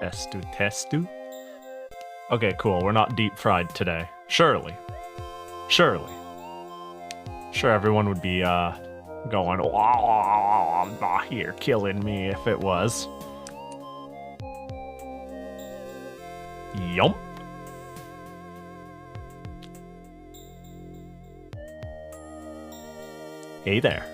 Estu testu? Okay, cool. We're not deep fried today. Surely. Sure, everyone would be, going, "Oh, I'm not here killing me," if it was. Yump. Hey there.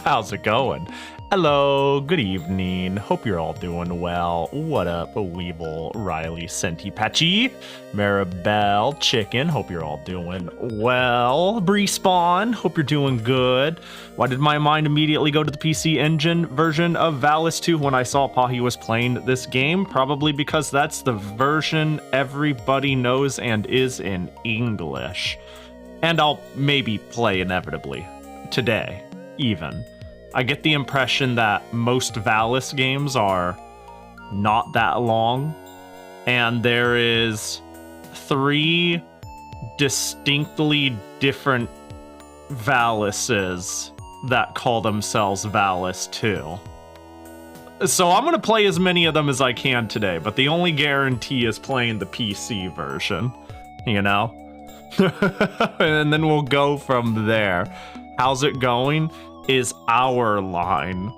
How's it going? Hello, good evening. Hope you're all doing well. What up, Weevil, Riley, Senti Patchy, Maribel, Chicken. Hope you're all doing well. Bree-Spawn, hope you're doing good. Why did my mind immediately go to the PC Engine version of Valis II when I saw Pahi was playing this game? Probably because that's the version everybody knows and is in English. And I'll maybe play inevitably. Today, even. I get the impression that most Valis games are not that long, and there is 3 distinctly different Valises that call themselves Valis II. So I'm going to play as many of them as I can today, but the only guarantee is playing the PC version, you know? And then we'll go from there. How's it going? Is our line.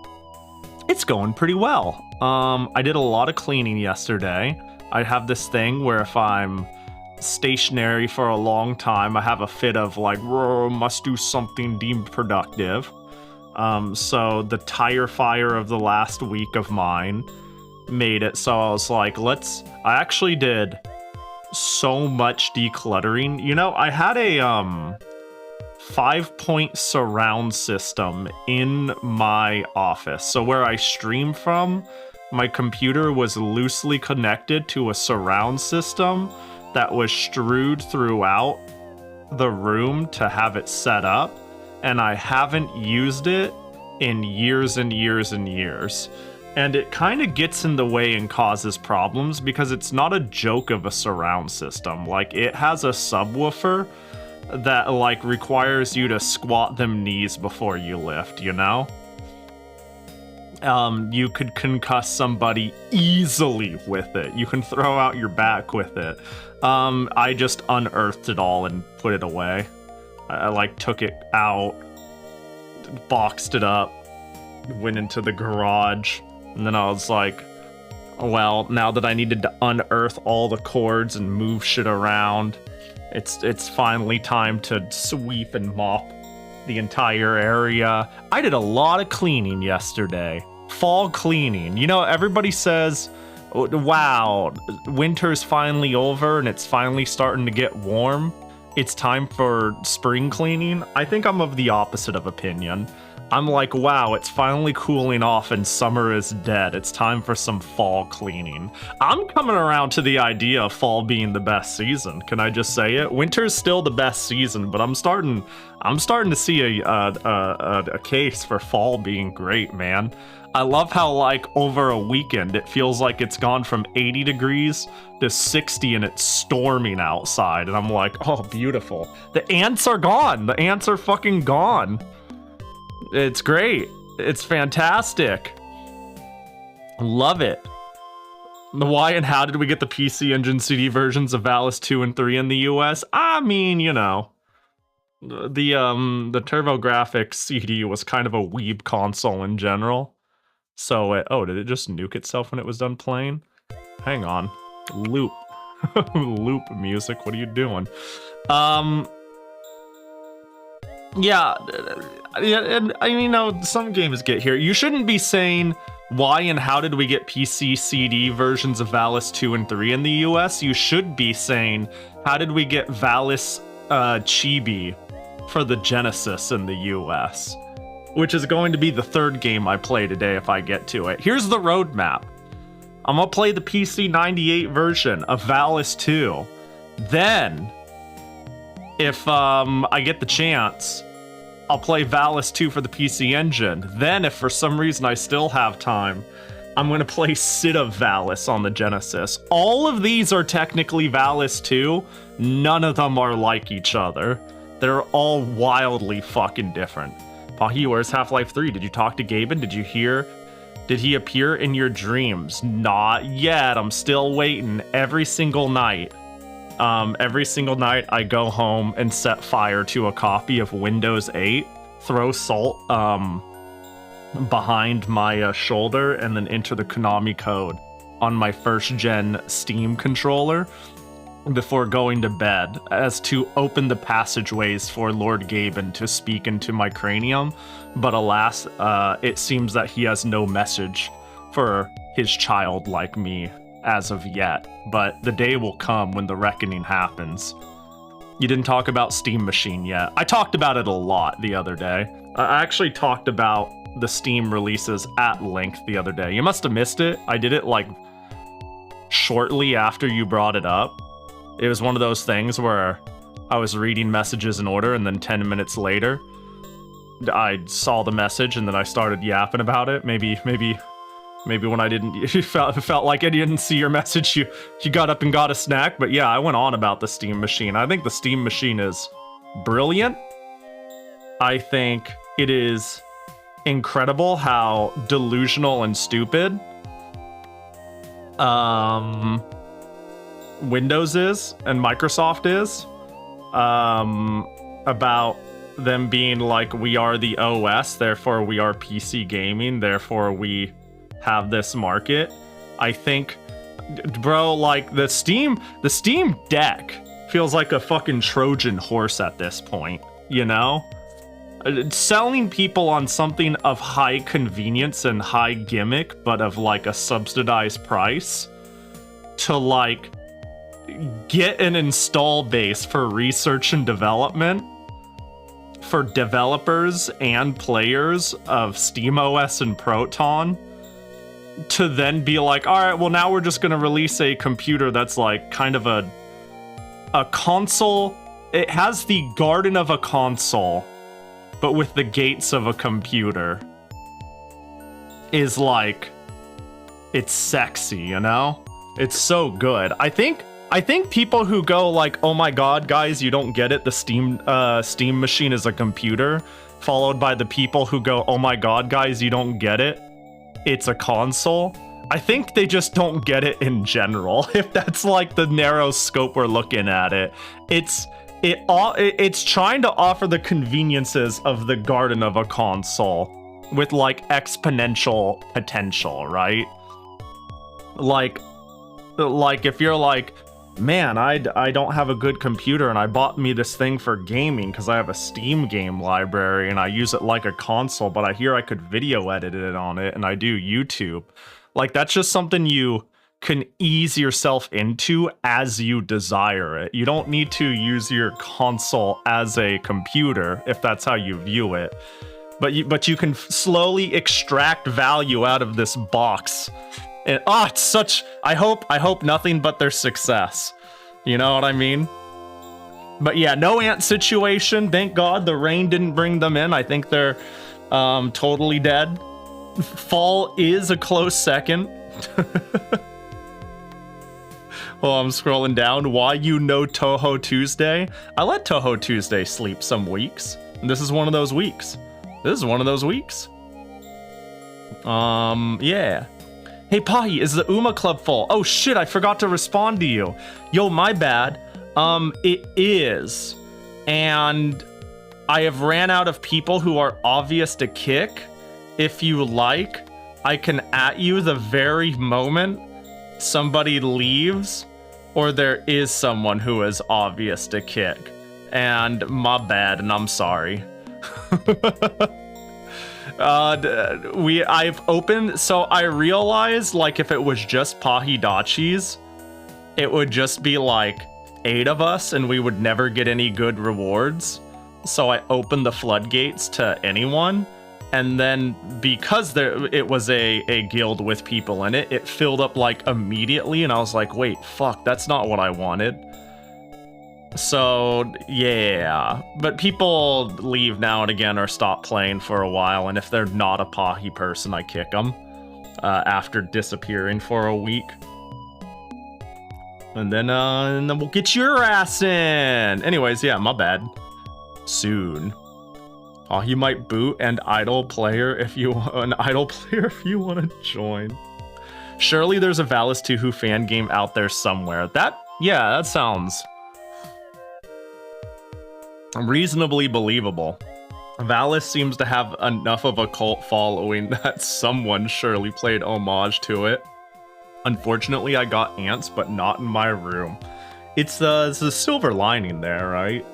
It's going pretty well. I did a lot of cleaning yesterday. I have this thing where if I'm stationary for a long time, I have a fit of like, must do something deemed productive. So the tire fire of the last week of mine made it so I was like, I actually did so much decluttering. You know, I had a 5-point surround system in my office. So where I stream from, my computer was loosely connected to a surround system that was strewed throughout the room to have it set up. And I haven't used it in years and years and years. And it kind of gets in the way and causes problems because it's not a joke of a surround system. Like, it has a subwoofer that like requires you to squat them knees before you lift, you know? You could concuss somebody easily with it. You can throw out your back with it. I just unearthed it all and put it away. I like took it out, boxed it up, went into the garage, and then I was like, well, now that I needed to unearth all the cords and move shit around, it's finally time to sweep and mop the entire area. I did a lot of cleaning yesterday. Fall cleaning. You know, everybody says, wow, winter's finally over and it's finally starting to get warm. It's time for spring cleaning. I think I'm of the opposite of opinion. I'm like, wow, it's finally cooling off and summer is dead. It's time for some fall cleaning. I'm coming around to the idea of fall being the best season. Can I just say it? Winter's still the best season, but I'm starting to see a case for fall being great, man. I love how, like, over a weekend, it feels like it's gone from 80 degrees to 60 and it's storming outside. And I'm like, oh, beautiful. The ants are gone. The ants are fucking gone. It's great. It's fantastic. Love it. The why and how did we get the PC Engine CD versions of Valis 2 and 3 in the US? I mean, you know, the TurboGrafx CD was kind of a weeb console in general. So, did it just nuke itself when it was done playing? Hang on. Loop. Loop music, what are you doing? Yeah, and you know, some games get here. You shouldn't be saying, why and how did we get PC CD versions of Valis 2 and 3 in the US? You should be saying, how did we get Valis Chibi for the Genesis in the US? Which is going to be the 3rd game I play today if I get to it. Here's the roadmap. I'm gonna play the PC-98 version of Valis 2. Then, if I get the chance, I'll play Valis 2 for the PC Engine. Then, if for some reason I still have time, I'm going to play Sid of Valis on the Genesis. All of these are technically Valis 2. None of them are like each other. They're all wildly fucking different. Pahi, where's Half-Life 3? Did you talk to Gaben? Did you hear Did he appear in your dreams? Not yet. I'm still waiting. Every single night I go home and set fire to a copy of Windows 8, throw salt behind my shoulder, and then enter the Konami code on my first gen Steam controller before going to bed, as to open the passageways for Lord Gaben to speak into my cranium. But alas, it seems that he has no message for his child like me as of yet. But the day will come when the reckoning happens. You didn't talk about Steam Machine yet. I talked about it a lot the other day. I actually talked about the Steam releases at length the other day. You must have missed it. I did it like shortly after you brought it up. It was one of those things where I was reading messages in order, and then 10 minutes later, I saw the message, and then I started yapping about it. Maybe when I didn't, you felt like I didn't see your message, you got up and got a snack. But yeah, I went on about the Steam Machine. I think the Steam Machine is brilliant. I think it is incredible how delusional and stupid Windows is and Microsoft is about them being like, we are the OS, therefore we are PC gaming, therefore we have this market. I think, bro, like the Steam Deck feels like a fucking Trojan horse at this point, you know? Selling people on something of high convenience and high gimmick, but of like a subsidized price, to like get an install base for research and development for developers and players of SteamOS and Proton, to then be like, all right, well now we're just gonna release a computer that's like kind of a console. It has the garden of a console, but with the gates of a computer. Is like, it's sexy, you know? It's so good. I think people who go like, oh my god, guys, you don't get it, the Steam Machine is a computer, followed by the people who go, oh my god, guys, you don't get it, it's a console. I think they just don't get it in general, if that's like the narrow scope we're looking at it. It's trying to offer the conveniences of the garden of a console with like exponential potential, right? Like if you're like, man, I don't have a good computer and I bought me this thing for gaming because I have a Steam game library and I use it like a console, but I hear I could video edit it on it and I do YouTube. Like, that's just something you can ease yourself into as you desire it. You don't need to use your console as a computer if that's how you view it. But you can slowly extract value out of this box. And it's such, I hope nothing but their success. You know what I mean? But yeah, no ant situation. Thank God the rain didn't bring them in. I think they're totally dead. Fall is a close second. Well, I'm scrolling down. Why you know Toho Tuesday? I let Toho Tuesday sleep some weeks. And this is one of those weeks. Yeah. Hey, Pahi, is the Uma Club full? Oh shit, I forgot to respond to you. Yo, my bad. It is. And I have ran out of people who are obvious to kick. If you like, I can at you the very moment somebody leaves or there is someone who is obvious to kick. And my bad, and I'm sorry. I've opened, so I realized, like, if it was just Pahidachis, it would just be like 8 of us and we would never get any good rewards. So I opened the floodgates to anyone, and then because it was a guild with people in it, it filled up like immediately, and I was like, wait, fuck, that's not what I wanted. So yeah, but people leave now and again or stop playing for a while, and if they're not a Pahi person, I kick them after disappearing for a week. And then we'll get your ass in. Anyways, yeah, my bad. Soon. Oh, he might boot an idle player if you want to join. Surely there's a Valis II fan game out there somewhere. That sounds reasonably believable. Valis seems to have enough of a cult following that someone surely played homage to it. Unfortunately, I got ants, but not in my room. It's the silver lining there, right?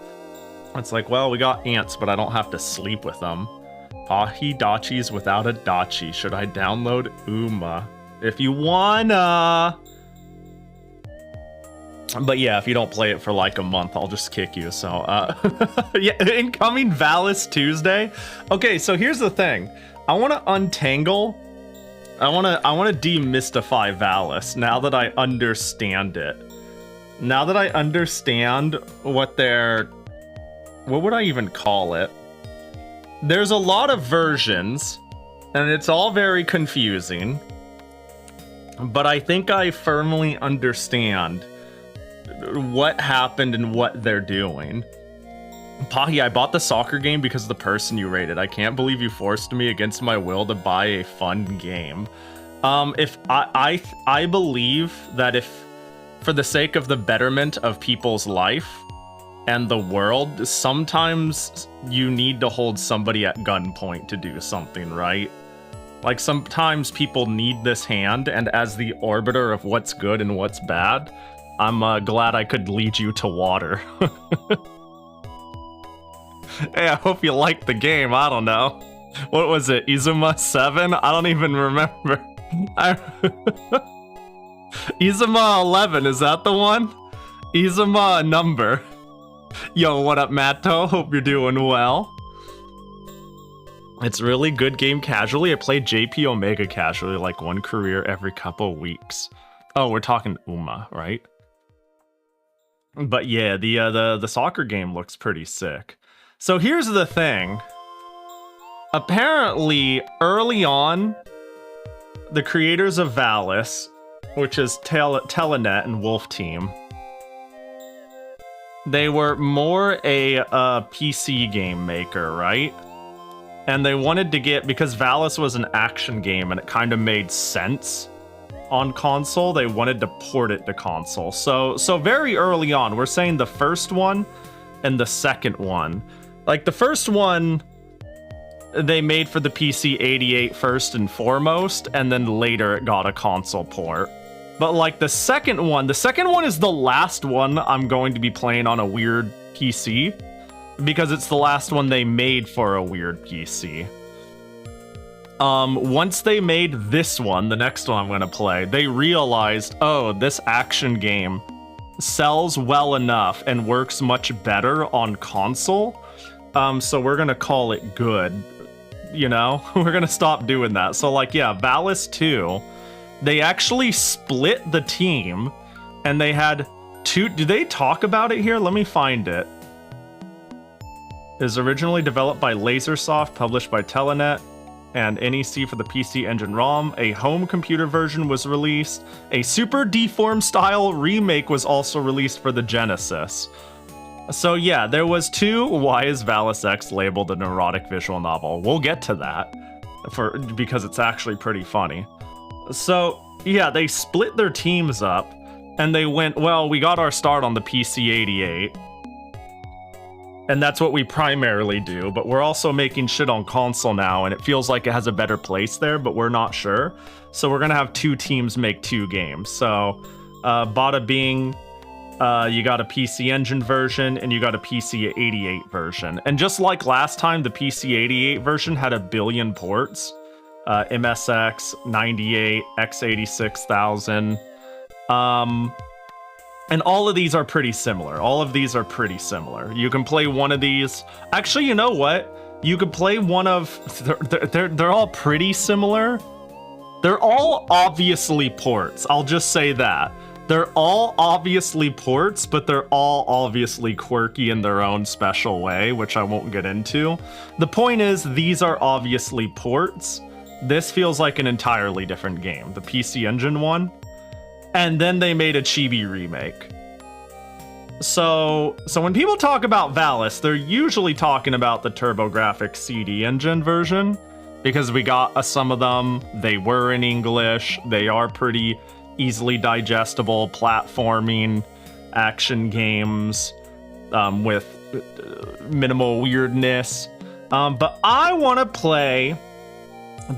It's like, well, we got ants, but I don't have to sleep with them. Pahi Dachis without a Dachi. Should I download Uma? If you wanna. But yeah, if you don't play it for like a month, I'll just kick you. So, yeah, incoming Valis Tuesday. Okay, so here's the thing. I want to untangle. I want to demystify Valis now that I understand it. Now that I understand what would I even call it? There's a lot of versions, and it's all very confusing. But I think I firmly understand what happened and what they're doing. Pahi, I bought the soccer game because of the person you rated. I can't believe you forced me against my will to buy a fun game. If I believe that if, for the sake of the betterment of people's life and the world, sometimes you need to hold somebody at gunpoint to do something, right? Like, sometimes people need this hand, and as the arbiter of what's good and what's bad, I'm glad I could lead you to water. Hey, I hope you liked the game. I don't know. What was it? Izuma 7? I don't even remember. Izuma 11, is that the one? Izuma a number. Yo, what up, Matto? Hope you're doing well. It's really good game casually. I played JP Omega casually, like one career every couple weeks. Oh, we're talking Uma, right? But yeah, the soccer game looks pretty sick. So here's the thing. Apparently, early on, the creators of Valis, which is Telenet and Wolf Team, they were more a PC game maker, right? And they wanted to get, because Valis was an action game and it kind of made sense on console, they wanted to port it to console. So very early on, we're saying the first one and the second one. Like, the first one, they made for the PC-98 first and foremost, and then later it got a console port. But like the second one is the last one I'm going to be playing on a weird PC, because it's the last one they made for a weird PC. Once they made this one, the next one I'm going to play, they realized, oh, this action game sells well enough and works much better on console, so we're going to call it good, you know? We're going to stop doing that. So like, yeah, Valis 2, they actually split the team, and they had two... Do they talk about it here? Let me find it. It was originally developed by Lasersoft, published by Telenet, and NEC for the PC Engine ROM. A home computer version was released. A Super Deformed style remake was also released for the Genesis. So yeah, there was two. Why is Valis X labeled an erotic visual novel? We'll get to that, because it's actually pretty funny. So yeah, they split their teams up, and they went, well, we got our start on the PC-88, and that's what we primarily do, but we're also making shit on console now, and it feels like it has a better place there, but we're not sure. So we're gonna have two teams make two games. So bada bing, you got a PC Engine version, and you got a PC-88 version. And just like last time, the PC-88 version had 1 billion ports. MSX, 98, x86,000. And all of these are pretty similar. You can play one of these. Actually, you know what? You could play one of... They're all pretty similar. They're all obviously ports. I'll just say that. They're all obviously ports, but they're all obviously quirky in their own special way, which I won't get into. The point is, these are obviously ports. This feels like an entirely different game, the PC Engine one. And then they made a chibi remake. So when people talk about Valis, they're usually talking about the TurboGrafx CD Engine version, because we got some of them. They were in English. They are pretty easily digestible platforming action games with minimal weirdness. But I want to play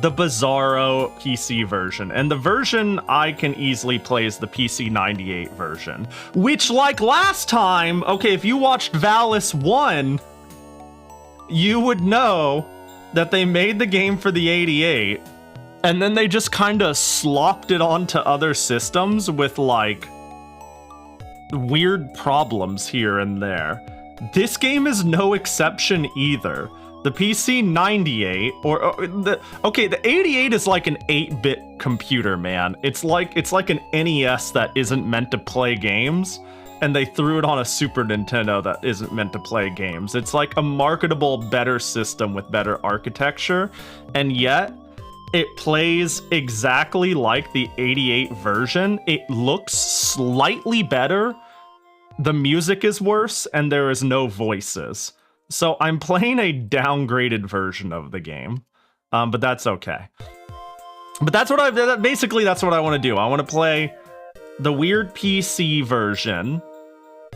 the Bizarro PC version, and the version I can easily play is the PC-98 version, which, like last time, okay, if you watched Valis 1, you would know that they made the game for the 88, and then they just kind of slopped it onto other systems with, like, weird problems here and there. This game is no exception either. The PC-98, the 88 is like an 8-bit computer, man. It's like an NES that isn't meant to play games, and they threw it on a Super Nintendo that isn't meant to play games. It's like a marketable, better system with better architecture, and yet it plays exactly like the 88 version. It looks slightly better, the music is worse, and there is no voices. So I'm playing a downgraded version of the game, but that's okay. But that's what that's what I want to do. I want to play the weird PC version,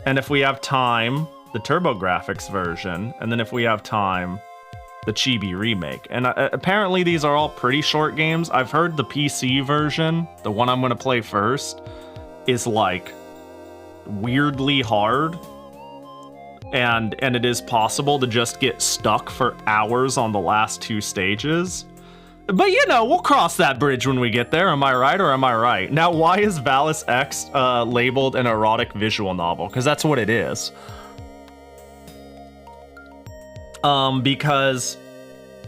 and if we have time, the TurboGrafx version, and then if we have time, the Chibi remake. And apparently these are all pretty short games. I've heard the PC version, the one I'm going to play first, is like weirdly hard. And it is possible to just get stuck for hours on the last 2 stages. But, you know, we'll cross that bridge when we get there. Am I right or am I right? Now, why is Valis X labeled an erotic visual novel? Because that's what it is. Because,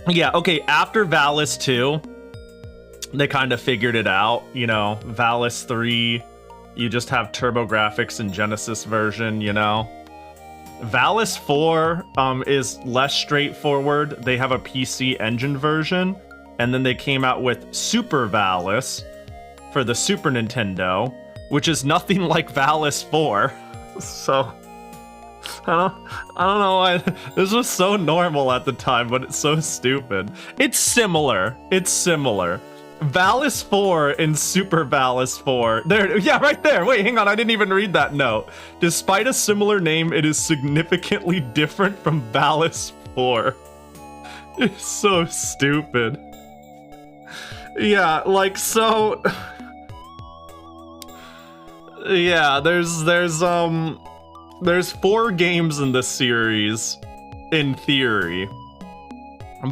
yeah, okay, after Valis 2, they kind of figured it out. You know, Valis 3, you just have TurboGrafx and Genesis version, you know? Valis 4 is less straightforward. They have a PC Engine version, and then they came out with Super Valis for the Super Nintendo, which is nothing like Valis 4. So I don't know why this was so normal at the time, but it's so stupid. It's similar. Valis 4 and Super Valis 4. There, yeah, right there. Wait, hang on, I didn't even read that note. Despite a similar name, it is significantly different from Valis 4. It's so stupid. Yeah, like, so... Yeah, there's 4 games in this series, in theory.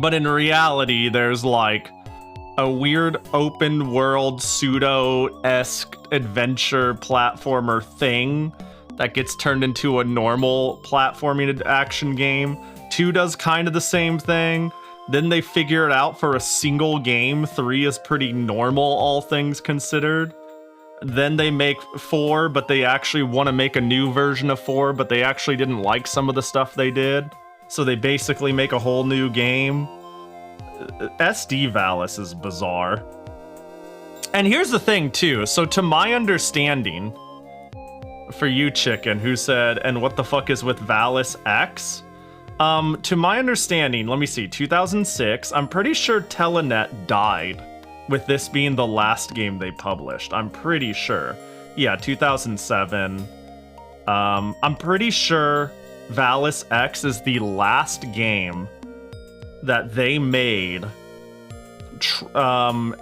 But in reality, there's, like, a weird open world pseudo-esque adventure platformer thing that gets turned into a normal platforming action game. 2 does kind of the same thing. Then they figure it out for a single game. 3 is pretty normal, all things considered. Then they make 4, but they actually want to make a new version of 4, but they actually didn't like some of the stuff they did. So they basically make a whole new game. SD Valis is bizarre. And here's the thing, too. So to my understanding, for you, Chicken, who said, and what the fuck is with Valis X? To my understanding, let me see, 2006, I'm pretty sure Telenet died with this being the last game they published. I'm pretty sure. Yeah, 2007. I'm pretty sure Valis X is the last game that they made. And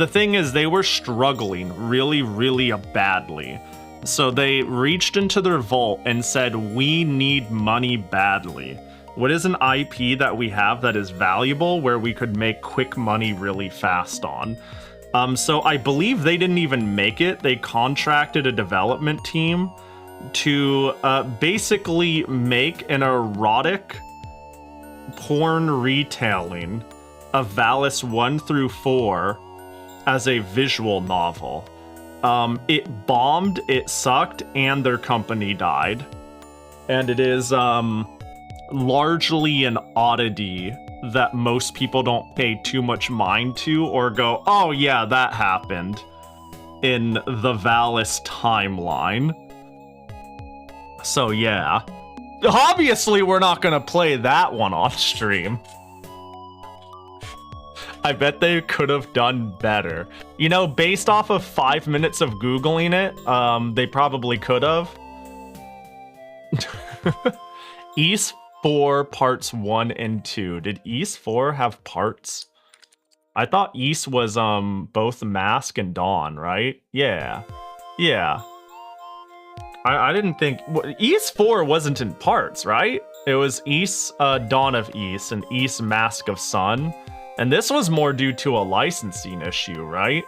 the thing is, they were struggling really, really badly. So they reached into their vault and said, we need money badly. What is an IP that we have that is valuable where we could make quick money really fast on? So I believe they didn't even make it. They contracted a development team to basically make an erotic porn retelling of Valis 1 through 4 as a visual novel. It bombed, it sucked, and their company died. And it is largely an oddity that most people don't pay too much mind to or go, oh yeah, that happened in the Valis timeline. So yeah. Obviously, we're not gonna play that one on stream. I bet they could have done better. You know, based off of 5 minutes of Googling it, they probably could have. Ys 4 parts 1 and 2. Did Ys 4 have parts? I thought Ys was both Mask and Dawn, right? Yeah. Yeah. I didn't think Ys 4 wasn't in parts, right? It was Ys Dawn of Ys and Ys Mask of Sun. And this was more due to a licensing issue, right?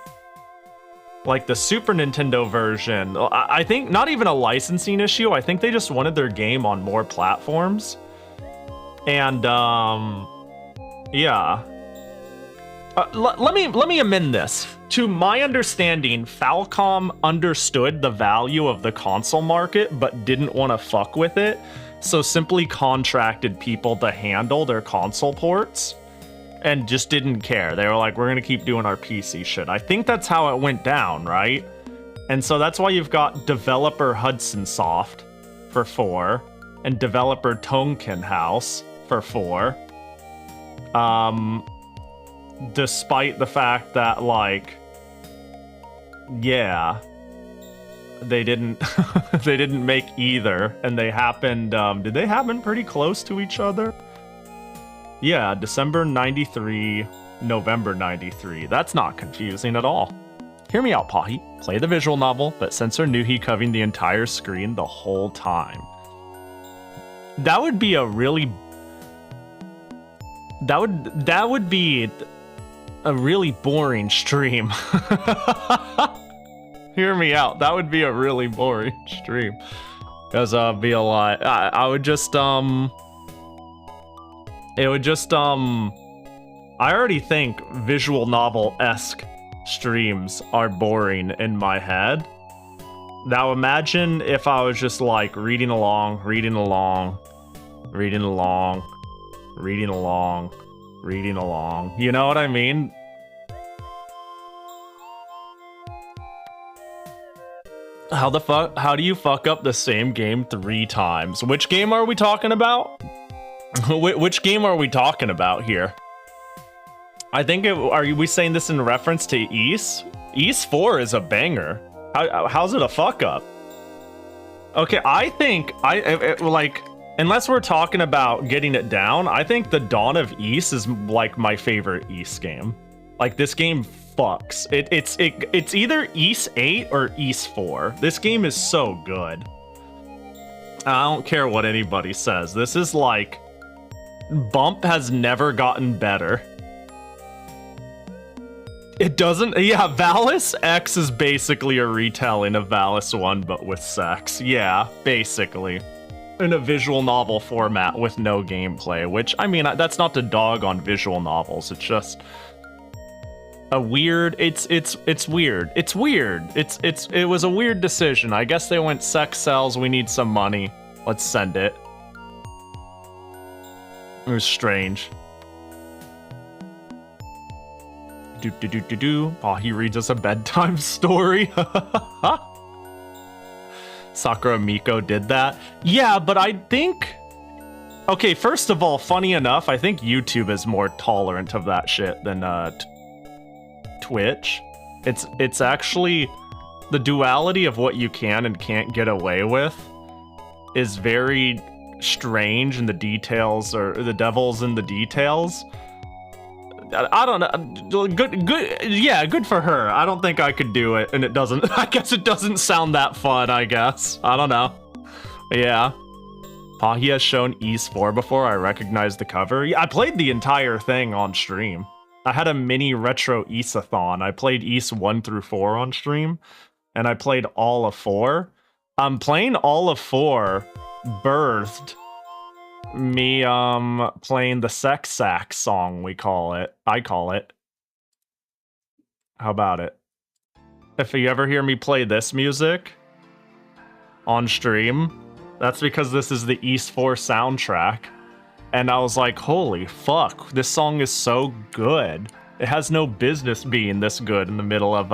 Like the Super Nintendo version, I think not even a licensing issue. I think they just wanted their game on more platforms. And yeah. Let me amend this. To my understanding, Falcom understood the value of the console market, but didn't want to fuck with it, so simply contracted people to handle their console ports, and just didn't care. They were like, we're gonna keep doing our PC shit. I think that's how it went down, right? And so that's why you've got developer Hudson Soft for 4, and developer Tonkin House for 4. Despite the fact that, like, yeah, they didn't they didn't make either, and they happened, did they happen pretty close to each other? Yeah, December 93, November 93. That's not confusing at all. Hear me out, Pahi. Play the visual novel, but censor Nuhi covering the entire screen the whole time. That would be a really... That would be a really boring stream. Hear me out. That would be a really boring stream. Because be a lot. I would just it would just I already think visual novel-esque streams are boring in my head. Now imagine if I was just like reading along, reading along, reading along, reading along, reading along. You know what I mean? How the fuck? How do you fuck up the same game 3 times? Which game are we talking about? Which game are we talking about here? I think are we saying this in reference to Ys? Ys 4 is a banger. How's it a fuck up? Okay, I think like, unless we're talking about getting it down, I think the Dawn of Ys is like my favorite Ys game. Like, this game fucks. It's either Ys 8 or Ys 4. This game is so good. I don't care what anybody says. This is like, Bump has never gotten better. It doesn't, yeah, Valis X is basically a retelling of Valis 1, but with sex. Yeah, basically. In a visual novel format with no gameplay, which, I mean, that's not to dog on visual novels, it's just a weird, it's weird. It's weird. It was a weird decision. I guess they went, sex sells, we need some money. Let's send it. It was strange. Pahi reads us a bedtime story. Sakura Miko did that. Yeah, but I think... Okay, first of all, funny enough, I think YouTube is more tolerant of that shit than Twitch. It's actually... The duality of what you can and can't get away with is very strange, and the details, or the devil's in the details. I don't know. Good. Yeah, good for her. I don't think I could do it, and it doesn't. I guess it doesn't sound that fun. I guess. I don't know. Yeah. Pahi has shown Ys 4 before. I recognize the cover. Yeah, I played the entire thing on stream. I had a mini retro Ys-a-thon. I played Ys 1 through 4 on stream, and I played all of 4. Playing all of 4 birthed me playing the sex sax song, I call it. How about it? If you ever hear me play this music on stream, that's because this is the Ys 4 soundtrack. And I was like, holy fuck, this song is so good. It has no business being this good in the middle of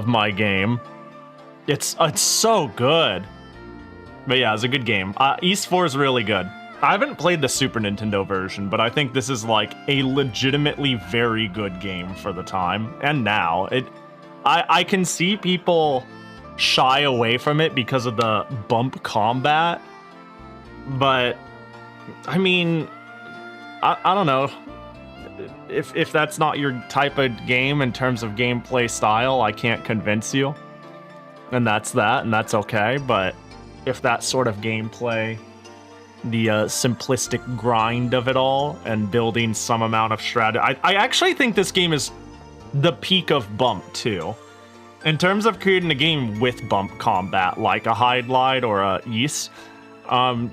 my game. It's so good. But yeah, it's a good game. Ys 4 is really good. I haven't played the Super Nintendo version, but I think this is like a legitimately very good game for the time. And now, I can see people shy away from it because of the bump combat. But, I mean, I don't know. If that's not your type of game in terms of gameplay style, I can't convince you. And that's okay. But if that sort of gameplay, the simplistic grind of it all, and building some amount of strategy, I actually think this game is the peak of bump too. In terms of creating a game with bump combat, like a Hide Light or a Ys,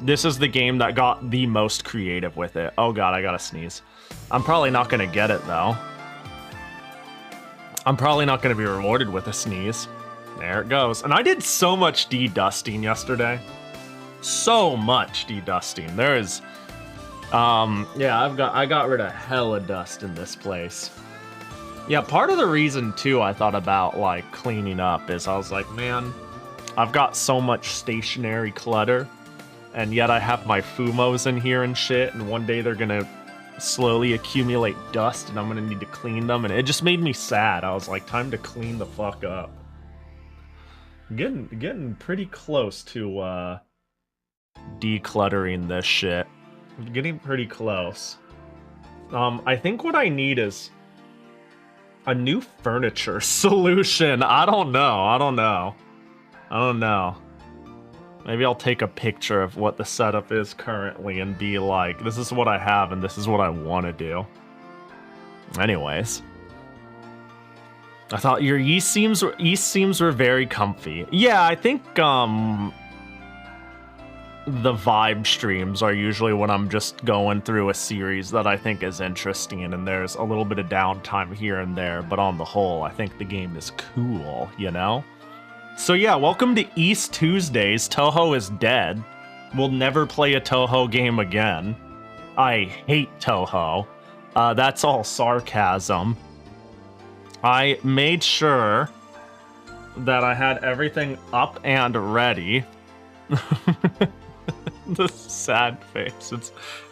this is the game that got the most creative with it. Oh god, I gotta sneeze. I'm probably not gonna get it though. I'm probably not gonna be rewarded with a sneeze. There it goes. And I did so much de-dusting yesterday. So much de-dusting. There is, yeah, I got rid of hella dust in this place. Yeah, part of the reason too I thought about like cleaning up is I was like, man, I've got so much stationary clutter, and yet I have my Fumos in here and shit, and one day they're gonna slowly accumulate dust and I'm gonna need to clean them, and it just made me sad. I was like, time to clean the fuck up. Getting pretty close to decluttering this shit. Getting pretty close. I think what I need is a new furniture solution. I don't know. Maybe I'll take a picture of what the setup is currently and be like, this is what I have and this is what I want to do. Anyways. I thought your Ys seams were very comfy. Yeah, I think the vibe streams are usually when I'm just going through a series that I think is interesting, and there's a little bit of downtime here and there, but on the whole, I think the game is cool, you know? So yeah, welcome to Ys Tuesdays. Toho is dead. We'll never play a Toho game again. I hate Toho. That's all sarcasm. I made sure that I had everything up and ready. The sad face.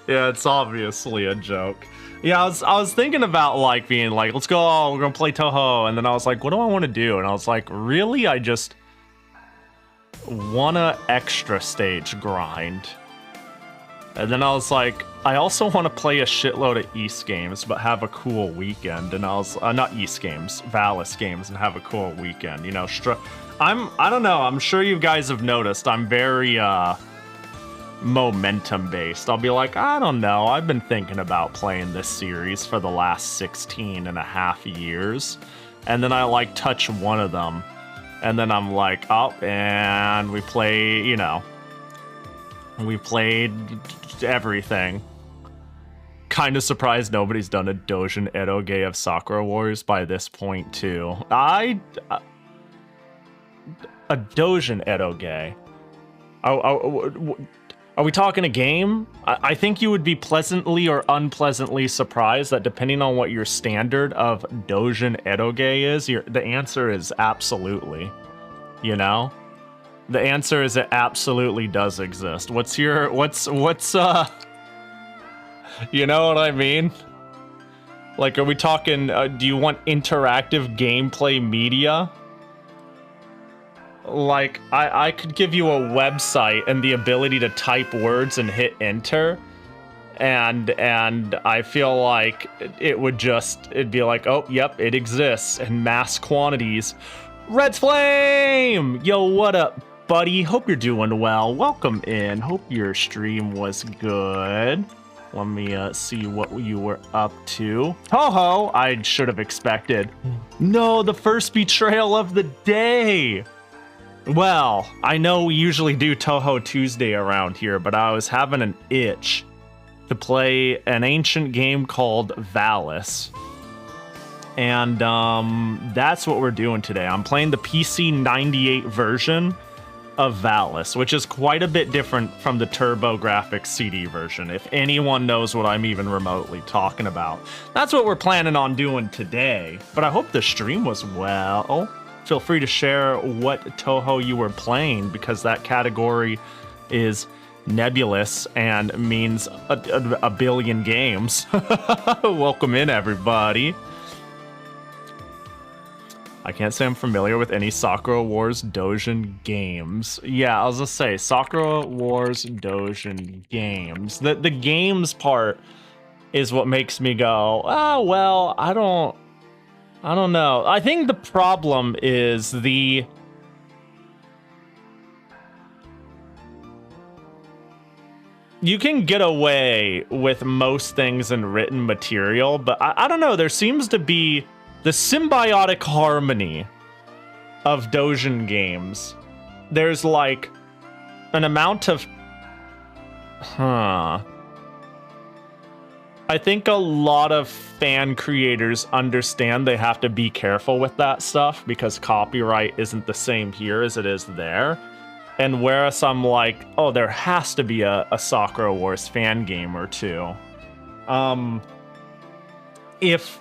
It's obviously a joke. Yeah, I was thinking about like being like, let's go, we're gonna play Toho, and then I was like, what do I want to do? And I was like, really? I just want a extra stage grind. And then I was like, I also want to play a shitload of Ys games, but have a cool weekend. And I was not Ys games, Valis games, and have a cool weekend. You know, I don't know. I'm sure you guys have noticed. I'm very momentum based. I'll be like, I don't know. I've been thinking about playing this series for the last 16 and a half years, and then I like touch one of them, and then I'm like, oh, and we play. You know, we played everything. Kind of surprised nobody's done a Dojin Eroge of Sakura Wars by this point too. A Dojin Eroge. Are we talking a game? I think you would be pleasantly or unpleasantly surprised that depending on what your standard of Dojin Eroge is, the answer is absolutely. You know? The answer is it absolutely does exist. What's you know what I mean? Like, are we talking, do you want interactive gameplay media? Like, I could give you a website and the ability to type words and hit enter, and I feel like it'd be like, oh, yep, it exists in mass quantities. Red's Flame! Yo, what up, buddy? Hope you're doing well. Welcome in. Hope your stream was good. Let me see what you were up to. Ho-ho! I should have expected. No, the first betrayal of the day! Well, I know we usually do Toho Tuesday around here, but I was having an itch to play an ancient game called Valis. And that's what we're doing today. I'm playing the PC-98 version of Valis, which is quite a bit different from the TurboGrafx CD version, if anyone knows what I'm even remotely talking about. That's what we're planning on doing today, but I hope the stream was well. feel free to share what Toho you were playing, because that category is nebulous and means a billion games. Welcome in, everybody. I can't say I'm familiar with any Sakura Wars Dojin games. Yeah, I was gonna say Sakura Wars Dojin games. The games part is what makes me go, oh well, I don't know. I think the problem is you can get away with most things in written material, but I don't know, there seems to be the symbiotic harmony of Dojin games. There's like an amount of... I think a lot of fan creators understand they have to be careful with that stuff because copyright isn't the same here as it is there. And whereas I'm like, oh, there has to be a Sakura Wars fan game or two. If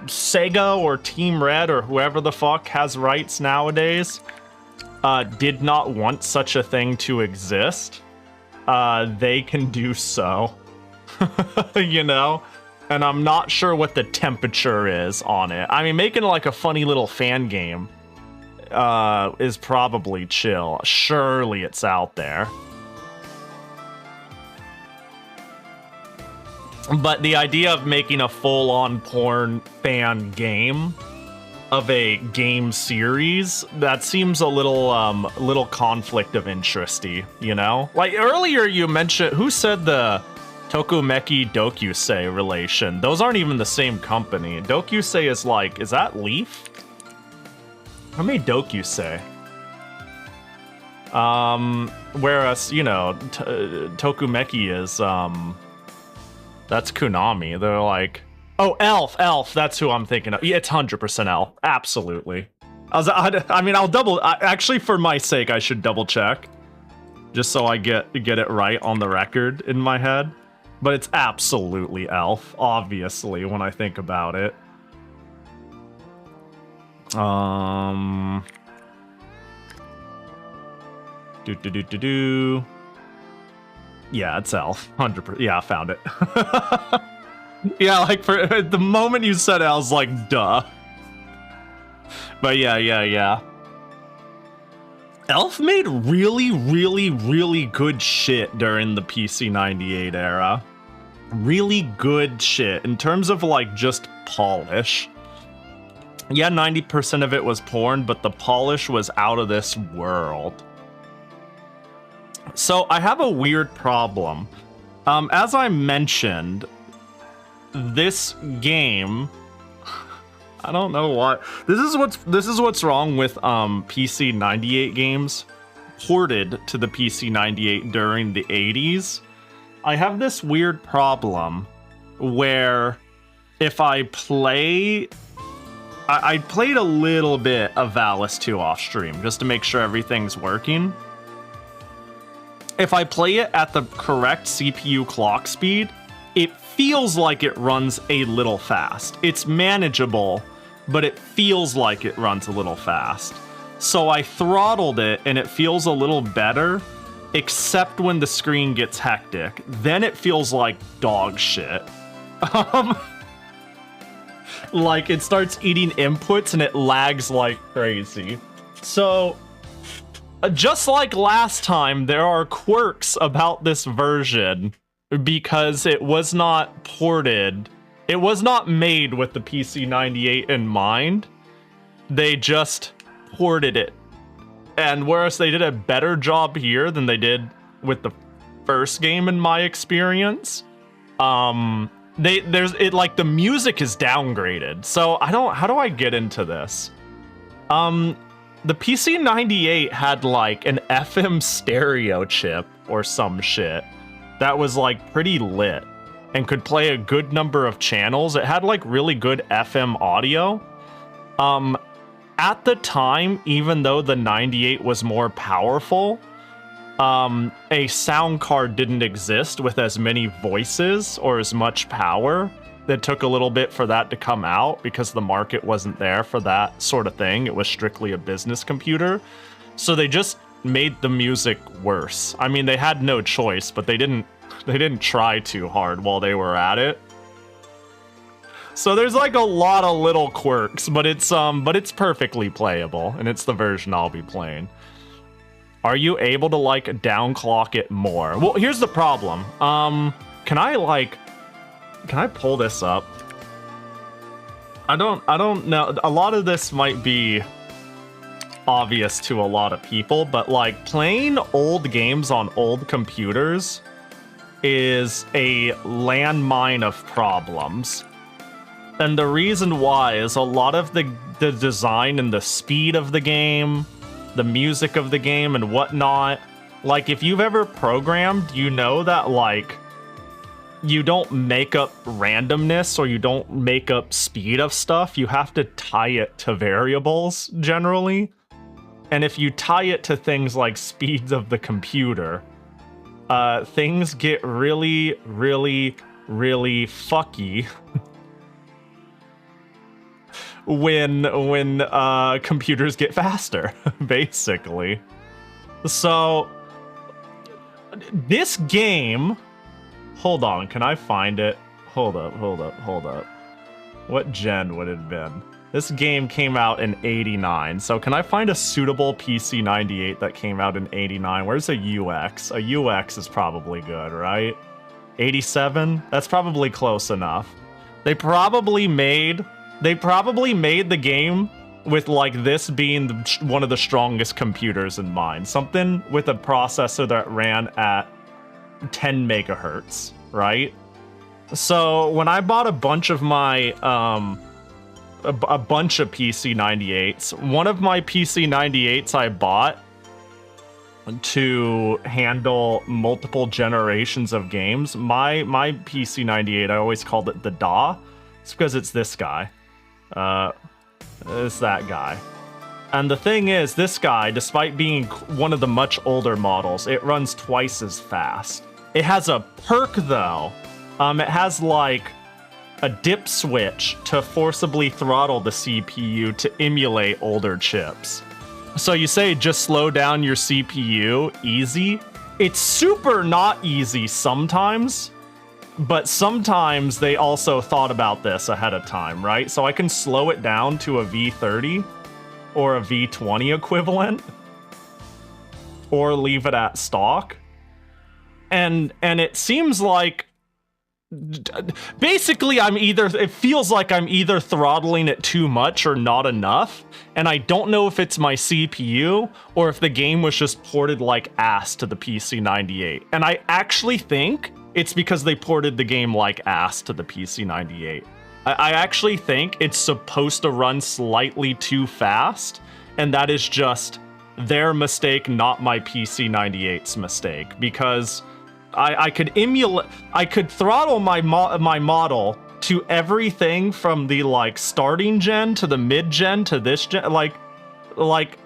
Sega or Team Red or whoever the fuck has rights nowadays did not want such a thing to exist, they can do so. You know? And I'm not sure what the temperature is on it. I mean, making like a funny little fan game is probably chill. Surely it's out there. But the idea of making a full-on porn fan game of a game series, that seems a little conflict of interesty, you know? Like earlier you mentioned, who said the Tokumeki Dokusei relation? Those aren't even the same company. Dokusei is like, is that Leaf? How many Dokusei? Whereas, you know, Tokumeki is, that's Konami. They're like, oh, Elf, that's who I'm thinking of. Yeah, it's 100% Elf, absolutely. I mean, I'll actually, for my sake, I should double check, just so I get it right on the record in my head. But it's absolutely Elf, obviously, when I think about it. Yeah, it's Elf. 100%. Yeah, I found it. Yeah, like for the moment you said it, I was like, duh. But yeah. Elf made really good shit during the PC-98 era. Really good shit in terms of like just polish. Yeah, 90% of it was porn, but the polish was out of this world. So I have a weird problem. As I mentioned, this game, I don't know what this is what's wrong with PC-98 games ported to the PC-98 during the 80s. I have this weird problem where if I play, I played a little bit of Valis II off stream just to make sure everything's working. If I play it at the correct CPU clock speed, it feels like it runs a little fast. It's manageable, but it feels like it runs a little fast. So I throttled it and it feels a little better, except when the screen gets hectic. Then it feels like dog shit. Like it starts eating inputs and it lags like crazy. So just like last time, there are quirks about this version because it was not ported. It was not made with the PC-98 in mind. They just ported it. And whereas they did a better job here than they did with the first game in my experience, like the music is downgraded. So how do I get into this? The PC-98 had like an FM stereo chip or some shit that was like pretty lit and could play a good number of channels. It had like really good FM audio. At the time, even though the 98 was more powerful, a sound card didn't exist with as many voices or as much power it took a little bit for that to come out because the market wasn't there for that sort of thing. It was strictly a business computer. So they just made the music worse. I mean, they had no choice, but they didn't try too hard while they were at it. So there's like a lot of little quirks, but it's perfectly playable, and it's the version I'll be playing. Are you able to like downclock it more? Well, here's the problem. Can I pull this up? I don't know. A lot of this might be obvious to a lot of people, but like playing old games on old computers is a landmine of problems. And the reason why is a lot of the design and the speed of the game, the music of the game and whatnot. Like if you've ever programmed, you know that like you don't make up randomness or you don't make up speed of stuff. You have to tie it to variables generally. And if you tie it to things like speeds of the computer, things get really, really, really fucky when computers get faster, basically. So this game, hold on, can I find it? Hold up. What gen would it have been? This game came out in 89, so can I find a suitable PC-98 that came out in 89? Where's a UX? A UX is probably good, right? 87? That's probably close enough. They probably made the game with like this being one of the strongest computers in mind. Something with a processor that ran at 10 megahertz, right? So when I bought a bunch of my a bunch of PC-98s, one of my PC-98s I bought to handle multiple generations of games. My PC-98, I always called it the DAW. It's because it's this guy. It's that guy. And the thing is, this guy, despite being one of the much older models, it runs twice as fast. It has a perk though. It has like a dip switch to forcibly throttle the CPU to emulate older chips. So you say just slow down your CPU, easy. It's super not easy sometimes, but sometimes they also thought about this ahead of time, right? So I can slow it down to a V30 or a V20 equivalent, or leave it at stock. And it seems like basically it feels like I'm either throttling it too much or not enough, and I don't know if it's my CPU or if the game was just ported like ass to the PC-98. And I actually think it's because they ported the game like ass to the PC-98. I actually think it's supposed to run slightly too fast, and that is just their mistake, not my PC-98's mistake, because I could throttle my model to everything from the like starting gen to the mid gen to this gen, like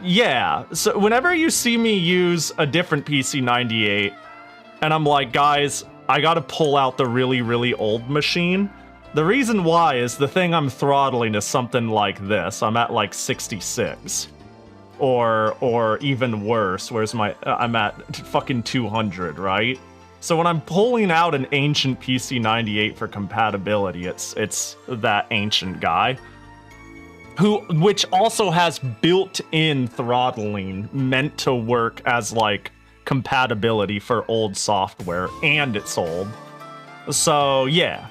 yeah. So whenever you see me use a different PC-98 and I'm like, guys, I gotta pull out the really, really old machine, the reason why is the thing I'm throttling is something like this. I'm at like 66. Or even worse, where's my, I'm at fucking 200, right? So when I'm pulling out an ancient PC-98 for compatibility, it's that ancient guy, which also has built-in throttling meant to work as like compatibility for old software, and it's old. So yeah.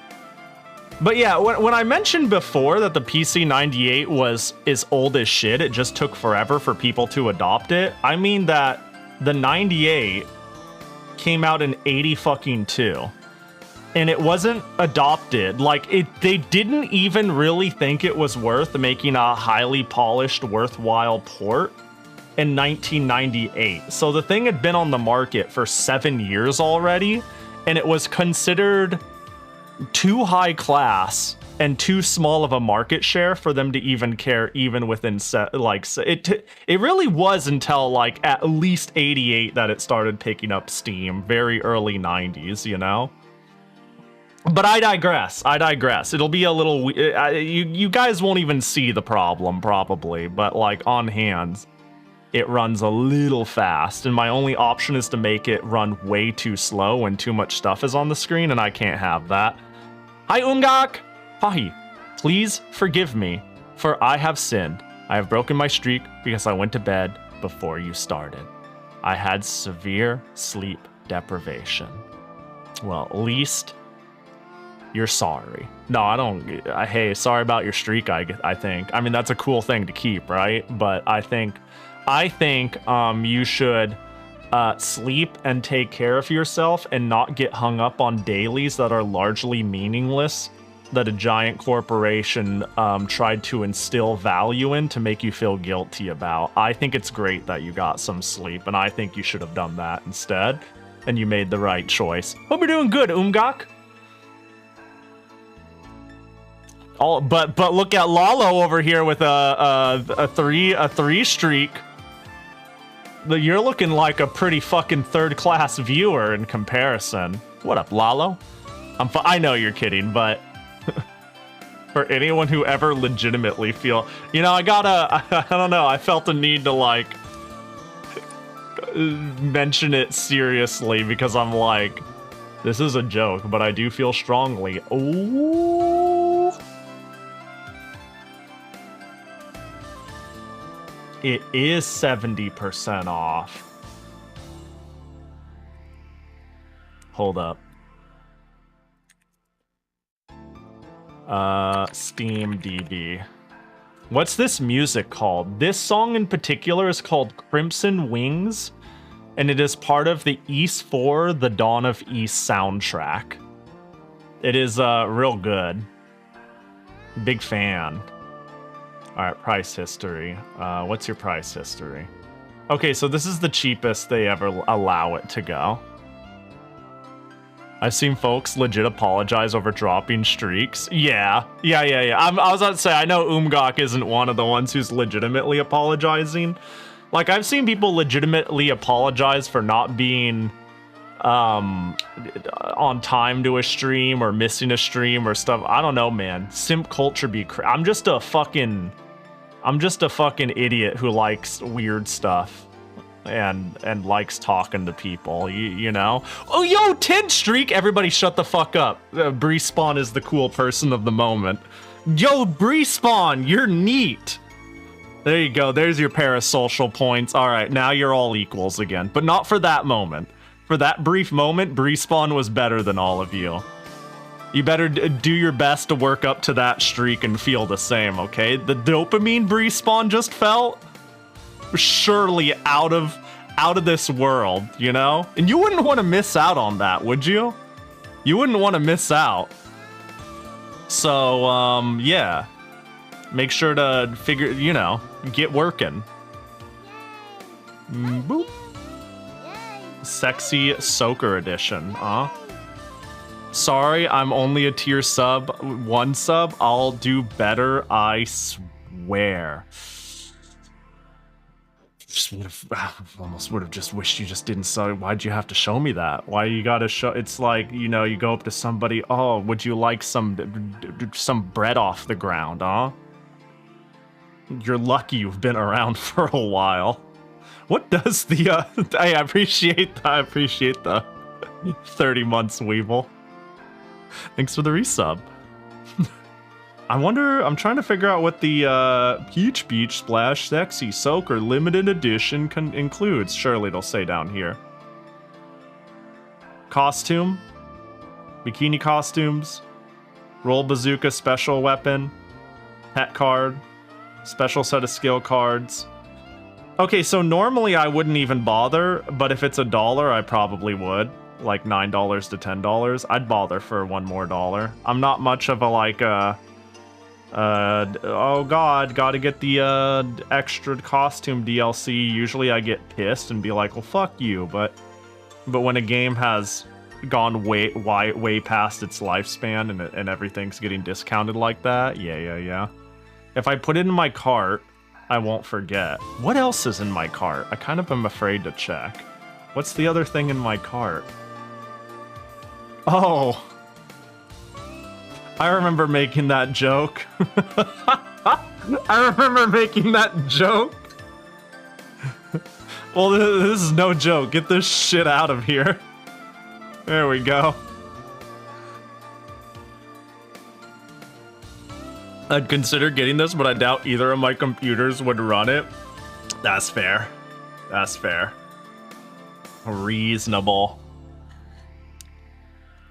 But yeah, when I mentioned before that the PC-98 is old as shit, it just took forever for people to adopt it, I mean that the 98 came out in 82, and it wasn't adopted. Like, they didn't even really think it was worth making a highly polished, worthwhile port in 1998. So the thing had been on the market for 7 years already, and it was considered too high class and too small of a market share for them to even care, even within it really was until like at least 88 that it started picking up steam, very early 90s, you know? But I digress. I digress. It'll be a little... you guys won't even see the problem, probably. But, like, on hands, it runs a little fast. And my only option is to make it run way too slow when too much stuff is on the screen, and I can't have that. Hi, Ungak! Pahi, please forgive me, for I have sinned. I have broken my streak because I went to bed before you started. I had severe sleep deprivation. Well, at least... you're sorry. No, I don't... hey, sorry about your streak, I think. I mean, that's a cool thing to keep, right? But I think you should sleep and take care of yourself and not get hung up on dailies that are largely meaningless that a giant corporation tried to instill value in to make you feel guilty about. I think it's great that you got some sleep, and I think you should have done that instead. And you made the right choice. Hope you're doing good, Umgak. But look at Lalo over here with a three streak. You're looking like a pretty fucking third-class viewer in comparison. What up, Lalo? I know you're kidding, but for anyone who ever legitimately feel, you know, I don't know, I felt the need to like mention it seriously because I'm like, this is a joke, but I do feel strongly. Oh. It is 70% off. Hold up. Steam DB. What's this music called? This song in particular is called Crimson Wings, and it is part of the East 4 The Dawn of East soundtrack. It is real good. Big fan. Alright, price history. What's your price history? Okay, so this is the cheapest they ever allow it to go. I've seen folks legit apologize over dropping streaks. Yeah. I was about to say, I know Umgok isn't one of the ones who's legitimately apologizing. Like, I've seen people legitimately apologize for not being on time to a stream or missing a stream or stuff. I don't know, man. Simp culture be I'm just a fucking idiot who likes weird stuff and likes talking to people, you know? Oh, yo, 10 streak! Everybody shut the fuck up. Bree Spawn is the cool person of the moment. Yo, Bree Spawn, you're neat! There you go, there's your parasocial points. Alright, now you're all equals again. But not for that moment. For that brief moment, Bree Spawn was better than all of you. You better do your best to work up to that streak and feel the same, okay? The dopamine Bree Spawn just felt? Surely out of this world, you know? And you wouldn't want to miss out on that, would you? You wouldn't want to miss out. So, yeah. Make sure to figure, you know, get working. Boop. Sexy Soaker Edition, huh? Sorry, I'm only a tier sub. 1 sub. I'll do better, I swear. Almost would have just wished you just didn't sub. Why'd you have to show me that? Why you gotta show? It's like, you know, you go up to somebody. Oh, would you like some bread off the ground, huh? You're lucky you've been around for a while. What does the I appreciate the 30 months Weevil. Thanks for the resub. I'm trying to figure out what the Peach Beach Splash Sexy Soaker limited edition includes. Surely it'll say down here. Costume, bikini costumes, roll bazooka special weapon, pet card, special set of skill cards. Okay, so normally I wouldn't even bother, but if it's $1, I probably would. Like $9 to $10. I'd bother for $1 more. I'm not much of a like oh god, gotta get the extra costume DLC. Usually I get pissed and be like, well, fuck you. But when a game has gone way past its lifespan and everything's getting discounted like that, yeah. If I put it in my cart, I won't forget. What else is in my cart? I kind of am afraid to check. What's the other thing in my cart? Oh, I remember making that joke. I remember making that joke. Well, this is no joke. Get this shit out of here. There we go. I'd consider getting this, but I doubt either of my computers would run it. That's fair. That's fair. Reasonable.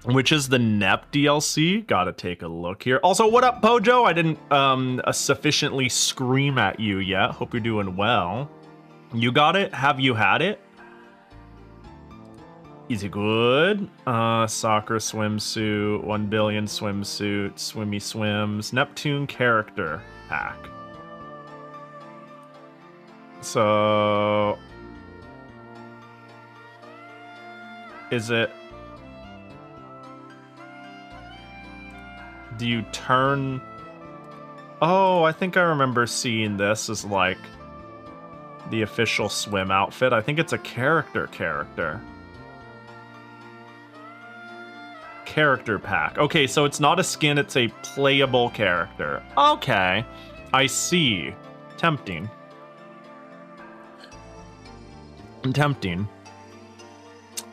Which is the NEP DLC? Gotta take a look here. Also, what up, Pojo? I didn't sufficiently scream at you yet. Hope you're doing well. You got it? Have you had it? Is it good? Soccer swimsuit, 1 billion swimsuit, swimmy swims, Neptune character pack. So... is it... do you turn... oh, I think I remember seeing this as like the official swim outfit. I think it's a character. Character pack. Okay, so it's not a skin, it's a playable character. Okay, I see. Tempting. Tempting.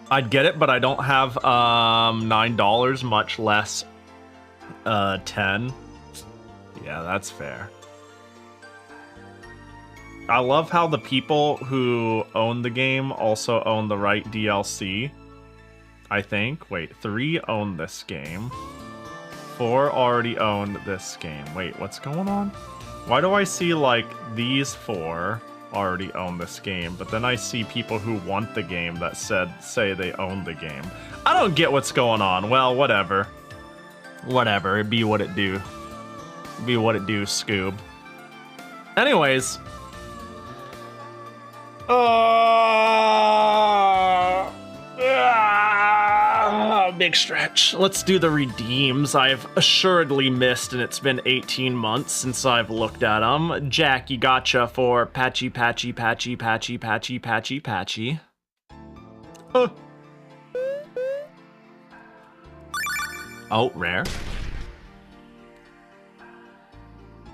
I'd get it, but I don't have $9, much less 10. Yeah, that's fair. I love how the people who own the game also own the right DLC. I think. Wait, 3 own this game. 4 already own this game. Wait, what's going on? Why do I see, like, these 4 already own this game, but then I see people who want the game that say they own the game? I don't get what's going on. Well, whatever. Whatever. It be what it do. Be what it do, Scoob. Anyways. Big stretch. Let's do the redeems I've assuredly missed, and it's been 18 months since I've looked at them. Jackie gotcha for Patchy. Oh, rare.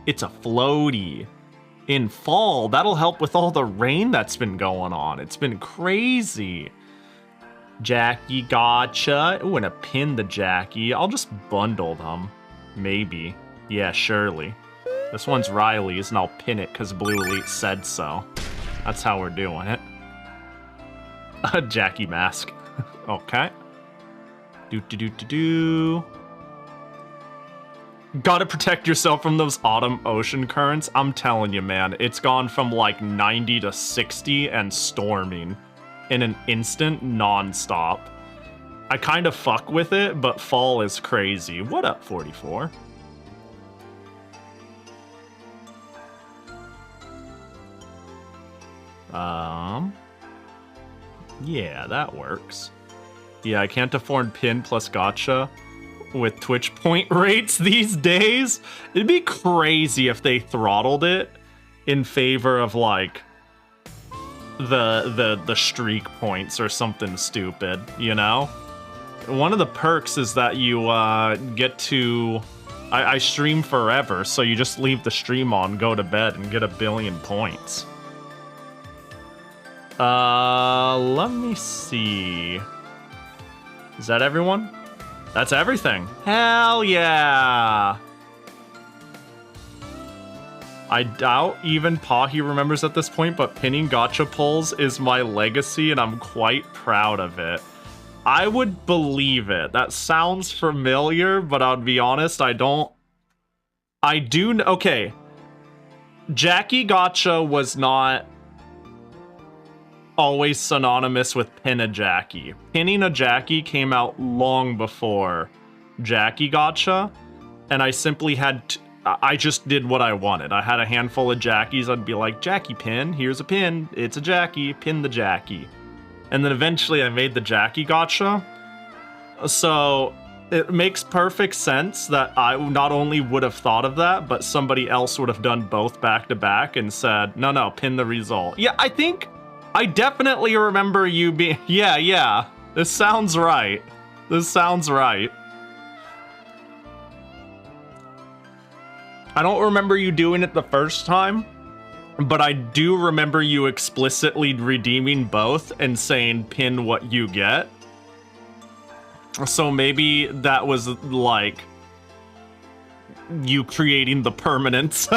It's a floaty. In fall, that'll help with all the rain that's been going on. It's been crazy. Jackie gotcha. Ooh, and a pin the Jackie. I'll just bundle them. Maybe. Yeah, surely. This one's Riley's, and I'll pin it because Blue Elite said so. That's how we're doing it. A Jackie mask. Okay. Do. Gotta protect yourself from those autumn ocean currents. I'm telling you, man. It's gone from like 90 to 60 and storming in an instant, non-stop. I kind of fuck with it, but fall is crazy. What up, 44? Yeah, that works. Yeah, I can't afford pin plus gotcha with Twitch point rates these days. It'd be crazy if they throttled it in favor of like the streak points or something stupid, you know? One of the perks is that you get to... I stream forever, so you just leave the stream on, go to bed, and get 1 billion points. Let me see. Is that everyone? That's everything. Hell yeah! I doubt even Pahi remembers at this point, but pinning gotcha pulls is my legacy, and I'm quite proud of it. I would believe it. That sounds familiar, but I'll be honest, I don't... I do... Okay. Jackie gotcha was not always synonymous with pin a Jackie. Pinning a Jackie came out long before Jackie gotcha, and I simply had... I just did what I wanted. I had a handful of Jackies. I'd be like, Jackie pin, here's a pin. It's a Jackie, pin the Jackie. And then eventually I made the Jackie gotcha. So it makes perfect sense that I not only would have thought of that, but somebody else would have done both back to back and said, no, pin the result. Yeah, I definitely remember you being, yeah, this sounds right. This sounds right. I don't remember you doing it the first time, but I do remember you explicitly redeeming both and saying pin what you get. So maybe that was like you creating the permanence.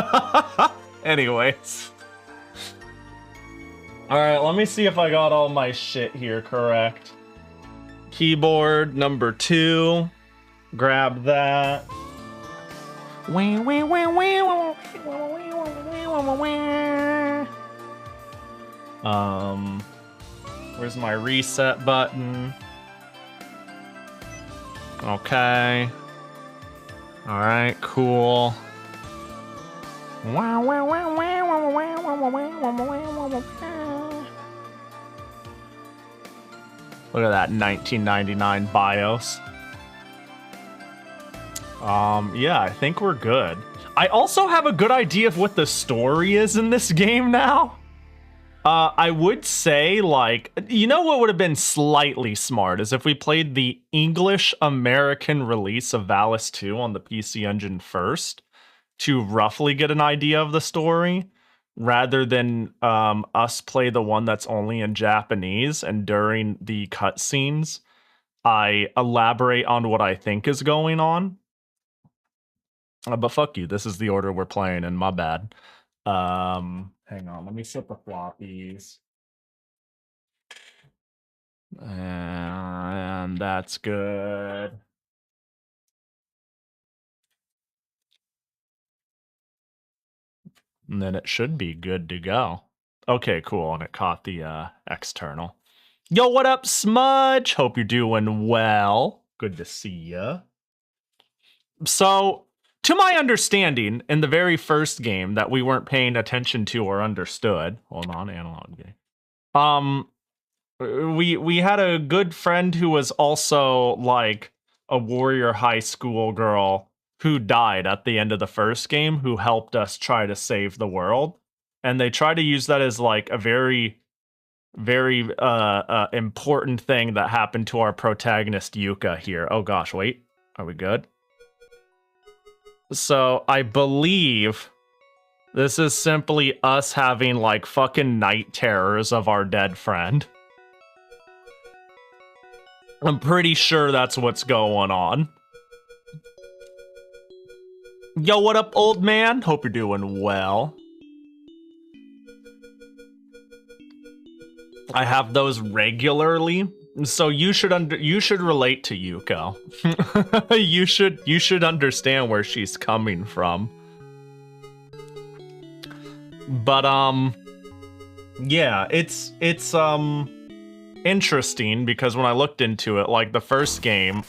Anyways. Alright, let me see if I got all my shit here correct. Keyboard number 2. Grab that. Where's my reset button? Okay. Alright, cool. Look at that 1999 BIOS. Yeah, I think we're good. I also have a good idea of what the story is in this game now. I would say, like, you know what would have been slightly smart is if we played the English-American release of Valis II on the PC Engine first to roughly get an idea of the story, rather than us play the one that's only in Japanese, and during the cutscenes, I elaborate on what I think is going on. But fuck you, this is the order we're playing in, my bad. Hang on, let me set the floppies. And that's good. And then it should be good to go. Okay, cool, and it caught the external. Yo, what up, Smudge? Hope you're doing well. Good to see ya. So, to my understanding, in the very first game that we weren't paying attention to or understood, hold on, analog game. We had a good friend who was also like a warrior high school girl who died at the end of the first game, who helped us try to save the world, and they try to use that as like a very important thing that happened to our protagonist Yuka here. Oh gosh, wait, are we good? So, I believe this is simply us having, like, fucking night terrors of our dead friend. I'm pretty sure that's what's going on. Yo, what up, old man? Hope you're doing well. I have those regularly. So you should relate to Yuko. you should understand where she's coming from. But yeah, it's interesting because when I looked into it, like the first game,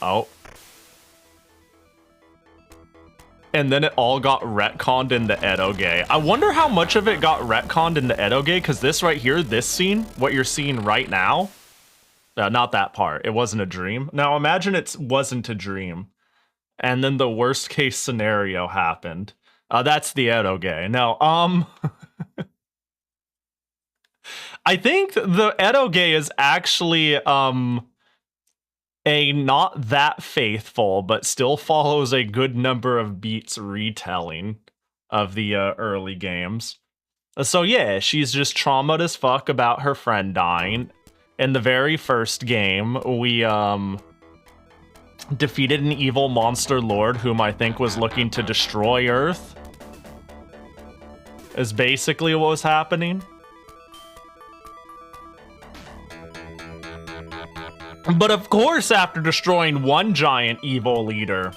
and then it all got retconned in the Edoge. I wonder how much of it got retconned in the Edoge, because this right here, this scene, what you're seeing right now, not that part. It wasn't a dream. Now imagine it wasn't a dream, and then the worst case scenario happened. That's the Edoge. Now, I think the Edoge is actually a not that faithful, but still follows a good number of beats retelling of the early games. So yeah, she's just traumatized as fuck about her friend dying. In the very first game, we defeated an evil monster lord whom I think was looking to destroy Earth. Is basically what was happening. But of course, after destroying one giant evil leader,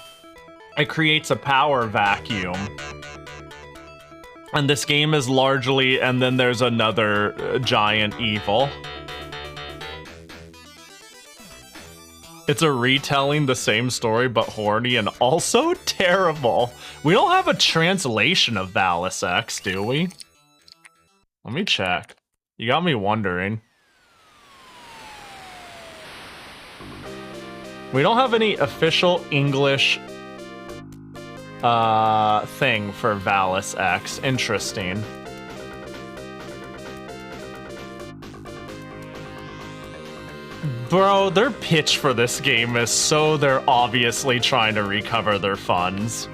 it creates a power vacuum. And this game is largely, and then there's another giant evil. It's a retelling the same story, but horny and also terrible. We don't have a translation of Valis X, do we? Let me check. You got me wondering. We don't have any official English thing for Valis X. Interesting. Bro, their pitch for this game is so they're obviously trying to recover their funds.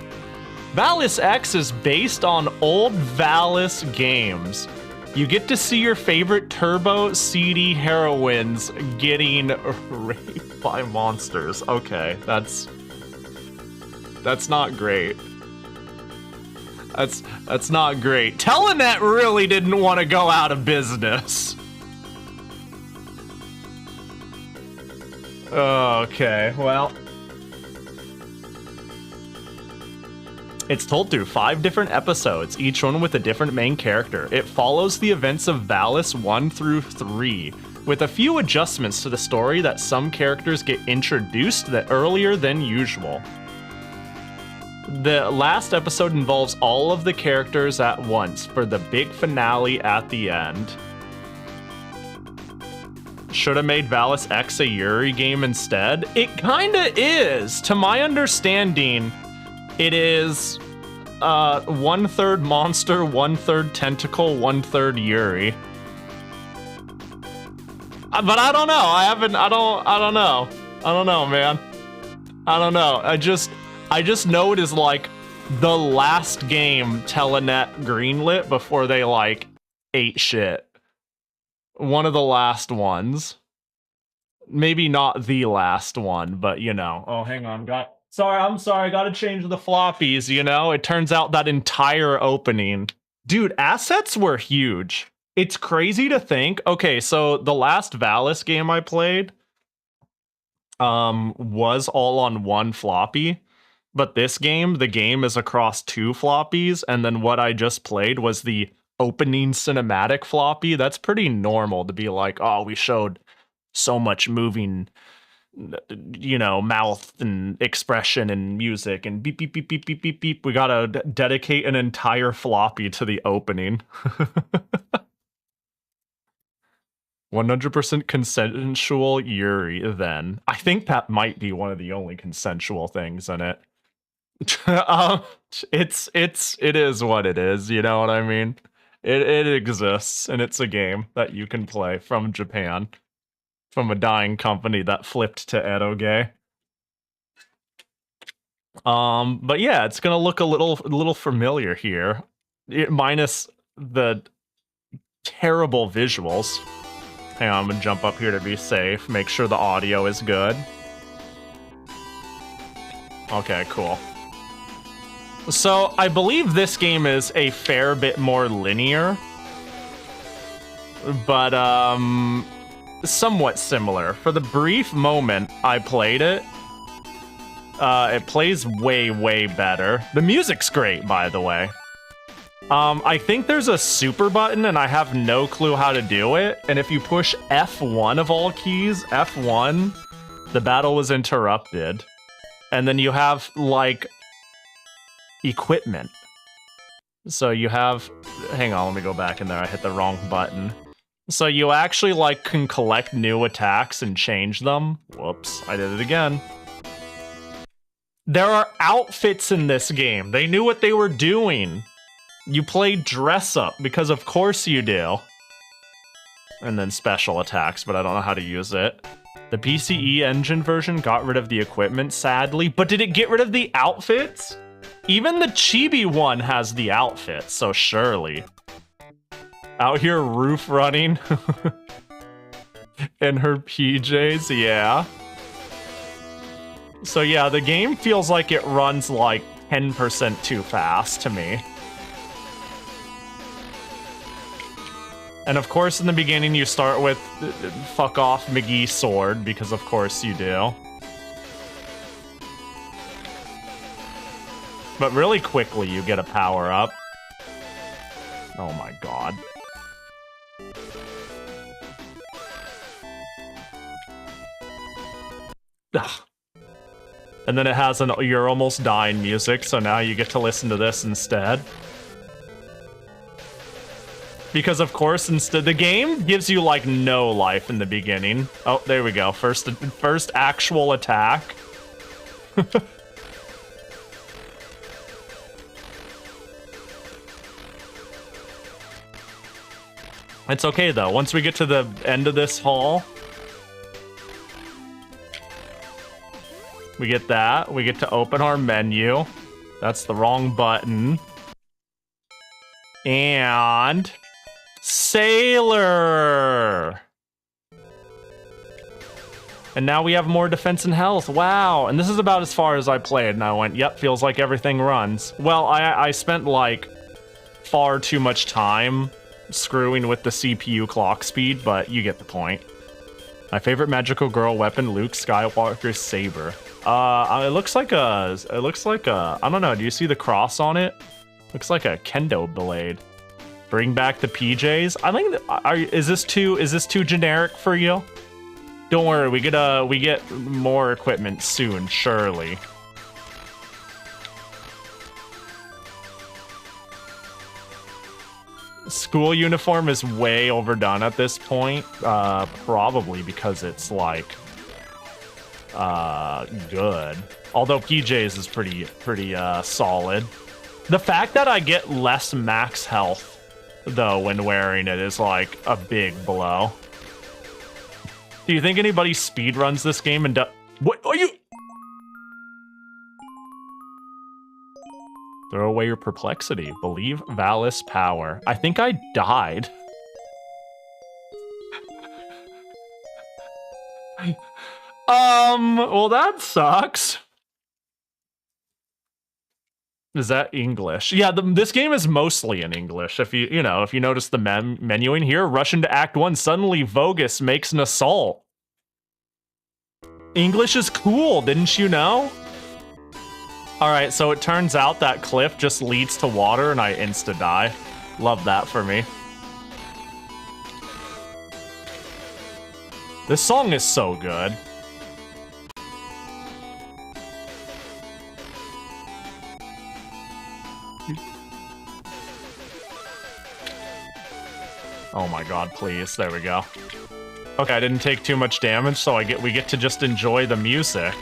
Valis X is based on old Valis games. You get to see your favorite turbo seedy heroines getting raped by monsters. Okay, that's not great. That's not great. Telenet really didn't want to go out of business. Okay, well. It's told through 5 different episodes, each one with a different main character. It follows the events of Valis 1 through 3, with a few adjustments to the story that some characters get introduced earlier than usual. The last episode involves all of the characters at once for the big finale at the end. Should have made Valis X a Yuri game instead? It kinda is. To my understanding, it is 1/3 monster, 1/3 tentacle, 1/3 Yuri. But I don't know. I don't know. I don't know, man. I don't know. I just know it is like the last game Telenet greenlit before they like ate shit. One of the last ones. Maybe not the last one, but you know. Oh, hang on. I'm sorry, gotta change the floppies, you know? It turns out that entire opening... Dude, assets were huge. It's crazy to think. Okay, so the last Valis game I played was all on 1 floppy. But this game, the game is across 2 floppies, and then what I just played was the opening cinematic floppy. That's pretty normal to be like, oh, we showed so much moving... you know, mouth and expression and music and beep, beep, beep, beep, beep, beep, beep. We gotta dedicate an entire floppy to the opening. 100% consensual Yuri, then. I think that might be one of the only consensual things in it. It is what it is, you know what I mean? It exists, and it's a game that you can play from Japan. From a dying company that flipped to eroge. But yeah, it's gonna look a little familiar here, minus the terrible visuals. Hang on, I'm gonna jump up here to be safe. Make sure the audio is good. Okay, cool. So I believe this game is a fair bit more linear, but somewhat similar. For the brief moment I played it, it plays way, way better. The music's great, by the way. I think there's a super button, and I have no clue how to do it. And if you push F1 of all keys, F1, the battle was interrupted. And then you have, like, equipment. So you have... Hang on, let me go back in there. I hit the wrong button. So you actually, like, can collect new attacks and change them. Whoops, I did it again. There are outfits in this game. They knew what they were doing. You play dress up, because of course you do. And then special attacks, but I don't know how to use it. The PCE engine version got rid of the equipment, sadly. But did it get rid of the outfits? Even the chibi one has the outfits, so surely. Out here roof running in her PJs, yeah. So yeah, the game feels like it runs like 10% too fast to me. And of course in the beginning you start with fuck off McGee sword, because of course you do. But really quickly you get a power up. Oh my god. Ugh. And then it has an you're almost dying music, so now you get to listen to this instead. Because of course, instead the game gives you like no life in the beginning. Oh, there we go. First actual attack. It's okay though. Once we get to the end of this hall, we get that. We get to open our menu. That's the wrong button. And... Sailor! And now we have more defense and health. Wow. And this is about as far as I played. And I went, yep, feels like everything runs. Well, I spent, like, far too much time screwing with the CPU clock speed, but you get the point. My favorite magical girl weapon, Luke Skywalker's saber. It looks like a, I don't know, do you see the cross on it? Looks like a kendo blade. Bring back the PJs. I think, is this too generic for you? Don't worry, we get more equipment soon, surely. School uniform is way overdone at this point, probably because it's like good. Although PJs is pretty solid. The fact that I get less max health though when wearing it is like a big blow. Do you think anybody speedruns this game and what are you? Throw away your perplexity. Believe Valis power. I think I died. Well that sucks. Is that English? Yeah, this game is mostly in English. If you notice the menuing here, rush into Act 1, suddenly Vogus makes an assault. English is cool, didn't you know? Alright, so it turns out that cliff just leads to water and I insta-die. Love that for me. This song is so good. Oh my god, please. There we go. Okay, I didn't take too much damage, so we get to just enjoy the music.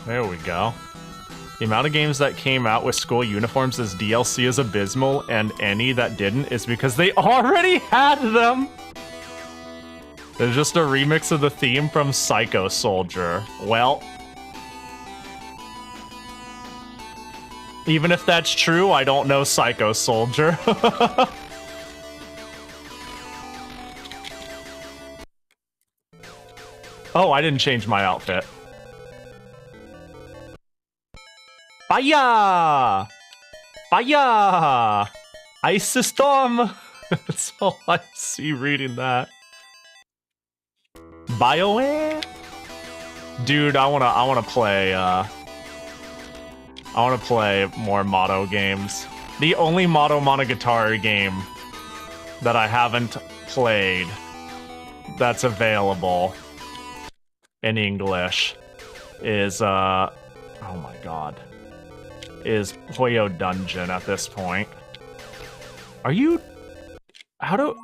There we go. The amount of games that came out with school uniforms as DLC is abysmal, and any that didn't is because they already had them! There's just a remix of the theme from Psycho Soldier. Well... even if that's true, I don't know Psycho Soldier. Oh, I didn't change my outfit. Fire! Fire! Ice storm! That's all I see reading that. BioWare? Dude, I wanna play more Moto games. The only Moto Monogatari game that I haven't played that's available in English is, oh my god, is Puyo Dungeon at this point. Are you... how do...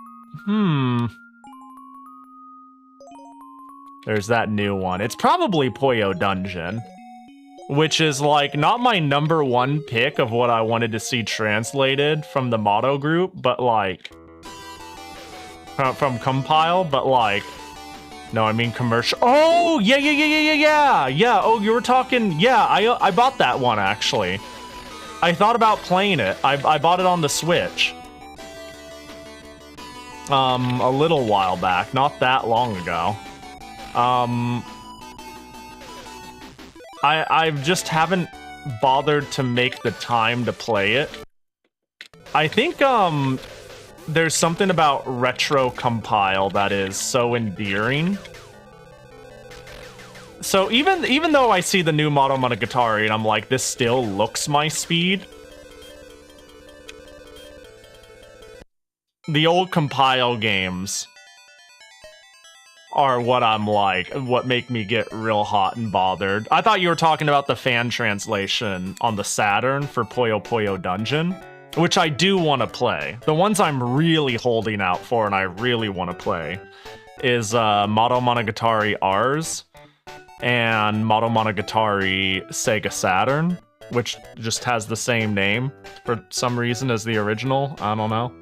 There's that new one. It's probably Puyo Dungeon. Which is, like, not my #1 pick of what I wanted to see translated from the Moto group, but, like... from Compile, but, like... no, I mean commercial... oh, yeah! Oh, you were talking... yeah, I bought that one, actually. I thought about playing it. I bought it on the Switch. A little while back, not that long ago. I just haven't bothered to make the time to play it. I think, there's something about retro compile that is so endearing. So even though I see the new Moto Monogatari and I'm like, this still looks my speed, the old compile games are what I'm like, what make me get real hot and bothered. I thought you were talking about the fan translation on the Saturn for Puyo Puyo Dungeon, which I do want to play. The ones I'm really holding out for and I really want to play is Moto Monogatari Rs and Moto Monogatari Sega Saturn, which just has the same name for some reason as the original. I don't know.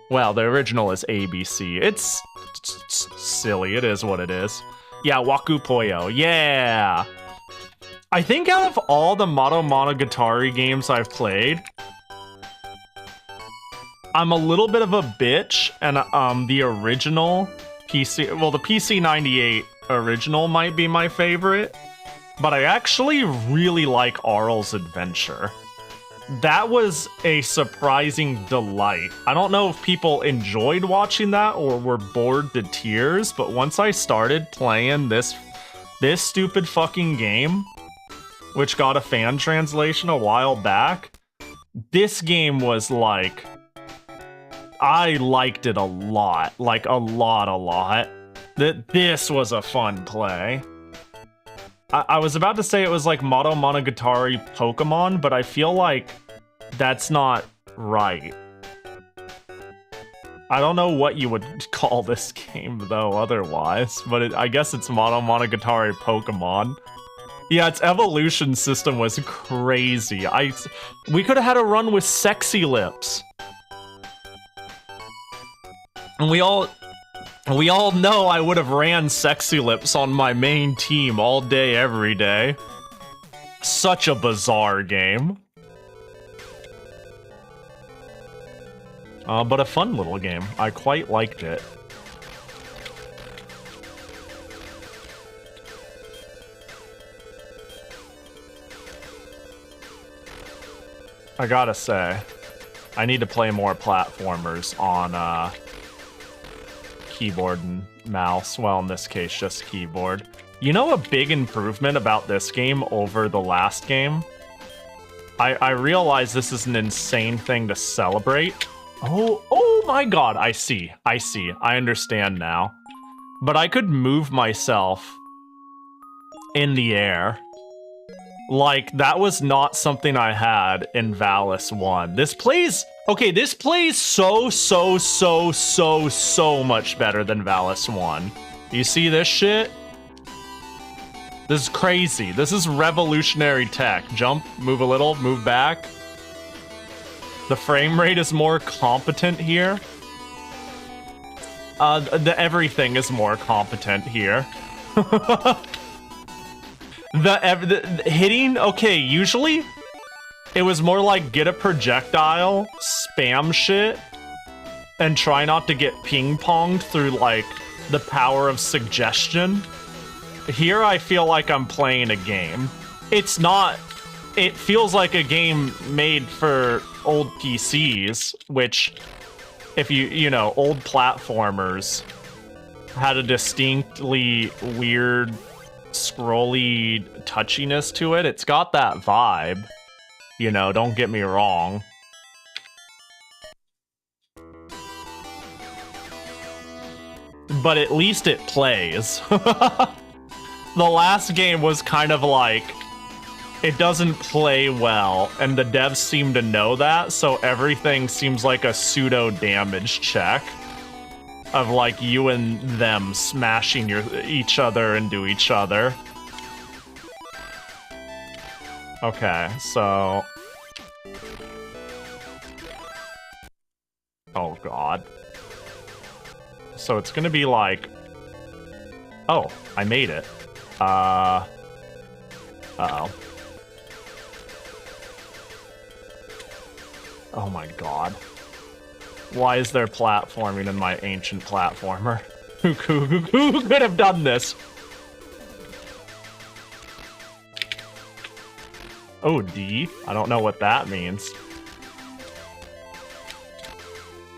Well, the original is ABC. It's silly. It is what it is. Yeah, Waku Poyo. Yeah. I think out of all the Monogatari games I've played, I'm a little bit of a bitch, and the original PC, well, the PC-98 original might be my favorite, but I actually really like Arl's Adventure. That was a surprising delight. I don't know if people enjoyed watching that or were bored to tears, but once I started playing this stupid fucking game, which got a fan translation a while back, this game was like, I liked it a lot. Like, a lot. This was a fun play. I was about to say it was like Monogatari Pokemon, but I feel like that's not right. I don't know what you would call this game, though, otherwise, but I guess it's Monogatari Pokemon. Yeah, its evolution system was crazy. We could have had a run with Sexy Lips. And we all know I would have ran Sexy Lips on my main team all day, every day. Such a bizarre game. But a fun little game. I quite liked it. I gotta say, I need to play more platformers on, keyboard and mouse. Well, in this case, just keyboard. You know a big improvement about this game over the last game? I realize this is an insane thing to celebrate. Oh my god, I see. I understand now. But I could move myself in the air. Like, that was not something I had in Valis 1. This plays... Okay, this plays so much better than Valis 1. You see this shit? This is crazy. This is revolutionary tech. Jump, move a little, move back. The frame rate is more competent here. Everything is more competent here. The hitting, okay, usually it was more like get a projectile, spam shit, and try not to get ping-ponged through, like, the power of suggestion. Here I feel like I'm playing a game. It's not... It feels like a game made for old PCs, which, if you know, old platformers had a distinctly weird, scrolly touchiness to it. It's got that vibe. You know, don't get me wrong. But at least it plays. The last game was kind of like, it doesn't play well, and the devs seem to know that, so everything seems like a pseudo damage check of like you and them smashing each other into each other. Okay, so... Oh god. So it's gonna be like... Oh, I made it. Uh-oh. Oh my god. Why is there platforming in my ancient platformer? Who could have done this? Oh, D? I don't know what that means.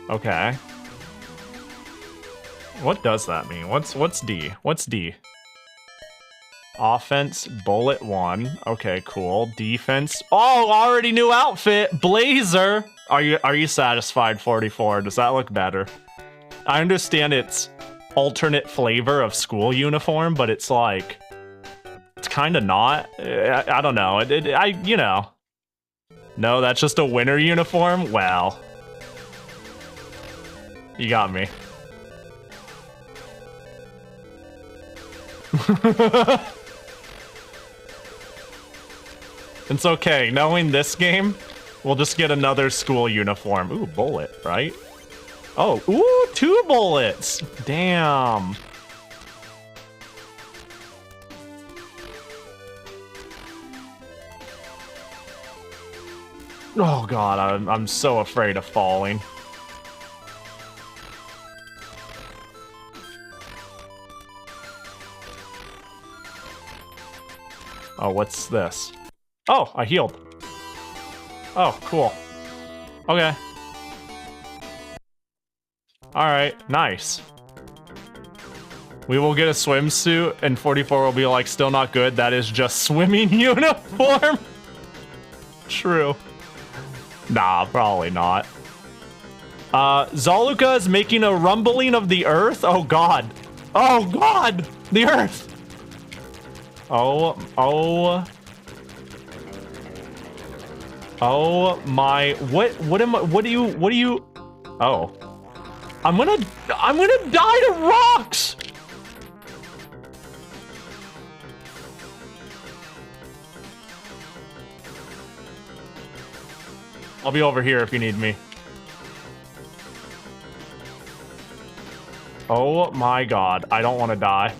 Okay. What does that mean? What's D? What's D? Offense, bullet 1. Okay, cool. Defense. Oh, already new outfit! Blazer! Are you satisfied, 44? Does that look better? I understand it's alternate flavor of school uniform, but it's like... It's kind of not. I don't know. You know. No, that's just a winter uniform? Well. You got me. It's okay. Knowing this game, we'll just get another school uniform. Ooh, bullet, right? Oh, ooh, 2 bullets. Damn. Oh god, I'm so afraid of falling. Oh, what's this? Oh, I healed. Oh, cool. Okay. Alright, nice. We will get a swimsuit, and 44 will be like, still not good. That is just swimming uniform. True. Nah, probably not. Zaluka is making a rumbling of the earth. Oh god. Oh god! The earth! Oh my, what do you, oh. I'm gonna die to rocks! I'll be over here if you need me. Oh my god, I don't want to die.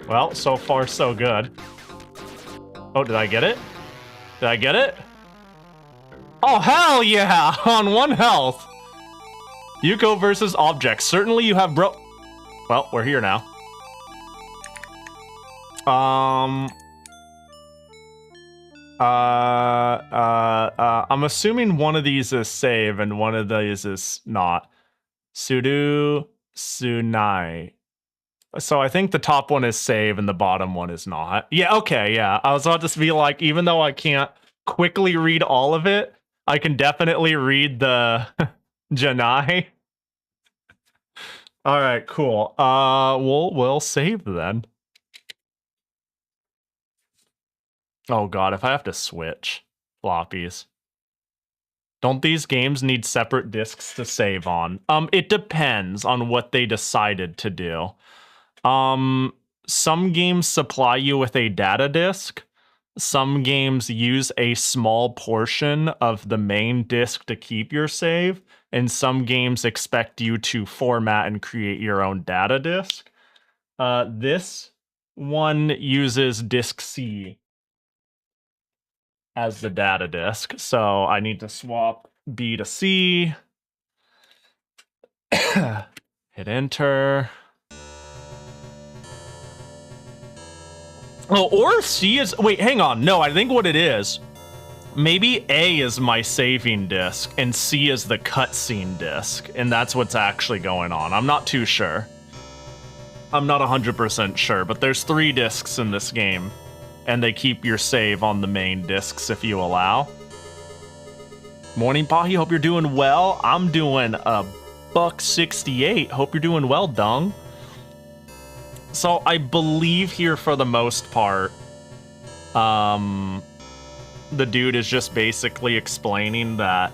Well, so far so good. Oh, did I get it? Did I get it? Oh, hell yeah! On 1 health! Yuko versus objects. Certainly you have Well, we're here now. I'm assuming one of these is save and one of these is not. Sudu Sunai. So I think the top one is save and the bottom one is not. Yeah, okay, yeah. I was about to be like, even though I can't quickly read all of it, I can definitely read the Janai. All right, cool. We'll save then. Oh god, if I have to switch floppies. Don't these games need separate discs to save on? It depends on what they decided to do. Some games supply you with a data disk. Some games use a small portion of the main disk to keep your save, and some games expect you to format and create your own data disk. This one uses disk C as the data disk, so I need to swap B to C. Hit enter. Oh, or C is... Wait, hang on. No, I think what it is... Maybe A is my saving disk, and C is the cutscene disk, and that's what's actually going on. I'm not too sure. I'm not 100% sure, but there's 3 disks in this game, and they keep your save on the main disks if you allow. Morning, Pahi. Hope you're doing well. I'm doing a $1.68. Hope you're doing well, Dung. So I believe here for the most part, the dude is just basically explaining that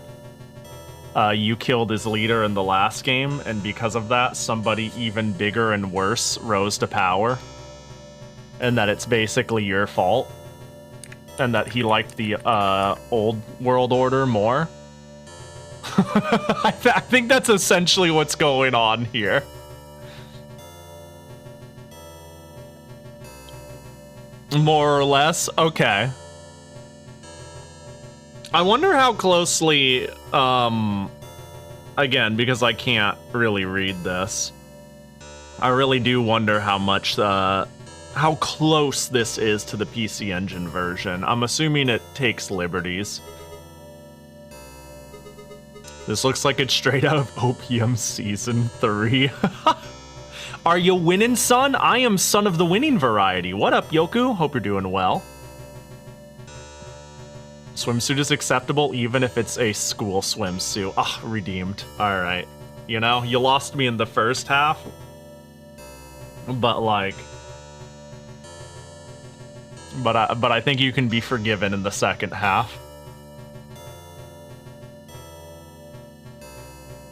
you killed his leader in the last game, and because of that, somebody even bigger and worse rose to power, and that it's basically your fault, and that he liked the old world order more. I think that's essentially what's going on here. More or less? Okay. I wonder how closely, again, because I can't really read this, I really do wonder how much, how close this is to the PC Engine version. I'm assuming it takes liberties. This looks like it's straight out of Opium Season 3. Are you winning, son? I am son of the winning variety. What up, Yoku? Hope you're doing well. Swimsuit is acceptable even if it's a school swimsuit. Ah, redeemed. All right. You know, you lost me in the first half, but like, but I think you can be forgiven in the second half.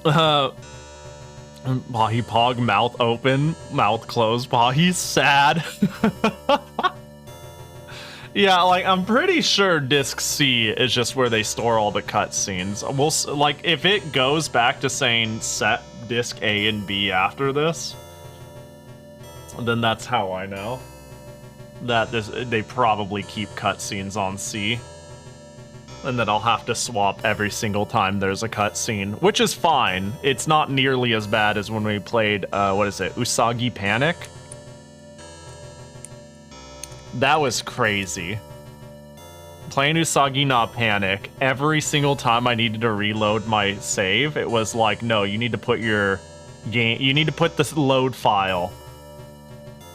Pahi Pog, mouth open, mouth closed. Pahi's sad. Yeah, like, I'm pretty sure Disc C is just where they store all the cutscenes. We'll, like, if it goes back to saying set Disc A and B after this, then that's how I know that they probably keep cutscenes on C. And that I'll have to swap every single time there's a cutscene, which is fine. It's not nearly as bad as when we played, what is it, Usagi Panic? That was crazy. Playing Usagi Na Panic, every single time I needed to reload my save, it was like, no, you need to put your game, you need to put this load file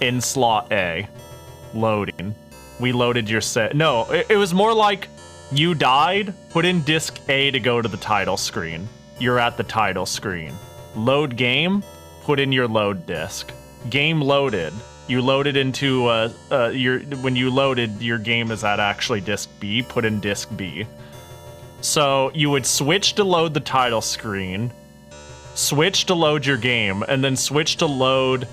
in slot A. Loading. We loaded your set. No, it was more like, you died, put in disc A to go to the title screen. You're at the title screen. Load game, put in your load disc. Game loaded. You loaded into when you loaded, your game is at actually disc B, put in disc B. So you would switch to load the title screen, switch to load your game, and then switch to load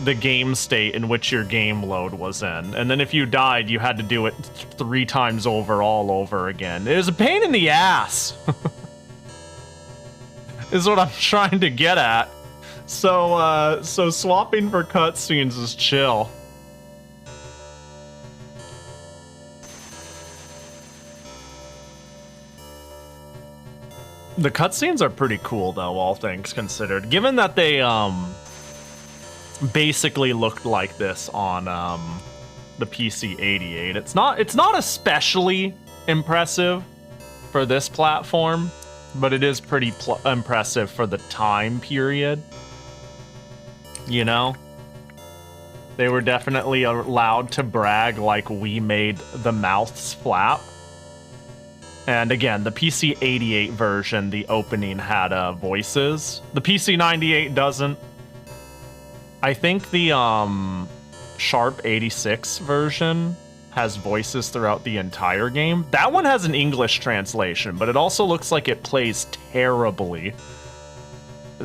the game state in which your game load was in. And then if you died, you had to do it 3 times over, all over again. It was a pain in the ass. Is what I'm trying to get at. So swapping for cutscenes is chill. The cutscenes are pretty cool though, all things considered. Given that they basically looked like this on the PC-98. It's not especially impressive for this platform, but it is pretty impressive for the time period. You know? They were definitely allowed to brag like we made the mouths flap. And again, the PC-88 version, the opening had voices. The PC-98 doesn't. I think the Sharp 86 version has voices throughout the entire game. That one has an English translation, but it also looks like it plays terribly.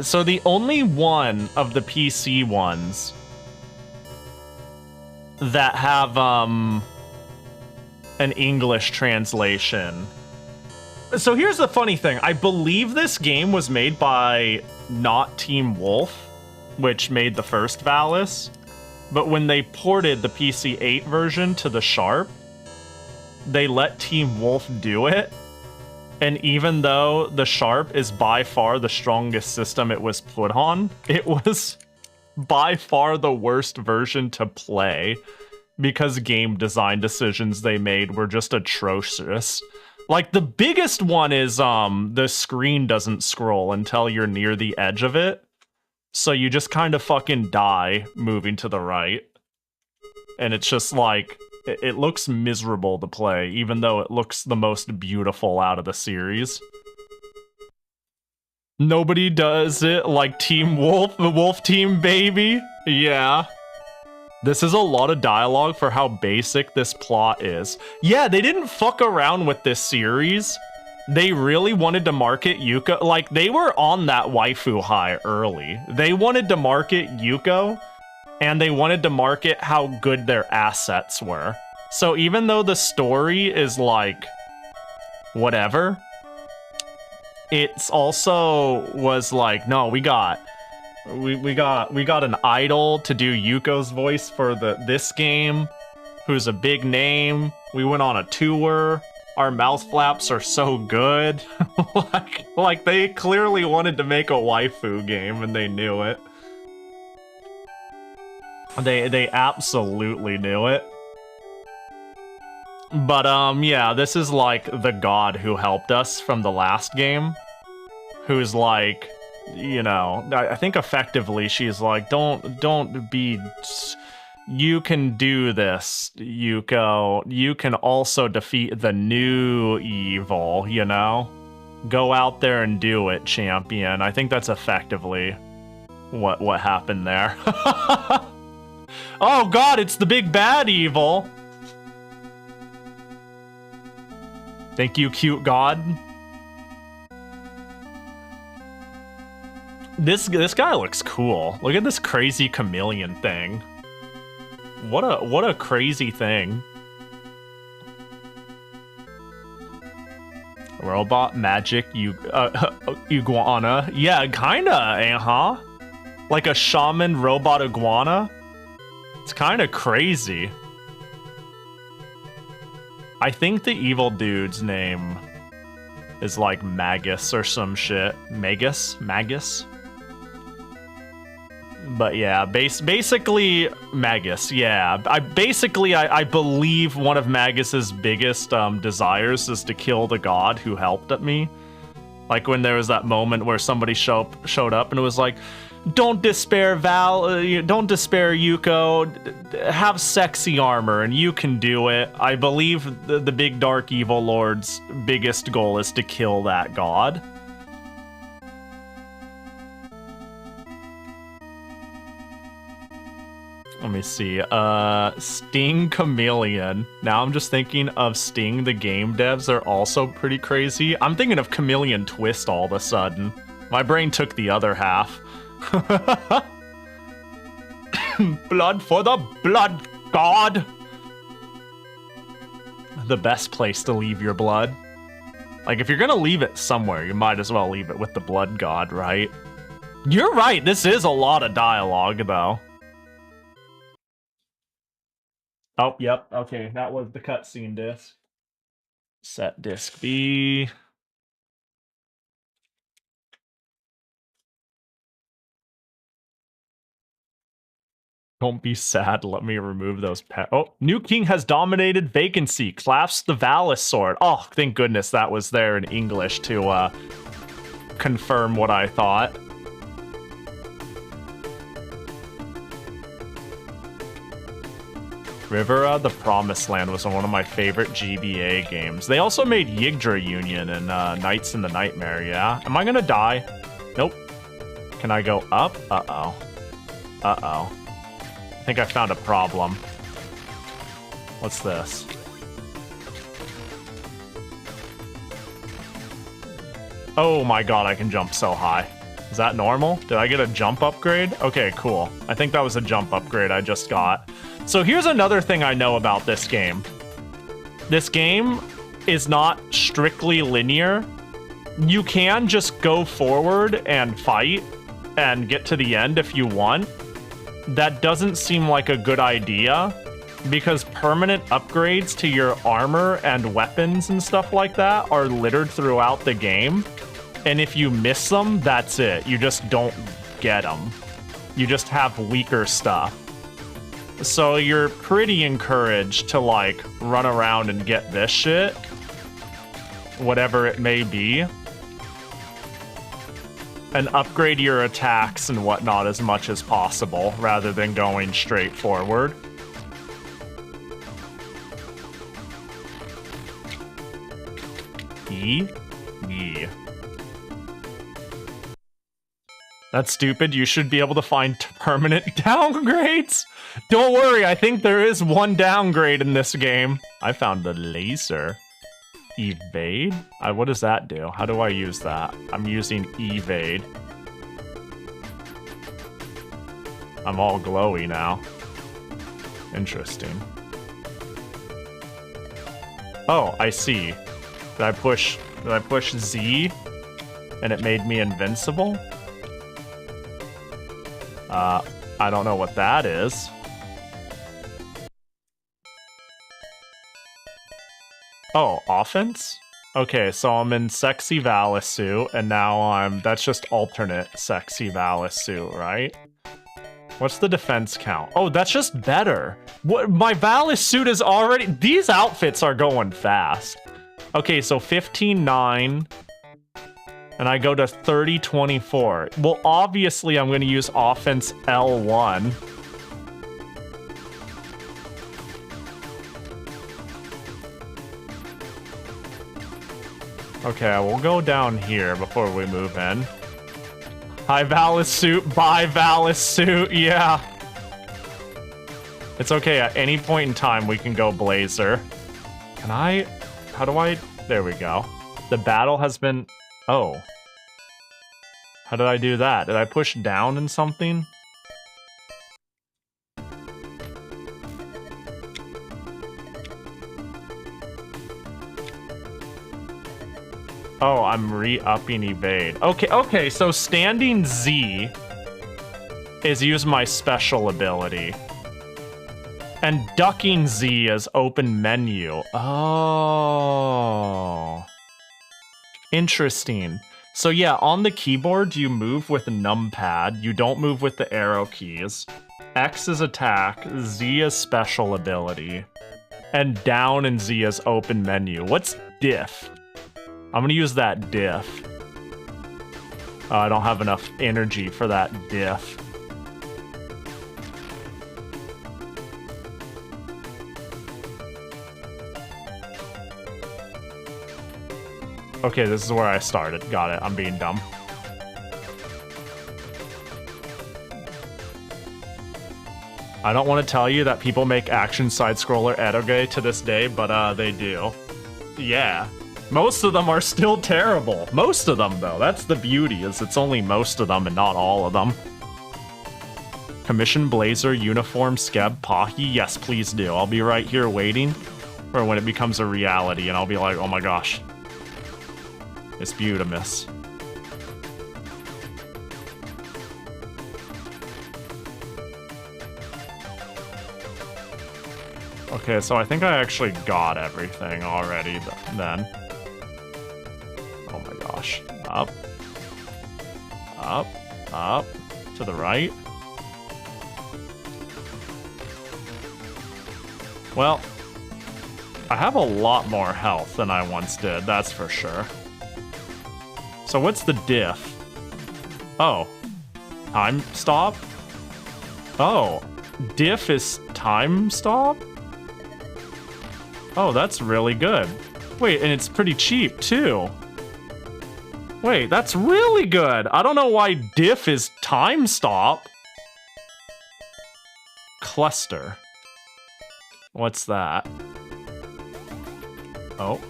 So the only one of the PC ones that have an English translation. So here's the funny thing. I believe this game was made by not Team Wolf, which made the first Valis, but when they ported the PC-8 version to the Sharp, they let Team Wolf do it, and even though the Sharp is by far the strongest system it was put on, it was by far the worst version to play, because game design decisions they made were just atrocious. Like, the biggest one is the screen doesn't scroll until you're near the edge of it. So you just kind of fucking die moving to the right. And it's just like, it looks miserable to play, even though it looks the most beautiful out of the series. Nobody does it like Team Wolf, the Wolf Team, baby. Yeah. This is a lot of dialogue for how basic this plot is. Yeah, they didn't fuck around with this series. They really wanted to market Yuko. Like, they were on that waifu high early. They wanted to market Yuko, and they wanted to market how good their assets were. So even though the story is like, whatever, it's also was like, no, we got an idol to do Yuko's voice for this game, who's a big name. We went on a tour. Our mouth flaps are so good. like they clearly wanted to make a waifu game and they knew it. They absolutely knew it. But yeah, this is like the god who helped us from the last game, who's like, you know, I think effectively she's like, don't be, you can do this, Yuko. You can also defeat the new evil, you know? Go out there and do it, champion. I think that's effectively what happened there. Oh god, it's the big bad evil. Thank you, cute god. This guy looks cool. Look at this crazy chameleon thing. What a crazy thing. Robot magic iguana. Yeah, kinda, huh? Like a shaman robot iguana. It's kind of crazy. I think the evil dude's name is like Magus or some shit. Magus? But yeah, basically Magus, yeah. I believe one of Magus's biggest desires is to kill the god who helped at me. Like when there was that moment where somebody showed up and it was like, don't despair, don't despair, Yuko. Have sexy armor and you can do it. I believe the big dark evil lord's biggest goal is to kill that god. Let me see. Sting Chameleon. Now I'm just thinking of Sting, the game devs are also pretty crazy. I'm thinking of Chameleon Twist all of a sudden. My brain took the other half. Blood for the blood god. The best place to leave your blood. Like, if you're gonna leave it somewhere, you might as well leave it with the blood god, right? You're right, this is a lot of dialogue, though. Oh, yep, okay, that was the cutscene disc. Set disc B. Don't be sad, let me remove those oh, new king has dominated vacancy, clasps the Valis sword. Oh, thank goodness that was there in English to confirm what I thought. Rivera, the Promised Land was one of my favorite GBA games. They also made Yggdra Union and Nights in the Nightmare, yeah? Am I gonna die? Nope. Can I go up? Uh-oh. Uh-oh. I think I found a problem. What's this? Oh my god, I can jump so high. Is that normal? Did I get a jump upgrade? Okay, cool. I think that was a jump upgrade I just got. So here's another thing I know about this game. This game is not strictly linear. You can just go forward and fight and get to the end if you want. That doesn't seem like a good idea because permanent upgrades to your armor and weapons and stuff like that are littered throughout the game. And if you miss them, that's it. You just don't get them. You just have weaker stuff. So you're pretty encouraged to, like, run around and get this shit. Whatever it may be. And upgrade your attacks and whatnot as much as possible, rather than going straight forward. E? That's stupid. You should be able to find permanent downgrades. Don't worry, I think there is one downgrade in this game. I found the laser. Evade? What does that do? How do I use that? I'm using evade. I'm all glowy now. Interesting. Oh, I see. Did I push Z and it made me invincible? I don't know what that is. Oh, offense? Okay, so I'm in sexy Valis suit, and now that's just alternate sexy Valis suit, right? What's the defense count? Oh, that's just better. What? My Valis suit is already... These outfits are going fast. Okay, so 15-9. And I go to 30-24. Well, obviously, I'm going to use offense L1. Okay, we'll go down here before we move in. Hi, Valis suit. Bye, Valis suit. Yeah. It's okay. At any point in time, we can go Blazer. Can I... How do I... There we go. The battle has been... Oh. How did I do that? Did I push down in something? Oh, I'm re-upping evade. Okay, so standing Z is use my special ability. And ducking Z is open menu. Oh. Interesting. So yeah, on the keyboard, you move with numpad. You don't move with the arrow keys. X is attack, Z is special ability, and down and Z is open menu. What's diff? I'm gonna use that diff. Oh, I don't have enough energy for that diff. Okay, this is where I started. Got it. I'm being dumb. I don't want to tell you that people make action side-scroller eroge to this day, but they do. Yeah. Most of them are still terrible. Most of them, though. That's the beauty, is it's only most of them and not all of them. Commission Blazer, Uniform, Skeb, Pahi. Yes, please do. I'll be right here waiting for when it becomes a reality, and I'll be like, oh my gosh. It's beautimous. Okay, so I think I actually got everything already then. Oh my gosh. Up. Up. Up. To the right. Well, I have a lot more health than I once did, that's for sure. So what's the diff? Oh. Time stop? Oh. Diff is time stop? Oh, that's really good. Wait, and it's pretty cheap, too. Wait, that's really good. I don't know why diff is time stop. Cluster. What's that? Oh.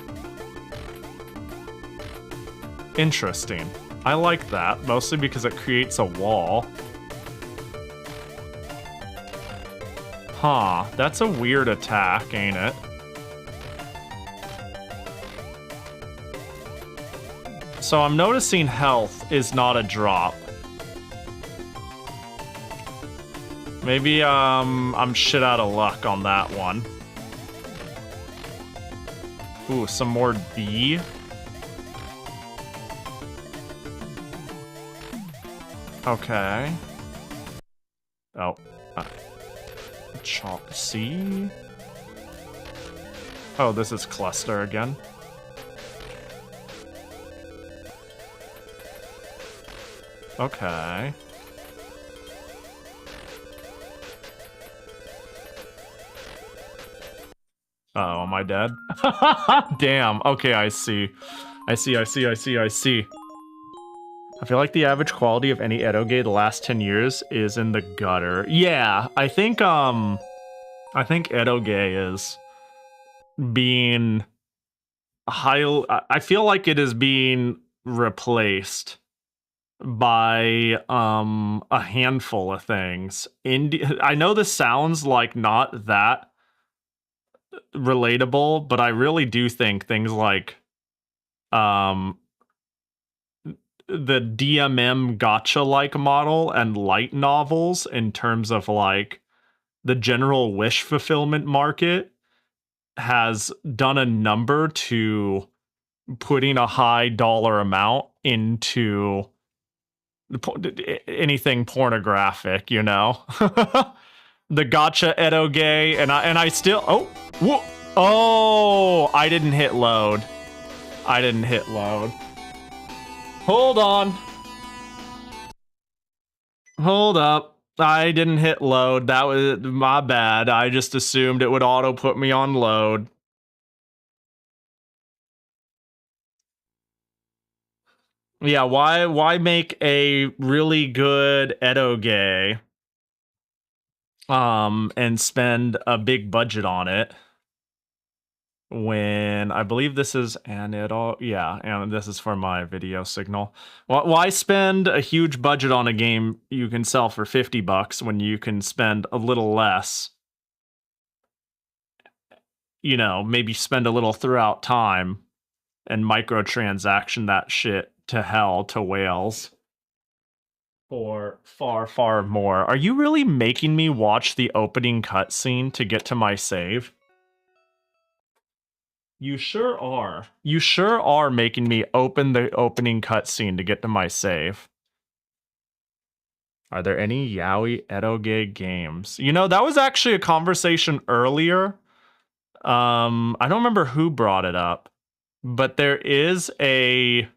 Interesting. I like that, mostly because it creates a wall. Huh, that's a weird attack, ain't it? So I'm noticing health is not a drop. Maybe I'm shit out of luck on that one. Ooh, some more D. Okay. Oh. Chop C. Oh, this is cluster again. Okay. Uh-oh, am I dead? Damn. Okay, I see. I see. I feel like the average quality of any eroge the last 10 years is in the gutter. Yeah, I think eroge is being I feel like it is being replaced by a handful of things. I know this sounds like not that relatable, but I really do think things like the DMM gacha-like model and light novels in terms of like the general wish fulfillment market has done a number to putting a high dollar amount into anything pornographic, you know? The gacha eroge, and I still I didn't hit load. Hold on. Hold up. I didn't hit load. That was my bad. I just assumed it would auto put me on load. Yeah, why make a really good eroge and spend a big budget on it when I believe this is and this is for my video signal. Why spend a huge budget on a game you can sell for $50 when you can spend a little less? You know, maybe spend a little throughout time and microtransaction that shit to hell to whales. for far, far more. Are you really making me watch the opening cutscene to get to my save? You sure are. You sure are making me open the opening cutscene to get to my save. Are there any yaoi eroge games? You know, that was actually a conversation earlier. I don't remember who brought it up, but there is a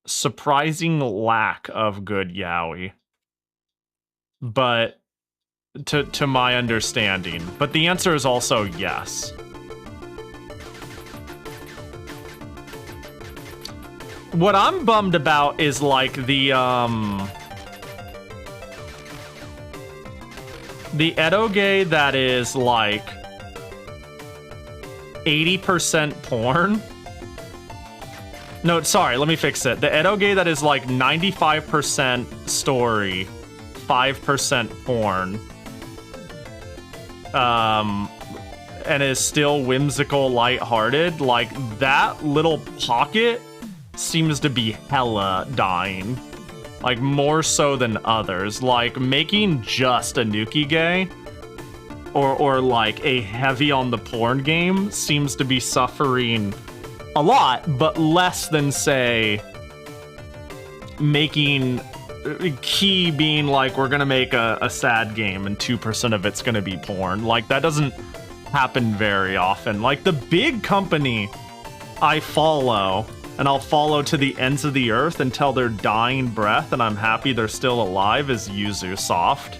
surprising lack of good yaoi. But to my understanding. But the answer is also yes. What I'm bummed about is like the eroge that is like 80% porn. No, sorry, let me fix it. The eroge that is like 95% story, 5% porn. And is still whimsical, lighthearted. Like that little pocket seems to be hella dying. Like more so than others. Like making just a Nukige or like a heavy on the porn game seems to be suffering a lot, but less than say making key being like we're gonna make a sad game and 2% of it's gonna be porn. Like that doesn't happen very often. Like the big company I follow, and I'll follow to the ends of the earth until their dying breath, and I'm happy they're still alive, is Yuzu Soft.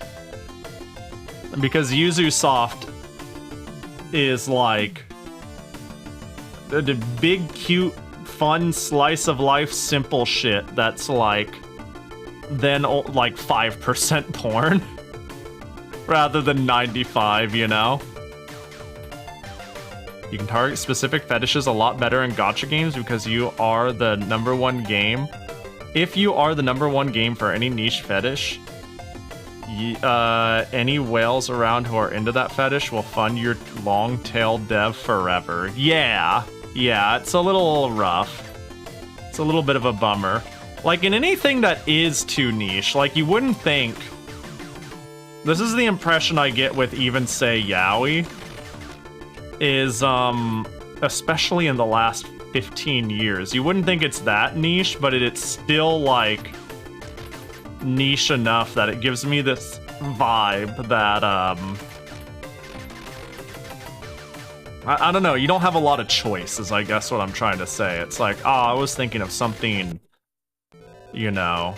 Because Yuzu Soft is like the big, cute, fun, slice of life, simple shit that's like then like 5% porn rather than 95, you know? You can target specific fetishes a lot better in gacha games because you are the #1 game. If you are the #1 game for any niche fetish, any whales around who are into that fetish will fund your long-tail dev forever. Yeah, it's a little rough. It's a little bit of a bummer. Like in anything that is too niche, like you wouldn't think... This is the impression I get with even, say, yaoi. Is, especially in the last 15 years. You wouldn't think it's that niche, but it's still, like, niche enough that it gives me this vibe that, I don't know, you don't have a lot of choice, is I guess what I'm trying to say. It's like, oh, I was thinking of something, you know,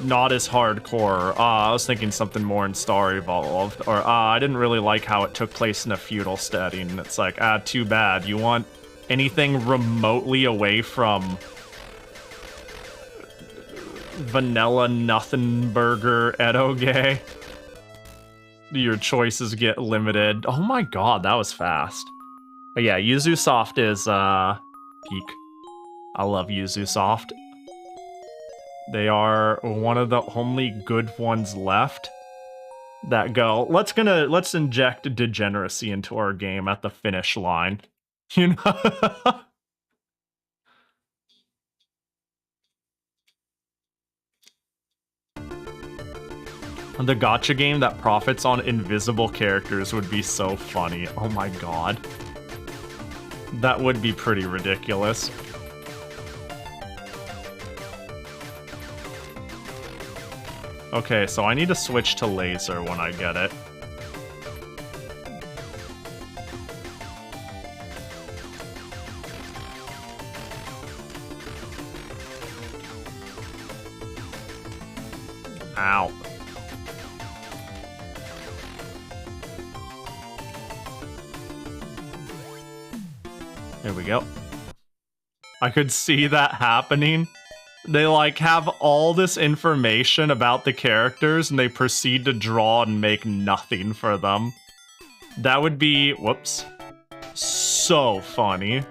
not as hardcore. I was thinking something more in Star Evolved. Or, I didn't really like how it took place in a feudal setting. It's like, too bad. You want anything remotely away from vanilla nothing burger eroge? Your choices get limited. Oh my god, that was fast. But yeah, Yuzu Soft is, peak. I love Yuzu Soft. They are one of the only good ones left that go, let's inject degeneracy into our game at the finish line. You know? The gacha game that profits on invisible characters would be so funny. Oh my god. That would be pretty ridiculous. Okay, so I need to switch to laser when I get it. Ow. There we go. I could see that happening. They, like, have all this information about the characters, and they proceed to draw and make nothing for them. That would be... whoops. So funny.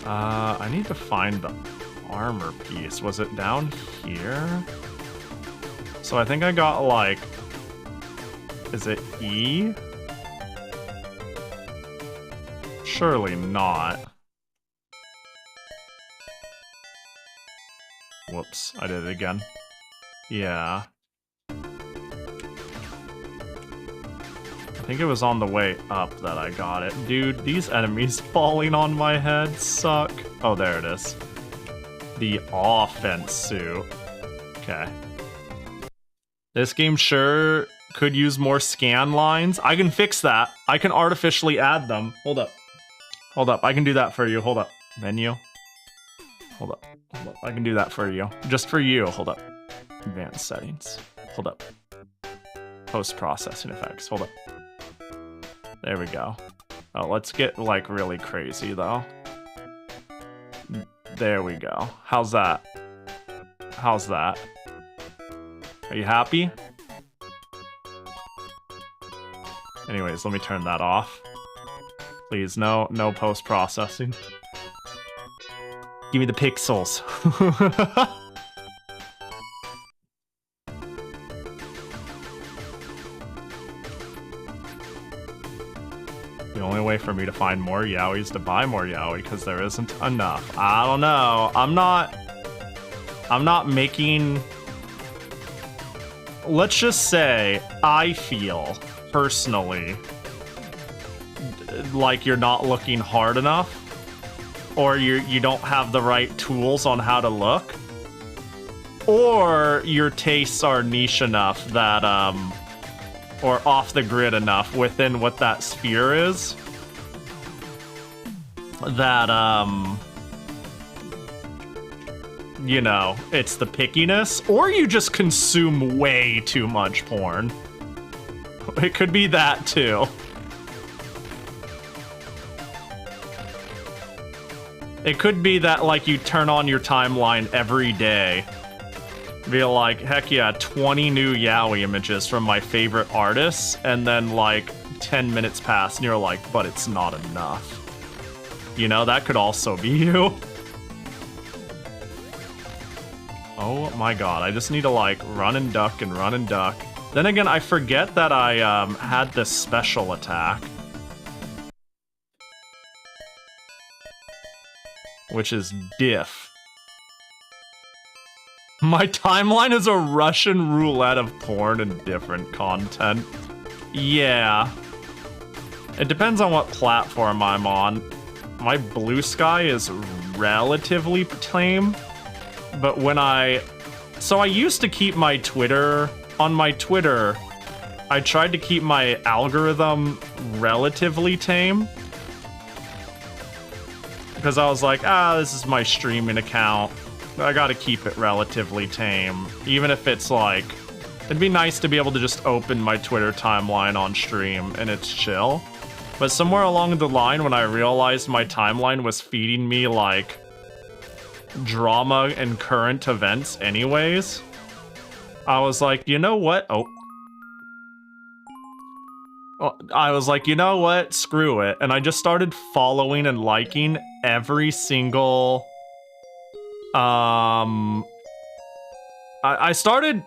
I need to find the armor piece. Was it down here? So I think I got, like... Is it E? Surely not. Whoops, I did it again. Yeah. I think it was on the way up that I got it. Dude, these enemies falling on my head suck. Oh, there it is. The offense suit. Okay. This game sure could use more scan lines. I can fix that. I can artificially add them. Hold up. Hold up. I can do that for you. Hold up. Menu. Hold up. Hold up. I can do that for you. Just for you. Hold up. Advanced settings. Hold up. Post-processing effects. Hold up. There we go. Oh, let's get, like, really crazy, though. There we go. How's that? How's that? Are you happy? Anyways, let me turn that off. Please, no post-processing. Give me the pixels. The only way for me to find more yaoi is to buy more yaoi, because there isn't enough. I don't know. I'm not making... Let's just say, I feel, personally, like you're not looking hard enough, or you don't have the right tools on how to look, or your tastes are niche enough that, or off the grid enough within what that sphere is, that, you know, it's the pickiness, or you just consume way too much porn. It could be that, too. It could be that, like, you turn on your timeline every day. Be like, heck yeah, 20 new yaoi images from my favorite artists, and then, like, 10 minutes pass, and you're like, but it's not enough. You know, that could also be you. Oh my god, I just need to, like, run and duck and run and duck. Then again, I forget that I, had this special attack. Which is diff. My timeline is a Russian roulette of porn and different content. Yeah. It depends on what platform I'm on. My blue sky is relatively tame, but when so I used to keep my Twitter, on my Twitter, I tried to keep my algorithm relatively tame, because I was like, this is my streaming account, I gotta keep it relatively tame, even if it's like, it'd be nice to be able to just open my Twitter timeline on stream and it's chill. But somewhere along the line, when I realized my timeline was feeding me, like, drama and current events anyways, I was like, you know what? I was like, you know what? Screw it. And I just started following and liking every single... I started...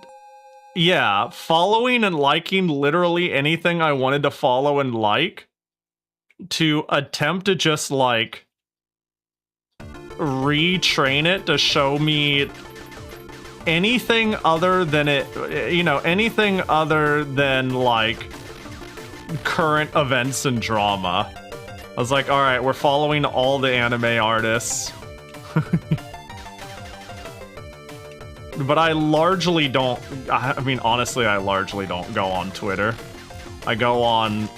Yeah, following and liking literally anything I wanted to follow and like, to attempt to just, like, retrain it to show me anything other than it, you know, anything other than, like, current events and drama. I was like, alright, we're following all the anime artists. But I largely don't, I mean, honestly, I largely don't go on Twitter. I go on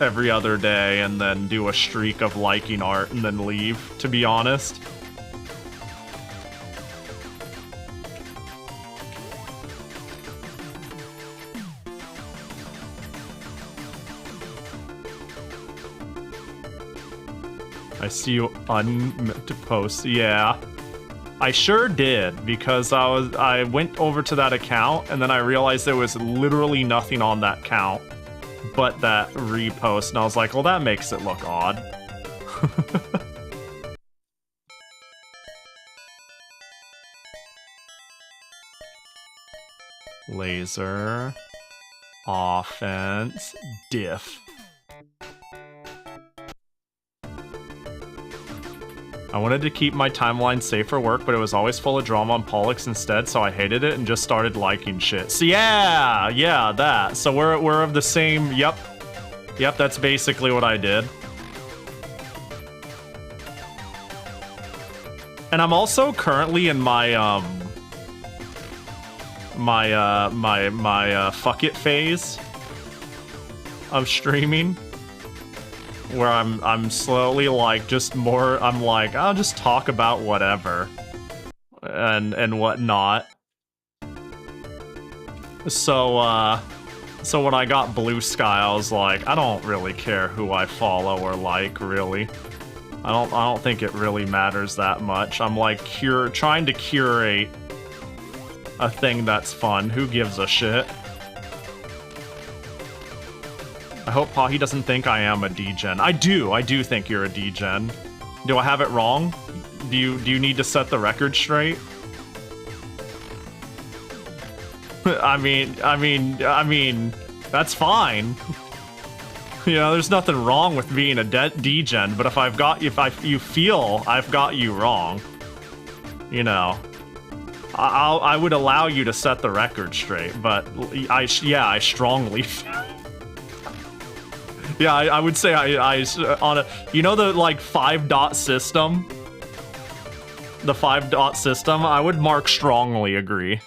every other day and then do a streak of liking art and then leave, to be honest. I see you unmeant to post. Yeah, I sure did, because I went over to that account and then I realized there was literally nothing on that account but that repost, and I was like, well, that makes it look odd. Laser, offense, diff. I wanted to keep my timeline safe for work, but it was always full of drama on politics instead, so I hated it and just started liking shit. So yeah, that. So we're of the same, yep, that's basically what I did. And I'm also currently in my, my fuck it phase of streaming. Where I'm slowly like just more I'm like I'll just talk about whatever and whatnot. So so when I got Blue Sky, I was like, I don't really care who I follow or like, really. I don't think it really matters that much. I'm like trying to curate a thing that's fun. Who gives a shit? I hope Pahi doesn't think I am a degen. I do think you're a degen. Do I have it wrong? Do you need to set the record straight? I mean, that's fine. You know, there's nothing wrong with being a degen, but if you feel I've got you wrong, you know, I would allow you to set the record straight, but I strongly yeah, I would say I on a, you know, the like 5-dot system? The 5-dot system, I would mark strongly agree.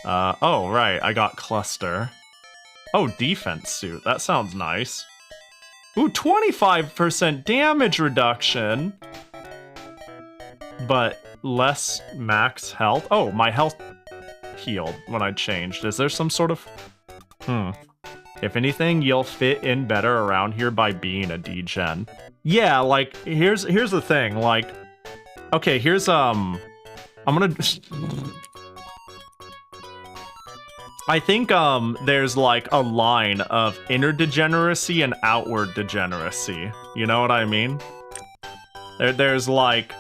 Oh, right, I got cluster. Oh, defense suit, that sounds nice. Ooh, 25% damage reduction. But less max health. Oh, my health healed when I changed. Is there some sort of... If anything, you'll fit in better around here by being a degen. Yeah, like, here's the thing, like... Okay, here's, I'm gonna... I think, there's, like, a line of inner degeneracy and outward degeneracy. You know what I mean? There's, like,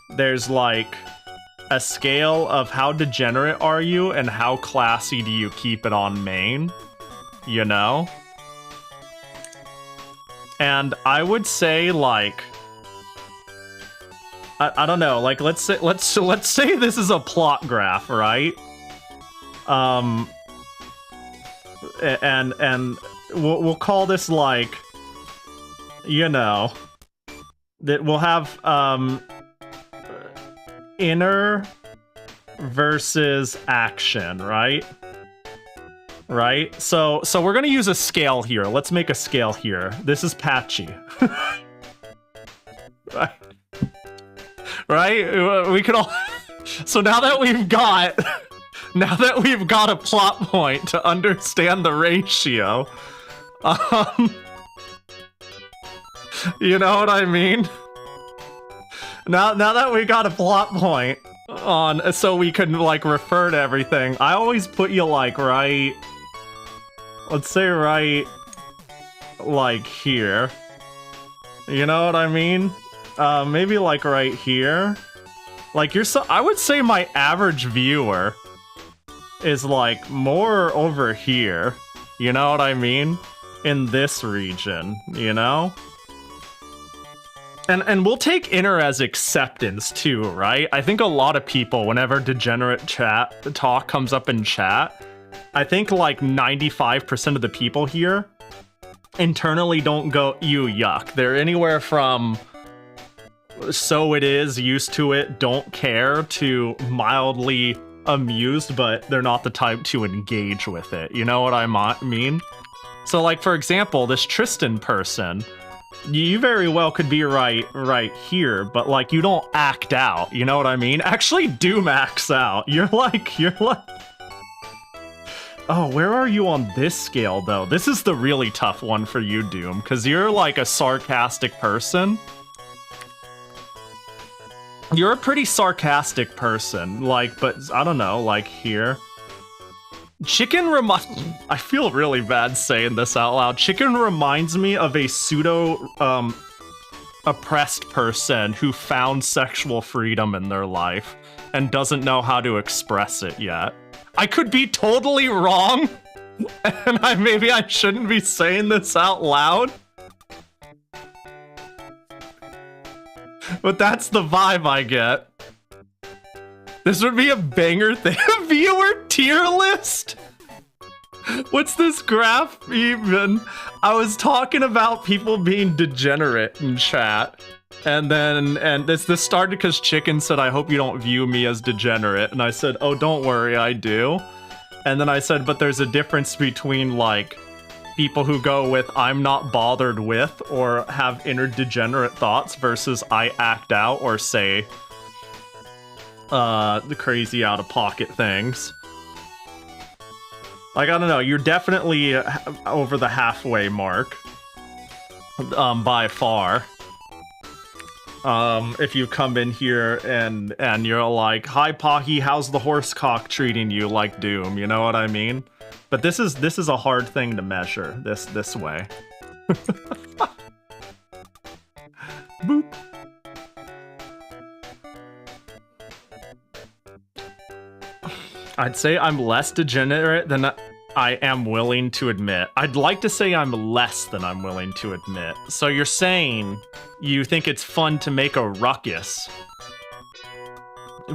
a scale of how degenerate are you and how classy do you keep it on main. You know? And I would say, like, I don't know, like, let's say this is a plot graph, right? And we'll call this, like, you know, that we'll have inner versus action, right? Right? So we're gonna use a scale here. Let's make a scale here. This is patchy. Right? Right? We could all... So now that we've got a plot point to understand the ratio, you know what I mean? Now that we got a plot point on, so we can, like, refer to everything, I always put you, like, right... Let's say right, like, here. You know what I mean? Maybe, like, right here. Like, I would say my average viewer is, like, more over here. You know what I mean? In this region, you know? And we'll take inner as acceptance, too, right? I think a lot of people, whenever degenerate talk comes up in chat, I think like 95% of the people here internally don't go, ew, yuck. They're anywhere from so it is, used to it, don't care, to mildly amused, but they're not the type to engage with it. You know what I mean? So, like, for example, this Tristan person, you very well could be right here, but, like, you don't act out. You know what I mean? Actually do max out. You're like... Oh, where are you on this scale, though? This is the really tough one for you, Doom, because you're, like, a sarcastic person. You're a pretty sarcastic person, like, but, I don't know, like, here. Chicken I feel really bad saying this out loud. Chicken reminds me of a oppressed person who found sexual freedom in their life and doesn't know how to express it yet. I could be totally wrong, and maybe I shouldn't be saying this out loud. But that's the vibe I get. This would be a banger thing. Viewer tier list? What's this graph even? I was talking about people being degenerate in chat. And this started because Chicken said, I hope you don't view me as degenerate. And I said, oh, don't worry, I do. And then I said, but there's a difference between, like, people who go with I'm not bothered with or have inner degenerate thoughts versus I act out or say the crazy out-of-pocket things. Like, I don't know, you're definitely over the halfway mark. By far. If you come in here and you're like, hi Pahi, how's the horse cock treating you, like Doom, you know what I mean? But this is a hard thing to measure, this way. Boop. I'd say I'm less degenerate than I am willing to admit. I'd like to say I'm less than I'm willing to admit. So you're saying you think it's fun to make a ruckus,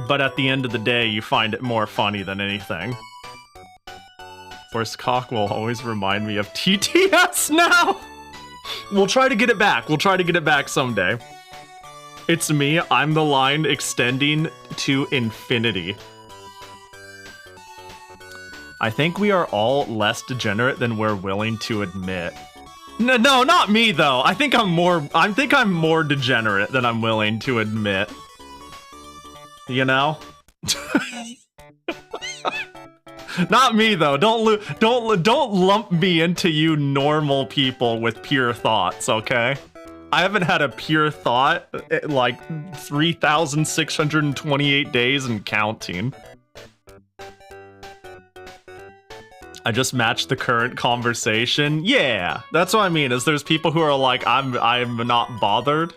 but at the end of the day, you find it more funny than anything. Horse cock will always remind me of TTS now! We'll try to get it back. We'll try to get it back someday. It's me. I'm the line extending to infinity. I think we are all less degenerate than we're willing to admit. No, not me though. I think I'm more degenerate than I'm willing to admit. You know? Not me though. Don't lump me into you normal people with pure thoughts, okay? I haven't had a pure thought like 3,628 days and counting. I just matched the current conversation. Yeah, that's what I mean, is there's people who are like, I'm not bothered.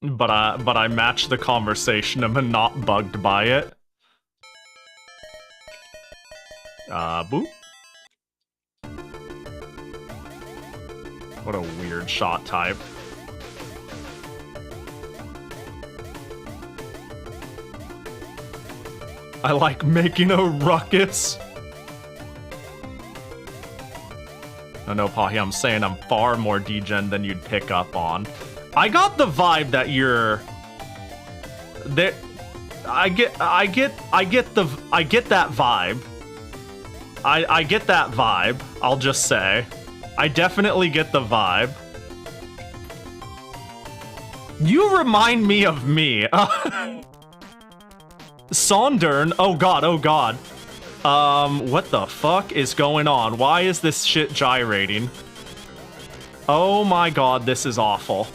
But I match the conversation, I'm not bugged by it. Boop. What a weird shot type. I like making a ruckus. No, Pahi, I'm saying I'm far more degen than you'd pick up on. I got the vibe that you're... There... I get that vibe. I get that vibe, I'll just say. I definitely get the vibe. You remind me of me. Sondern, oh god. What the fuck is going on? Why is this shit gyrating? Oh my god, this is awful.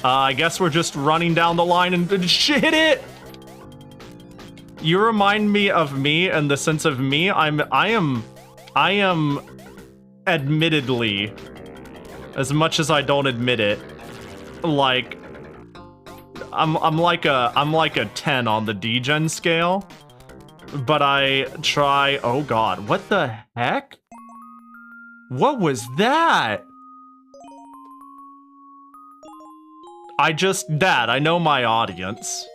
I guess we're just running down the line and hit it! You remind me of me in the sense of me. I am admittedly, as much as I don't admit it, like I'm like a 10 on the degen scale, but I try. Oh god, what the heck? What was that? I know my audience.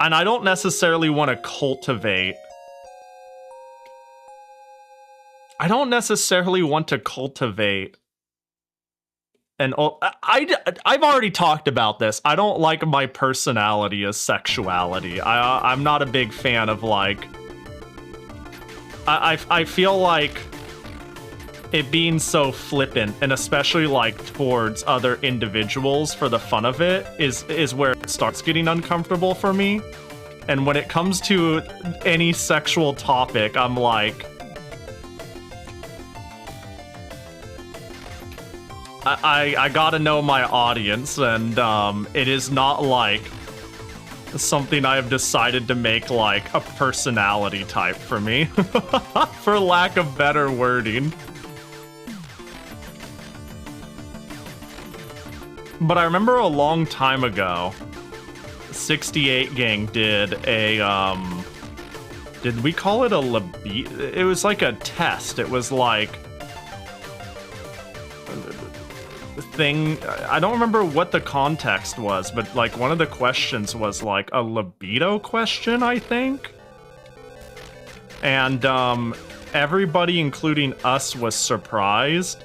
And I don't necessarily want to cultivate. And I've already talked about this. I don't like my personality as sexuality. I'm not a big fan of like. I feel like it being so flippant, and especially like towards other individuals for the fun of it, is where it starts getting uncomfortable for me. And when it comes to any sexual topic, I'm like, I gotta know my audience, and it is not like something I have decided to make like a personality type for me, for lack of better wording. But I remember a long time ago, 68 Gang did a, did we call it a libido? It was like a test. It was like, thing. I don't remember what the context was, but like one of the questions was like a libido question, I think. And everybody, including us, was surprised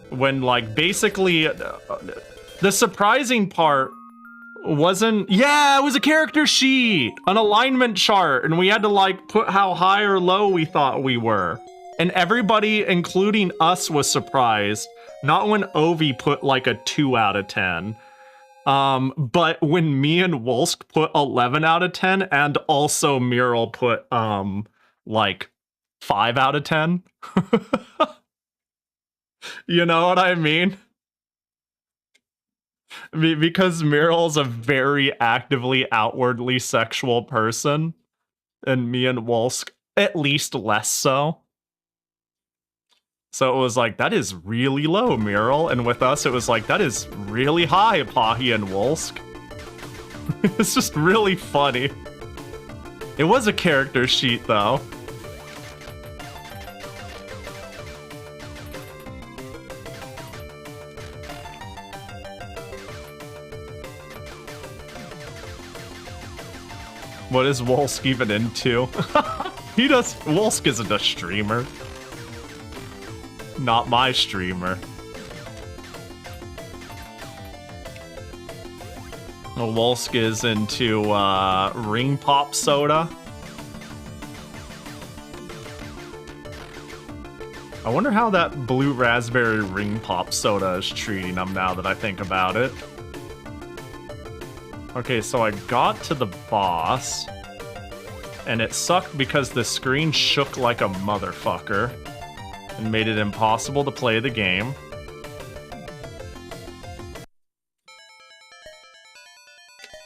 when like basically the surprising part wasn't, yeah, it was a character sheet, an alignment chart, and we had to like put how high or low we thought we were. And everybody, including us, was surprised. Not when Ovi put like a 2 out of 10. But when me and Wolsk put 11 out of 10, and also Mural put like 5 out of 10. You know what I mean? Because Mural's a very actively, outwardly sexual person, and me and Wolsk at least less so. So it was like, that is really low, Mural. And with us, it was like, that is really high, Pahi and Wolsk. It's just really funny. It was a character sheet, though. What is Wolsk even into? Wolsk isn't a streamer. Not my streamer. Wolsk is into ring pop soda. I wonder how that blue raspberry ring pop soda is treating him now that I think about it. Okay, so I got to the boss, and it sucked because the screen shook like a motherfucker and made it impossible to play the game.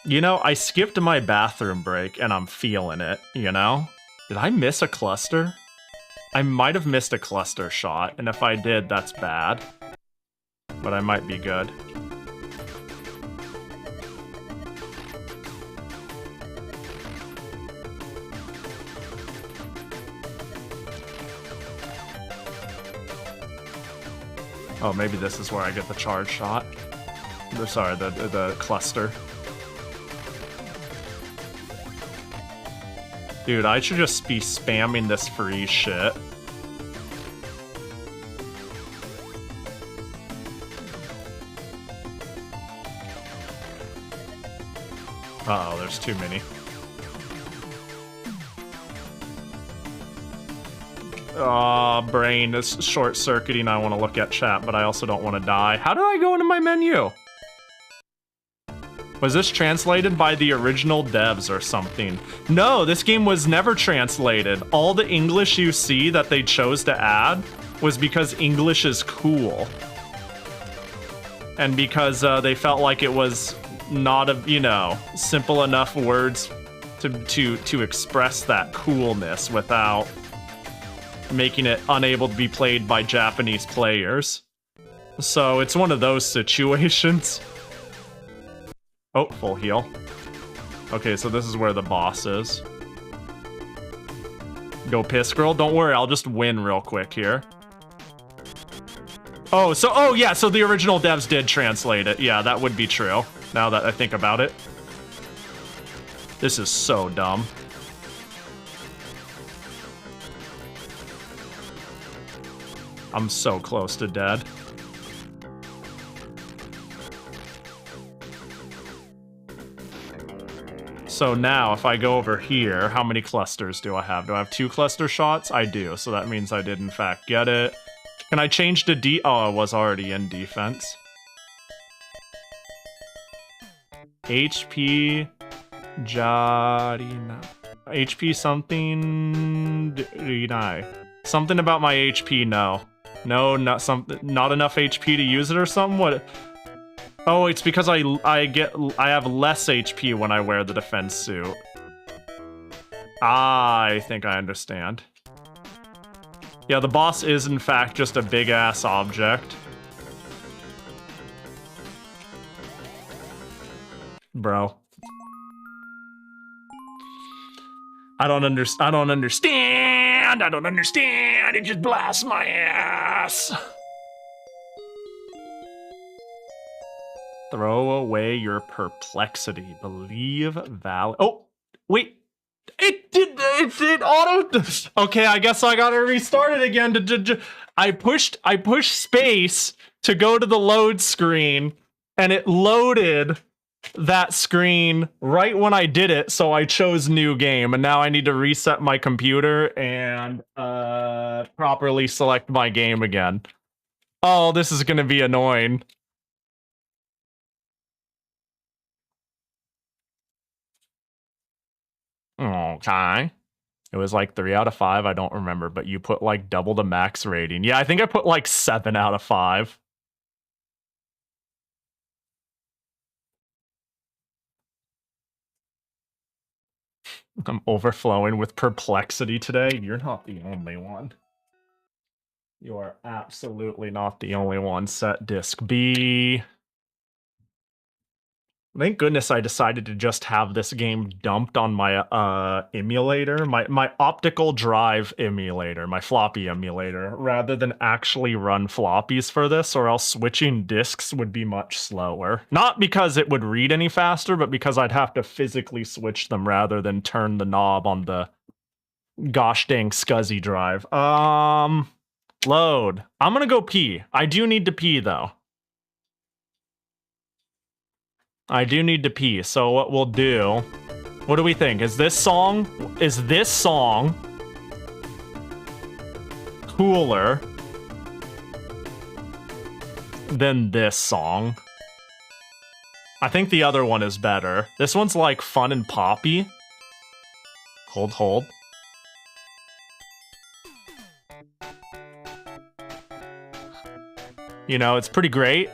You know, I skipped my bathroom break and I'm feeling it, you know? Did I miss a cluster? I might have missed a cluster shot, and if I did, that's bad. But I might be good. Oh, maybe this is where I get the charge shot. Sorry, the cluster. Dude, I should just be spamming this free shit. Uh-oh, there's too many. Brain is short-circuiting. I want to look at chat, but I also don't want to die. How did I go into my menu? Was this translated by the original devs or something? No, this game was never translated. All the English you see that they chose to add was because English is cool. And because they felt like it was not, you know, simple enough words to express that coolness without making it unable to be played by Japanese players. So it's one of those situations. Oh, full heal. Okay, so this is where the boss is. Go piss, girl. Don't worry, I'll just win real quick here. Oh, yeah, so the original devs did translate it. Yeah, that would be true, now that I think about it. This is so dumb. I'm so close to dead. So now, if I go over here, how many clusters do I have? Do I have 2 cluster shots? I do, so that means I did in fact get it. Can I change to D? Oh, I was already in defense. HP... Jarina. HP something... Something about my HP, no. No, not enough HP to use it or something? What? Oh, it's because I have less HP when I wear the defense suit. I think I understand. Yeah, the boss is in fact just a big ass object. Bro. I don't understand! It just blasts my ass! Throw away your perplexity. Believe Val. Oh, wait. It did auto. Okay, I guess I gotta restart it again. I pushed space to go to the load screen, and it loaded that screen right when I did it, so I chose new game, and now I need to reset my computer and properly select my game again. Oh, this is gonna be annoying. Okay. It was like 3 out of 5. I don't remember, but you put like double the max rating. Yeah, I think I put like 7 out of 5. I'm overflowing with perplexity today. You're not the only one. You are absolutely not the only one. Set disk B. Thank goodness I decided to just have this game dumped on my emulator, my optical drive emulator, my floppy emulator, rather than actually run floppies for this, or else switching disks would be much slower. Not because it would read any faster, but because I'd have to physically switch them rather than turn the knob on the gosh dang scuzzy drive. Load. I'm gonna go pee. I do need to pee though. I do need to pee, so what we'll do... What do we think? Is this song cooler than this song? I think the other one is better. This one's like fun and poppy. Hold. You know, it's pretty great.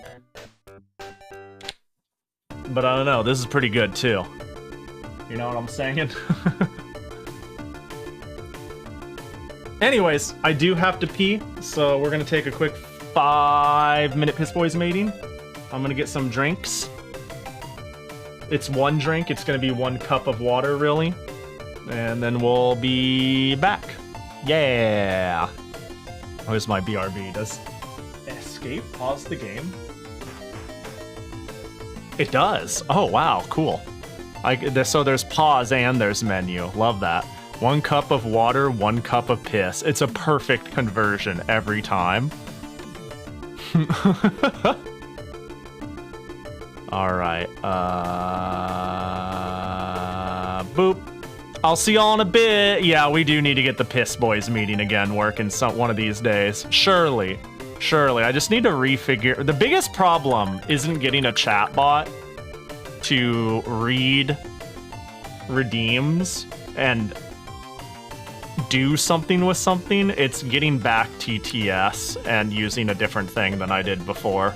But I don't know, this is pretty good too. You know what I'm saying? Anyways, I do have to pee, so we're gonna take a quick 5-minute Piss Boys meeting. I'm gonna get some drinks. It's one drink, it's gonna be 1 cup of water, really. And then we'll be back. Yeah! Where's my BRB? Does escape pause the game? It does. Oh, wow. Cool. So there's pause and there's menu. Love that. 1 cup of water, 1 cup of piss. It's a perfect conversion every time. All right. Boop. I'll see y'all in a bit. Yeah, we do need to get the Piss Boys meeting again working one of these days. Surely. I just need to refigure. The biggest problem isn't getting a chatbot to read redeems and do something with something. It's getting back TTS and using a different thing than I did before.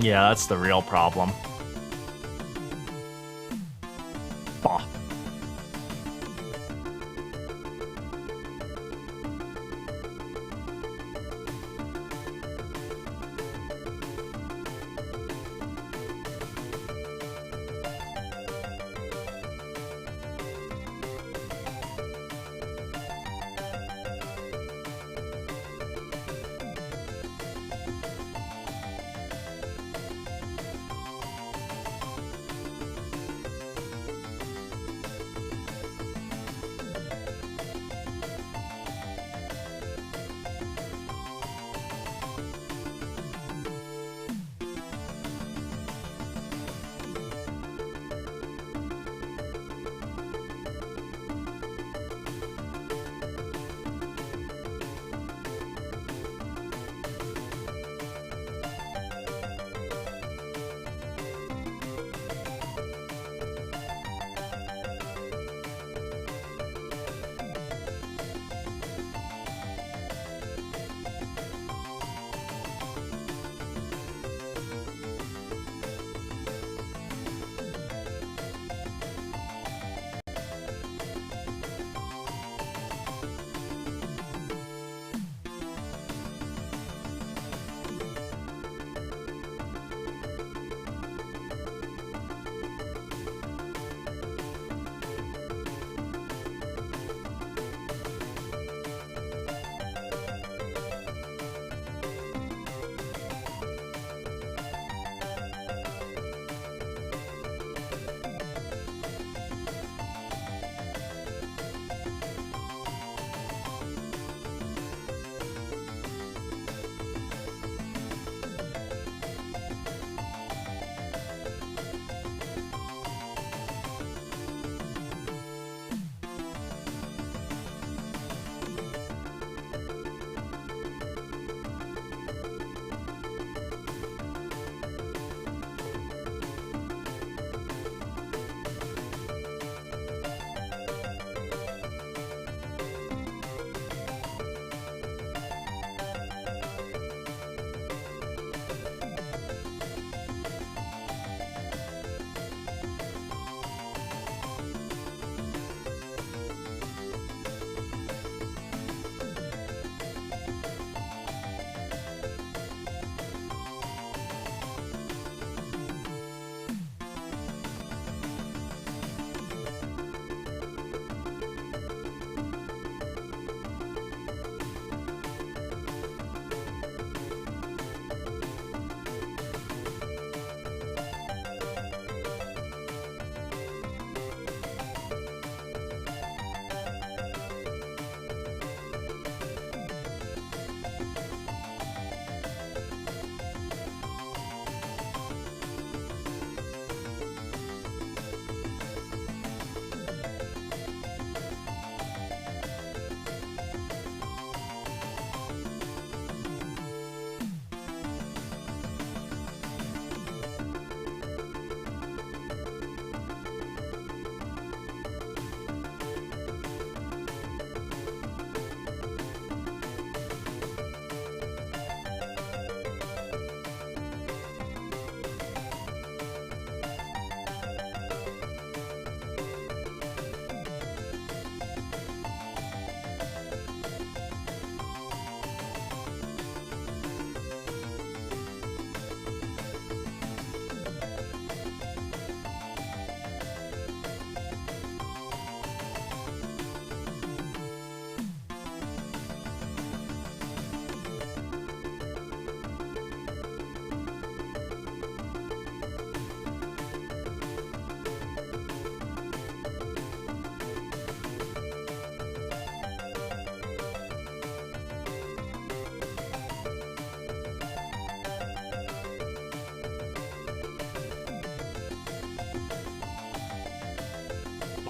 Yeah, that's the real problem. Bah.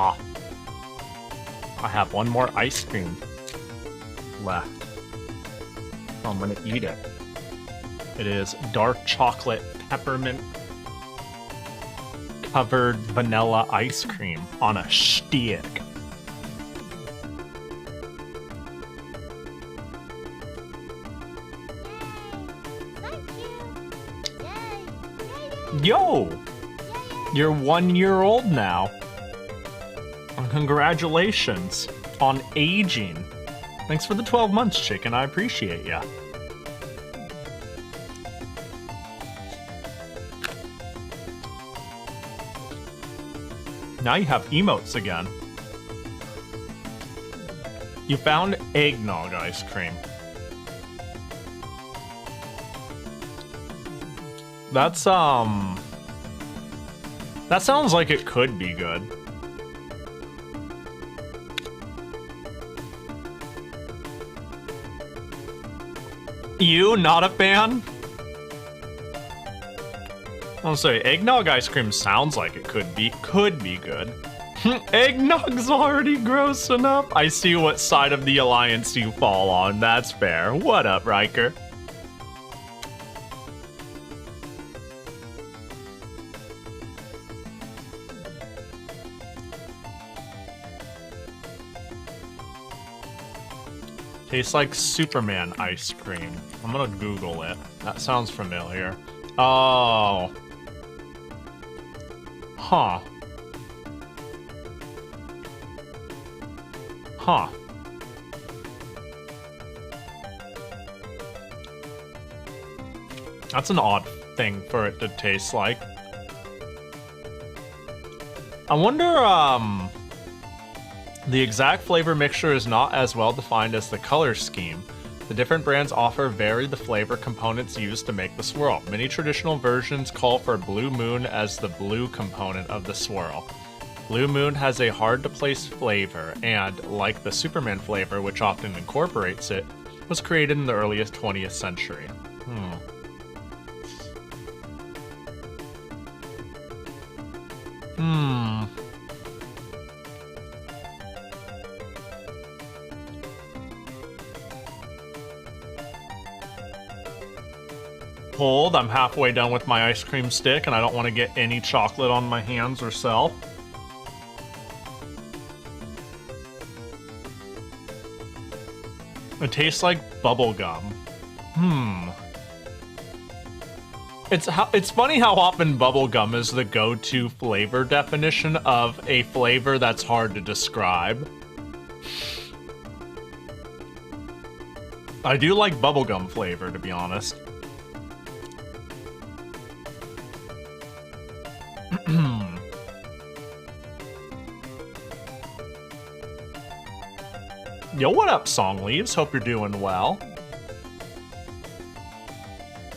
Ah. I have one more ice cream left. I'm gonna eat it. It is dark chocolate peppermint covered vanilla ice cream on a stick. Yo! You're 1 year old now. Congratulations on aging. Thanks for the 12 months, chicken. I appreciate ya. Now you have emotes again. You found eggnog ice cream. That's, that sounds like it could be good. You not a fan? I'll say eggnog ice cream sounds like it could be good. Eggnog's already gross enough. I see what side of the alliance you fall on. That's fair. What up, Riker? Tastes like Superman ice cream. I'm gonna Google it. That sounds familiar. Oh. Huh. Huh. That's an odd thing for it to taste like. I wonder, the exact flavor mixture is not as well defined as the color scheme. The different brands offer vary the flavor components used to make the swirl. Many traditional versions call for Blue Moon as the blue component of the swirl. Blue Moon has a hard-to-place flavor and, like the Superman flavor, which often incorporates it, was created in the earliest 20th century. Hold, I'm halfway done with my ice cream stick and I don't want to get any chocolate on my hands or self. It tastes like bubble gum. It's funny how often bubble gum is the go-to flavor definition of a flavor that's hard to describe. I do like bubblegum flavor, to be honest. Yo, what up, Song Leaves? Hope you're doing well.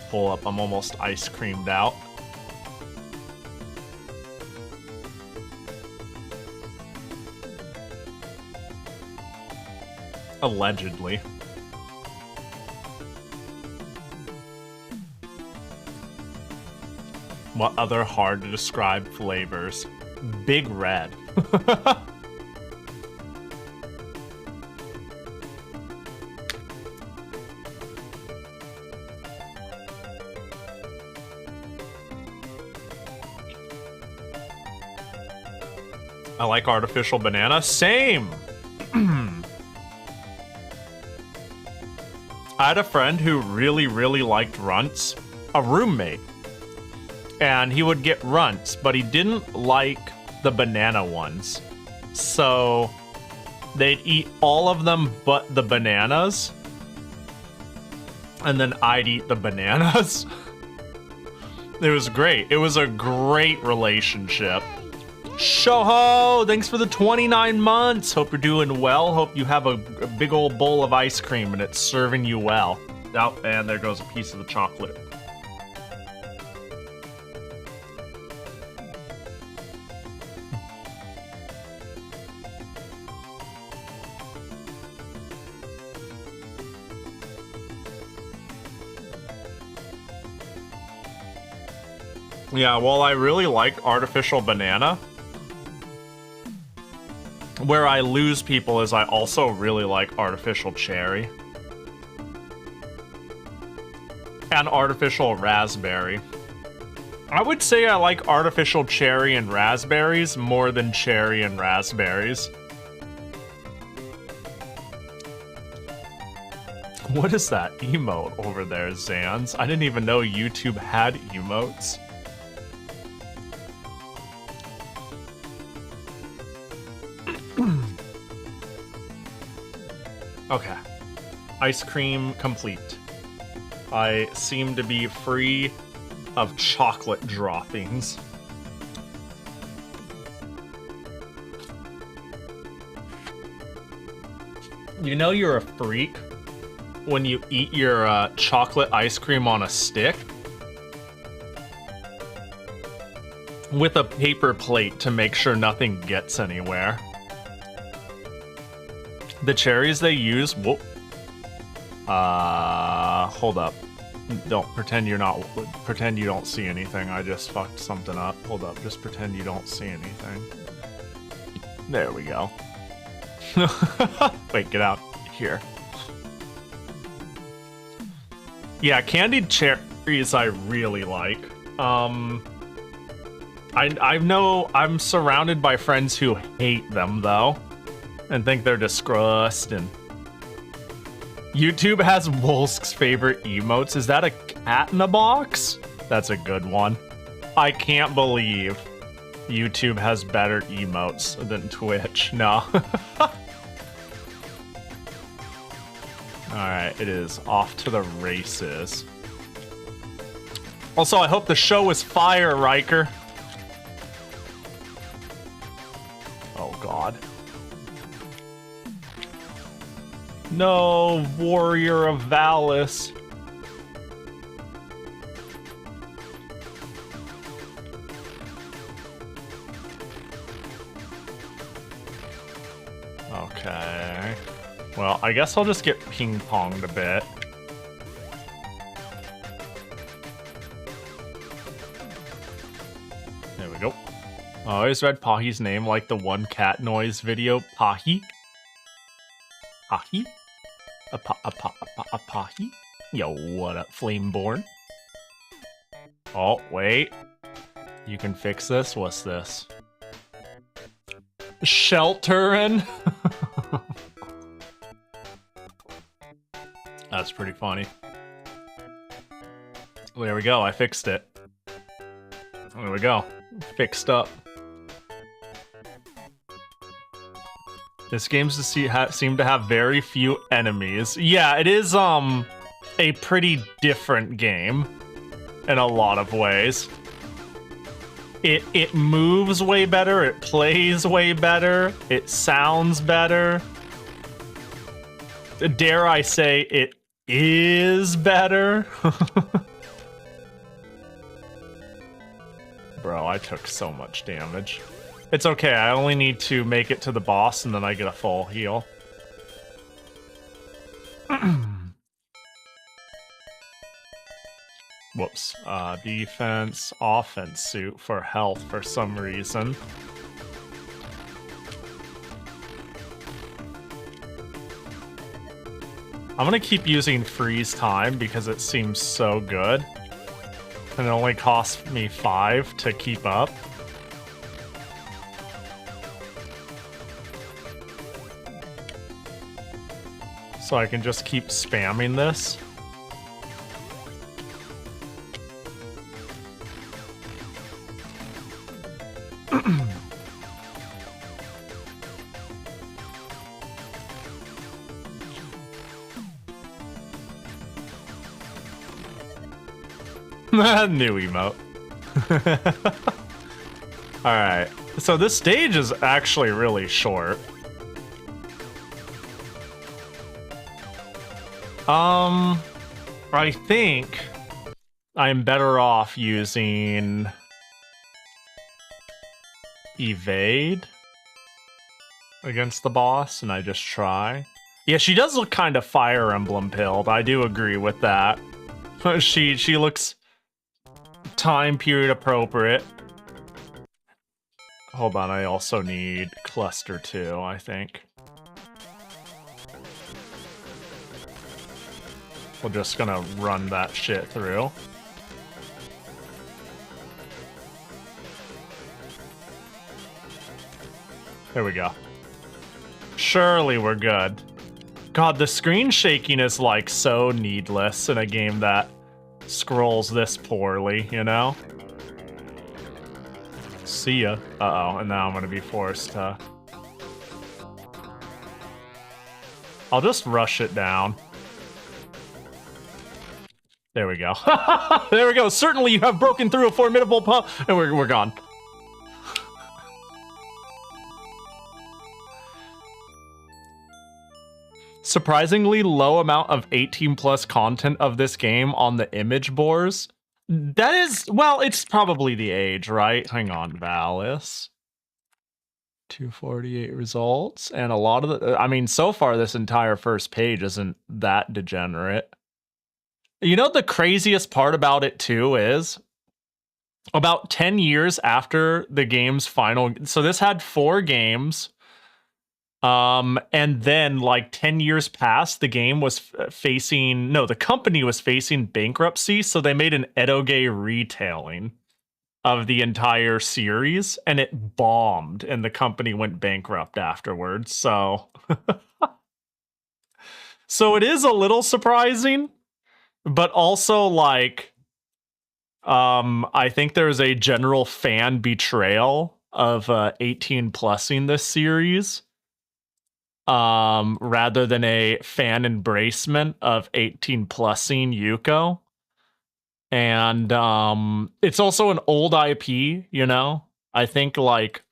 Pull up, I'm almost ice creamed out. Allegedly. What other hard to describe flavors? Big Red. I like artificial banana. Same! I had a friend who really, really liked runts. A roommate. And he would get runts, but he didn't like the banana ones. So they'd eat all of them but the bananas. And then I'd eat the bananas. It was great. It was a great relationship. Shoho, thanks for the 29 months. Hope you're doing well. Hope you have a big old bowl of ice cream and it's serving you well. Oh, and there goes a piece of the chocolate. Yeah, well, I really like artificial banana. Where I lose people is I also really like artificial cherry. And artificial raspberry. I would say I like artificial cherry and raspberries more than cherry and raspberries. What is that emote over there, Zans? I didn't even know YouTube had emotes. Okay. Ice cream complete. I seem to be free of chocolate droppings. You know you're a freak when you eat your chocolate ice cream on a stick with a paper plate to make sure nothing gets anywhere. The cherries they use, whoop. Hold up. Don't pretend you're not, pretend you don't see anything. I just fucked something up. Hold up, just pretend you don't see anything. There we go. Wait, get out here. Yeah, candied cherries I really like. I know I'm surrounded by friends who hate them though, and think they're disgusting. YouTube has Wolsk's favorite emotes. Is that a cat in a box? That's a good one. I can't believe YouTube has better emotes than Twitch. No. Alright, it is off to the races. Also, I hope the show is fire, Riker. Oh, God. No, Warrior of Valis. Okay. Well, I guess I'll just get ping-ponged a bit. There we go. I always read Pahi's name like the one cat noise video, Pahi. Pahi? A Pahi? Yo, what up, Flameborn? Oh, wait. You can fix this? What's this? Shelterin'? That's pretty funny. There we go, I fixed it. There we go. Fixed up. This game seem to have very few enemies. Yeah, it is a pretty different game in a lot of ways. It moves way better, it plays way better, it sounds better. Dare I say it is better? Bro, I took so much damage. It's okay, I only need to make it to the boss and then I get a full heal. Whoops. Defense, offense suit for health for some reason. I'm gonna keep using freeze time because it seems so good. And it only costs me 5 to keep up. So I can just keep spamming this. New emote. Alright, so this stage is actually really short. I think I'm better off using evade against the boss, and I just try. Yeah, she does look kind of Fire Emblem pilled. I do agree with that. She looks time period appropriate. Hold on, I also need cluster 2, I think. We're just gonna run that shit through. There we go. Surely we're good. God, the screen shaking is like so needless in a game that scrolls this poorly, you know? See ya. Uh-oh, and now I'm gonna be forced to... I'll just rush it down. There we go. There we go. Certainly you have broken through a formidable and we're gone. Surprisingly low amount of 18 plus content of this game on the image boards. That is, well, it's probably the age, right? Hang on, Valis. 248 results, and a lot of the, I mean, so far this entire first page isn't that degenerate. You know, the craziest part about it too is about 10 years after the game's final, so this had 4 games, and then like 10 years past, the game was the company was facing bankruptcy, so they made an edoge retelling of the entire series, and it bombed, and the company went bankrupt afterwards, so... So it is a little surprising, but also, like, I think there's a general fan betrayal of 18-plussing this series, rather than a fan embracement of 18-plussing Yuko. And it's also an old IP, you know? I think, like,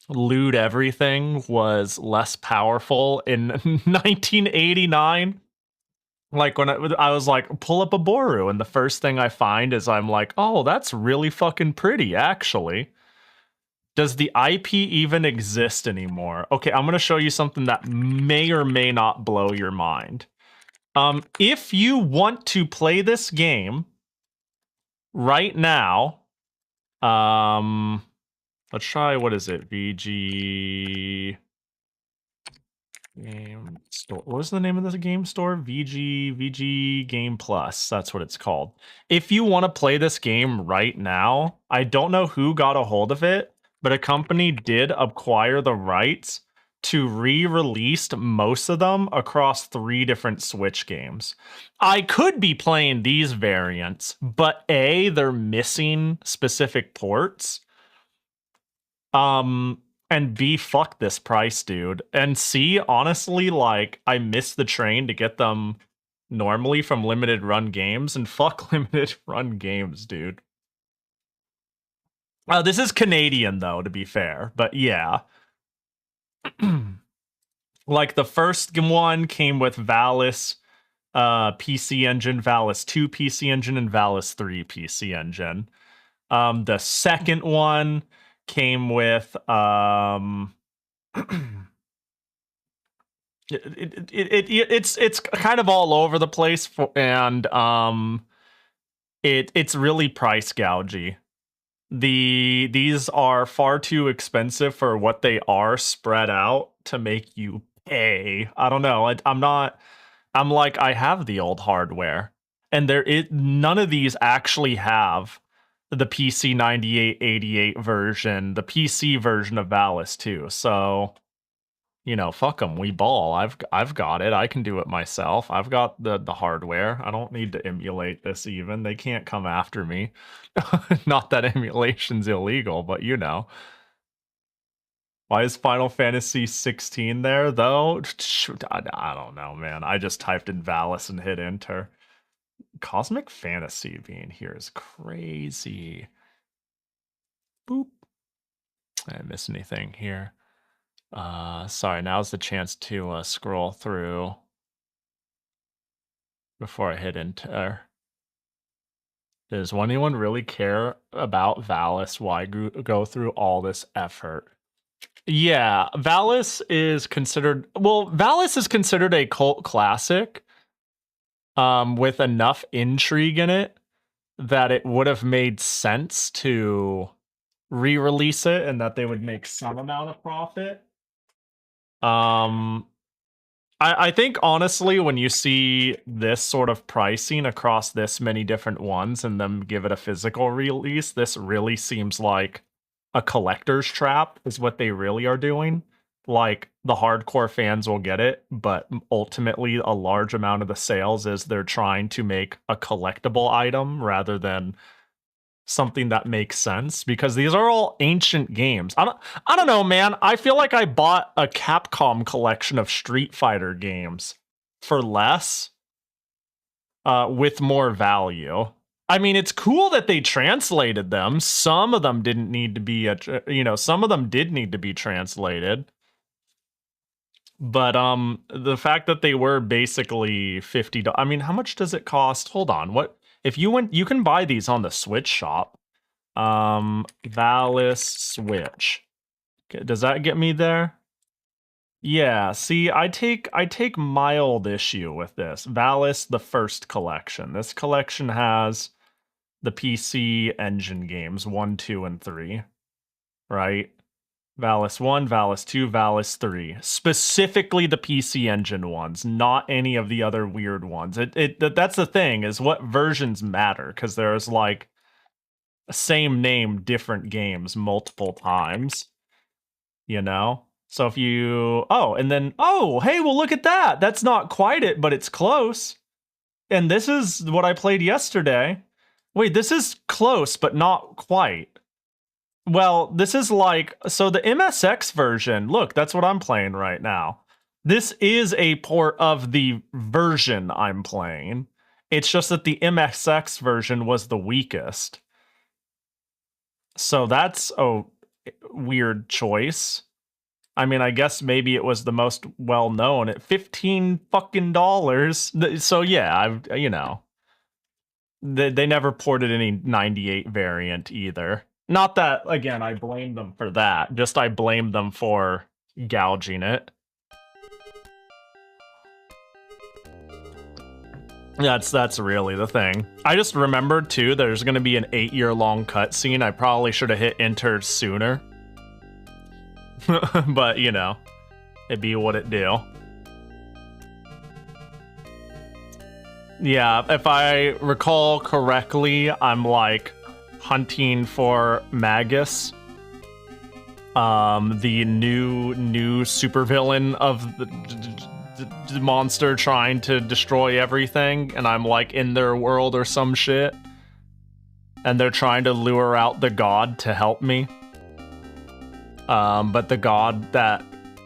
Loot Everything was less powerful in 1989. Like, when I was like, pull up a Boru, and the first thing I find is I'm like, oh, that's really fucking pretty, actually. Does the IP even exist anymore? Okay, I'm going to show you something that may or may not blow your mind. If you want to play this game right now, let's try, what is it? VG Game Store. What was the name of the game store? VG Game Plus. That's what it's called. If you want to play this game right now, I don't know who got a hold of it, but a company did acquire the rights to re-release most of them across 3 different Switch games. I could be playing these variants, but A, they're missing specific ports. And B, fuck this price, dude. And C, honestly, like, I missed the train to get them normally from limited run games, and fuck limited run games, dude. This is Canadian, though, to be fair, but yeah. Like, the first one came with Valis PC Engine, Valis II PC Engine, and Valis III PC Engine. The second one came with it's kind of all over the place, and it's really price gougy. These are far too expensive for what they are spread out to make you pay. I don't know. I'm like, I have the old hardware, and none of these actually have the PC-98 88 version, the PC version of Valis II. So, you know, fuck them. We ball. I've got it. I can do it myself. I've got the hardware. I don't need to emulate this even. They can't come after me. Not that emulation's illegal, but you know. Why is Final Fantasy 16 there, though? I don't know, man. I just typed in Valis and hit enter. Cosmic Fantasy being here is crazy. Boop. I didn't miss anything here. Sorry, now's the chance to scroll through before I hit enter. Does anyone really care about Valis? Why go through all this effort? Yeah, Valis is considered a cult classic. With enough intrigue in it that it would have made sense to re-release it and that they would make some amount of profit. I think honestly, when you see this sort of pricing across this many different ones and them give it a physical release, this really seems like a collector's trap is what they really are doing. Like, the hardcore fans will get it, but ultimately a large amount of the sales is they're trying to make a collectible item rather than something that makes sense, because these are all ancient games. I don't know, man. I feel like I bought a Capcom collection of Street Fighter games for less with more value. I mean, it's cool that they translated them. Some of them didn't need to be some of them did need to be translated. But the fact that they were basically $50, I mean, how much does it cost? Hold on. What if you can buy these on the Switch shop. Valis Switch. Okay, does that get me there? Yeah, see, I take mild issue with this. Valis, the first collection. This collection has the PC Engine games 1, 2, and 3. Right? Valis 1, Valis 2, Valis 3. Specifically the PC Engine ones, not any of the other weird ones. That's the thing, is what versions matter, because there's like same name, different games multiple times. You know? So if you and then hey, well look at that. That's not quite it, but it's close. And this is what I played yesterday. Wait, this is close, but not quite. Well, this is like, so the MSX version, look, that's what I'm playing right now. This is a port of the version I'm playing. It's just that the MSX version was the weakest. So that's a weird choice. I mean, I guess maybe it was the most well-known at $15 fucking. So yeah, they never ported any 98 variant either. Not that, again, I blame them for that. Just I blame them for gouging it. That's really the thing. I just remembered, too, there's going to be an 8-year-long cutscene. I probably should have hit enter sooner. But, it'd be what it do. Yeah, if I recall correctly, I'm, like, hunting for Magus, the new supervillain of the monster trying to destroy everything, and I'm like in their world or some shit, and they're trying to lure out the god to help me. But the god that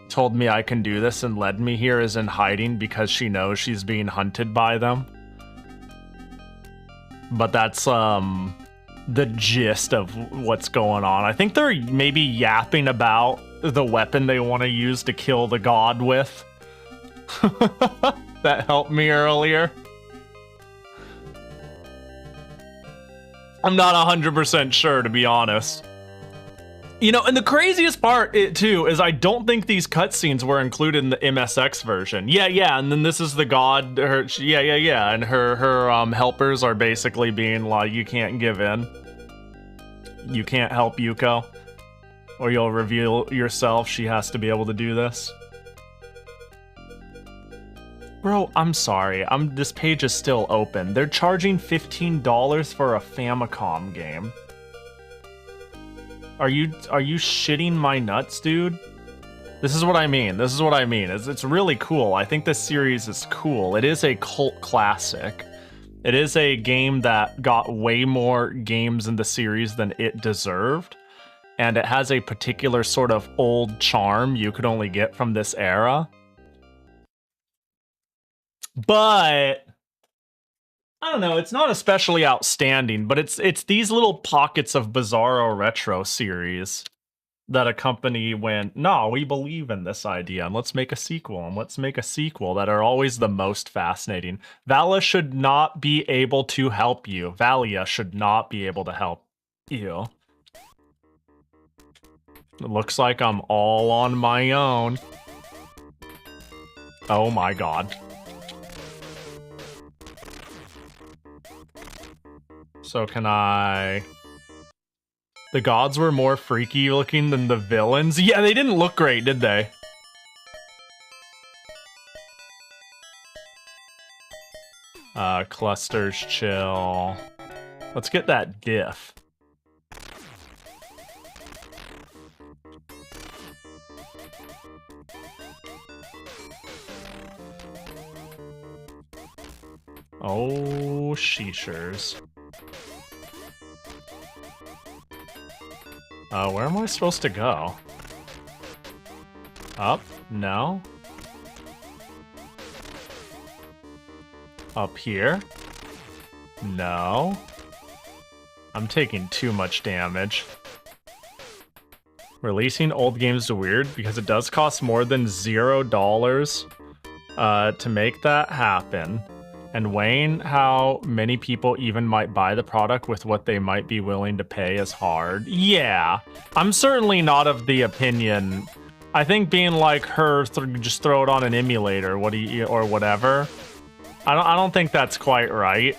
told me I can do this and led me here is in hiding because she knows she's being hunted by them. But that's the gist of what's going on. I think they're maybe yapping about the weapon they want to use to kill the god with. That helped me earlier. I'm not 100% sure, to be honest. And the craziest part, too, is I don't think these cutscenes were included in the MSX version. Yeah, and then this is the god, and her helpers are basically being like, you can't give in. You can't help Yuko, or you'll reveal yourself. She has to be able to do this. Bro, I'm sorry. This page is still open. They're charging $15 for a Famicom game. Are you shitting my nuts, dude? This is what I mean. It's really cool. I think this series is cool. It is a cult classic. It is a game that got way more games in the series than it deserved. And it has a particular sort of old charm you could only get from this era. But I don't know, it's not especially outstanding, but it's these little pockets of Bizarro Retro series that a company went, no, we believe in this idea, and let's make a sequel, that are always the most fascinating. Valia should not be able to help you. Valia should not be able to help you. It looks like I'm all on my own. Oh my god. So can I... The gods were more freaky looking than the villains. Yeah, they didn't look great, did they? Clusters chill. Let's get that diff. Oh, sheeshers. Where am I supposed to go? Up? No. Up here? No. I'm taking too much damage. Releasing old games to Weird because it does cost more than $0 to make that happen. And weighing how many people even might buy the product with what they might be willing to pay is hard. Yeah, I'm certainly not of the opinion. I think being like her, just throw it on an emulator, or whatever. I don't think that's quite right.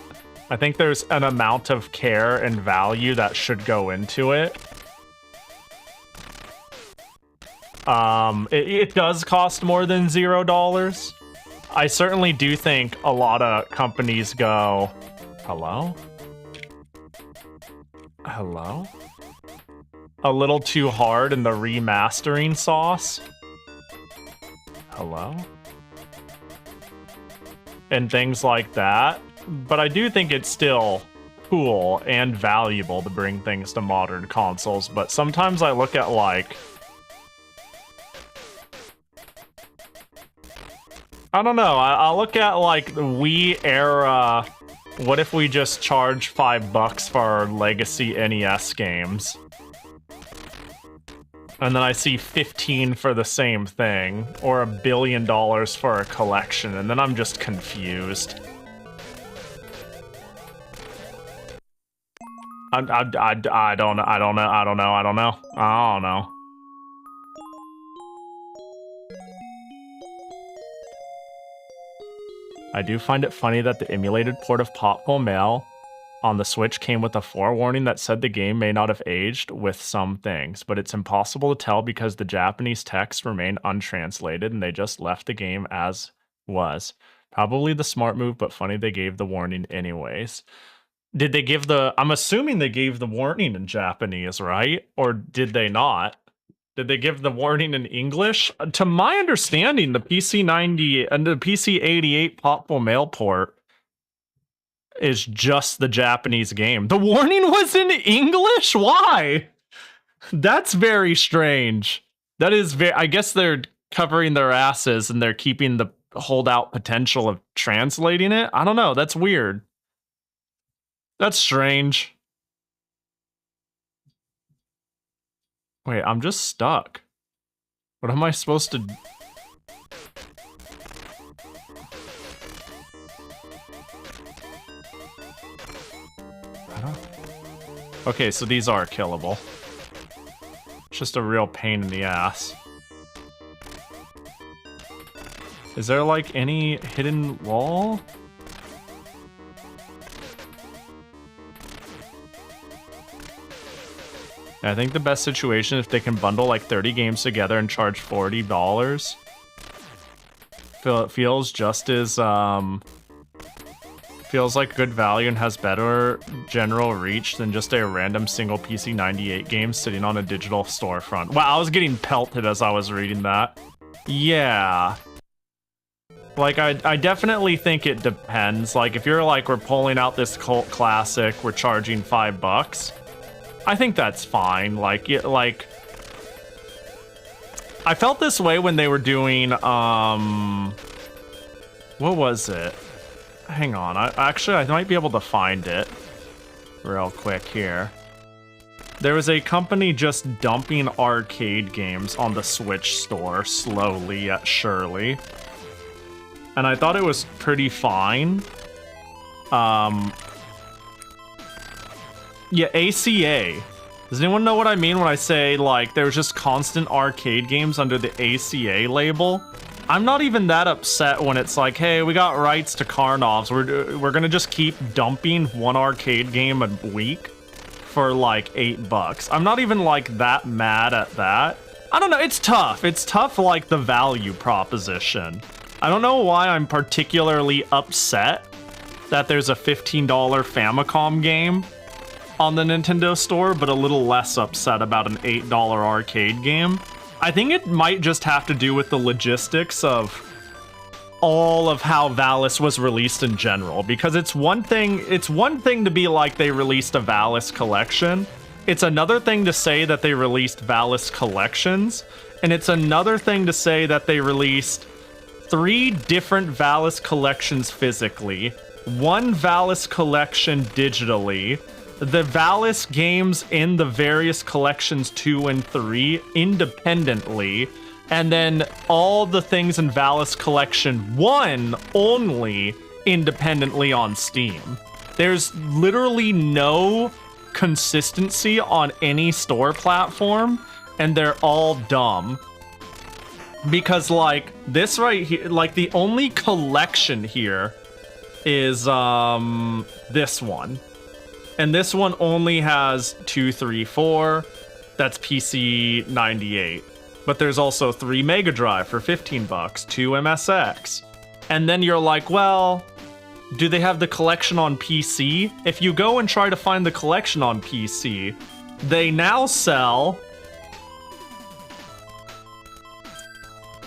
I think there's an amount of care and value that should go into it. It does cost more than $0. I certainly do think a lot of companies go, hello? Hello? A little too hard in the remastering sauce? Hello? And things like that. But I do think it's still cool and valuable to bring things to modern consoles. But sometimes I look at like, I don't know, I'll look at like the Wii era, what if we just charge $5 for our legacy NES games? And then I see 15 for the same thing, or $1 billion for a collection, and then I'm just confused. I don't know. I do find it funny that the emulated port of Potful Mail on the Switch came with a forewarning that said the game may not have aged with some things, but it's impossible to tell because the Japanese text remained untranslated and they just left the game as was. Probably the smart move, but funny they gave the warning anyways. Did they give the... I'm assuming they gave the warning in Japanese, right? Or did they not? Did they give the warning in English? To my understanding, the PC-98 and the PC-88 Potful Mail port is just the Japanese game. The warning was in English? Why? That's very strange. That is very... I guess they're covering their asses and they're keeping the holdout potential of translating it. I don't know. That's weird. That's strange. Wait, I'm just stuck. What am I supposed to... I don't... Okay, so these are killable. It's just a real pain in the ass. Is there, like, any hidden wall? I think the best situation is if they can bundle like 30 games together and charge $40. It feels just as feels like good value and has better general reach than just a random single PC-98 game sitting on a digital storefront. Wow, I was getting pelted as I was reading that. Yeah. Like, I definitely think it depends. Like, if you're like, we're pulling out this cult classic, we're charging $5. I think that's fine. Like, I felt this way when they were doing, what was it? Hang on, I might be able to find it real quick here. There was a company just dumping arcade games on the Switch store, slowly yet surely. And I thought it was pretty fine. Yeah, ACA. Does anyone know what I mean when I say, like, there's just constant arcade games under the ACA label? I'm not even that upset when it's like, hey, we got rights to Karnovs. We're gonna just keep dumping one arcade game a week. for like $8. I'm not even like that mad at that. I don't know, it's tough. It's tough like the value proposition. I don't know why I'm particularly upset that there's a $15 Famicom game on the Nintendo Store, but a little less upset about an $8 arcade game. I think it might just have to do with the logistics of all of how Valis was released in general, because it's one thing to be like they released a Valis collection. It's another thing to say that they released Valis collections, and it's another thing to say that they released 3 different Valis collections physically, 1 Valis collection digitally, the Valis games in the various collections 2 and 3 independently, and then all the things in Valis Collection 1 only independently on Steam. There's literally no consistency on any store platform, and they're all dumb. Because, like, this right here, like, the only collection here is, this one. And this one only has 2, 3, 4. That's PC-98. But there's also 3 Mega Drive for $15, 2 MSX. And then you're like, well, do they have the collection on PC? If you go and try to find the collection on PC, they now sell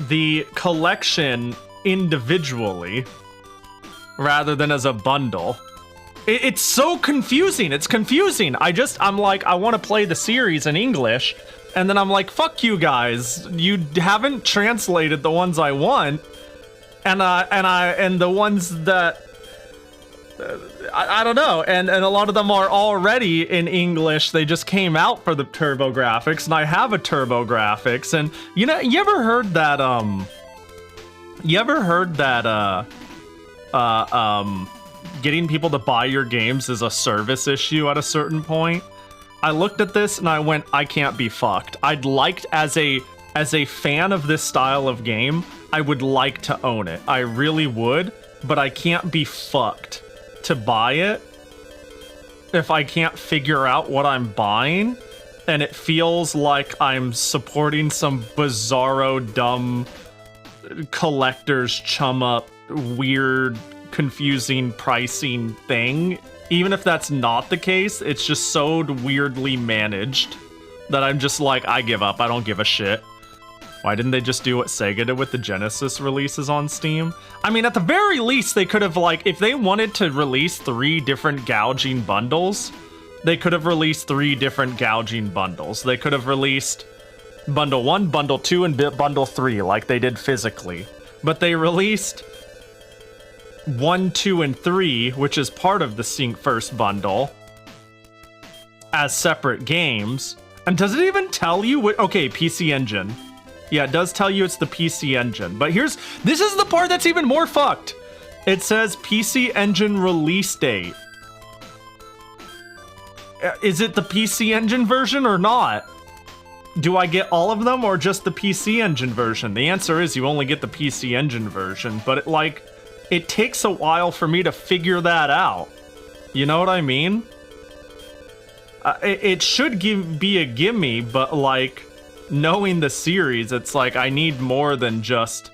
the collection individually rather than as a bundle. It's so confusing. It's confusing. I'm like, I want to play the series in English. And then I'm like, fuck you guys. You haven't translated the ones I want. And the ones that I don't know. And a lot of them are already in English. They just came out for the TurboGrafx, and I have a TurboGrafx. And you know, you ever heard that getting people to buy your games is a service issue at a certain point? I looked at this and I went, I can't be fucked. I'd liked, as a fan of this style of game, I would like to own it. I really would, but I can't be fucked to buy it if I can't figure out what I'm buying, and it feels like I'm supporting some bizarro, dumb collector's chum up, weird, confusing pricing thing. Even if that's not the case, it's just so weirdly managed that I'm just like, I give up. I don't give a shit. Why didn't they just do what Sega did with the Genesis releases on Steam? I mean, at the very least, they could have, like, if they wanted to release 3 different gouging bundles, they could have released 3 different gouging bundles. They could have released Bundle 1, Bundle 2, and Bundle 3, like they did physically. But they released 1, 2, and 3, which is part of the Sync First bundle, as separate games. And does it even tell you what? Okay, PC Engine. Yeah, it does tell you it's the PC Engine. But this is the part that's even more fucked. It says PC Engine release date. Is it the PC Engine version or not? Do I get all of them or just the PC Engine version? The answer is you only get the PC Engine version, but it takes a while for me to figure that out. You know what I mean? It should be a gimme, but like, knowing the series, it's like I need more than just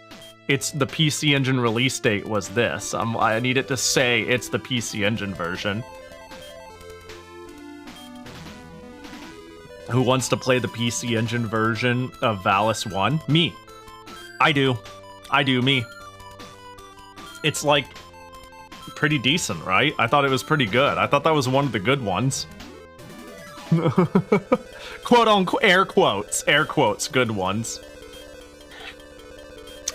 it's the PC Engine release date was this. I need it to say it's the PC Engine version. Who wants to play the PC Engine version of Valis 1? Me. I do, me. It's like pretty decent, right? I thought it was pretty good. I thought that was one of the good ones. Quote unquote, air quotes, good ones.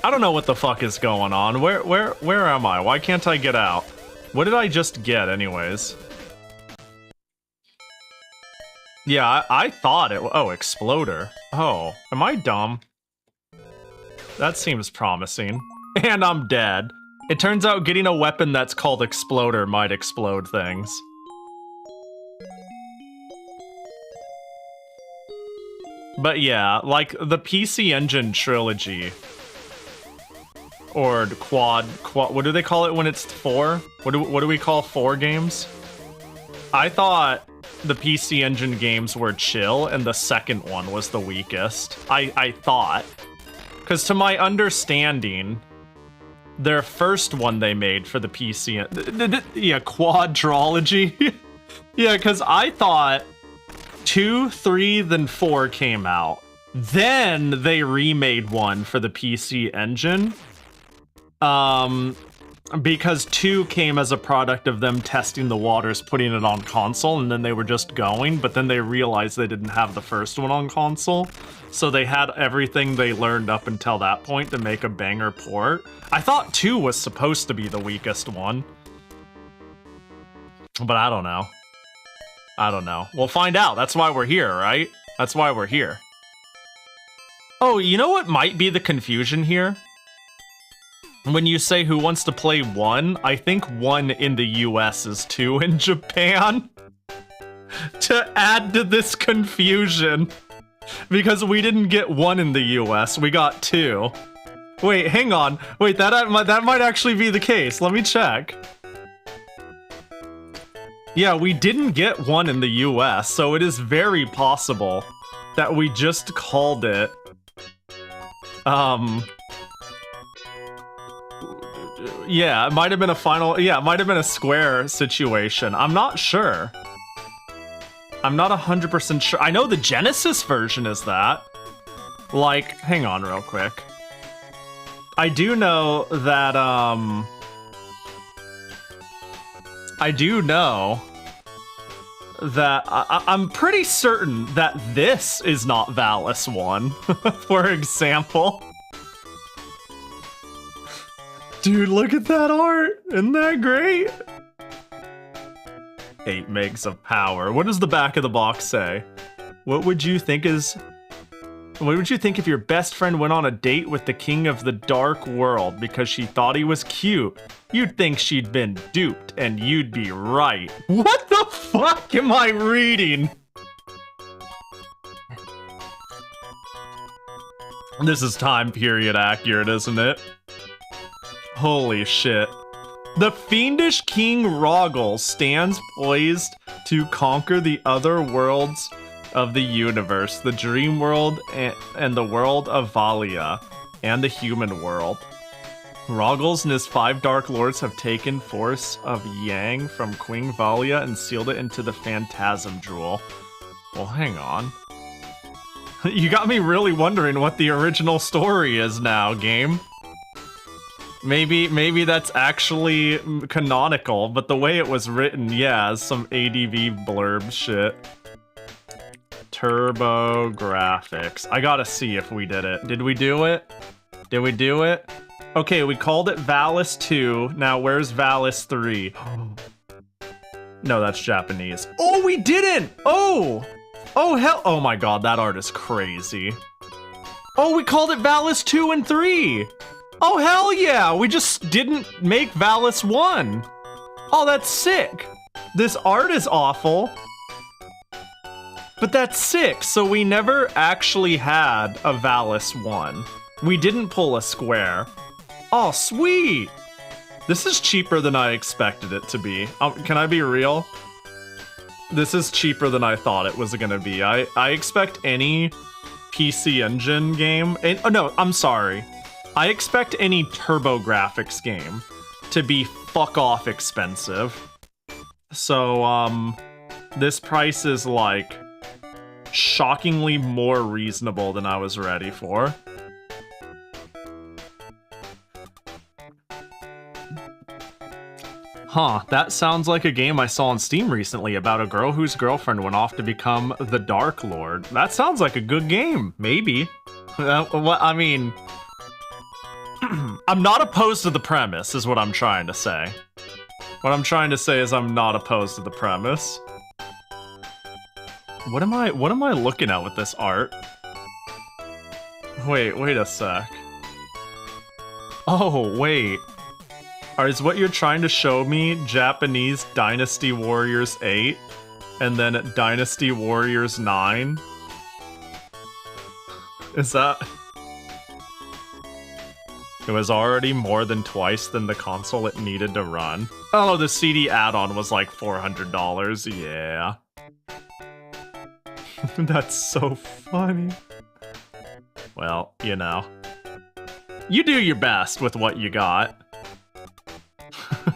I don't know what the fuck is going on. Where am I? Why can't I get out? What did I just get anyways? Yeah, I thought it... Oh, Exploder. Oh, am I dumb? That seems promising. And I'm dead. It turns out getting a weapon that's called Exploder might explode things. But yeah, like the PC Engine trilogy. Or quad, what do they call it when it's 4? What do we call 4 games? I thought the PC Engine games were chill, and the second one was the weakest. I thought. Because to my understanding, their first one they made for the PC... Yeah, quadrology. Yeah, because I thought 2, 3, then 4 came out. Then they remade one for the PC Engine. Because 2 came as a product of them testing the waters, putting it on console, and then they were just going, but then they realized they didn't have the first one on console. So they had everything they learned up until that point to make a banger port. I thought 2 was supposed to be the weakest one. But I don't know. I don't know. We'll find out. That's why we're here, right? That's why we're here. Oh, you know what might be the confusion here? When you say who wants to play 1, I think 1 in the US is 2 in Japan. To add to this confusion. Because we didn't get 1 in the US, we got 2. Wait, hang on. Wait, that might actually be the case. Let me check. Yeah, we didn't get 1 in the US, so it is very possible that we just called it... Yeah, it might have been a final... Yeah, it might have been a Square situation. I'm not sure. I'm not 100% sure. I know the Genesis version is that. Like, hang on real quick. I do know that, I do know that I'm pretty certain that this is not Valis 1, for example. Dude, look at that art! Isn't that great? 8 megs of power. What does the back of the box say? What would you think if your best friend went on a date with the king of the dark world because she thought he was cute? You'd think she'd been duped, and you'd be right. What the fuck am I reading? This is time period accurate, isn't it? Holy shit. The fiendish King Roggle stands poised to conquer the other worlds of the universe, the dream world and the world of Valia, and the human world. Roggles and his 5 Dark Lords have taken force of Yang from Queen Valia and sealed it into the Phantasm Jewel. Well, hang on. You got me really wondering what the original story is now, game. Maybe that's actually canonical, but the way it was written, yeah, some ADV blurb shit. Turbo graphics. I gotta see if we did it. Did we do it? Did we do it? Okay, we called it Valis II. Now, where's Valis III? No, that's Japanese. Oh, we didn't! Oh! Oh, hell! Oh my god, that art is crazy. Oh, we called it Valis 2 and 3! Oh, hell yeah! We just didn't make Valis 1! Oh, that's sick! This art is awful. But that's sick, so we never actually had a Valis 1. We didn't pull a Square. Oh, sweet! This is cheaper than I expected it to be. Can I be real? This is cheaper than I thought it was gonna be. I expect any PC Engine game... oh, no, I'm sorry. I expect any TurboGrafx game to be fuck off expensive. So, this price is, like, shockingly more reasonable than I was ready for. Huh, that sounds like a game I saw on Steam recently about a girl whose girlfriend went off to become the Dark Lord. That sounds like a good game, maybe. Well, I mean... I'm not opposed to the premise, is what I'm trying to say. What I'm trying to say is I'm not opposed to the premise. What am I looking at with this art? Wait a sec. Oh, wait. Is what you're trying to show me Japanese Dynasty Warriors 8 and then Dynasty Warriors 9? Is that... It was already more than twice than the console it needed to run. Oh, the CD add-on was like $400. Yeah. That's so funny. Well, you know. You do your best with what you got.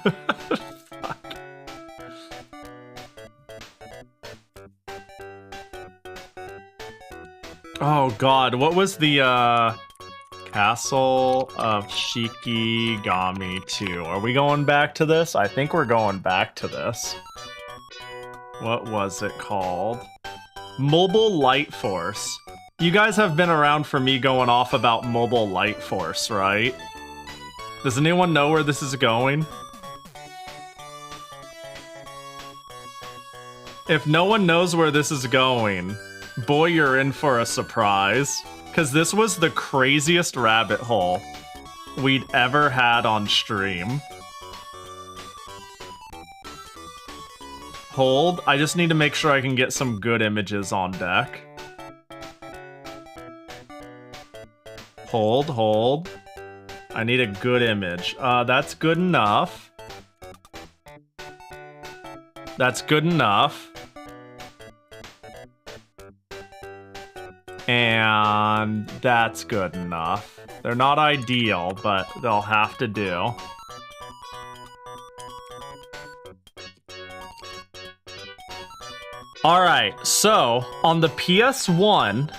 Fuck. Oh god, what was the Castle of Shikigami 2? Are we going back to this? I think we're going back to this. What was it called? Mobile Light Force. You guys have been around for me going off about Mobile Light Force, right? Does anyone know where this is going? If no one knows where this is going, boy, you're in for a surprise. Because this was the craziest rabbit hole we'd ever had on stream. Hold, I just need to make sure I can get some good images on deck. Hold, hold. I need a good image. That's good enough. That's good enough. And that's good enough. They're not ideal, but they'll have to do. Alright, so on the PS1,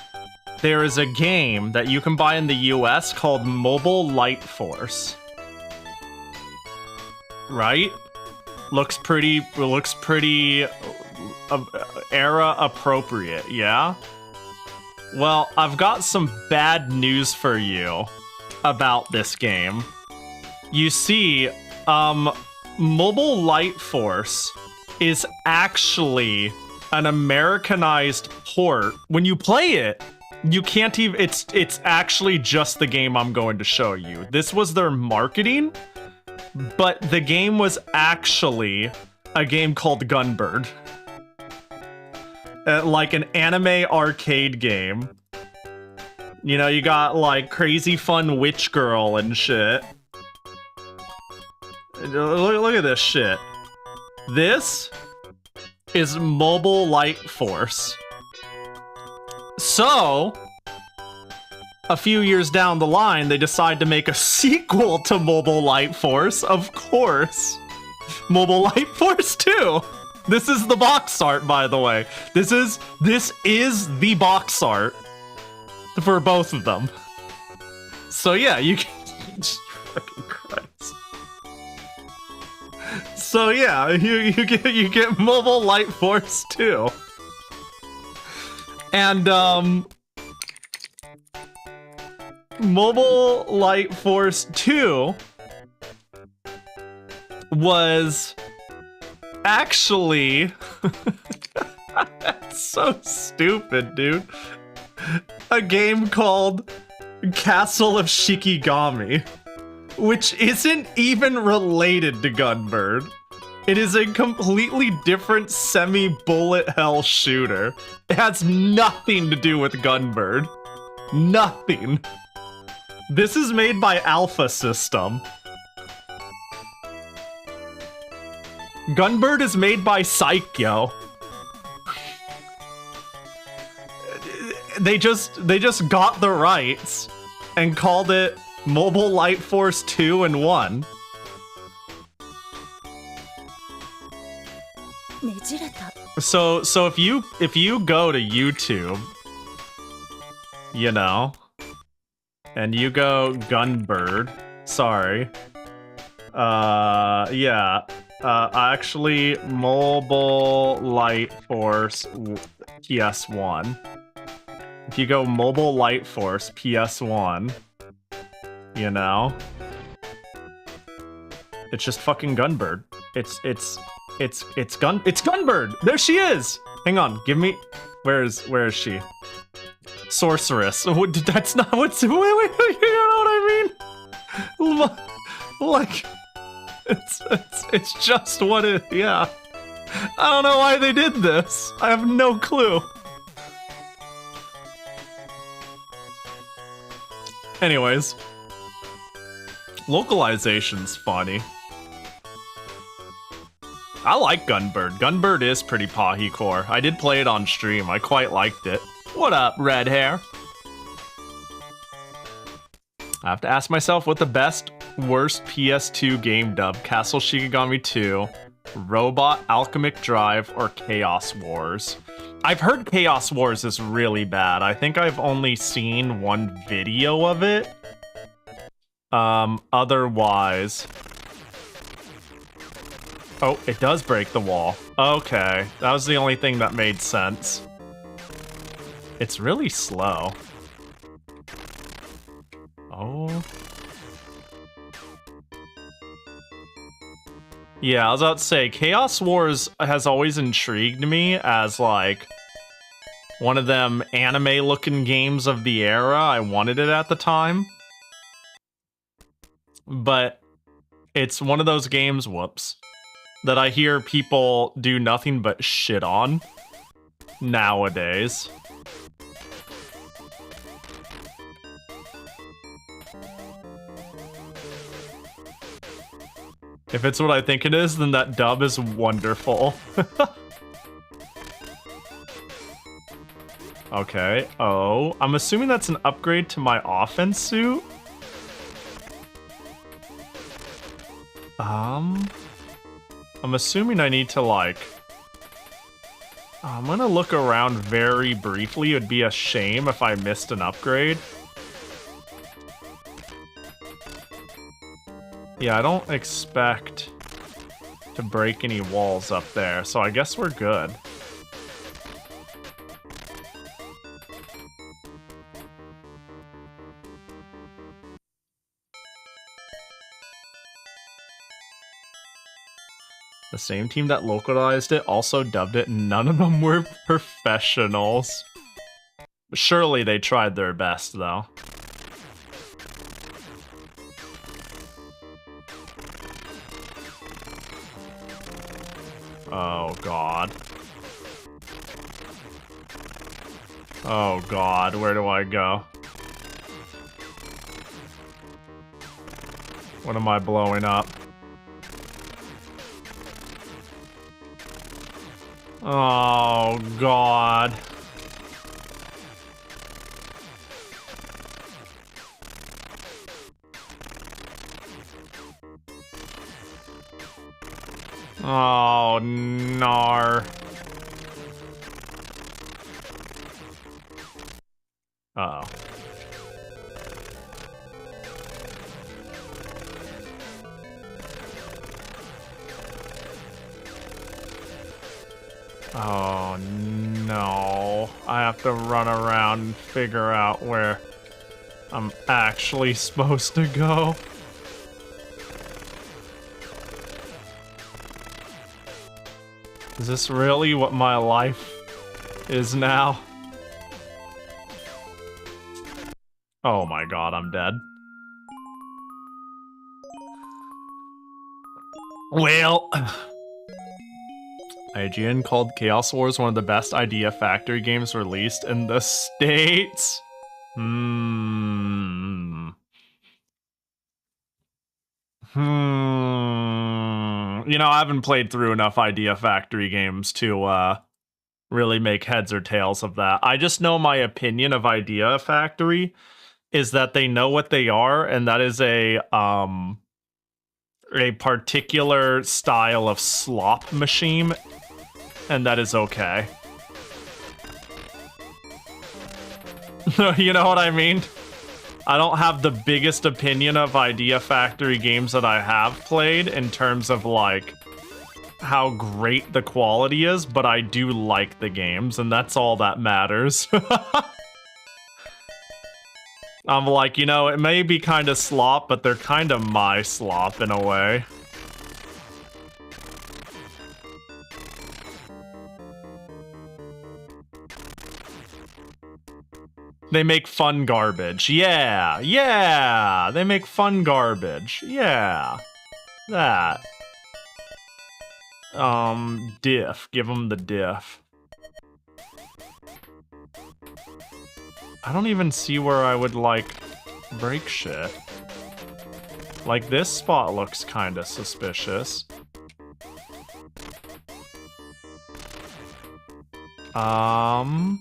there is a game that you can buy in the US called Mobile Light Force. Right? Looks pretty era appropriate, yeah? Well, I've got some bad news for you about this game. You see, Mobile Light Force is actually an Americanized port. When you play it, you can't even, it's actually just the game I'm going to show you. This was their marketing, but the game was actually a game called Gunbird. Like an anime arcade game. You know, you got like crazy fun witch girl and shit. Look at this shit. This is Mobile Light Force. So, a few years down the line, they decide to make a sequel to Mobile Light Force, of course. Mobile Light Force 2. This is the box art, by the way. This is the box art for both of them. So yeah, you can fucking Christ. So yeah, you get Mobile Light Force 2. And Mobile Light Force 2 was actually that's so stupid, dude. A game called Castle of Shikigami, which isn't even related to Gunbird. It is a completely different semi-bullet hell shooter. It has nothing to do with Gunbird. Nothing. This is made by Alpha System. Gunbird is made by Psycho. They just got the rights and called it Mobile Light Force 2 and 1. So if you go to YouTube, you know, and you go Gunbird, sorry. Yeah. Actually, Mobile Light Force PS1. If you go Mobile Light Force PS1, you know, it's just fucking Gunbird. It's Gunbird. There she is. Hang on, give me. Where is she? Sorceress. That's not what's. Wait, you know what I mean? Like. It's just what it, yeah. I don't know why they did this. I have no clue. Anyways. Localization's funny. I like Gunbird. Gunbird is pretty Pahi core. I did play it on stream. I quite liked it. What up, red hair? I have to ask myself what the best, worst PS2 game dub, Castle Shikigami 2, Robot Alchemic Drive, or Chaos Wars. I've heard Chaos Wars is really bad. I think I've only seen one video of it. Otherwise... Oh, it does break the wall. Okay, that was the only thing that made sense. It's really slow. Oh. Yeah, I was about to say, Chaos Wars has always intrigued me as, like, one of them anime-looking games of the era. I wanted it at the time. But it's one of those games, whoops, that I hear people do nothing but shit on nowadays. If it's what I think it is, then that dub is wonderful. Okay, oh, I'm assuming that's an upgrade to my offense suit? I'm assuming I need to, like... I'm gonna look around very briefly. It would be a shame if I missed an upgrade. Yeah, I don't expect to break any walls up there, so I guess we're good. The same team that localized it also dubbed it, and none of them were professionals. Surely they tried their best, though. Oh, God. Oh, God, where do I go? What am I blowing up? Oh, God. Oh, nar. Uh-oh. Oh, no. I have to run around and figure out where I'm actually supposed to go. Is this really what my life is now? Oh my God, I'm dead. Well... IGN called Chaos Wars one of the best Idea Factory games released in the States. You know, I haven't played through enough Idea Factory games to really make heads or tails of that. I just know my opinion of Idea Factory is that they know what they are, and that is a particular style of slop machine, and that is okay. You know what I mean? I don't have the biggest opinion of Idea Factory games that I have played in terms of, like, how great the quality is, but I do like the games, and that's all that matters. I'm like, you know, it may be kind of slop, but they're kind of my slop in a way. They make fun garbage. Yeah, yeah. They make fun garbage. Yeah. That. Diff. Give them the diff. I don't even see where I would, like, break shit. Like, this spot looks kind of suspicious. Bro,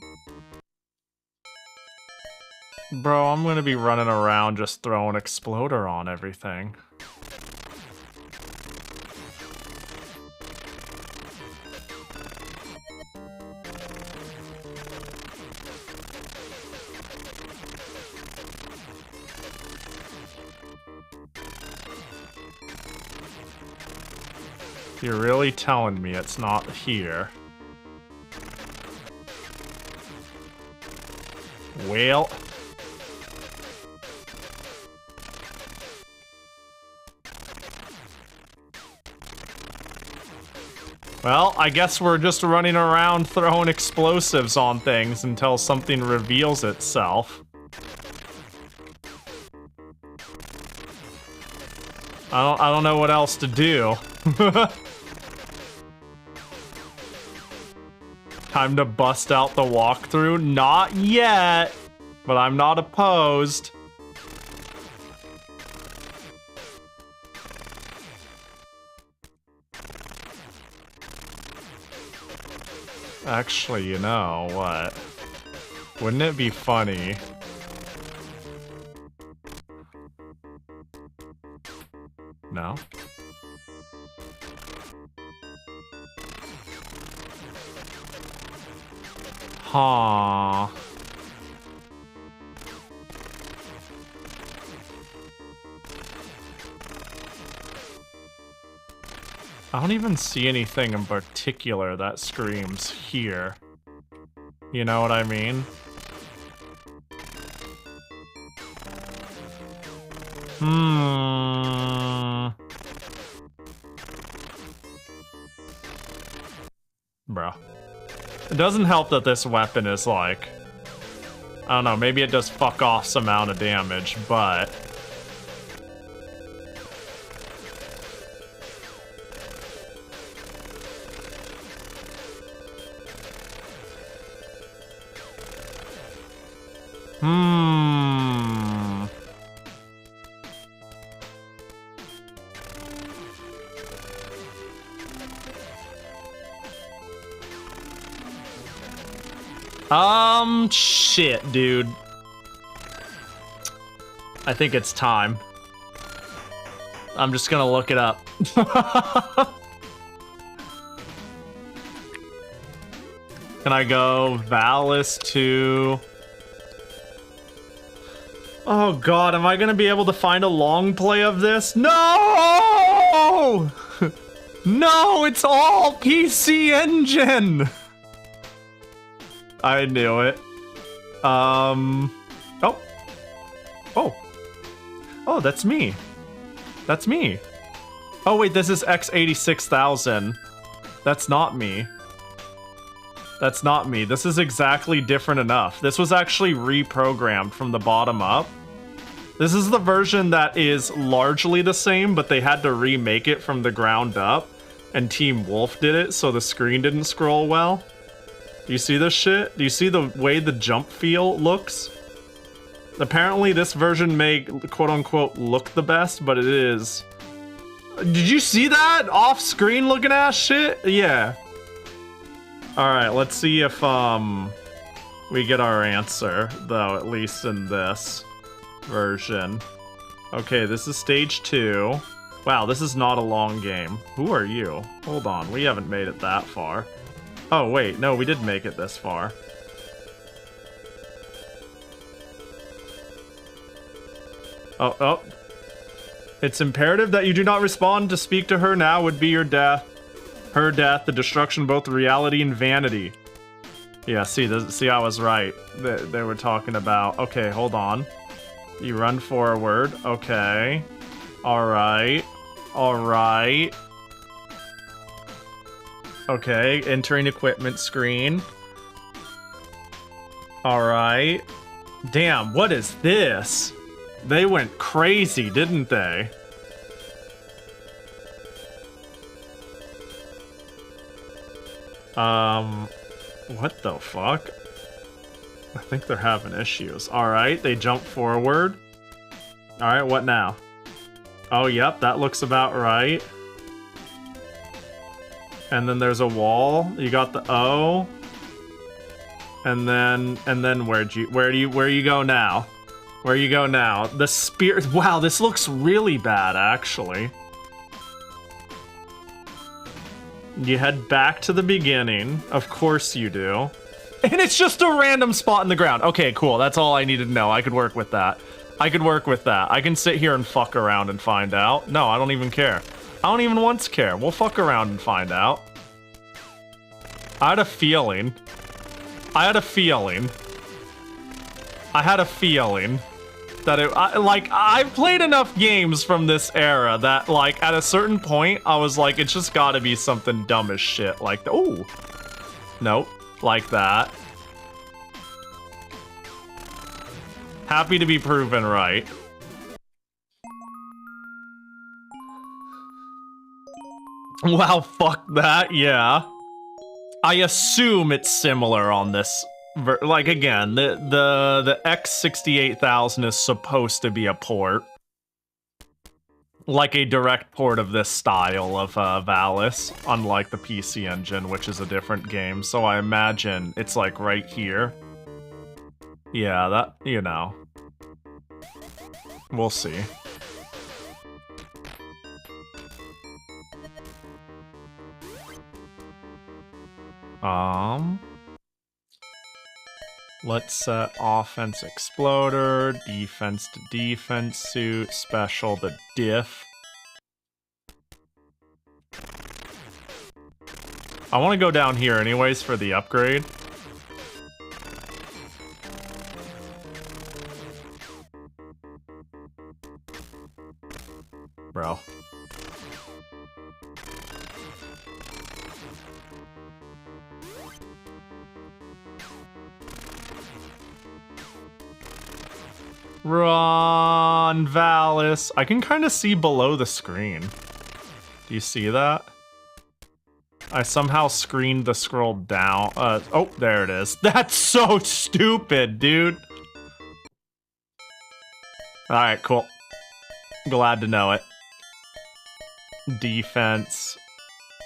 I'm gonna be running around just throwing exploder on everything. You're really telling me it's not here? Well... Well, I guess we're just running around throwing explosives on things until something reveals itself. I don't know what else to do. Time to bust out the walkthrough? Not yet, but I'm not opposed. Actually, you know what? Wouldn't it be funny? No? Huh. I don't even see anything in particular that screams here. You know what I mean? Bro. It doesn't help that this weapon is like... I don't know, maybe it does fuck off some amount of damage, but... Shit, dude. I think it's time. I'm just gonna look it up. Can I go Valis II? Oh god, am I gonna be able to find a long play of this? No! No, it's all PC Engine! I knew it. Oh. Oh. Oh, that's me. That's me. Oh wait, this is X86,000. That's not me. That's not me. This is exactly different enough. This was actually reprogrammed from the bottom up. This is the version that is largely the same, but they had to remake it from the ground up, and Team Wolf did it, so the screen didn't scroll well. Do you see this shit? Do you see the way the jump feel looks? Apparently this version may quote-unquote look the best, but it is. Did you see that? Off-screen looking ass shit? Yeah. Alright, let's see if we get our answer, though, at least in this version. Okay, this is stage 2. Wow, this is not a long game. Who are you? Hold on, we haven't made it that far. Oh, wait, no, we did make it this far. Oh, oh. It's imperative that you do not respond. To speak to her now would be your death. Her death, the destruction of both reality and vanity. Yeah, see, I was right. They were talking about... Okay, hold on. You run forward. Okay. Alright. Alright. Okay, entering equipment screen. Alright. Damn, what is this? They went crazy, didn't they? What the fuck? I think they're having issues. Alright, they jump forward. Alright, what now? Oh, yep, that looks about right. And then there's a wall. You got the O. And then where you go now? Where you go now? The spear. Wow, this looks really bad, actually. You head back to the beginning. Of course you do. And it's just a random spot in the ground. Okay, cool. That's all I needed to know. I could work with that. I could work with that. I can sit here and fuck around and find out. No, I don't even care. I don't even once care. We'll fuck around and find out. I had a feeling that I've played enough games from this era that, like, at a certain point, I was like, it's just gotta be something dumb as shit. Like, oh, nope, like that. Happy to be proven right. Wow, fuck that, yeah. I assume it's similar on this. Like, again, the X68000 is supposed to be a port. Like a direct port of this style of Valis, unlike the PC Engine, which is a different game. So I imagine it's like right here. Yeah, that, you know. We'll see. Let's set offense exploder, defense to defense suit, special to diff. I want to go down here anyways for the upgrade. Bro. Run, Valis. I can kind of see below the screen. Do you see that? I somehow screened the scroll down. Oh, there it is. That's so stupid, dude. Alright, cool. Glad to know it. Defense.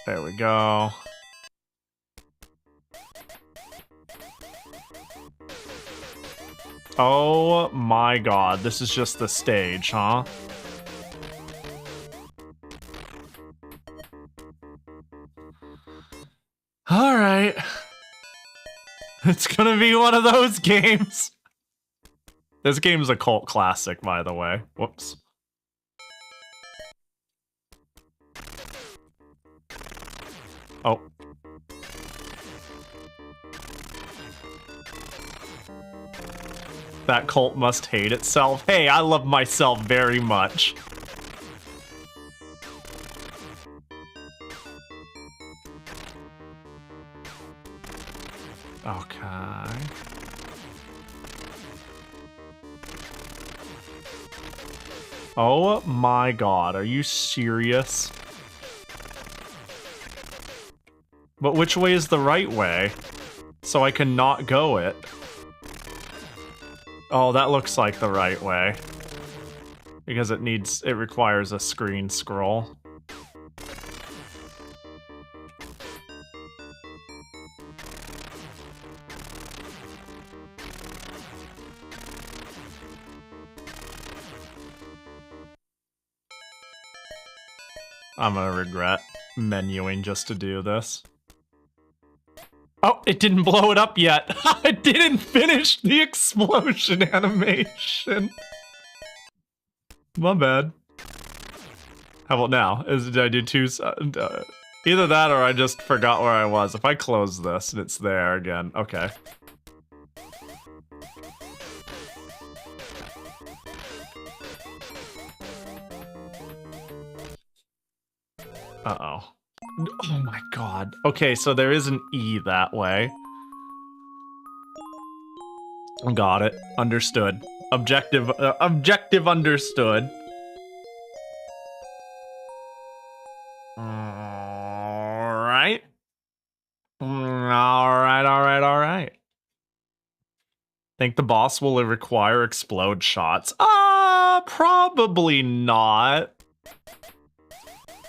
There we go. Oh my god, this is just the stage, huh? Alright. It's gonna be one of those games. This game's a cult classic, by the way. Whoops. Oh. That cult must hate itself. Hey, I love myself very much. Okay. Oh my god, are you serious? But which way is the right way? So I can not go it. Oh, that looks like the right way. Because it requires a screen scroll. I'm gonna regret menuing just to do this. Oh, it didn't blow it up yet. I didn't finish the explosion animation. My bad. How about now? Did I do two? Either that or I just forgot where I was. If I close this and it's there again. Okay. Uh-oh. Oh my god. Okay, so there is an E that way. Got it. Understood. Objective understood. Alright. Alright. Think the boss will require explode shots? Probably not.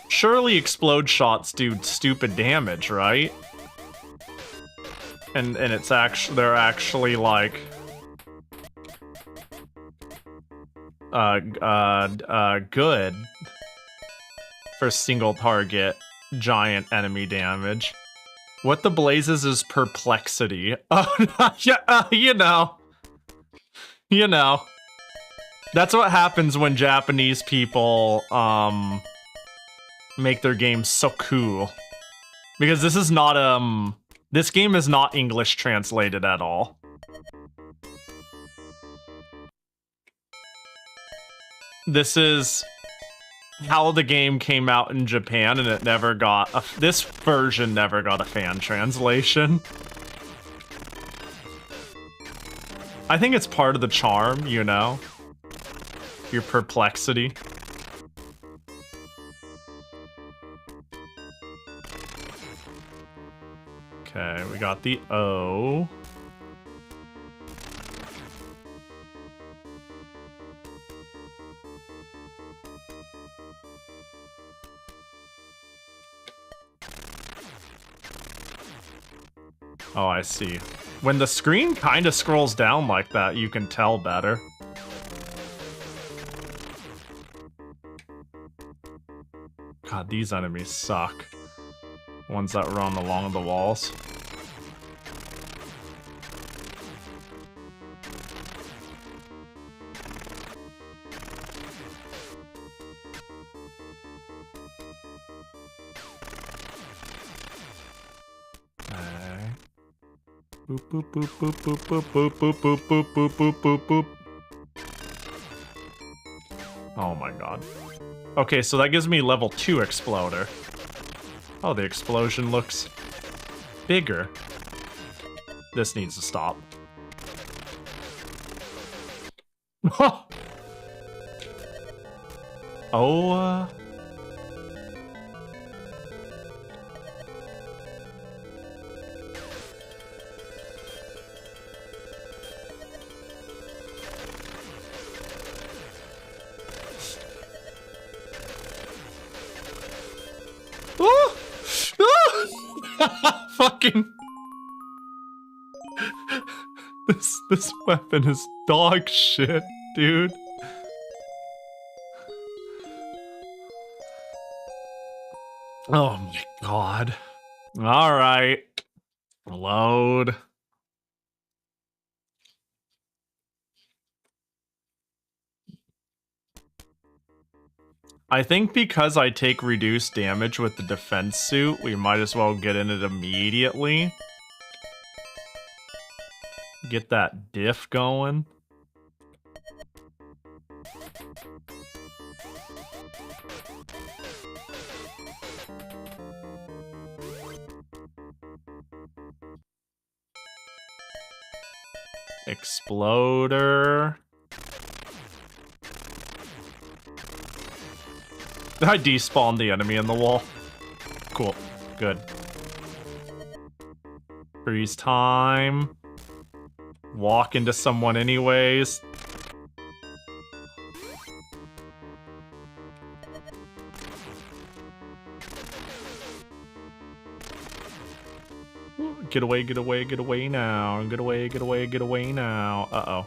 Surely explode shots do stupid damage, right? and it's actually they're actually like good for single target giant enemy damage. What the blazes is perplexity? Oh, yeah, you know. That's what happens when Japanese people make their games so cool. Because this is not this game is not English translated at all. This is how the game came out in Japan, and it never got this version never got a fan translation. I think it's part of the charm, you know? Your perplexity. Okay, we got the O. Oh, I see. When the screen kind of scrolls down like that, you can tell better. God, these enemies suck. Ones that run along the walls. Boop, boop, boop, boop, boop, boop, boop, boop, boop, boop, boop, boop, boop, boop. Oh my god. Okay, so that gives me level 2 exploder. Oh, the explosion looks bigger. This needs to stop. Oh, fucking this weapon is dog shit, dude. Oh my god. All right. Load. I think because I take reduced damage with the defense suit, we might as well get in it immediately. Get that diff going. Exploder. I despawned the enemy in the wall. Cool. Good. Freeze time. Walk into someone anyways. Get away, get away, get away now. Get away, get away, get away now. Uh-oh.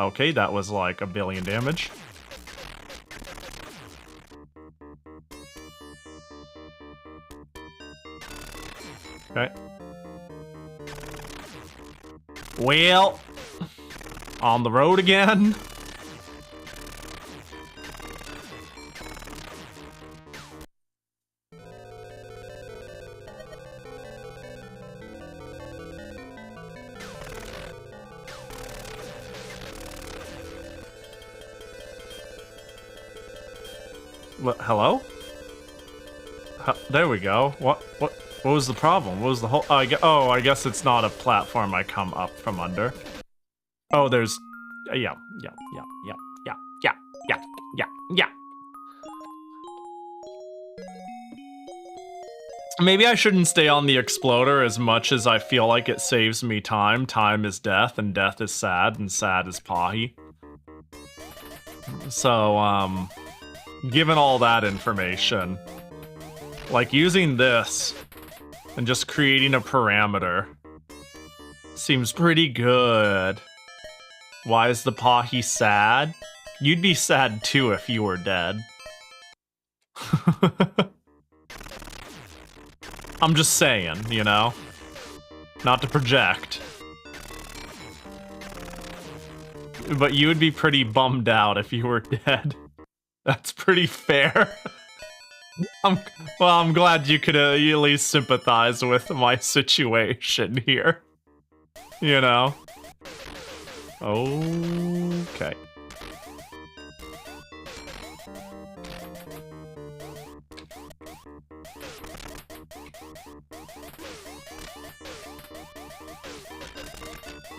Okay, that was like 1 billion damage. Okay. Well, on the road again. Hello? There we go. What was the problem? What was the whole... Oh, I guess it's not a platform I come up from under. Oh, there's... Yeah. Maybe I shouldn't stay on the exploder as much as I feel like it saves me time. Time is death, and death is sad, and sad is Pahi. So, given all that information, like using this and just creating a parameter Seems pretty good. Why is the Pahi sad? You'd be sad too if you were dead. I'm just saying, you know? Not to project. But you would be pretty bummed out if you were dead. That's pretty fair. I'm glad you could at least sympathize with my situation here. You know? Okay.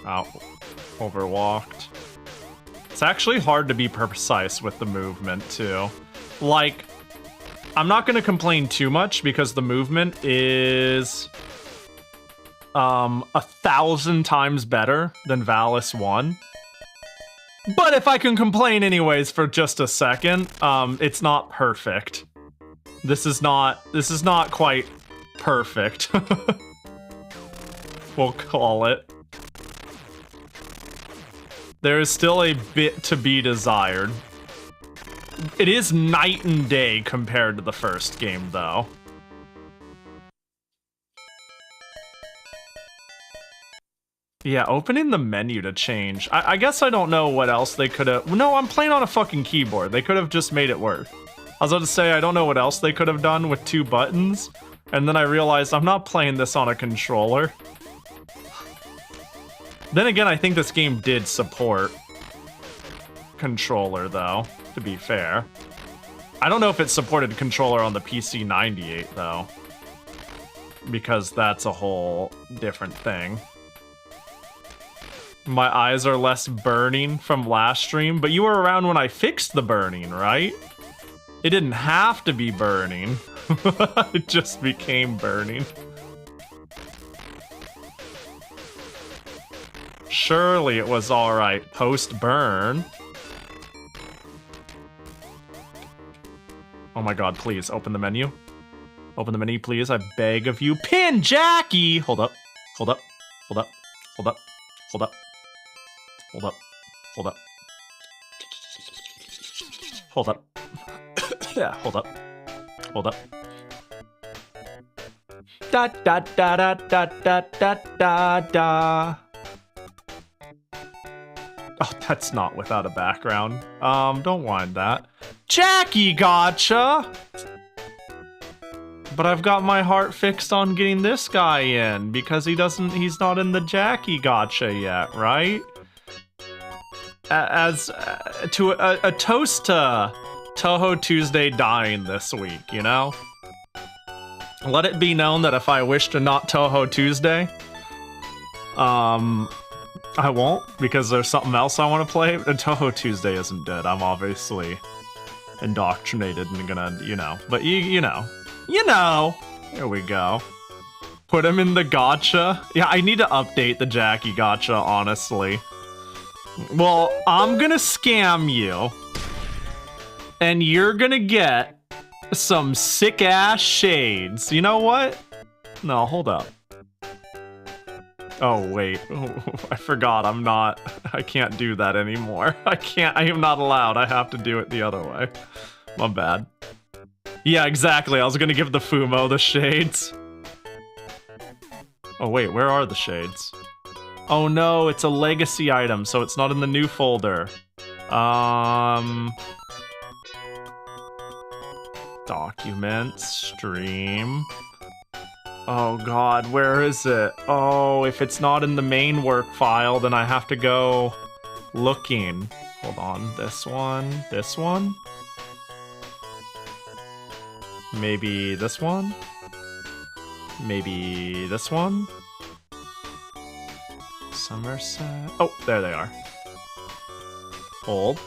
Ow. Overwalked. It's actually hard to be precise with the movement, too. Like, I'm not gonna complain too much because the movement is 1,000 times better than Valis 1. But if I can complain anyways for just a second, it's not perfect. This is not quite perfect. We'll call it. There is still a bit to be desired. It is night and day compared to the first game, though. Yeah, opening the menu to change. I guess I don't know what else they could have... No, I'm playing on a fucking keyboard. They could have just made it work. I was about to say, I don't know what else they could have done with 2 buttons. And then I realized I'm not playing this on a controller. Then again, I think this game did support controller, though, to be fair. I don't know if it supported controller on the PC-98, though. Because that's a whole different thing. My eyes are less burning from last stream, but you were around when I fixed the burning, right? It didn't have to be burning. It just became burning. Surely it was alright post-burn. Oh my god, please, open the menu. Open the menu, please, I beg of you. Pin Jackie! Hold up, hold up, hold up, hold up, hold up, hold up, hold up. Hold up. Yeah, hold up. Hold up. Da da da da da da da da da. Oh, that's not without a background. Don't mind that. Jackie gotcha! But I've got my heart fixed on getting this guy in, because he's not in the Jackie gotcha yet, right? To a toast to Toho Tuesday dying this week, you know? Let it be known that if I wish to not Toho Tuesday, I won't, because there's something else I want to play. And Toho Tuesday isn't dead. I'm obviously indoctrinated and gonna, you know. But you know. You know! There we go. Put him in the gotcha. Yeah, I need to update the Jackie gotcha, honestly. Well, I'm gonna scam you. And you're gonna get some sick-ass shades. You know what? No, hold up. Oh, wait. Oh, I forgot. I can't do that anymore. I am not allowed. I have to do it the other way. My bad. Yeah, exactly. I was gonna give the Fumo the shades. Oh, wait. Where are the shades? Oh, no. It's a legacy item, so it's not in the new folder. Documents. Stream. Oh god, where is it? Oh, if it's not in the main work file, then I have to go looking. Hold on, this one? This one? Maybe this one? Maybe this one? Somerset? Oh, there they are. Hold.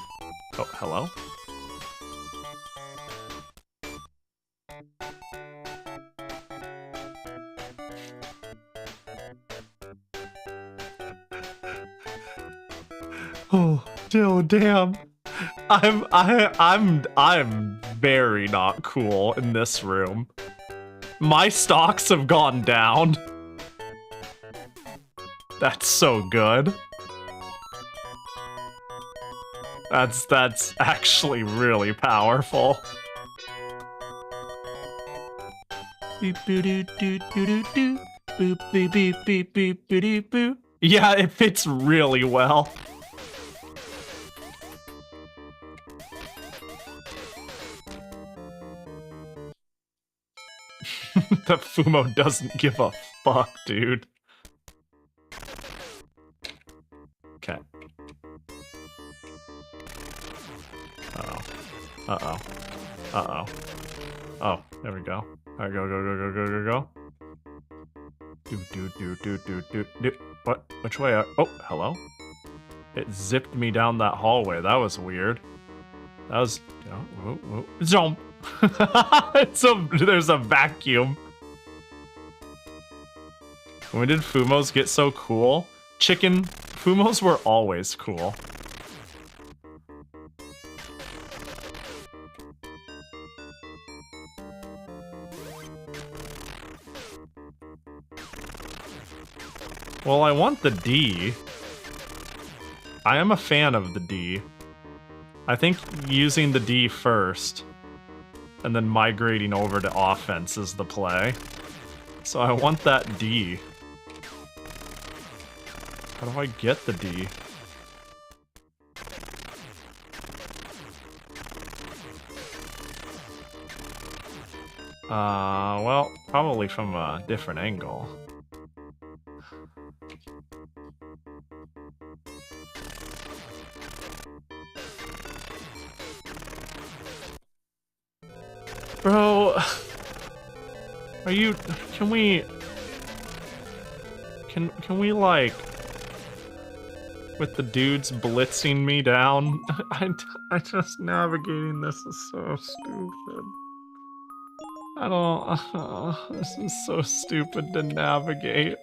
Oh, hello? Oh, damn. I'm very not cool in this room. My stocks have gone down. That's so good. That's actually really powerful. Beep boo doo doo doo doo doo. Boop beep beep beep beep beep boo. Yeah, it fits really well. The Fumo doesn't give a fuck, dude. Okay. Uh-oh. Uh-oh. Uh-oh. Oh, there we go. Alright, go, go, go, go, go, go, go. Do. What? Which way? Oh, hello? It zipped me down that hallway. That was weird. That was... Oh, jump! There's a vacuum. When did Fumos get so cool? Chicken, Fumos were always cool. Well, I want the D. I am a fan of the D. I think using the D first, and then migrating over to offense is the play. So I want that D. How do I get the D? Well, probably from a different angle. Bro, are you, can we like, with the dudes blitzing me down? I just, navigating this is so stupid. I don't, this is so stupid to navigate.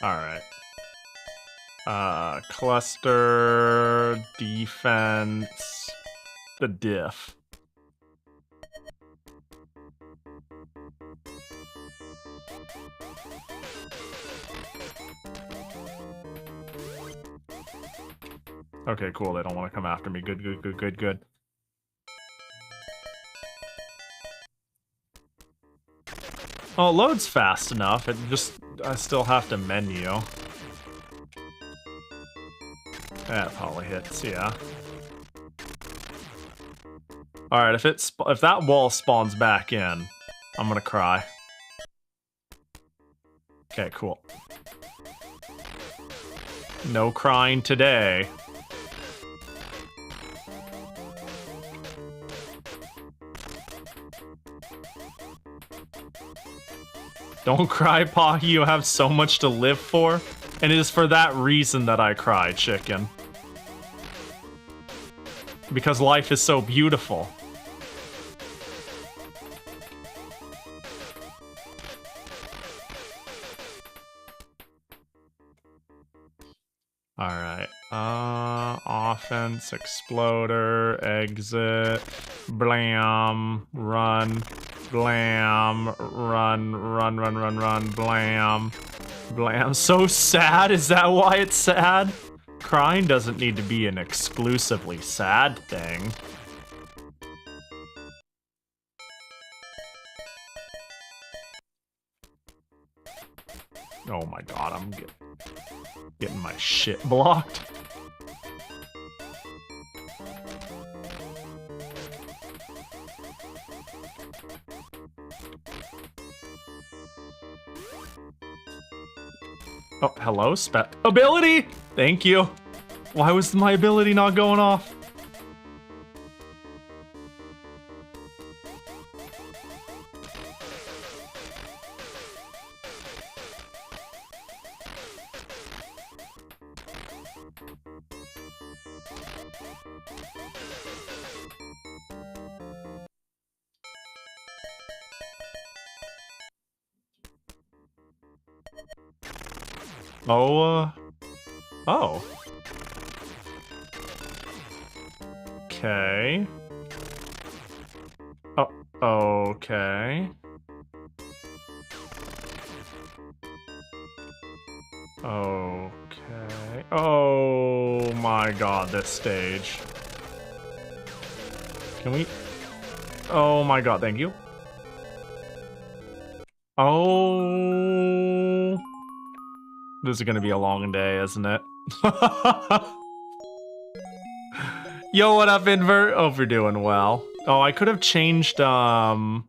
Alright. Cluster, defense, the diff. Okay, cool, they don't want to come after me. Good, good, good, good, good. Oh, it loads fast enough, it just, I still have to menu. That probably hits, yeah. Alright, if that wall spawns back in, I'm gonna cry. Okay, cool. No crying today. Don't cry, Pahi, you have so much to live for. And it is for that reason that I cry, chicken. Because life is so beautiful. Alright. Offense, exploder, exit, blam, run, blam, run, blam, blam. So sad? Is that why it's sad? Crying doesn't need to be an exclusively sad thing. Oh my god, I'm getting my shit blocked. Oh, hello, ability! Thank you. Why was my ability not going off? Oh. Okay. Oh, okay. Okay. Oh my god, this stage. Can we? Oh my god, thank you. Oh. This is gonna be a long day, isn't it? Yo, what up, Invert? Hope you're doing well. Oh, I could have changed, I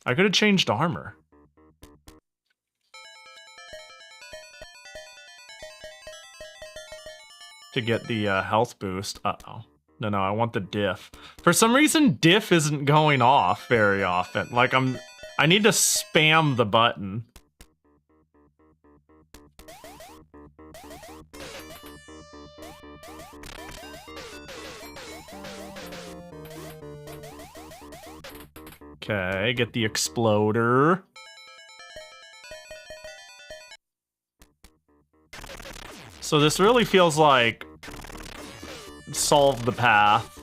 could have changed armor. To get the health boost. Uh-oh. No, I want the diff. For some reason, diff isn't going off very often. Like, I need to spam the button. Okay, get the exploder. So this really feels like solve the path.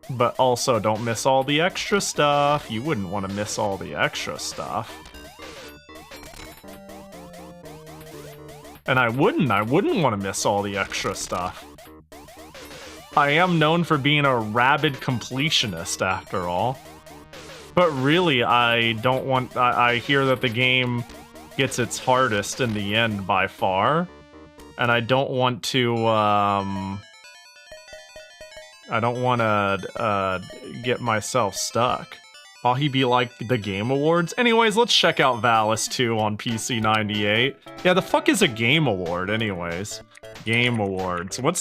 But also don't miss all the extra stuff. You wouldn't want to miss all the extra stuff. And I wouldn't want to miss all the extra stuff. I am known for being a rabid completionist, after all. But really, I don't want... I hear that the game gets its hardest in the end by far. And I don't want to, I don't want to, get myself stuck. Pahi be like the Game Awards? Anyways, let's check out Valis II on PC-98. Yeah, the fuck is a Game Award, anyways? Game Awards. What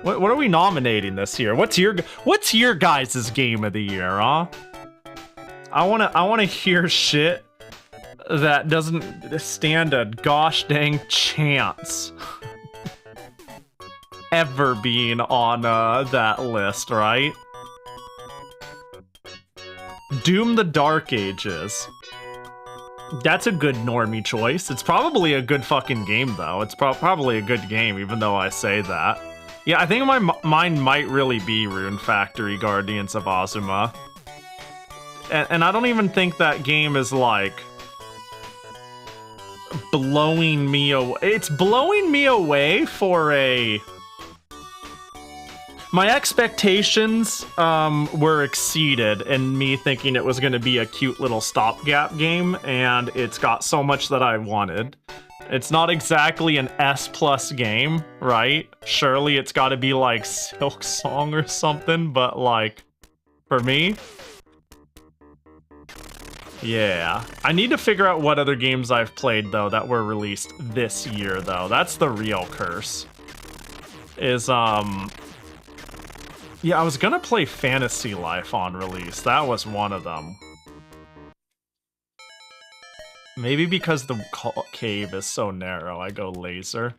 are we nominating this year? What's your guys' game of the year, huh? I wanna hear shit that doesn't stand a gosh dang chance ever being on that list, right? Doom the Dark Ages. That's a good normie choice. It's probably a good fucking game, though. It's probably a good game, even though I say that. Yeah, I think mine might really be Rune Factory Guardians of Azuma. And I don't even think that game is, like, blowing me away. It's blowing me away for a... My expectations were exceeded in me thinking it was going to be a cute little stopgap game, and it's got so much that I wanted. It's not exactly an S+ game, right? Surely it's got to be like Silk Song or something, but like, for me... Yeah. I need to figure out what other games I've played, though, that were released this year, though. That's the real curse. Is, yeah, I was gonna play Fantasy Life on release. That was one of them. Maybe because the cave is so narrow, I go laser.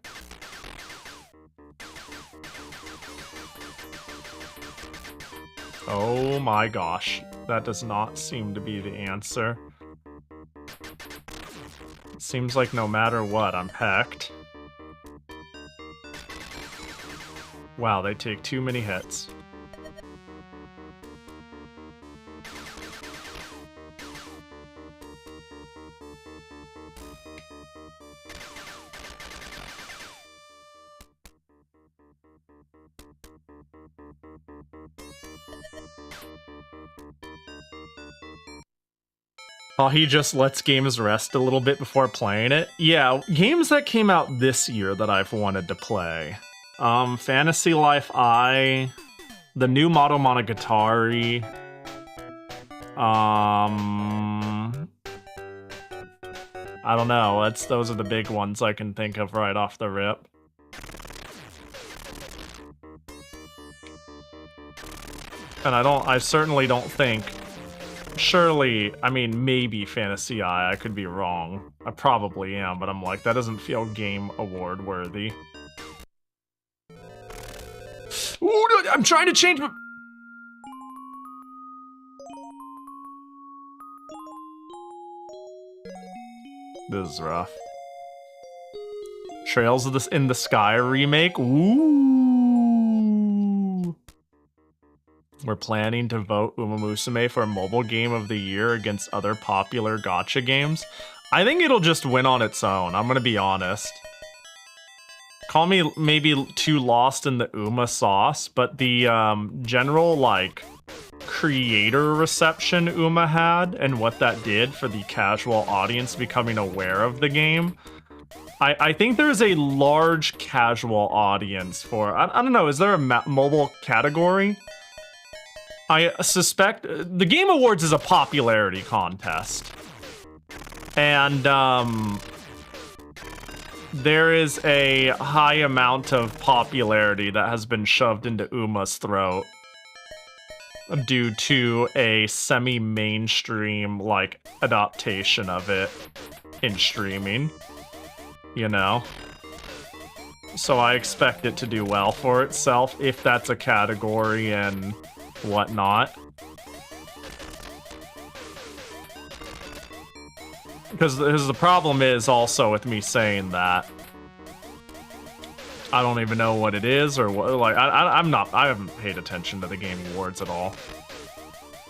Oh my gosh. That does not seem to be the answer. Seems like no matter what, I'm hecked. Wow, they take too many hits. Oh, he just lets games rest a little bit before playing it? Yeah, games that came out this year that I've wanted to play. Fantasy Life I, the new Monogatari. I don't know, those are the big ones I can think of right off the rip. And I certainly don't think... Surely, I mean, maybe Fantasy I could be wrong. I probably am, but I'm like, that doesn't feel Game Award worthy. Ooh, I'm trying to change my... This is rough. Trails of this in the Sky remake. Ooh. We're planning to vote Uma Musume for Mobile Game of the Year against other popular gacha games. I think it'll just win on its own. I'm gonna be honest. Call me maybe too lost in the Uma sauce, but the general like creator reception Uma had and what that did for the casual audience becoming aware of the game. I think there's a large casual audience for, I don't know, is there a mobile category? I suspect the Game Awards is a popularity contest. And there is a high amount of popularity that has been shoved into Uma's throat due to a semi-mainstream like adaptation of it in streaming, you know? So I expect it to do well for itself if that's a category and whatnot. Because the problem is also with me saying that I don't even know what it is or what, like I haven't paid attention to the Game Awards at all.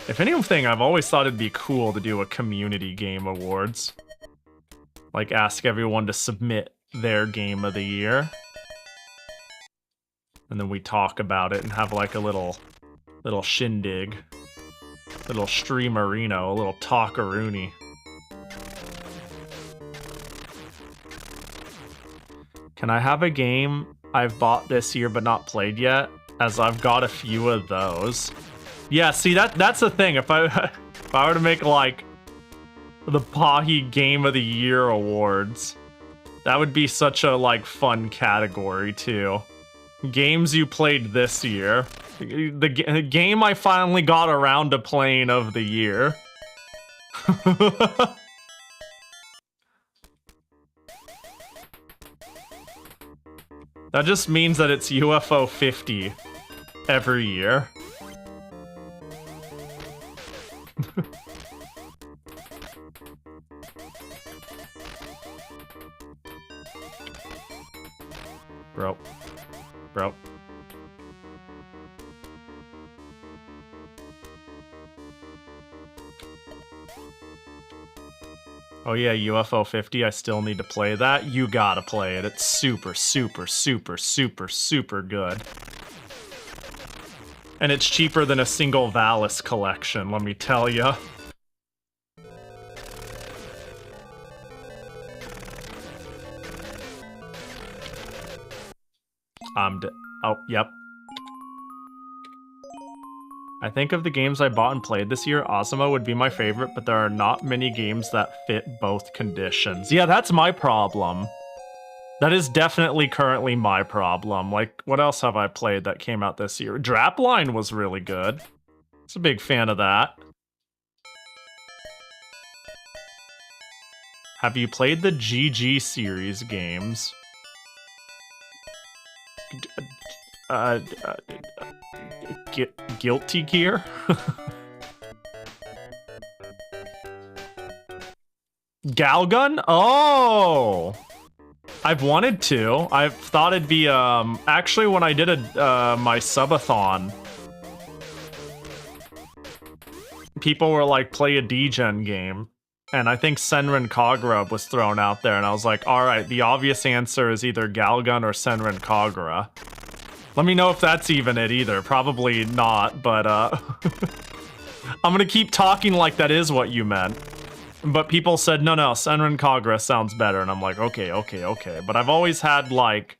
If anything, I've always thought it'd be cool to do a community Game Awards. Like ask everyone to submit their Game of the Year. And then we talk about it and have like a little shindig. Little streamerino, a little talkaroony. Can I have a game I've bought this year but not played yet? As I've got a few of those. Yeah, see that's the thing. If I were to make like the Pahi Game of the Year awards, that would be such a like fun category too. Games you played this year. The game I finally got around to playing of the year. That just means that it's UFO 50 every year. Bro. Oh yeah, UFO 50, I still need to play that. You gotta play it. It's super, super, super, super, super good. And it's cheaper than a single Valis collection, let me tell ya. Oh, yep. I think of the games I bought and played this year, Osimo would be my favorite, but there are not many games that fit both conditions. Yeah, that's my problem. That is definitely currently my problem. Like, what else have I played that came out this year? Drapline was really good. I was a big fan of that. Have you played the GG series games? Guilty Gear? Galgun? Oh! I've wanted to. I've thought it'd be, actually when I did my subathon, people were like, play a D-Gen game. And I think Senran Kagura was thrown out there, and I was like, alright, the obvious answer is either Galgun or Senran Kagura. Let me know if that's even it either. Probably not, but I'm gonna keep talking like that is what you meant. But people said, no, Senran Kagura sounds better, and I'm like, okay. But I've always had, like,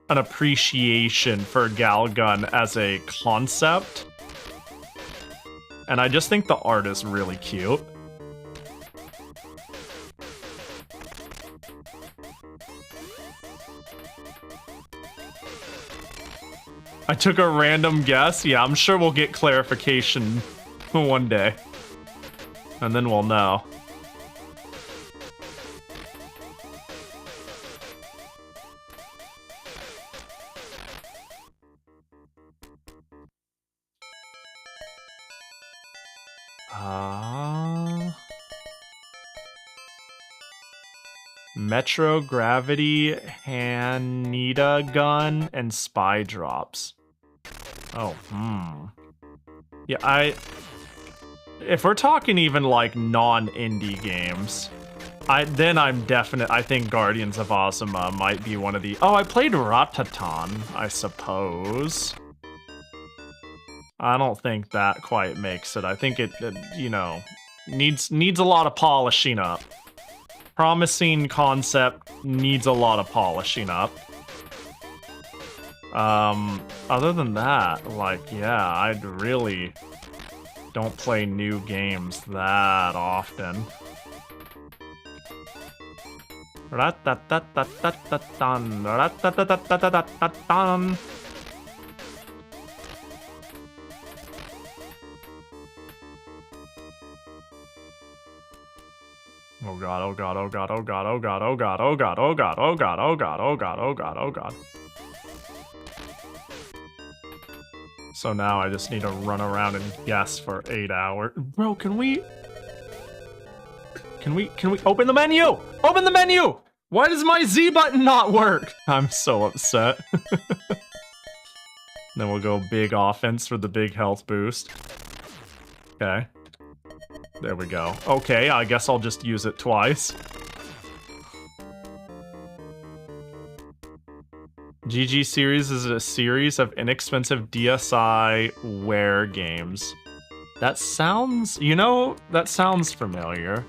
an appreciation for Galgun as a concept. And I just think the art is really cute. I took a random guess. Yeah, I'm sure we'll get clarification one day. And then we'll know. Metro Gravity, Haneda Gun, and Spy Drops. Oh, yeah, if we're talking even like non-indie games, I think Guardians of Ozma might be one of the... Oh, I played Ratatan, I suppose. I don't think that quite makes it. I think it you know, needs a lot of polishing up. Promising concept needs a lot of polishing up. Other than that, like, yeah, I'd really don't play new games that often. Rat-tat-tat-tat-tat-tan, rat-tat-tat-tat-tat-tan. Oh god, oh god, oh god, oh god, oh god, oh god, oh god, oh god, oh god, oh god, oh god, oh god, oh god. So now I just need to run around and guess for 8 hours. Bro, can we open the menu? Open the menu! Why does my Z button not work? I'm so upset. Then we'll go big offense for the big health boost. Okay. There we go. Okay, I guess I'll just use it twice. GG Series is a series of inexpensive DSiWare games. That sounds, you know, that sounds familiar.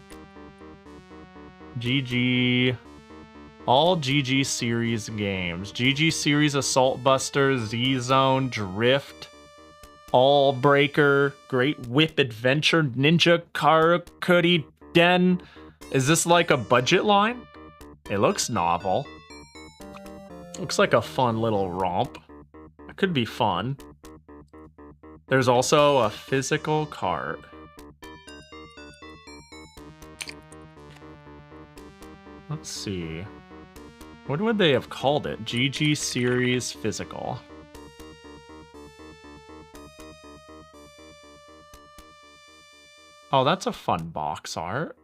GG, all GG Series games. GG Series Assault Buster, Z-Zone, Drift, All Breaker, Great Whip Adventure, Ninja Karakuri Den. Is this like a budget line? It looks novel. Looks like a fun little romp. It could be fun. There's also a physical cart. Let's see. What would they have called it? GG Series Physical. Oh, that's a fun box art.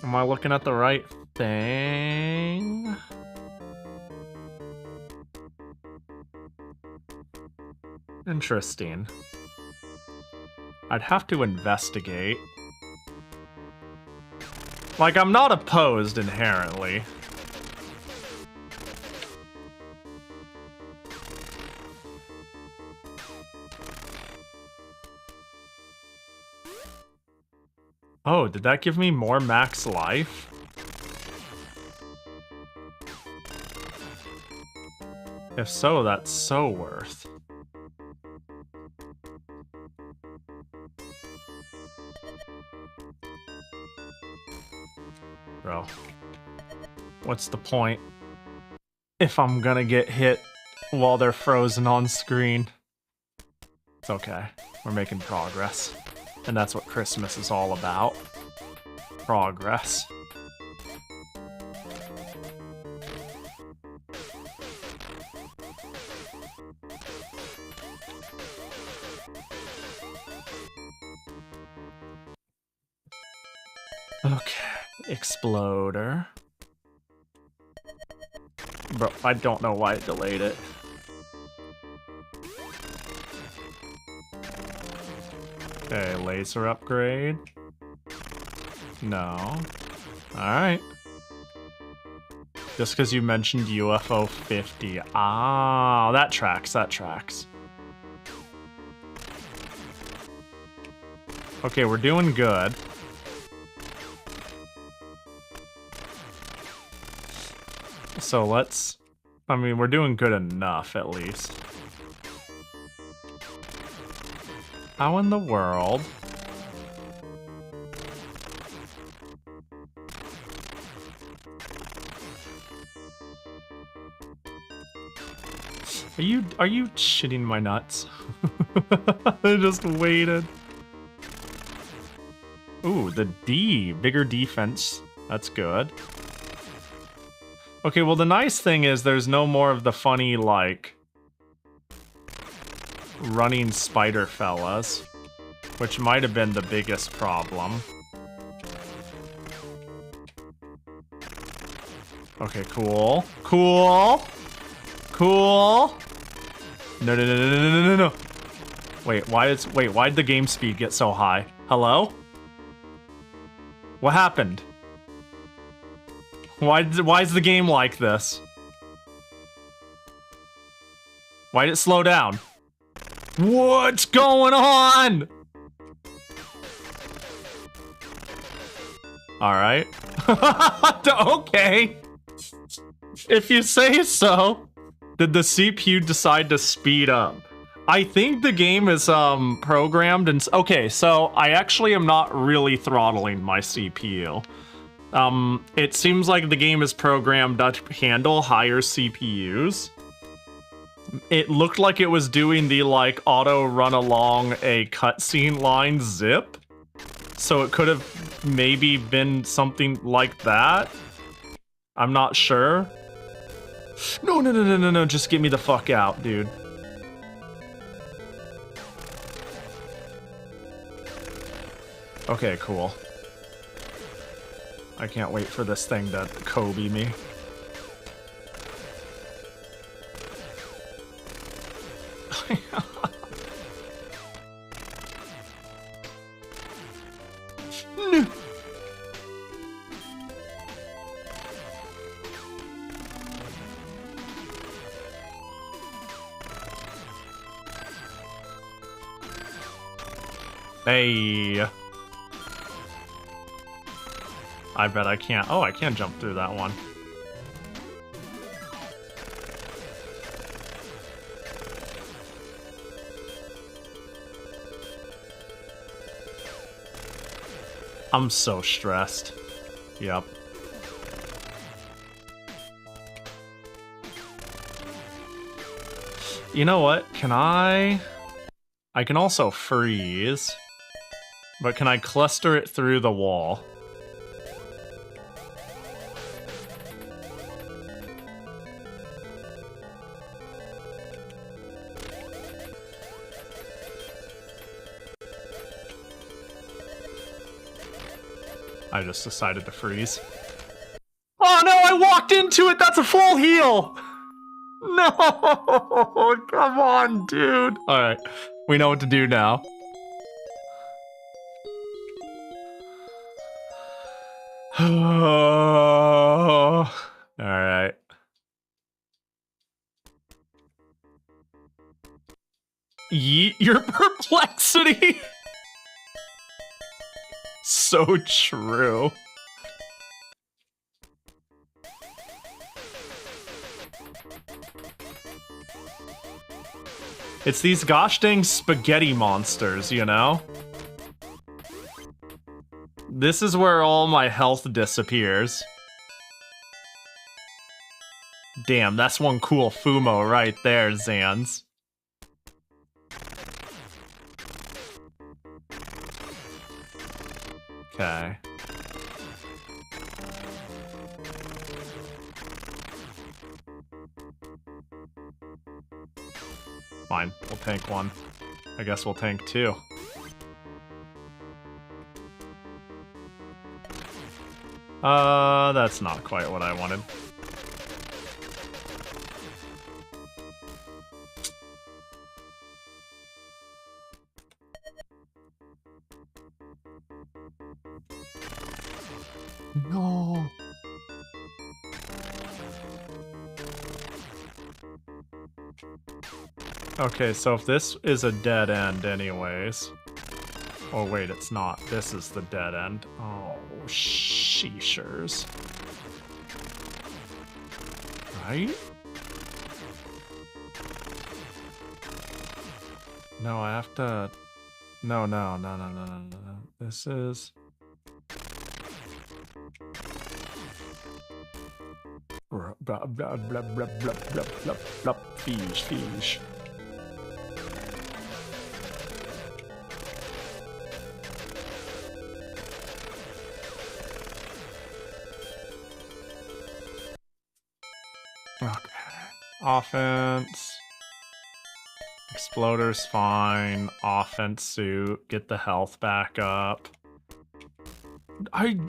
Am I looking at the right thing? Interesting. I'd have to investigate. Like, I'm not opposed inherently. Oh, did that give me more max life? If so, that's so worth. Bro, what's the point if I'm gonna get hit while they're frozen on screen? It's okay, we're making progress. And that's what Christmas is all about. Progress. Okay, Exploder. Bro, I don't know why it delayed it. Okay, laser upgrade. No. Alright. Just because you mentioned UFO 50. Ah, that tracks, that tracks. Okay, we're doing good. So let's... I mean, we're doing good enough, at least. How in the world? Are you shitting my nuts? I just waited. Ooh, the D, bigger defense. That's good. Okay, well the nice thing is there's no more of the funny, like, running spider fellas, which might have been the biggest problem. Okay, cool. Cool. Cool. No, no, no, no, no, no, no, no. Wait, why did the game speed get so high? Hello? What happened? Why is the game like this? Why did it slow down? What's going on? Alright. Okay. If you say so. Did the CPU decide to speed up? I think the game is programmed and okay, so I actually am not really throttling my CPU. It seems like the game is programmed to handle higher CPUs. It looked like it was doing the like auto run along a cutscene line zip. So it could have maybe been something like that. I'm not sure. No, no, no, no, no, no, just get me the fuck out, dude. Okay, cool. I can't wait for this thing to Kobe me. No. Hey. I bet I can't. Oh, I can jump through that one. I'm so stressed. Yep. You know what? Can I can also freeze. But can I cluster it through the wall? I just decided to freeze. Oh no, I walked into it! That's a full heal! No! Come on, dude! Alright, we know what to do now. Alright. Yeet your perplexity! So true. It's these gosh dang spaghetti monsters, you know? This is where all my health disappears. Damn, that's one cool Fumo right there, Zans. Okay. Fine, we'll tank one. I guess we'll tank two. That's not quite what I wanted. No. Okay, so if this is a dead end anyways... Oh wait, it's not. This is the dead end. Oh, sheeshers. Right? No, I have to... No. This is... Blah, blah, blah, blah, blah, blah, blah, blah, fish. Okay. Offense. Exploder's fine. Offense suit. Get the health back up. Are you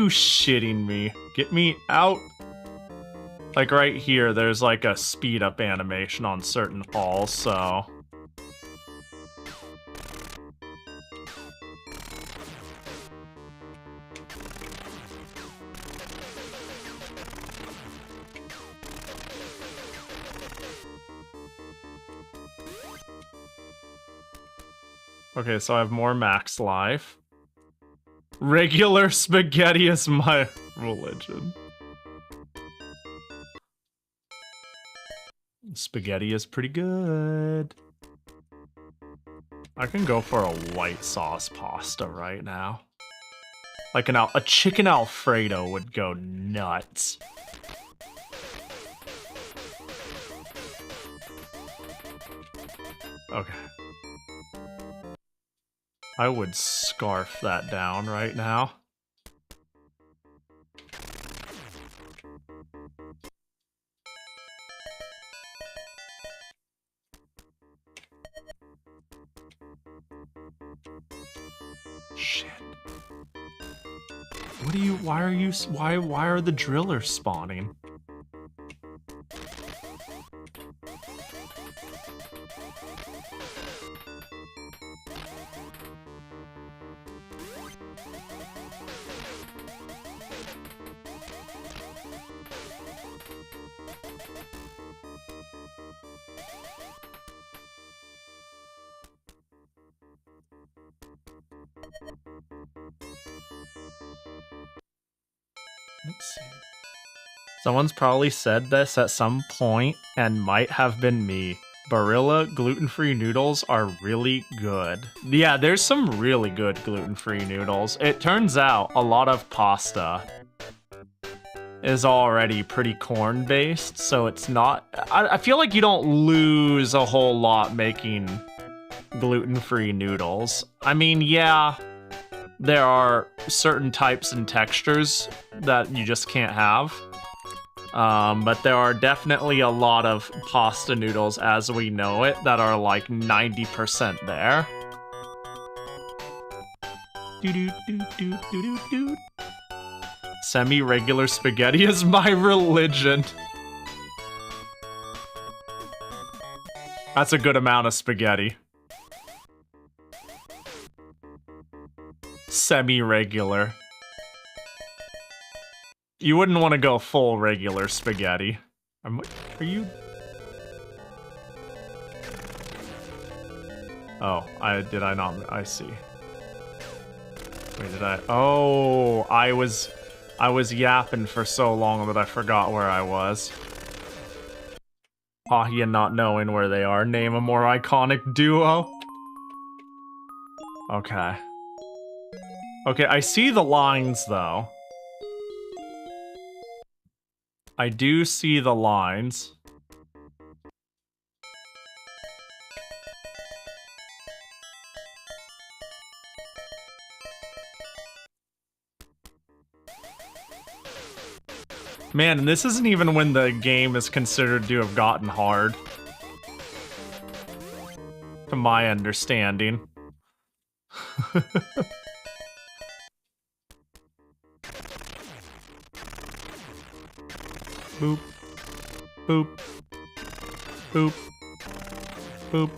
shitting me? Get me out. Like right here, there's like a speed up animation on certain falls, so... Okay, so I have more max life. Regular spaghetti is my religion. Spaghetti is pretty good. I can go for a white sauce pasta right now. Like a chicken Alfredo would go nuts. Okay. I would scarf that down right now. Shit. What are you, why are the drillers spawning? Let's see. Someone's probably said this at some point and might have been me. Barilla gluten-free noodles are really good. Yeah, there's some really good gluten-free noodles. It turns out a lot of pasta is already pretty corn-based, so it's not... I feel like you don't lose a whole lot making gluten-free noodles. I mean, yeah, there are certain types and textures that you just can't have. But there are definitely a lot of pasta noodles as we know it that are like 90% there. Semi-regular spaghetti is my religion. That's a good amount of spaghetti. Semi-regular. You wouldn't want to go full regular spaghetti. Are you? Oh, did I not? I see. Wait, did I? Oh, I was yapping for so long that I forgot where I was. Pahi and not knowing where they are. Name a more iconic duo. Okay. Okay, I see the lines though. I do see the lines. Man, and this isn't even when the game is considered to have gotten hard. To my understanding. Boop. Boop. Boop. Boop.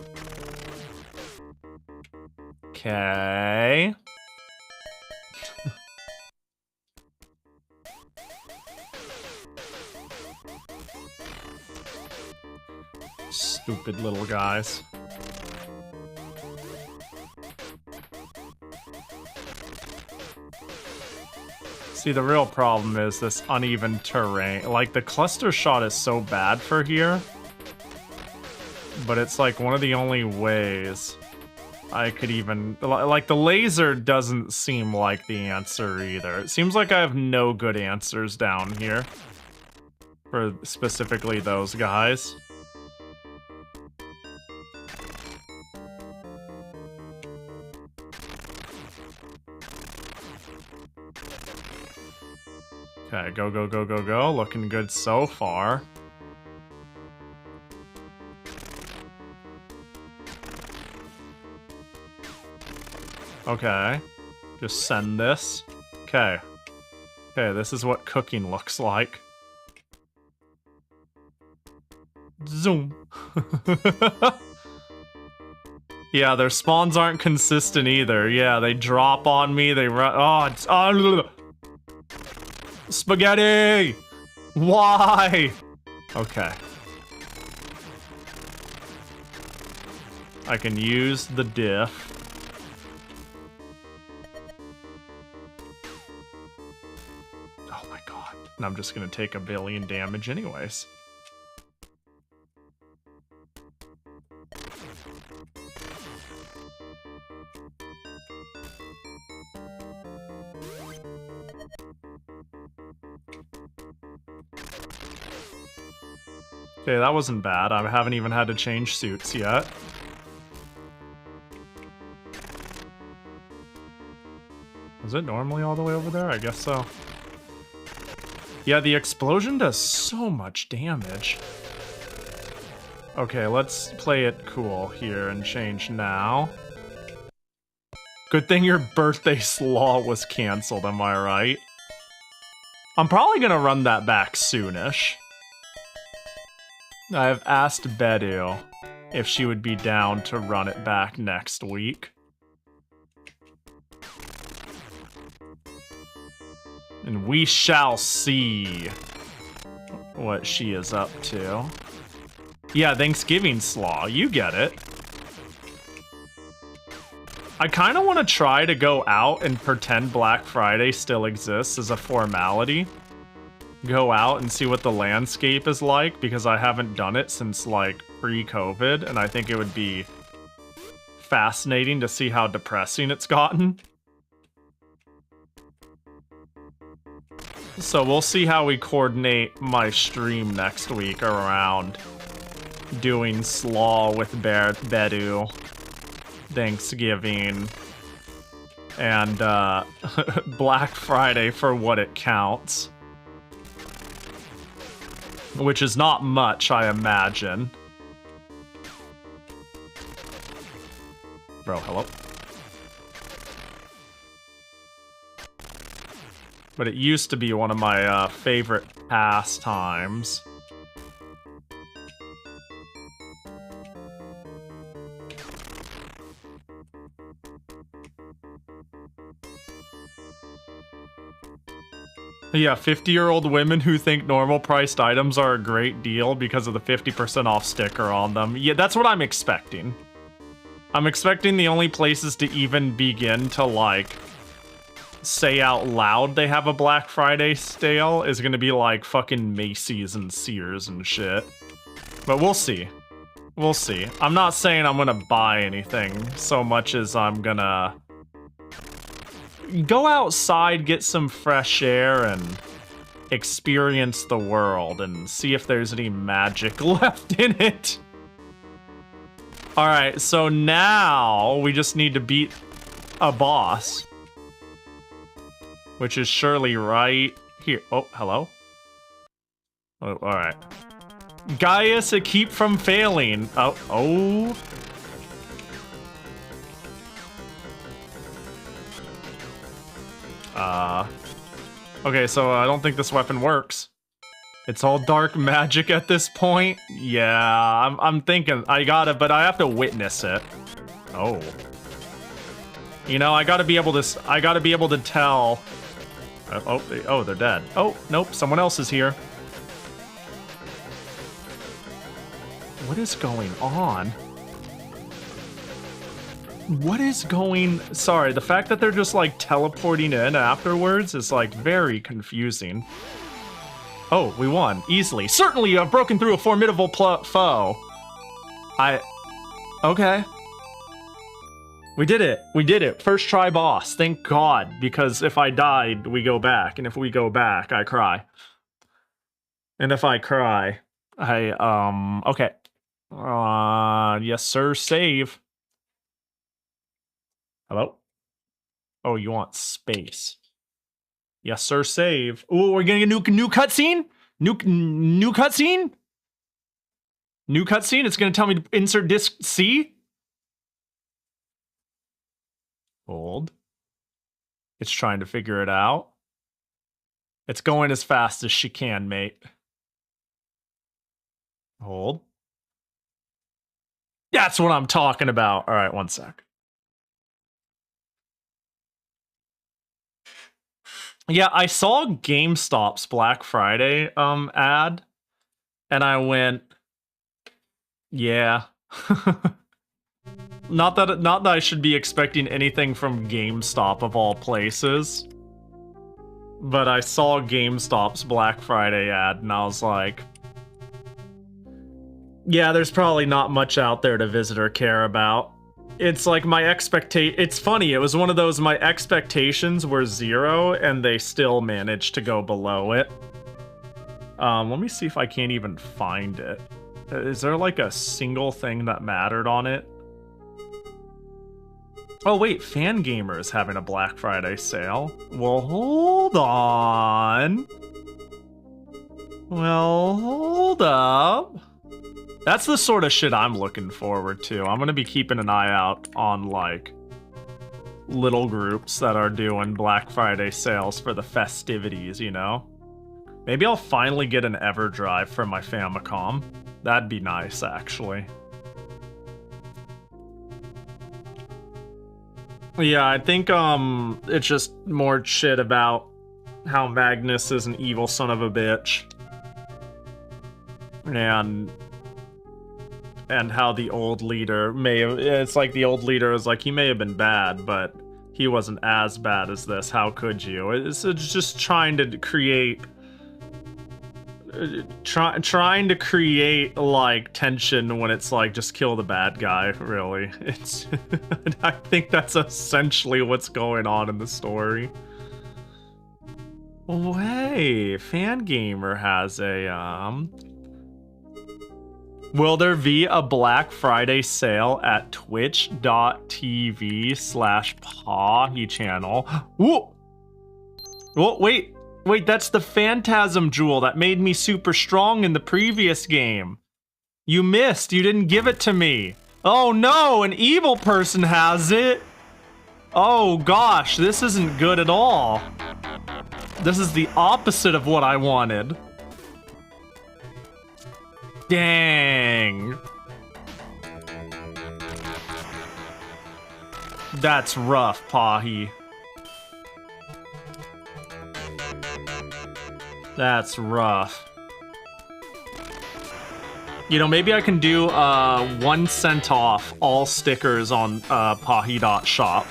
Okay. Stupid little guys. See, the real problem is this uneven terrain. Like, the cluster shot is so bad for here. But it's like one of the only ways I could even... Like, the laser doesn't seem like the answer either. It seems like I have no good answers down here. For specifically those guys. Okay, go, go, go, go, go. Looking good so far. Okay. Just send this. Okay. Okay, this is what cooking looks like. Zoom. Yeah, their spawns aren't consistent either. Yeah, they drop on me, they run. Oh, it's. Oh, spaghetti! Why? Okay. I can use the diff. Oh my god. And I'm just gonna take 1 billion damage anyways. Okay, that wasn't bad. I haven't even had to change suits yet. Is it normally all the way over there? I guess so. Yeah, the explosion does so much damage. Okay, let's play it cool here and change now. Good thing your birthday slaw was canceled, am I right? I'm probably gonna run that back soonish. I've asked Bedu if she would be down to run it back next week. And we shall see what she is up to. Yeah, Thanksgiving slaw, you get it. I kind of want to try to go out and pretend Black Friday still exists as a formality. Go out and see what the landscape is like, because I haven't done it since, like, pre-COVID, and I think it would be fascinating to see how depressing it's gotten. So we'll see how we coordinate my stream next week around doing slaw with Bedu, Thanksgiving, and Black Friday for what it counts. Which is not much, I imagine. Bro, hello? But it used to be one of my favorite pastimes. Yeah, 50-year-old women who think normal-priced items are a great deal because of the 50% off sticker on them. Yeah, that's what I'm expecting. I'm expecting the only places to even begin to, like, say out loud they have a Black Friday sale is gonna be, like, fucking Macy's and Sears and shit. But we'll see. We'll see. I'm not saying I'm gonna buy anything so much as I'm gonna go outside, get some fresh air, and experience the world, and see if there's any magic left in it. Alright, so now we just need to beat a boss. Which is surely right here. Oh, hello? Oh, alright. Gaius, keep from failing. Oh. Okay, so I don't think this weapon works. It's all dark magic at this point. Yeah, I'm thinking I gotta, but I have to witness it. Oh. You know, I gotta be able to tell. Oh, they're dead. Oh, nope, someone else is here. What is going on? What is going... Sorry, the fact that they're just, like, teleporting in afterwards is, like, very confusing. Oh, we won. Easily. Certainly you have broken through a formidable foe. Okay. We did it. We did it. First try boss. Thank God. Because if I died, we go back. And if we go back, I cry. And if I cry, okay. Yes, sir. Save. Hello? Oh, you want space. Yes, sir. Save. Oh, we're getting a new cutscene? New cutscene? New cutscene? It's going to tell me to insert disc C? Hold. It's trying to figure it out. It's going as fast as she can, mate. Hold. That's what I'm talking about. All right, one sec. Yeah, I saw GameStop's Black Friday ad, and I went, yeah. Not that I should be expecting anything from GameStop of all places, but I saw GameStop's Black Friday ad, and I was like, yeah, there's probably not much out there to visit or care about. It's like my it's funny, it was one of those, my expectations were 0, and they still managed to go below it. Let me see if I can't even find it. Is there like a single thing that mattered on it? Oh wait, Fangamer is having a Black Friday sale. Well, hold on. Well, hold up. That's the sort of shit I'm looking forward to. I'm gonna be keeping an eye out on, like, little groups that are doing Black Friday sales for the festivities, you know? Maybe I'll finally get an EverDrive for my Famicom. That'd be nice, actually. Yeah, I think, it's just more shit about how Magnus is an evil son of a bitch. And how the old leader may have, it's like the old leader is like, he may have been bad, but he wasn't as bad as this. How could you? It's just trying to create, trying to create, like, tension when it's like, just kill the bad guy, really. It's, I think that's essentially what's going on in the story. Oh, hey, Fangamer has a, will there be a Black Friday sale at twitch.tv/Pahi channel? Whoa! Whoa, wait, that's the Phantasm Jewel that made me super strong in the previous game. You missed, you didn't give it to me. Oh no, an evil person has it. Oh gosh, this isn't good at all. This is the opposite of what I wanted. Dang. That's rough, Pahi. That's rough. You know, maybe I can do 1 cent off all stickers on Pahi.shop.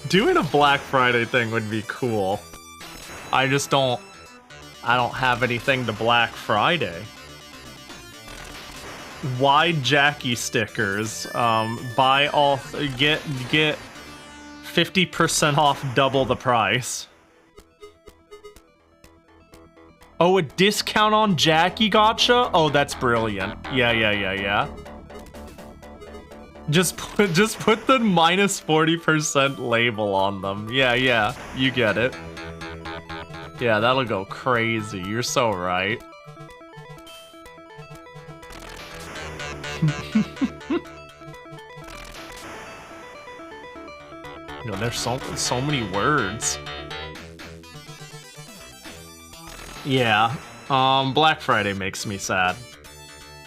Doing a Black Friday thing would be cool. I don't have anything to Black Friday. Wide Jackie stickers. Buy all, get 50% off, double the price. Oh, a discount on Jackie gotcha? Oh, that's brilliant. Yeah. Just put the minus 40% label on them. Yeah, you get it. Yeah, that'll go crazy. You're so right. You know, there's so many words. Yeah. Black Friday makes me sad.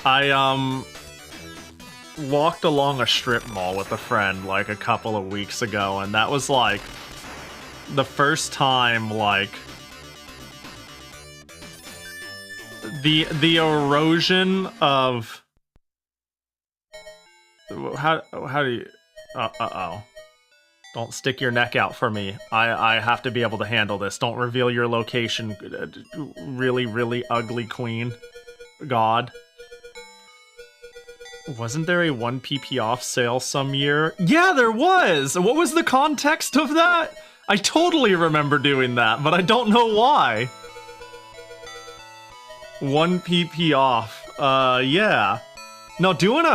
I walked along a strip mall with a friend like a couple of weeks ago, and that was like the first time, like, the erosion of how do you uh-oh. Don't stick your neck out for me. I have to be able to handle this. Don't reveal your location, really ugly queen. God. Wasn't there a 1 PP off sale some year? Yeah, there was! What was the context of that? I totally remember doing that, but I don't know why. 1 PP off. Yeah. No, doing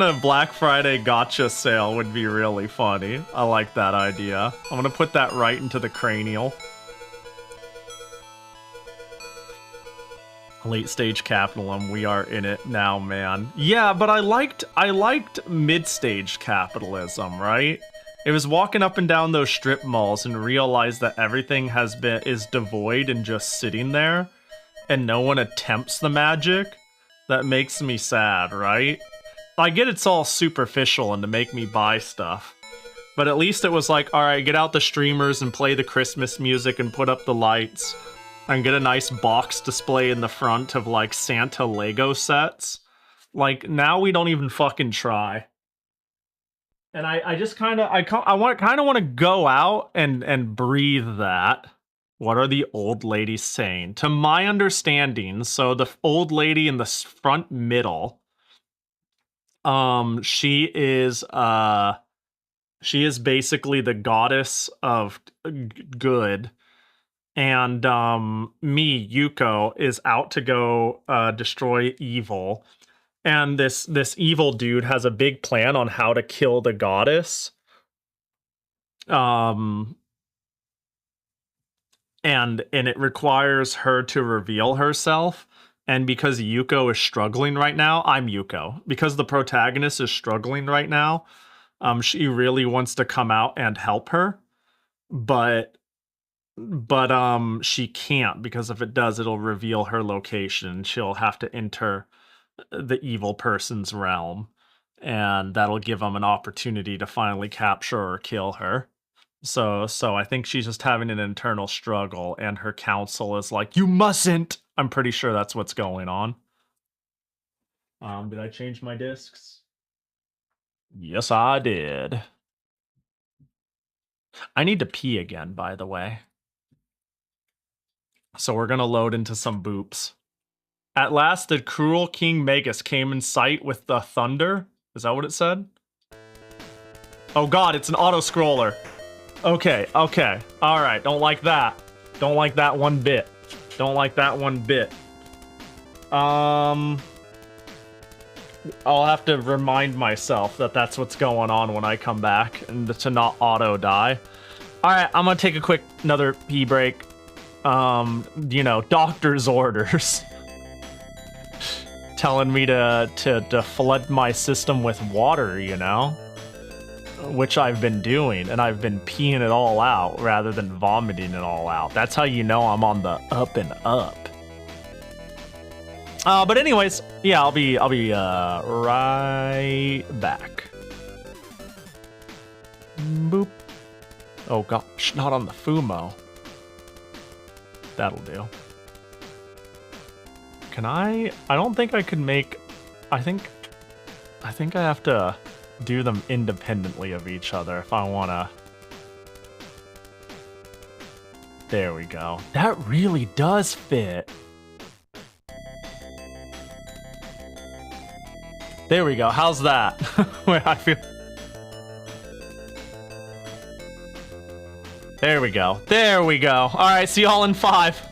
a Black Friday gotcha sale would be really funny. I like that idea. I'm gonna put that right into the cranial. Late stage capitalism, we are in it now, man. Yeah, but I liked mid stage capitalism, right? It was walking up and down those strip malls and realized that everything is devoid and just sitting there, and no one attempts the magic. That makes me sad, right? I get it's all superficial and to make me buy stuff, but at least it was like, all right, get out the streamers and play the Christmas music and put up the lights. And get a nice box display in the front of, like, Santa Lego sets. Like, now we don't even fucking try. And I just kind of, I want to go out and breathe that. What are the old ladies saying? To my understanding, so the old lady in the front middle, she is basically the goddess of good. And me, Yuko, is out to go destroy evil. And this evil dude has a big plan on how to kill the goddess. And it requires her to reveal herself. And because Yuko is struggling right now, I'm Yuko. Because the protagonist is struggling right now, she really wants to come out and help her. But she can't, because if it does, it'll reveal her location. She'll have to enter the evil person's realm, and that'll give them an opportunity to finally capture or kill her. So I think she's just having an internal struggle, and her council is like, you mustn't. I'm pretty sure that's what's going on. Did I change my discs? Yes, I did. I need to pee again, by the way. So we're gonna load into some boops. At last, the cruel King Magus came in sight with the thunder. Is that what it said? Oh god, it's an auto-scroller. Okay. Alright, don't like that. Don't like that one bit. Don't like that one bit. I'll have to remind myself that that's what's going on when I come back, and to not auto-die. Alright, I'm gonna take a quick, another pee break. Doctor's orders. Telling me to flood my system with water, which I've been doing, and I've been peeing it all out rather than vomiting it all out. That's how you know I'm on the up and up. But anyways, yeah, I'll be right back. Boop. Oh gosh, not on the Fumo. That'll do. Can I don't think I could make... I think I have to do them independently of each other if I want to... There we go. That really does fit. There we go. How's that? Wait, I feel... There we go. There we go. All right, see y'all in 5.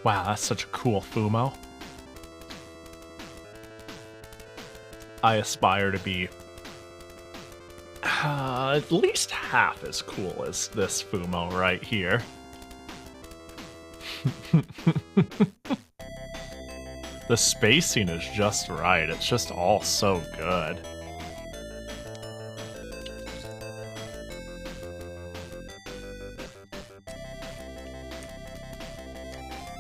Wow, that's such a cool Fumo. I aspire to be at least half as cool as this Fumo right here. The spacing is just right. It's just all so good.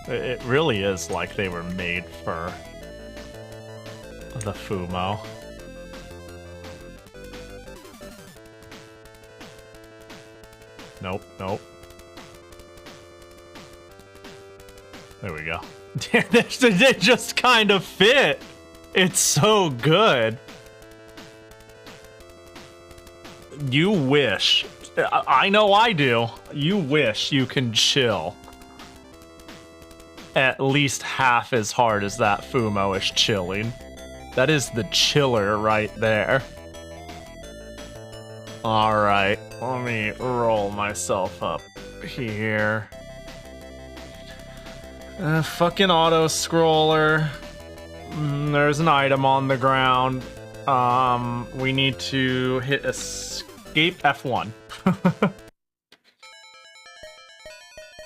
It really is like they were made for the Fumo. Nope, nope. There we go. They just kind of fit. It's so good. You wish. I know I do. You wish you can chill at least half as hard as that Fumo is chilling. That is the chiller right there. Alright, let me roll myself up here. Fucking auto-scroller. There's an item on the ground. We need to hit escape F1.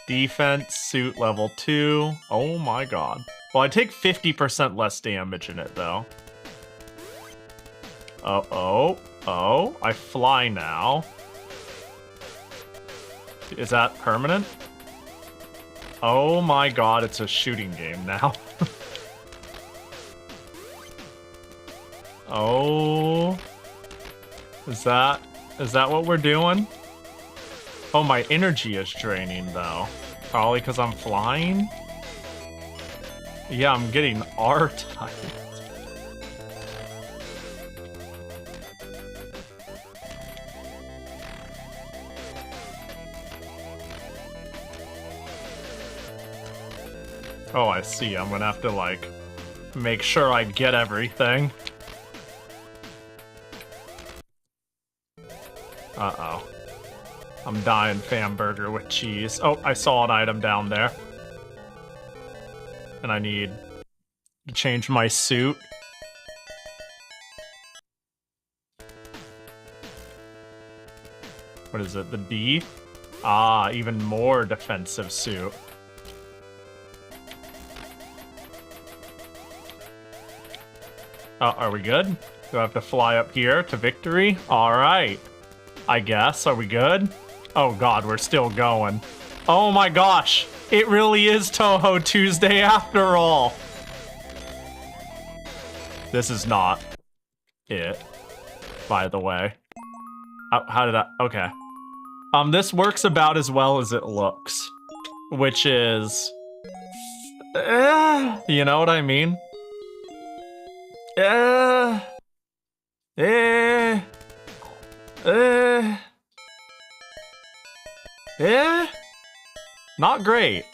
Defense, suit level 2. Oh my god. Well, I take 50% less damage in it, though. Oh, I fly now. Is that permanent? Oh my god, it's a shooting game now. Oh. Is that what we're doing? Oh, my energy is draining, though. Probably because I'm flying? Yeah, I'm getting R-typed. Oh, I see. I'm gonna have to, like, make sure I get everything. Uh-oh. I'm dying Famburger with cheese. Oh, I saw an item down there. And I need to change my suit. What is it, the D? Ah, even more defensive suit. Oh, are we good? Do I have to fly up here to victory? Alright. I guess. Are we good? Oh god, we're still going. Oh my gosh! It really is Toho Tuesday after all! This is not it, by the way. How did I... Okay. This works about as well as it looks. Which is... you know what I mean? Not great.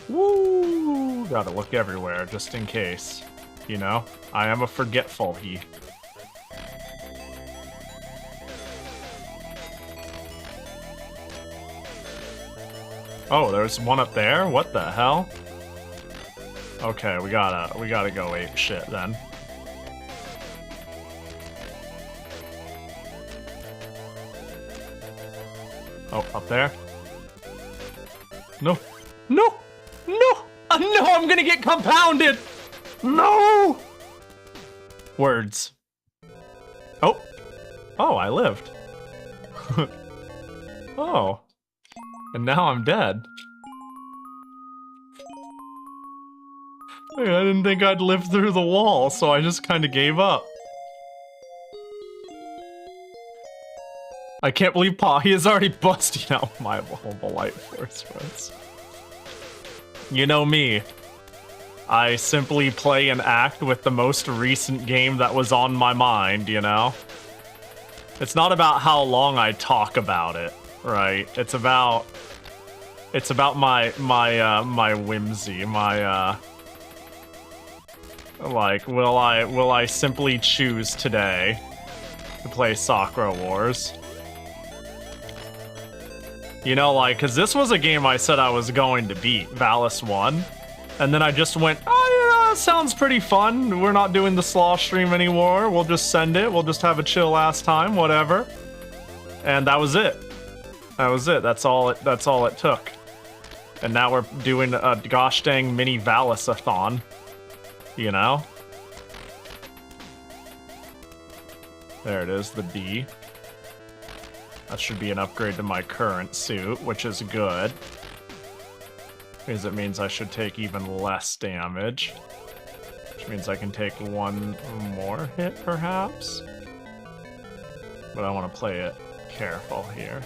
Woo! Gotta look everywhere just in case. You know, I am a forgetful he. Oh, there's one up there? What the hell? Okay, we gotta go ape shit then. Oh, up there? No! No! No! No, I'm gonna get compounded! No! Words. Oh. Oh, I lived. Oh. And now I'm dead. I didn't think I'd live through the wall, so I just kind of gave up. I can't believe Pahi is already busting out my mobile light force friends. You know me. I simply play and act with the most recent game that was on my mind, you know? It's not about how long I talk about it. right? It's about my whimsy, my like, will I simply choose today to play Sakura Wars? You know, like, cause this was a game I said I was going to beat, Valis 1, and then I just went, oh yeah, sounds pretty fun. We're not doing the slaw stream anymore. We'll just send it. We'll just have a chill ass time, whatever. And that was it. That was it. That's all it took. And now we're doing a gosh dang mini Valis-a-thon. You know? There it is, the D. That should be an upgrade to my current suit, which is good. Because it means I should take even less damage. Which means I can take one more hit, perhaps? But I want to play it careful here.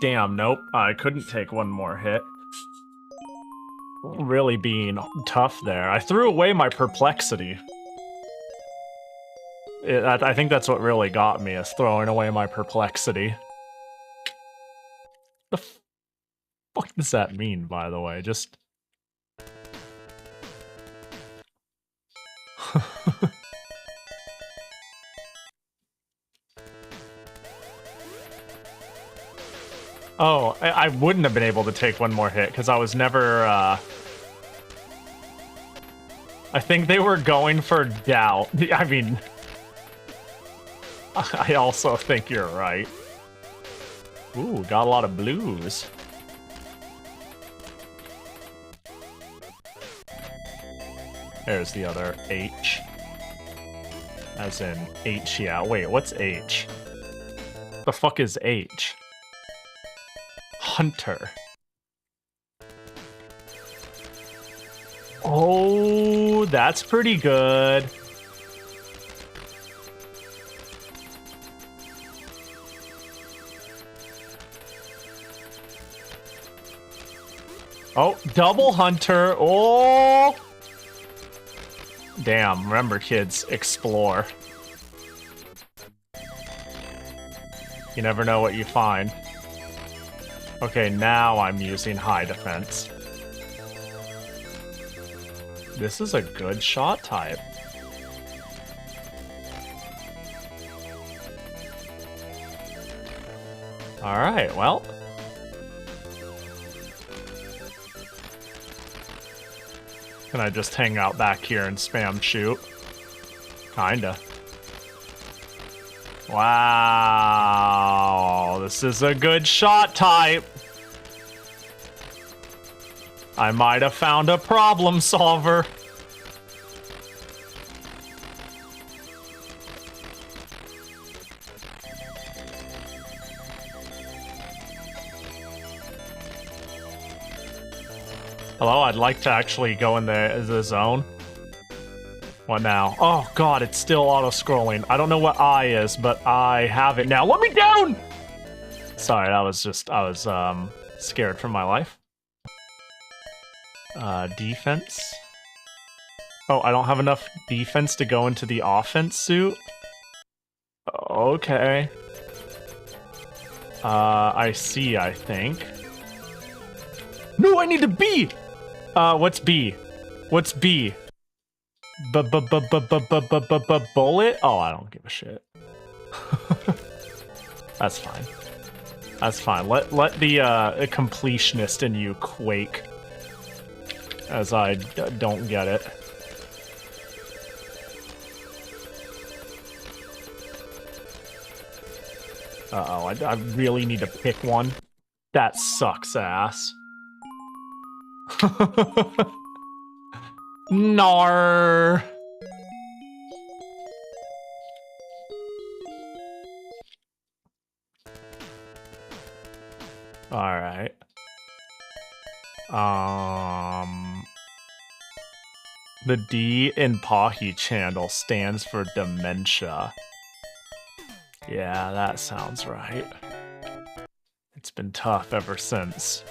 Damn, nope. I couldn't take one more hit. Really being tough there. I threw away my perplexity. I think that's what really got me, is throwing away my perplexity. The fuck does that mean, by the way? Just... Oh, I wouldn't have been able to take one more hit, because I was never, I think they were going for doubt. I mean... I also think you're right. Ooh, got a lot of blues. There's the other H. As in H, yeah. Wait, what's H? The fuck is H? Hunter. Oh, that's pretty good. Oh, double hunter. Oh! Damn, remember kids, explore. You never know what you find. Okay, now I'm using high defense. This is a good shot type. Alright, well. Can I just hang out back here and spam shoot? Kinda. Wow, this is a good shot type. I might have found a problem solver. Hello, I'd like to actually go in the zone. What now? Oh god, it's still auto-scrolling. I don't know what I is, but I have it now. Let me down! Sorry, I was scared for my life. Defense. Oh, I don't have enough defense to go into the offense suit? Okay. I see, I think. No, I need a B! What's B? What's B? Bullet? Oh, I don't give a shit. That's fine. That's fine. Let the completionist in you quake. As I don't get it. Uh-oh, I really need to pick one. That sucks ass. Nar. All right. The D in Pahi channel stands for dementia. Yeah, that sounds right. It's been tough ever since.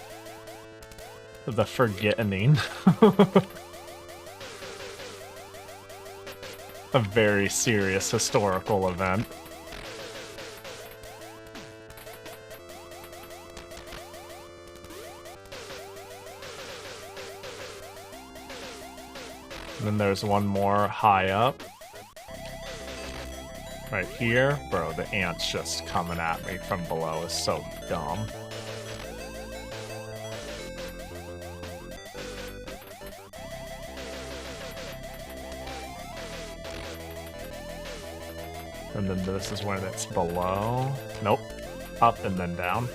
The forgetting. A very serious historical event. And then there's one more high up. Right here. Bro, the ant's just coming at me from below. It's so dumb. And then this is when it's below. Nope. Up and then down.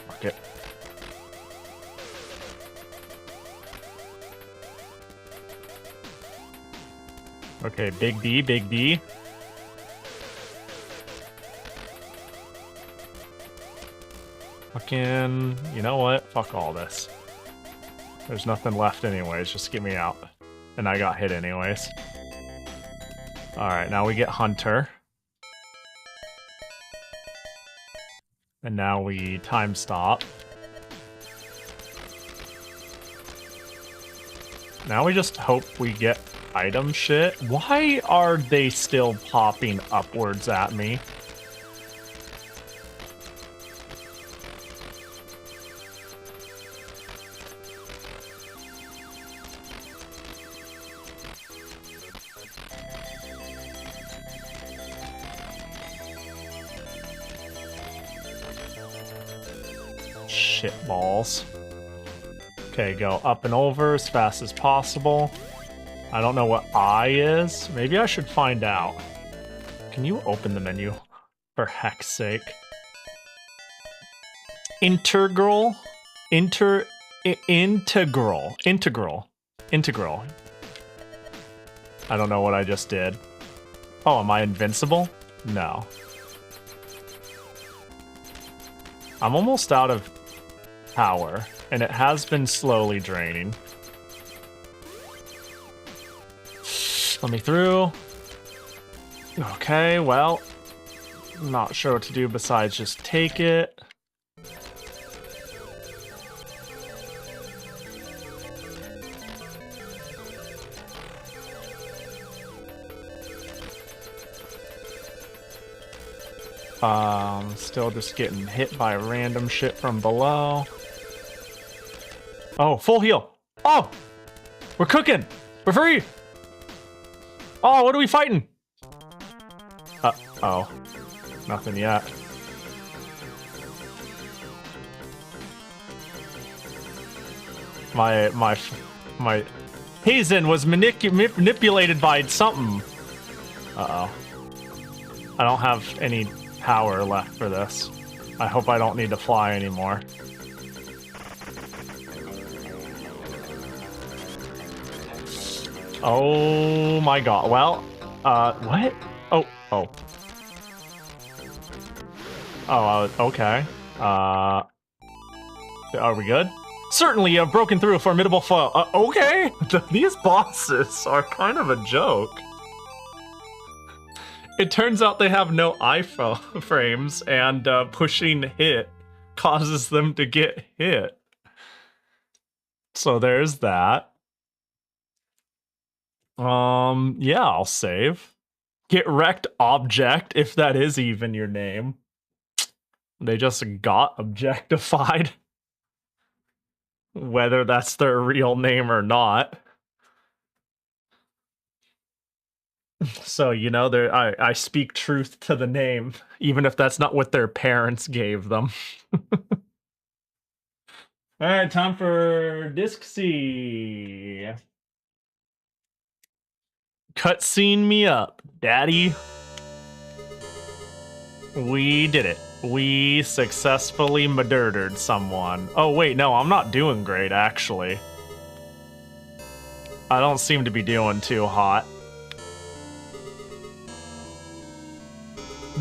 Fuck it. Okay, big D, big D. Fucking, you know what? Fuck all this. There's nothing left anyways, just get me out. And I got hit anyways. Alright, now we get Hunter. And now we time stop. Now we just hope we get item shit. Why are they still popping upwards at me? Shit balls. Okay, go up and over as fast as possible. I don't know what I is. Maybe I should find out. Can you open the menu? For heck's sake. Integral. Integral. I don't know what I just did. Oh, am I invincible? No. I'm almost out of power, and it has been slowly draining. Let me through. Okay, well, not sure what to do besides just take it. Still just getting hit by random shit from below. Oh, full heal. Oh, we're cooking. We're free. Oh, what are we fighting? Oh, nothing yet. My Hazen was manipulated by something. Uh-oh. I don't have any power left for this. I hope I don't need to fly anymore. Oh my god. Well, what? Oh. Oh, okay. Are we good? Certainly, you have broken through a formidable foe. Okay. These bosses are kind of a joke. It turns out they have no iframes, and pushing hit causes them to get hit. So there's that. Yeah, I'll save. Get wrecked object, if that is even your name. They just got objectified. Whether that's their real name or not. So, you know, I speak truth to the name, even if that's not what their parents gave them. Alright, time for Disc C. Cutscene me up, daddy. We did it. We successfully murdered someone. Oh, wait, no, I'm not doing great, actually. I don't seem to be doing too hot.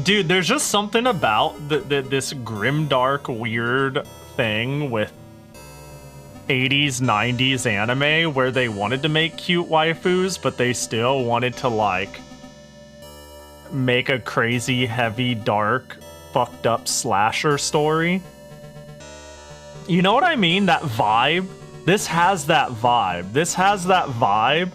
Dude, there's just something about this grimdark, weird thing with 80s, 90s anime where they wanted to make cute waifus, but they still wanted to, like, make a crazy, heavy, dark, fucked up slasher story. You know what I mean? That vibe? This has that vibe. This has that vibe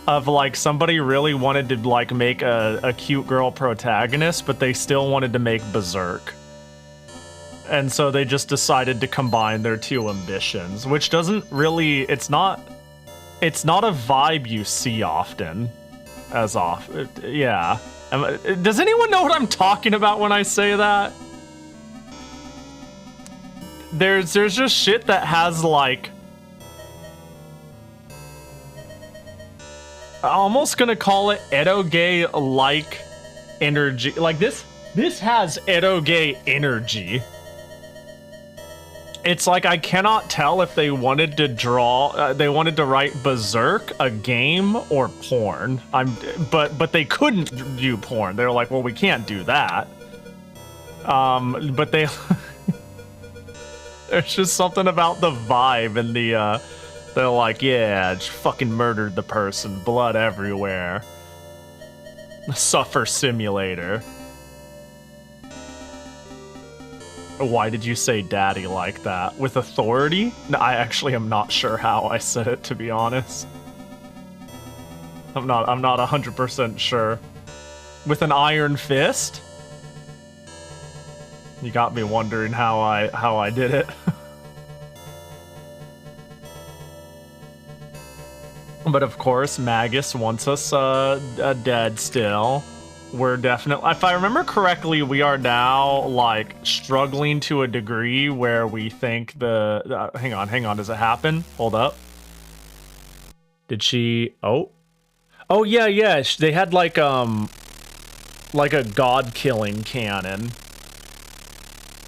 of, like, somebody really wanted to, like, make a cute girl protagonist, but they still wanted to make Berserk. And so they just decided to combine their two ambitions, which doesn't really, it's not a vibe you see often, yeah. Does anyone know what I'm talking about when I say that? There's just shit that has like, I'm almost gonna call it eroge-like energy. Like this has eroge energy. It's like I cannot tell if they wanted to they wanted to write Berserk, a game, or porn. But they couldn't do porn. They were like, well, we can't do that. But they, there's just something about the vibe and the, they're like, yeah, just fucking murdered the person, blood everywhere. Suffer simulator. Why did you say daddy like that? With authority? No, I actually am not sure how I said it, to be honest. I'm not 100% sure. With an iron fist? You got me wondering how I did it. But of course, Magus wants us dead still. We're definitely, if I remember correctly, we are now like struggling to a degree where we think hang on, does it happen? Hold up. Did she, oh yeah, they had like a god-killing cannon.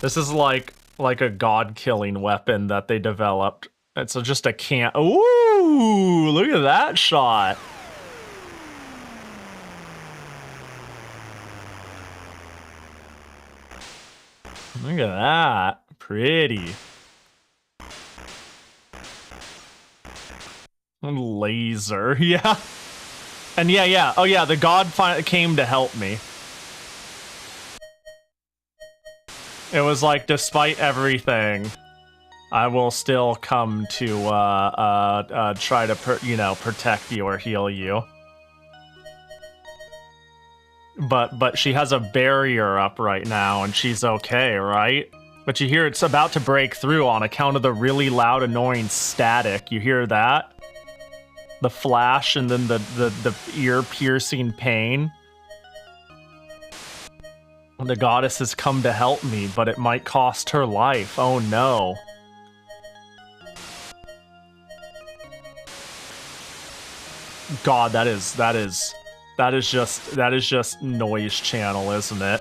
This is like a god-killing weapon that they developed. It's just a ooh, look at that shot. Look at that. Pretty. Laser. Yeah. And yeah. Oh yeah, the god finally came to help me. It was like, despite everything, I will still come to try to protect you or heal you. But she has a barrier up right now, and she's okay, right? But you hear it's about to break through on account of the really loud, annoying static. You hear that? The flash and then the ear-piercing pain. The goddess has come to help me, but it might cost her life. Oh no. God, that is just noise channel, isn't it?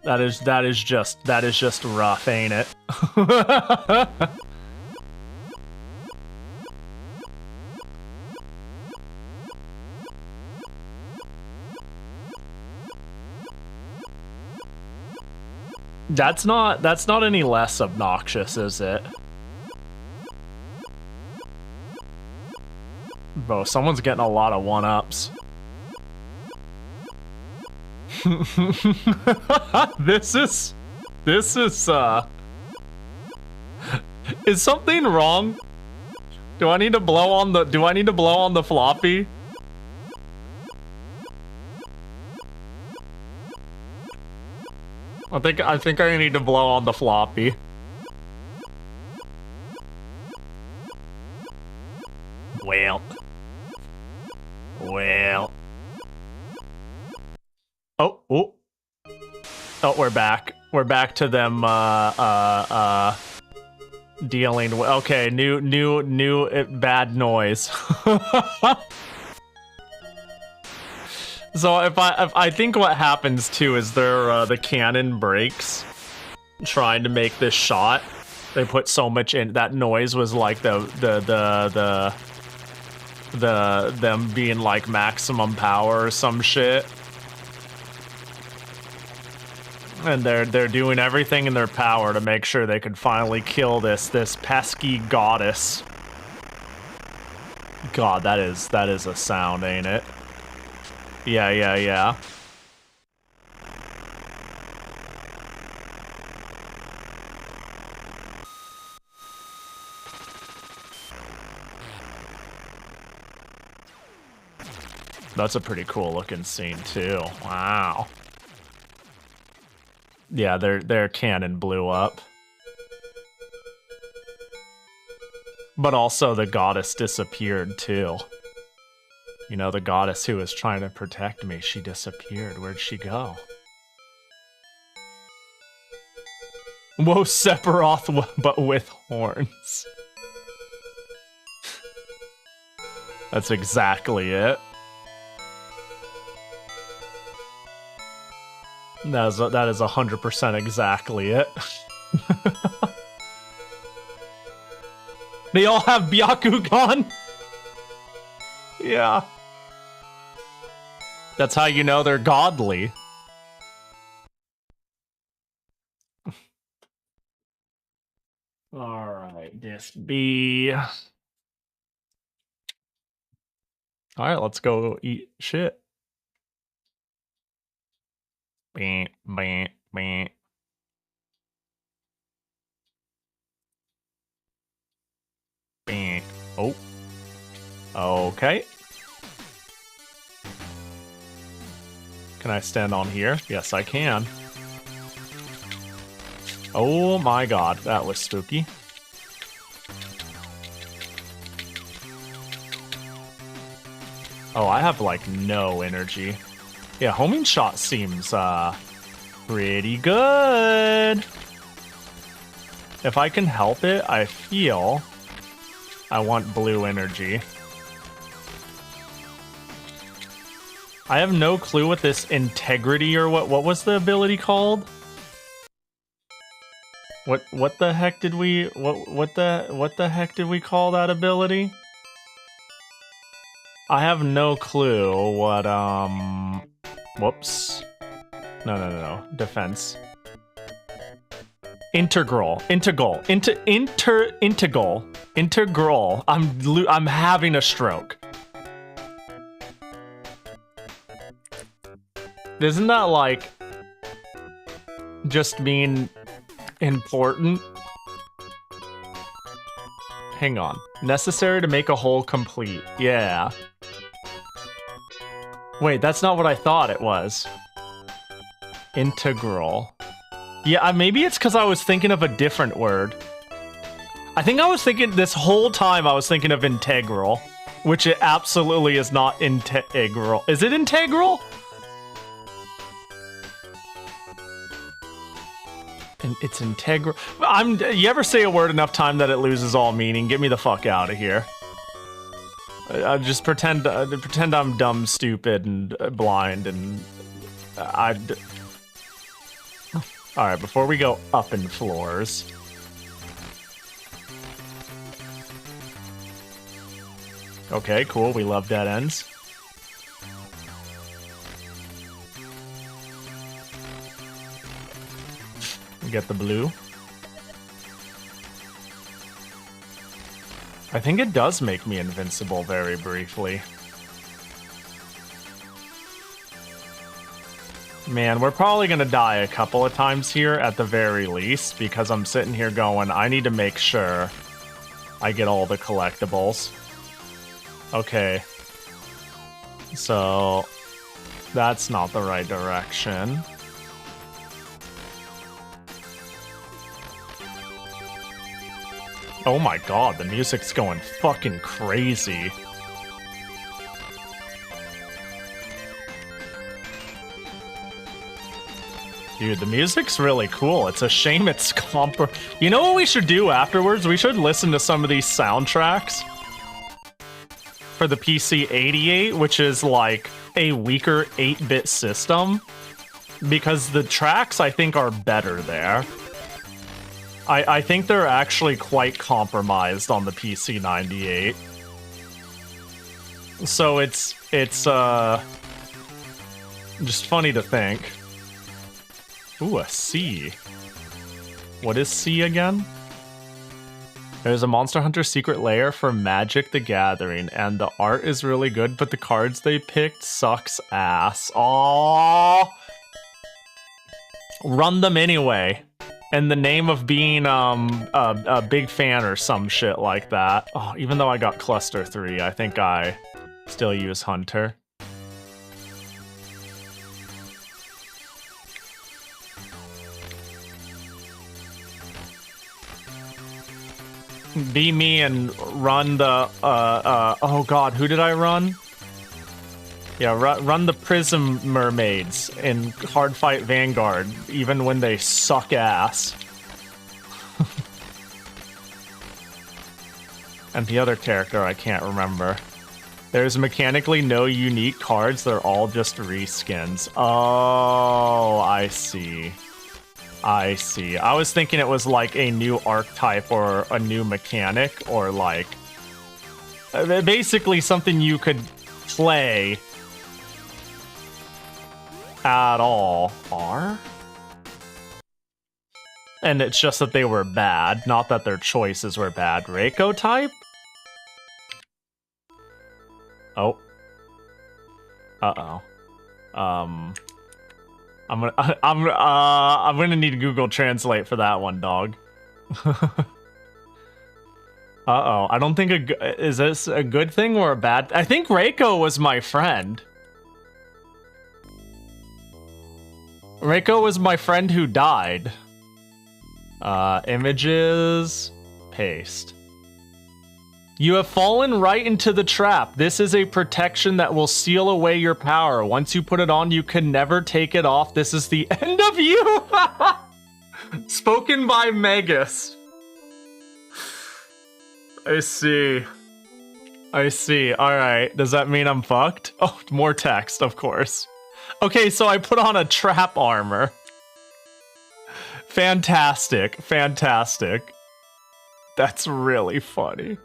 That is just rough, ain't it? That's not any less obnoxious, is it? Bro, someone's getting a lot of one-ups. This is is something wrong? Do I need to blow on the floppy? I think I need to blow on the floppy. Well. Oh, we're back. We're back to them, dealing with, okay, new bad noise. So if I think what happens too is the cannon breaks trying to make this shot. They put so much in, that noise was like them being like maximum power or some shit. And they're doing everything in their power to make sure they could finally kill this pesky goddess. God, that is a sound, ain't it? Yeah. That's a pretty cool looking scene too. Wow. Yeah, their cannon blew up. But also the goddess disappeared too. You know, the goddess who was trying to protect me, she disappeared. Where'd she go? Whoa, Sephiroth, but with horns. That's exactly it. That is 100% exactly it. They all have Byakugan? Yeah. That's how you know they're godly. Alright, this B. Alright, let's go eat shit. Bam, bam, bam. Bam. Oh. Okay. Can I stand on here? Yes, I can. Oh my god, that was spooky. Oh, I have, like, no energy. Yeah, homing shot seems, pretty good. If I can help it, I feel I want blue energy. I have no clue what this integrity or what was the ability called? What the heck did we what the heck did we call that ability? I have no clue what whoops. No. Defense. Integral. I'm having a stroke. Doesn't that, like, just mean important? Hang on. Necessary to make a whole complete. Yeah. Wait, that's not what I thought it was. Integral. Yeah, maybe it's because I was thinking of a different word. I think I was thinking, this whole time I was thinking of integral, which it absolutely is not integral. Is it integral? It's integral. You ever say a word enough time that it loses all meaning? Get me the fuck out of here. I just pretend I'm dumb, stupid, and blind, and All right, before we go up in floors. Okay, cool. We love dead ends. Get the blue. I think it does make me invincible very briefly. Man, we're probably gonna die a couple of times here at the very least, because I'm sitting here going, I need to make sure I get all the collectibles. Okay. So, that's not the right direction. Oh my god, the music's going fucking crazy. Dude, the music's really cool. It's a shame it's You know what we should do afterwards? We should listen to some of these soundtracks for the PC-88, which is like a weaker 8-bit system, because the tracks, I think, are better there. I think they're actually quite compromised on the PC-98. So it's just funny to think. Ooh, a C. What is C again? There's a Monster Hunter secret lair for Magic the Gathering, and the art is really good, but the cards they picked sucks ass. Aww. Run them anyway. In the name of being a big fan or some shit like that. Oh, even though I got Cluster 3, I think I still use Hunter. be me and run the, oh god, who did I run? Yeah, run the Prism Mermaids in Hardfight Vanguard, even when they suck ass. And the other character I can't remember. There's mechanically no unique cards, they're all just reskins. Oh, I see. I see. I was thinking it was like a new archetype or a new mechanic or like... basically something you could play at all. Are? And it's just that they were bad, not that their choices were bad. Reiko type? Oh. Uh-oh. I'm gonna need Google Translate for that one, dog. Uh-oh. I don't think is this a good thing or a bad? I think Reiko was my friend. Reiko was my friend who died. Images, paste. You have fallen right into the trap. This is a protection that will seal away your power. Once you put it on, you can never take it off. This is the end of you. Spoken by Megas. I see. I see. All right. Does that mean I'm fucked? Oh, more text, of course. Okay, so I put on a trap armor. Fantastic. Fantastic. That's really funny.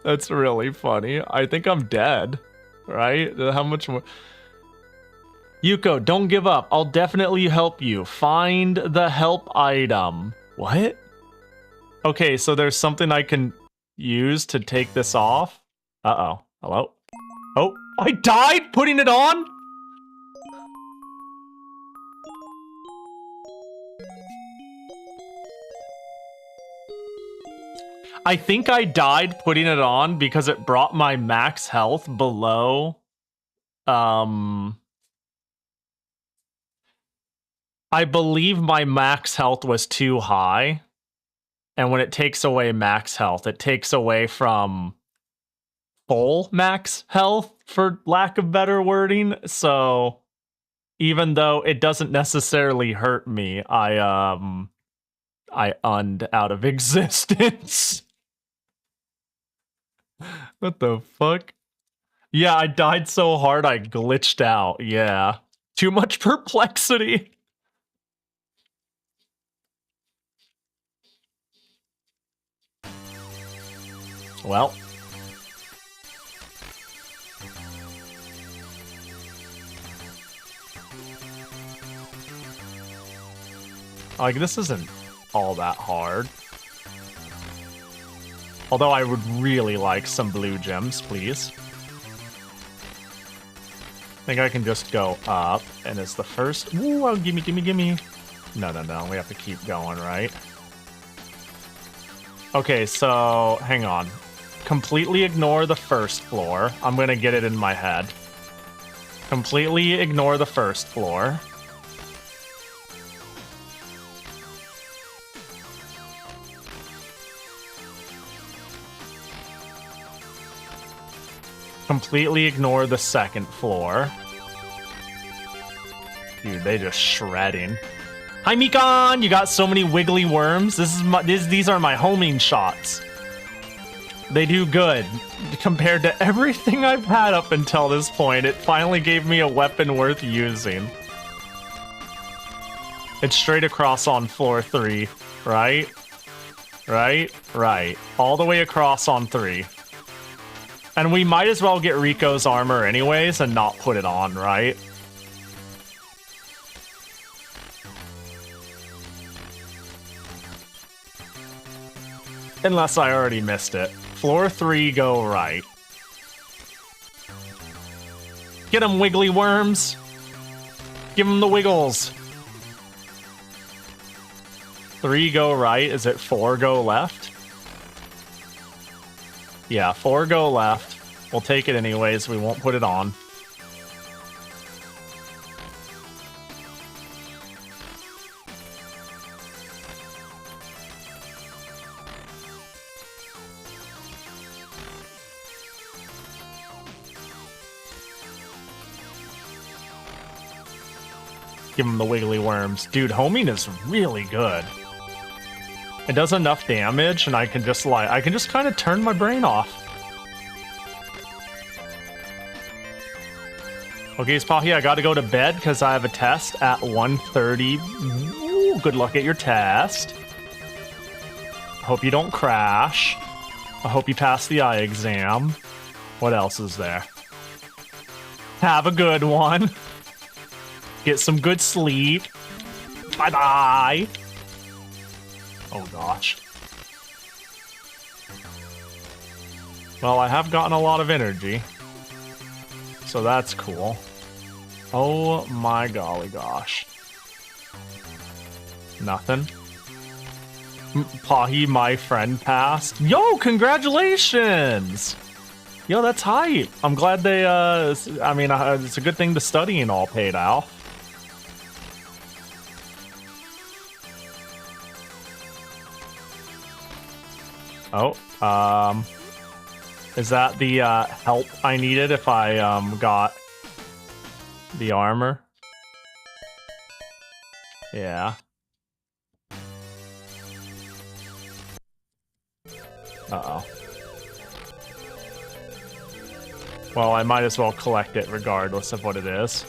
That's really funny. I think I'm dead, right? How much more? Yuko, don't give up. I'll definitely help you. Find the help item. What? Okay, so there's something I can use to take this off. Uh-oh. Hello? Oh, I died putting it on? I think I died putting it on because it brought my max health below. I believe my max health was too high. And when it takes away max health, it takes away from full max health, for lack of better wording. So even though it doesn't necessarily hurt me, I unned out of existence. What the fuck? Yeah, I died so hard I glitched out. Yeah. Too much perplexity. Well. Like, this isn't all that hard. Although I would really like some blue gems, please. I think I can just go up, and it's the first... Ooh, oh, gimme, gimme, gimme. No, no, no, we have to keep going, right? Okay, so, hang on. Completely ignore the first floor. I'm gonna get it in my head. Completely ignore the first floor. Completely ignore the second floor. Dude, they just shredding. Hi, Mikan! You got so many wiggly worms. These are my homing shots. They do good. Compared to everything I've had up until this point, it finally gave me a weapon worth using. It's straight across on floor 3, right? Right? Right. All the way across on 3. And we might as well get Rico's armor anyways and not put it on, right? Unless I already missed it. Floor 3, go right. Get them, wiggly worms! Give them the wiggles! 3, go right. Is it 4, go left? Yeah, 4, go left. We'll take it anyways. We won't put it on. Give him the wiggly worms. Dude, homing is really good. It does enough damage, and I can just kind of turn my brain off. Okay, Pahi, I gotta go to bed because I have a test at 1:30. Ooh, good luck at your test. I hope you don't crash. I hope you pass the eye exam. What else is there? Have a good one. Get some good sleep. Bye-bye. Oh, gosh. Well, I have gotten a lot of energy. So that's cool. Oh my golly gosh. Nothing. Pahi, my friend, passed. Yo, congratulations! Yo, that's hype. I'm glad they, I mean, it's a good thing the studying all paid off. Oh, is that the, help I needed if I, got the armor? Yeah. Uh-oh. Well, I might as well collect it regardless of what it is.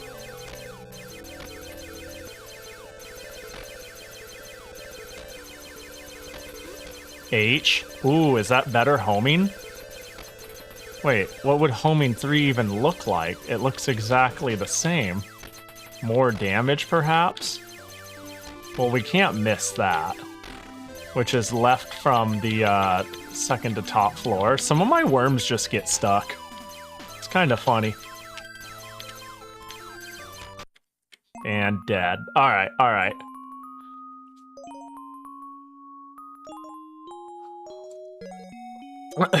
H? Ooh, is that better homing? Wait, what would homing 3 even look like? It looks exactly the same. More damage, perhaps? Well, we can't miss that. Which is left from the, second to top floor. Some of my worms just get stuck. It's kind of funny. And dead. Alright, alright.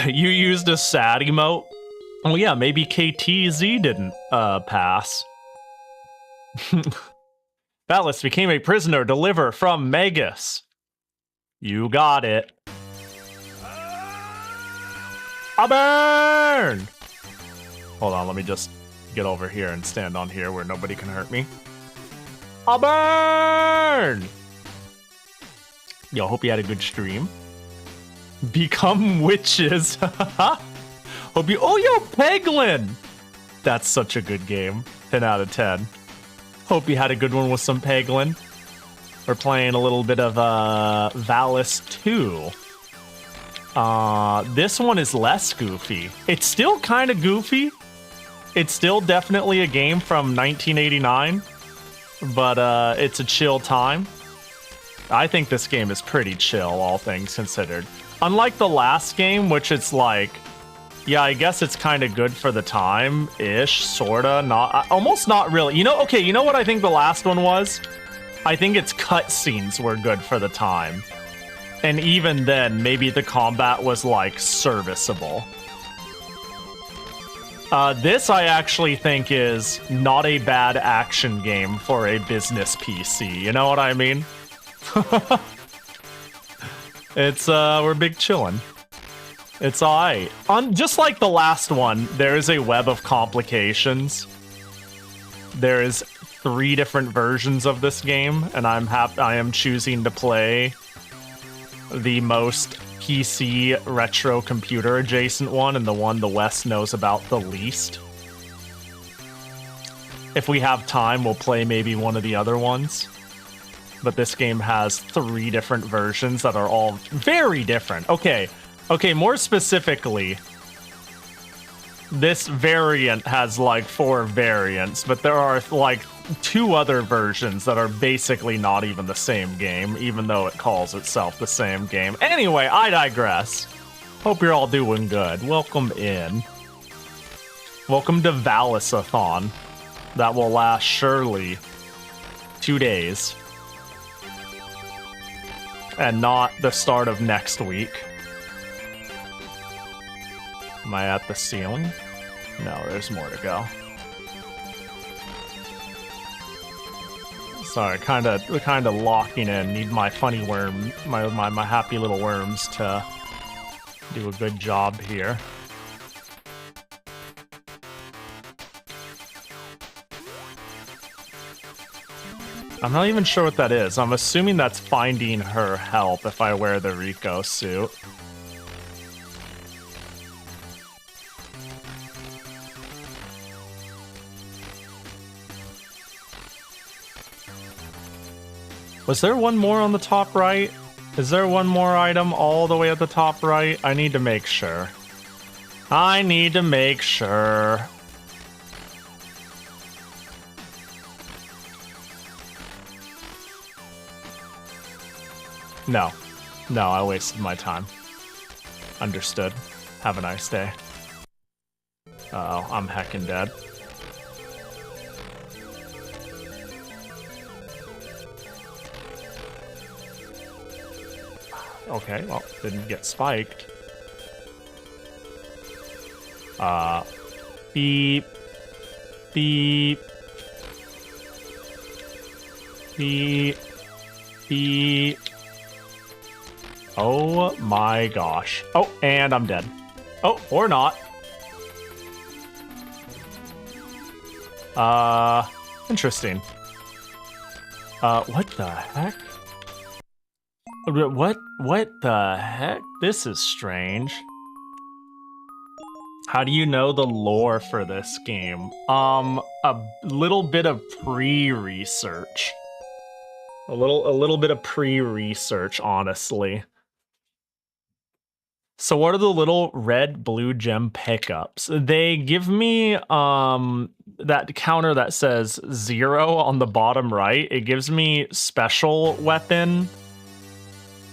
You used a sad emote? Oh yeah, maybe KTZ didn't, pass. Valis became a prisoner. Deliver from Magus. You got it. A burn! Hold on, let me just get over here and stand on here where nobody can hurt me. A burn! Yo, hope you had a good stream. Become witches. Hope you. Oh, yo, Peglin! That's such a good game. 10 out of 10. Hope you had a good one with some Peglin. We're playing a little bit of Valis II. This one is less goofy. It's still kind of goofy. It's still definitely a game from 1989, but it's a chill time. I think this game is pretty chill, all things considered. Unlike the last game, which it's like, yeah, I guess it's kind of good for the time-ish, sorta, not, almost not really. You know, okay, you know what I think the last one was? I think its cutscenes were good for the time. And even then, maybe the combat was, like, serviceable. This, I actually think, is not a bad action game for a business PC. You know what I mean? It's, we're big chillin'. It's alright. Just like the last one, there is a web of complications. There is 3 different versions of this game, and I am choosing to play the most PC retro computer adjacent one, and the one the West knows about the least. If we have time, we'll play maybe one of the other ones. But this game has 3 different versions that are all very different. Okay, more specifically, this variant has like 4 variants, but there are like 2 other versions that are basically not even the same game, even though it calls itself the same game. Anyway, I digress. Hope you're all doing good. Welcome in. Welcome to Valisathon. That will last surely 2 days. And not the start of next week. Am I at the ceiling? No, there's more to go. Sorry, kind of locking in. Need my funny worm, my happy little worms to do a good job here. I'm not even sure what that is. I'm assuming that's finding her help if I wear the Rico suit. Was there one more on the top right? Is there one more item all the way at the top right? I need to make sure. I need to make sure. No. No, I wasted my time. Understood. Have a nice day. Uh-oh, I'm heckin' dead. Okay, well, didn't get spiked. Beep. Beep. Beep. Beep. Oh my gosh. Oh, and I'm dead. Oh, or not. Interesting. What the heck? What the heck? This is strange. How do you know the lore for this game? A little bit of pre-research. A little bit of pre-research, honestly. So what are the little red blue gem pickups? They give me that counter that says 0 on the bottom right. It gives me special weapon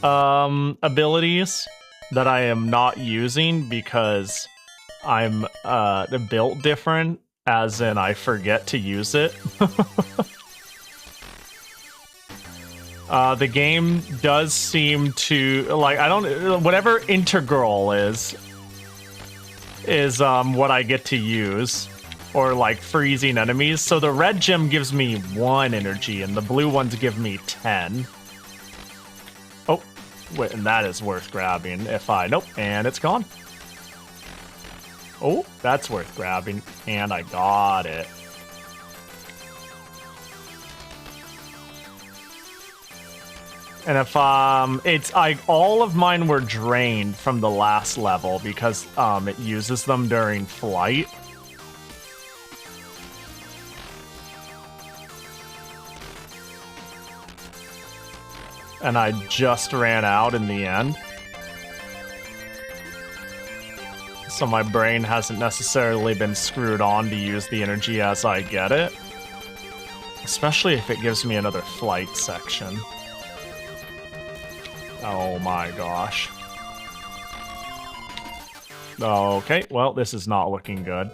abilities that I am not using because I'm built different, as in I forget to use it. The game does seem to, like, whatever integral is what I get to use, or like freezing enemies. So the red gem gives me 1 energy and the blue ones give me 10. Oh, wait, and that is worth grabbing if nope, and it's gone. Oh, that's worth grabbing, and I got it. And if all of mine were drained from the last level because it uses them during flight. And I just ran out in the end. So my brain hasn't necessarily been screwed on to use the energy as I get it. Especially if it gives me another flight section. Oh my gosh. Okay, well, this is not looking good.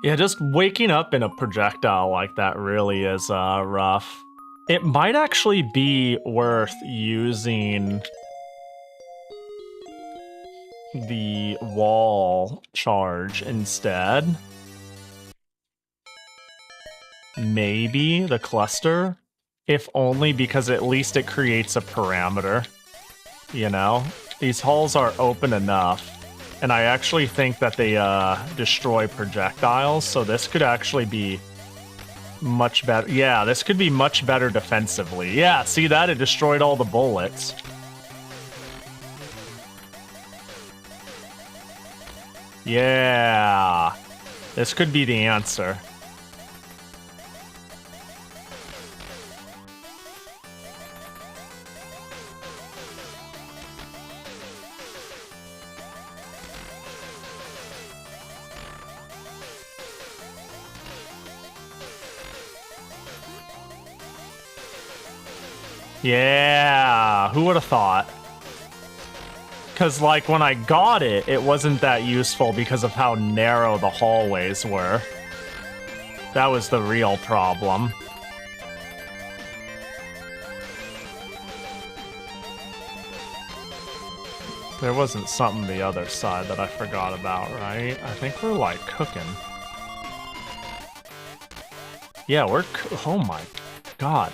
Yeah, just waking up in a projectile like that really is rough. It might actually be worth using the wall charge instead. Maybe the cluster, if only because at least it creates a parameter. You know, these halls are open enough, and I actually think that they destroy projectiles, so this could actually be much better. Yeah, this could be much better defensively. Yeah, see that? It destroyed all the bullets. Yeah, this could be the answer. Yeah, who would have thought? Because, like, when I got it, it wasn't that useful because of how narrow the hallways were. That was the real problem. There wasn't something the other side that I forgot about, right? I think we're, like, cooking. Yeah, oh my god.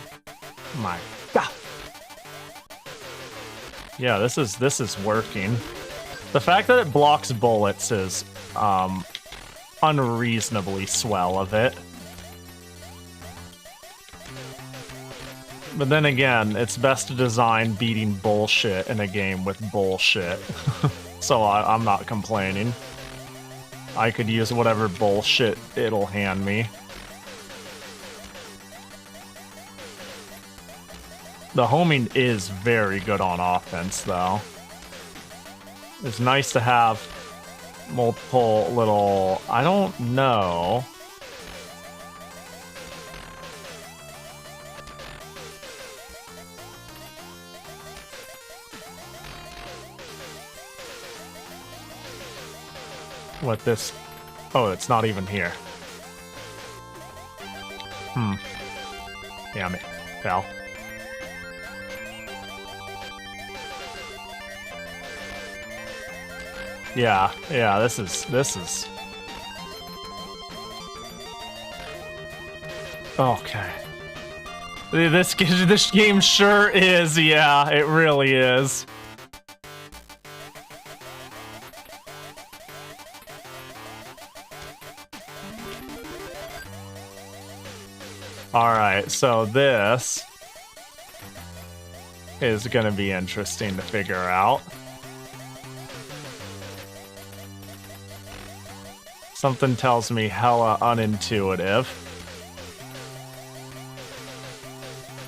My God. Yeah, this is working. The fact that it blocks bullets is unreasonably swell of it. But then again, it's best to design beating bullshit in a game with bullshit. So I'm not complaining. I could use whatever bullshit it'll hand me. The homing is very good on offense, though. It's nice to have multiple little... I don't know. What this... Oh, it's not even here. Damn it. Fell. Yeah, this is... Okay. This game sure is, yeah, it really is. Alright, so this is gonna be interesting to figure out. Something tells me hella unintuitive.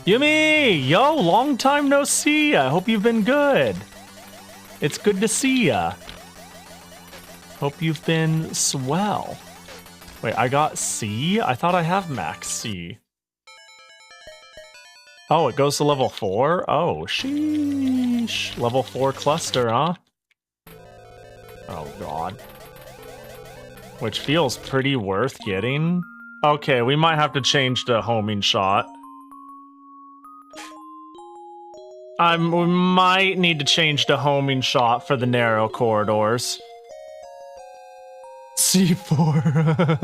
Yumi! Yo, long time no see! I hope you've been good. It's good to see ya. Hope you've been swell. Wait, I got C? I thought I have max C. Oh, it goes to level 4? Oh, sheesh. Level 4 cluster, huh? Oh, God. Which feels pretty worth getting. Okay, we might have to change to homing shot. We might need to change to homing shot for the narrow corridors. C4.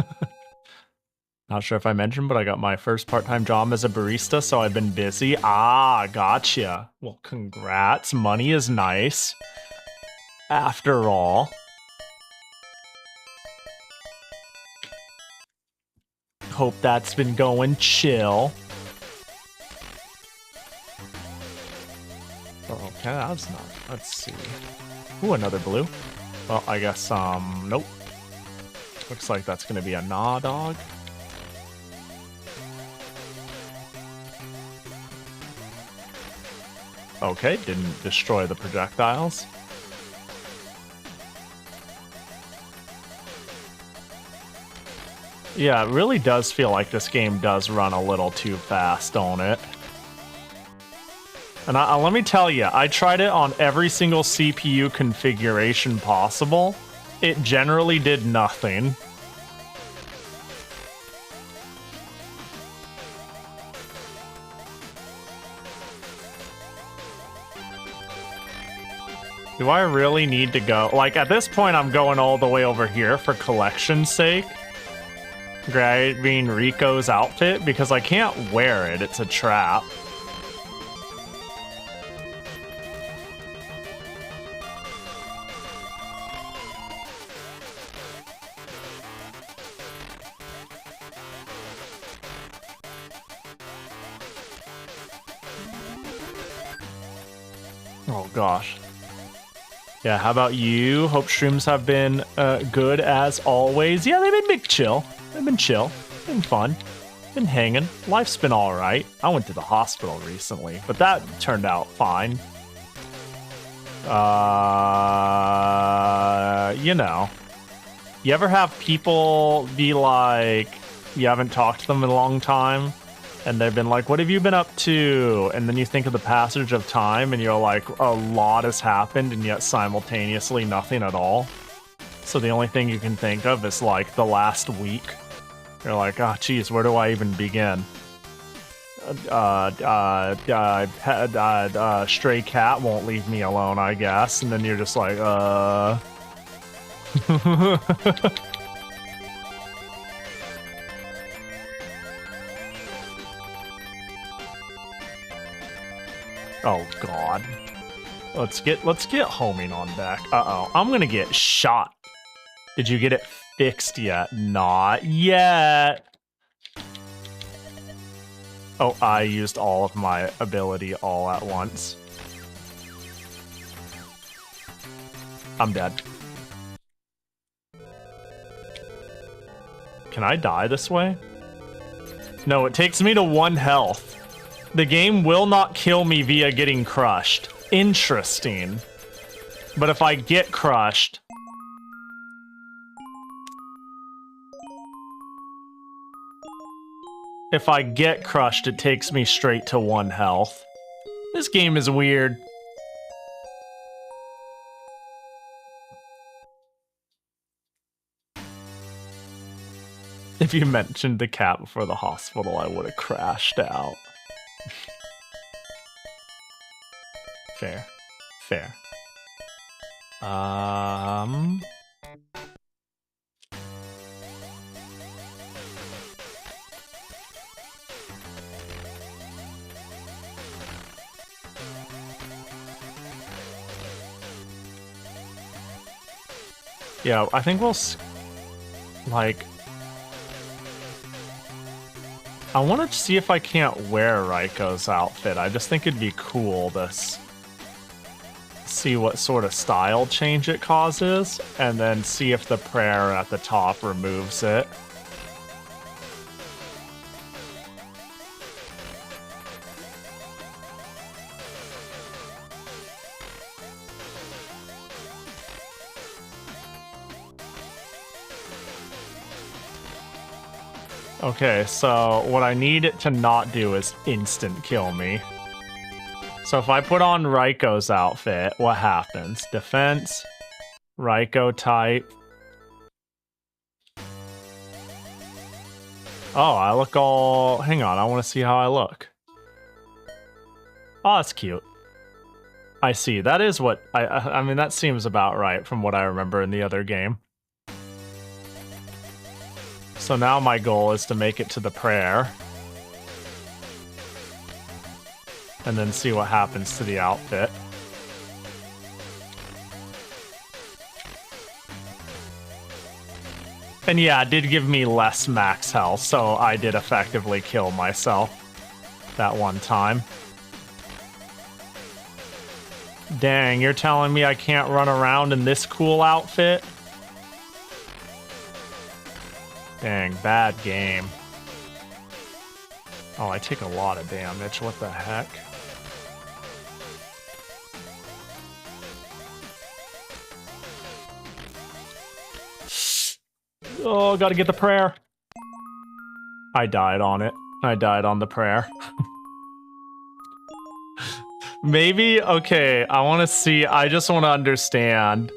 Not sure if I mentioned, but I got my first part-time job as a barista, so I've been busy. Ah, gotcha. Well, congrats. Money is nice. After all. Hope that's been going chill. Okay, that's not... Let's see. Ooh, another blue. Well, I guess, nope. Looks like that's gonna be a nah dog. Okay, didn't destroy the projectiles. Yeah, it really does feel like this game does run a little too fast, don't it? And let me tell you, I tried it on every single CPU configuration possible. It generally did nothing. Do I really need to go? Like, at this point, I'm going all the way over here for collection's sake. Grabbing Rico's outfit, because I can't wear it. It's a trap. Oh, gosh. Yeah, how about you? Hope streams have been good as always. Yeah, they've been big chill. They've been chill. Been fun. Been hanging. Life's been alright. I went to the hospital recently, but that turned out fine. You know. You ever have people be like, you haven't talked to them in a long time? And they've been like, what have you been up to? And then you think of the passage of time and you're like, a lot has happened and yet simultaneously nothing at all. So the only thing you can think of is like the last week. You're like, oh geez, where do I even begin? Stray cat won't leave me alone, I guess. And then you're just like, Oh god. Let's get homing on deck. Uh-oh. I'm gonna get shot. Did you get it fixed yet? Not yet. Oh, I used all of my ability all at once. I'm dead. Can I die this way? No, it takes me to 1 health. The game will not kill me via getting crushed. Interesting. But if I get crushed... If I get crushed, it takes me straight to 1 health. This game is weird. If you mentioned the cat before the hospital, I would have crashed out. Fair. Fair. Yeah, I think we'll, like... I want to see if I can't wear Raiko's outfit. I just think it'd be cool to see what sort of style change it causes, and then see if the prayer at the top removes it. Okay, so what I need it to not do is instant kill me. So if I put on Raiko's outfit, what happens? Defense, Raiko type. Oh, I look all... Hang on, I want to see how I look. Oh, that's cute. I see, that is what... I mean, that seems about right from what I remember in the other game. So now my goal is to make it to the prayer. And then see what happens to the outfit. And yeah, it did give me less max health, so I did effectively kill myself that one time. Dang, you're telling me I can't run around in this cool outfit? Dang, bad game. Oh, I take a lot of damage. What the heck? Oh, gotta get the prayer. I died on it. I died on the prayer. Maybe, okay, I want to see, I just want to understand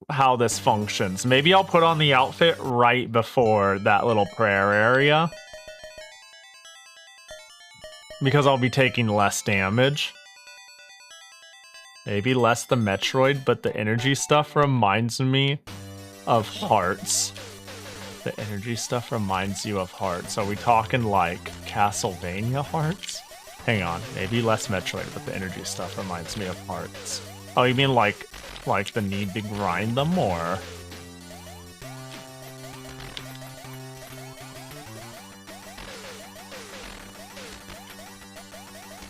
how this functions. Maybe I'll put on the outfit right before that little prayer area, because I'll be taking less damage. Maybe less the Metroid, but the energy stuff reminds me of hearts. The energy stuff reminds you of hearts. Are we talking like Castlevania hearts? Hang on, maybe less Metroid, but the energy stuff reminds me of hearts. Oh, you mean like the need to grind them, or?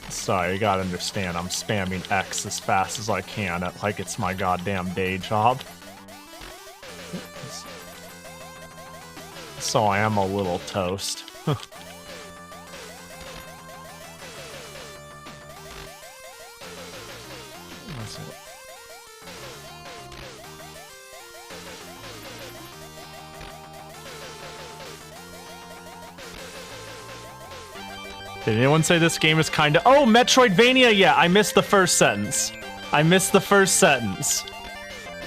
Sorry, you gotta understand, I'm spamming X as fast as I can, like it's my goddamn day job. So I am a little toast. Did anyone say this game is kinda... Oh, Metroidvania! Yeah, I missed the first sentence. I missed the first sentence.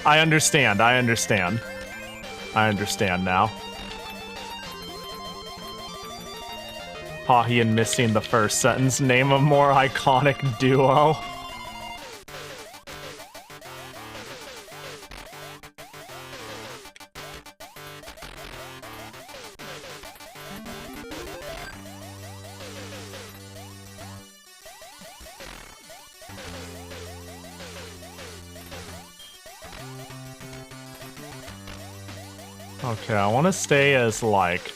I understand, I understand. I understand now. Pahi and missing the first sentence. Name a more iconic duo. Okay, I want to stay as, like,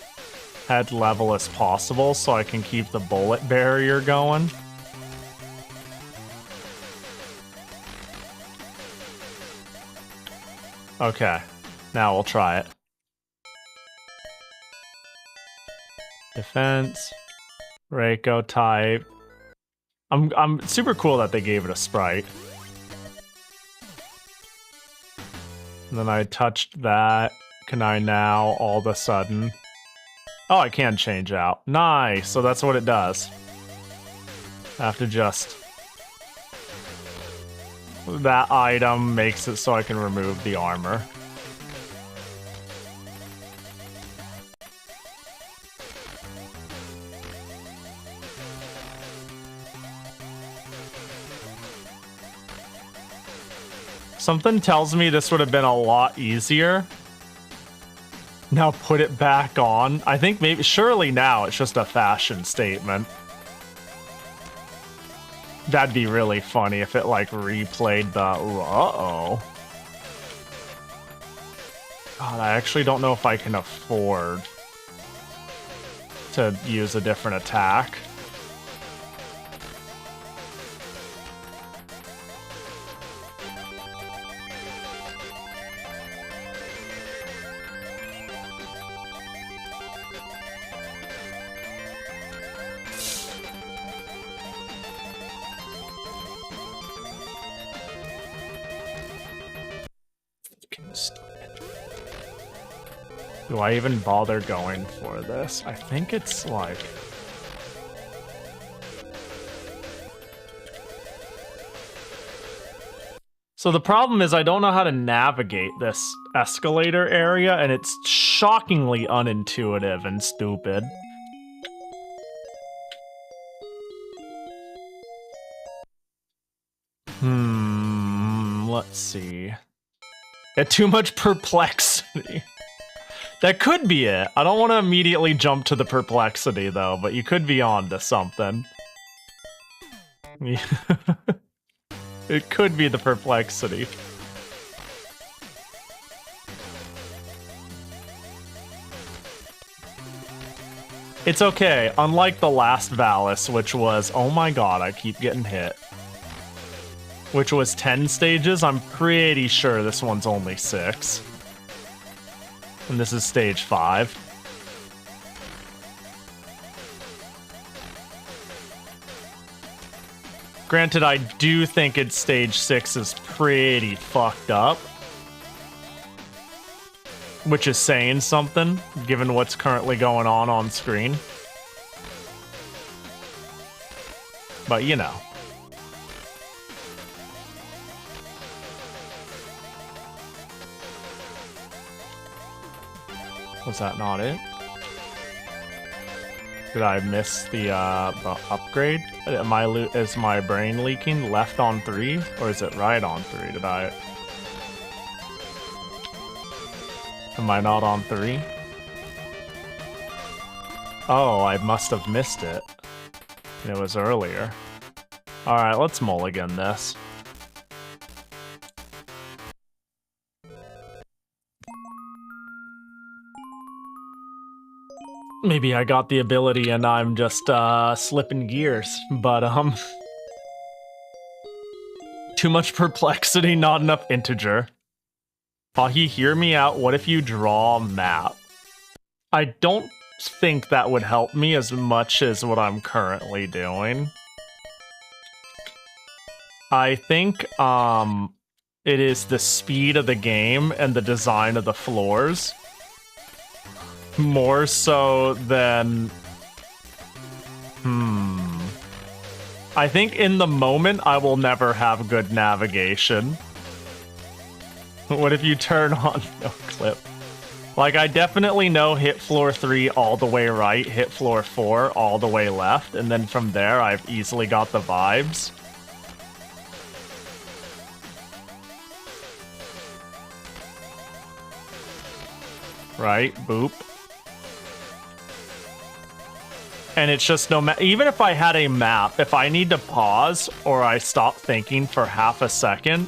head level as possible so I can keep the bullet barrier going. Okay, now we'll try it. Defense, Reiko type. I'm super cool that they gave it a sprite. And then I touched that. Can I now all of a sudden? Oh, I can change out. Nice, so that's what it does. I have to just... That item makes it so I can remove the armor. Something tells me this would have been a lot easier. Now put it back on. I think maybe, surely now it's just a fashion statement. That'd be really funny if it like replayed the, uh-oh. God, I actually don't know if I can afford to use a different attack. Do I even bother going for this? I think it's like... So the problem is I don't know how to navigate this escalator area, and it's shockingly unintuitive and stupid. Let's see. Yeah, too much perplexity. That could be it. I don't want to immediately jump to the perplexity, though, but you could be on to something. It could be the perplexity. It's okay. Unlike the last Valis, which was... Oh my god, I keep getting hit. Which was 10 stages, I'm pretty sure this one's only 6. And this is stage 5. Granted, I do think it's stage 6 is pretty fucked up. Which is saying something, given what's currently going on screen. But, you know. Was that not it? Did I miss the upgrade? Is my brain leaking? Left on 3? Or is it right on 3? Am I not on 3? Oh, I must have missed it. It was earlier. Alright, let's mulligan this. Maybe I got the ability and I'm just slipping gears, but too much perplexity, not enough integer. Pahi, hear me out. What if you draw a map? I don't think that would help me as much as what I'm currently doing. I think it is the speed of the game and the design of the floors. More so than... I think in the moment, I will never have good navigation. What if you turn on no clip? Like, I definitely know hit floor 3 all the way right, hit floor 4 all the way left, and then from there, I've easily got the vibes. Right? Boop. And it's just no matter, even if I had a map, if I need to pause or I stop thinking for half a second,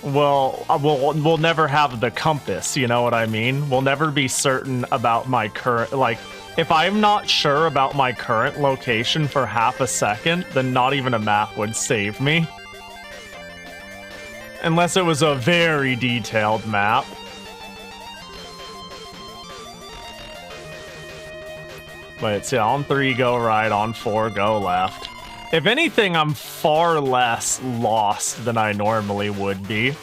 we'll never have the compass, you know what I mean? We'll never be certain about my current, like, if I'm not sure about my current location for half a second, then not even a map would save me. Unless it was a very detailed map. But it's, yeah, on 3, go right, on 4, go left. If anything, I'm far less lost than I normally would be.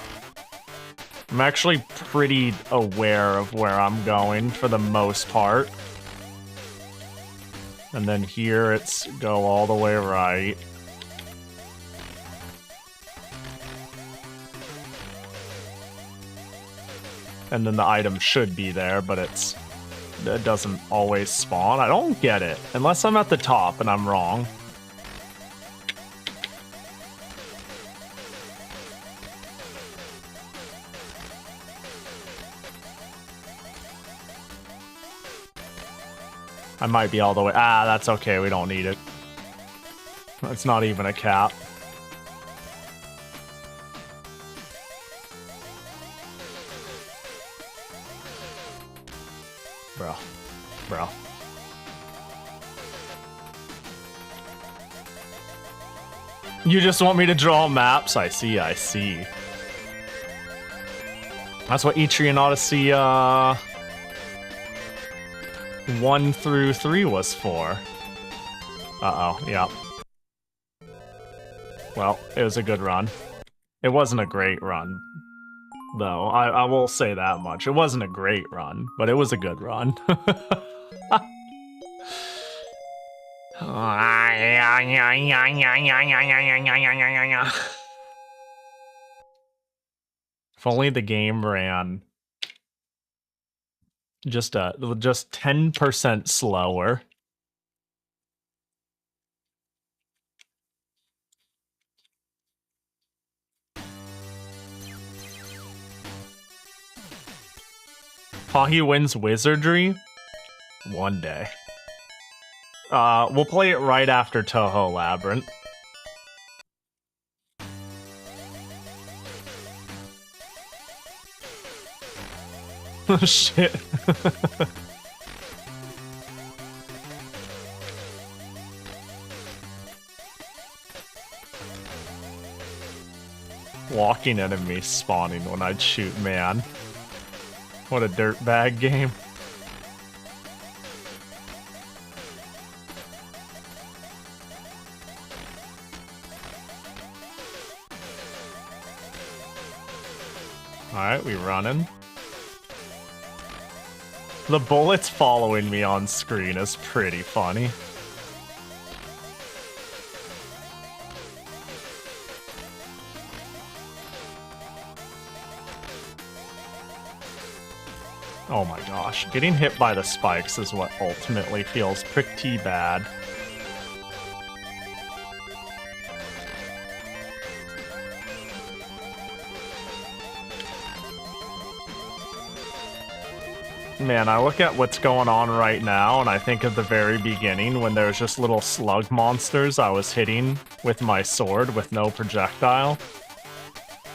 I'm actually pretty aware of where I'm going for the most part. And then here it's go all the way right. And then the item should be there, but it doesn't always spawn. I don't get it, unless I'm at the top and I'm wrong. I might be all the way. Ah, that's okay. We don't need it. It's not even a cap. Bro. You just want me to draw maps? I see. That's what Etrian Odyssey 1 through 3 was for. Uh-oh, yeah. Well, it was a good run. It wasn't a great run, though. I will say that much. It wasn't a great run, but it was a good run. If only the game ran just 10% slower. Pahi wins Wizardry? One day. We'll play it right after Toho Labyrinth. Oh, shit. Walking enemies spawning when I'd shoot, man. What a dirtbag game. Alright, we running. The bullets following me on screen is pretty funny. Oh my gosh, getting hit by the spikes is what ultimately feels pretty bad. Man, I look at what's going on right now, and I think of the very beginning when there was just little slug monsters I was hitting with my sword with no projectile.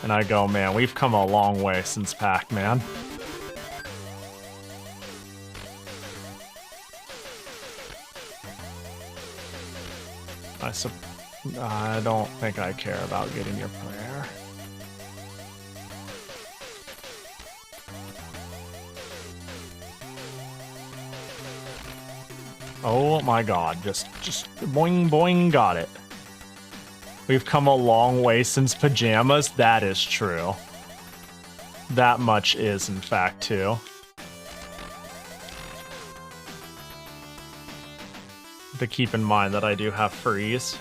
And I go, man, we've come a long way since Pac-Man. I don't think I care about getting your prayer. Oh my god, just boing boing, got it. We've come a long way since pajamas, that is true. That much is, in fact, too. To keep in mind that I do have freeze.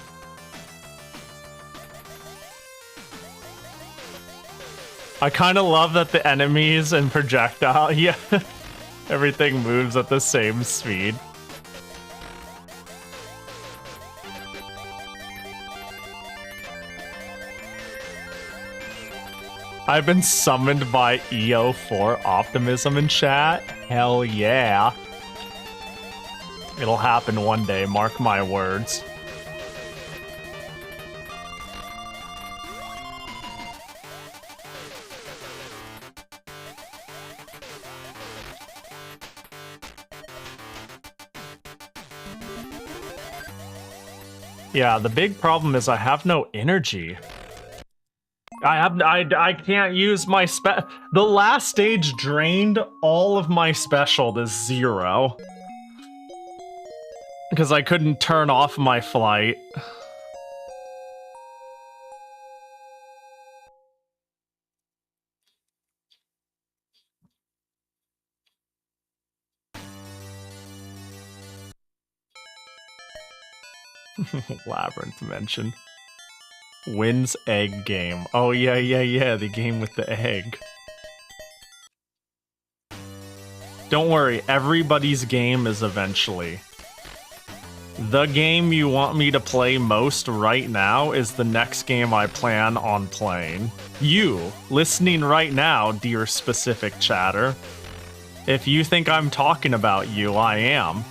I kind of love that the enemies and projectile, yeah, everything moves at the same speed. I've been summoned by EO4 Optimism in chat. Hell yeah. It'll happen one day, mark my words. Yeah, the big problem is I have no energy. I can't use my the last stage drained all of my special to 0. Because I couldn't turn off my flight. Labyrinth mention. Wins egg game. Oh yeah, the game with the egg. Don't worry, everybody's game is eventually. The game you want me to play most right now is the next game I plan on playing. You, listening right now, dear specific chatter. If you think I'm talking about you, I am.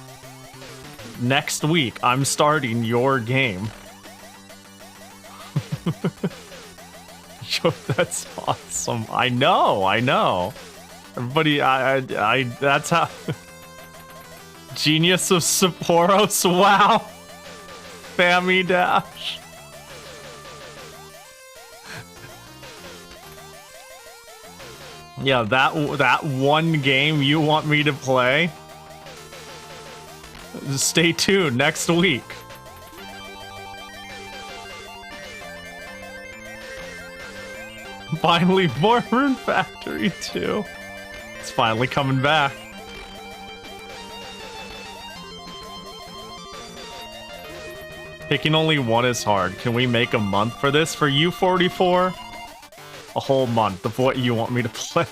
Next week, I'm starting your game. Yo, that's awesome. I know. Everybody, that's how... Genius of Sapporos, wow. Fammy Dash. Yeah, that one game you want me to play? Stay tuned next week. Finally, Rune Factory 2. It's finally coming back. Picking only one is hard. Can we make a month for this? For you, 44? A whole month of what you want me to play.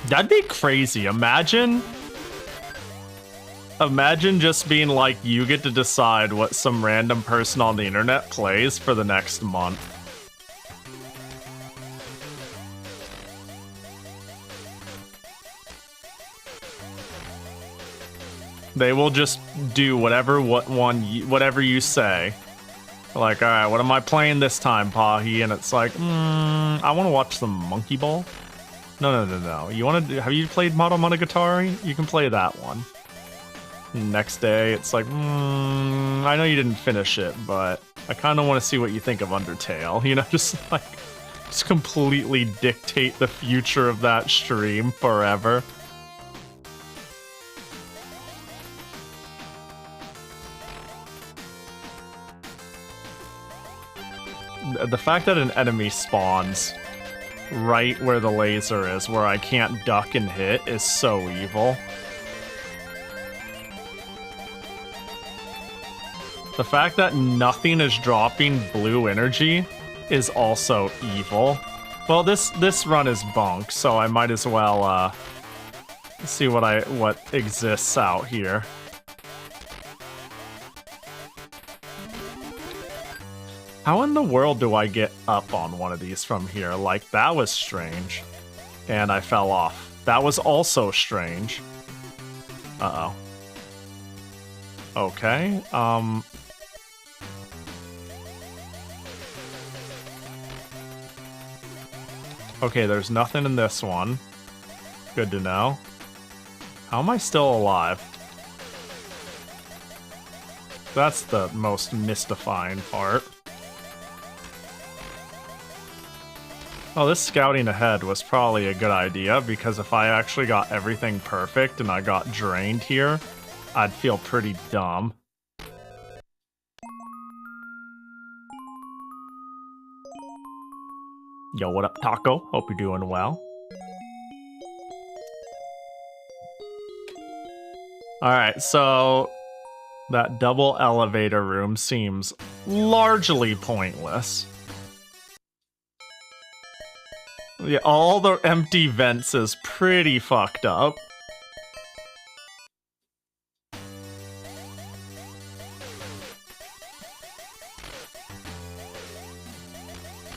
That'd be crazy. Imagine just being like, you get to decide what some random person on the internet plays for the next month. They will just do whatever you say. Like, all right, what am I playing this time, Pahi? And it's like, I want to watch some Monkey Ball. No. You want to? Have you played Monogatari? You can play that one. Next day, it's like, I know you didn't finish it, but I kind of want to see what you think of Undertale. You know, just completely dictate the future of that stream forever. The fact that an enemy spawns right where the laser is, where I can't duck and hit, is so evil. The fact that nothing is dropping blue energy is also evil. Well, this run is bunk, so I might as well see what exists out here. How in the world do I get up on one of these from here? Like, that was strange. And I fell off. That was also strange. Uh-oh. Okay, okay, there's nothing in this one. Good to know. How am I still alive? That's the most mystifying part. Oh, this scouting ahead was probably a good idea, because if I actually got everything perfect and I got drained here, I'd feel pretty dumb. Yo, what up, Taco? Hope you're doing well. Alright, so that double elevator room seems largely pointless. Yeah, all the empty vents is pretty fucked up.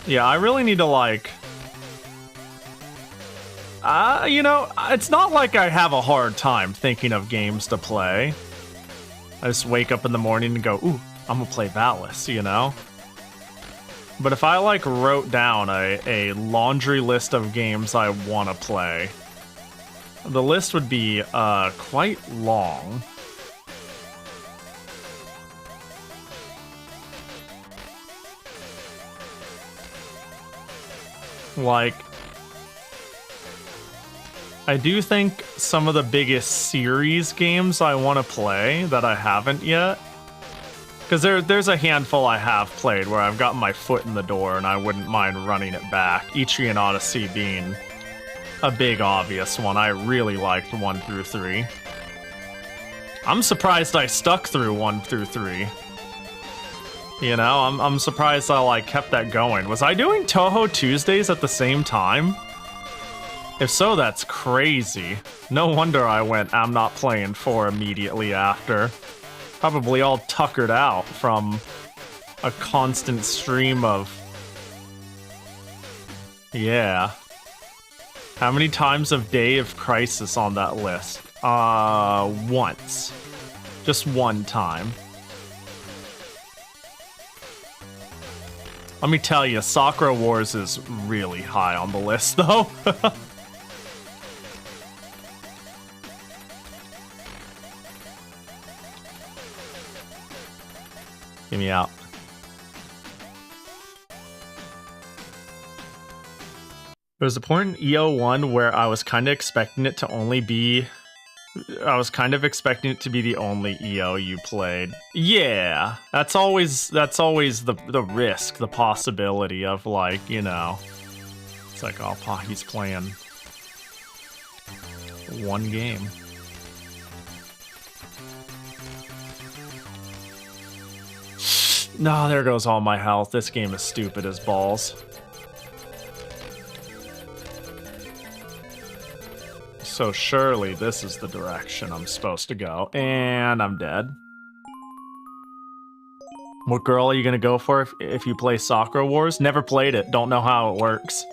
Yeah, I really need to, like... you know, it's not like I have a hard time thinking of games to play. I just wake up in the morning and go, ooh, I'm gonna play Valis, you know? But if I, like, wrote down a laundry list of games I want to play, the list would be quite long. Like, I do think some of the biggest series games I want to play that I haven't yet, because there's a handful I have played where I've gotten my foot in the door and I wouldn't mind running it back. Etrian Odyssey being a big obvious one. I really liked 1 through 3. I'm surprised I stuck through 1 through 3. You know, I'm surprised I like kept that going. Was I doing Toho Tuesdays at the same time? If so, that's crazy. No wonder I went I'm not playing 4 immediately after. Probably all tuckered out from a constant stream of... Yeah. How many times of Day of Crisis on that list? Once. Just one time. Let me tell you, Sakura Wars is really high on the list, though. Get me out. There's a point in EO1 where I was kind of expecting it to only be... I was kind of expecting it to be the only EO you played. Yeah, that's always the risk, the possibility of, like, you know... It's like, oh, Pahi's playing one game. No, there goes all my health. This game is stupid as balls. So surely this is the direction I'm supposed to go. And I'm dead. What girl are you gonna go for if you play Sakura Wars? Never played it. Don't know how it works.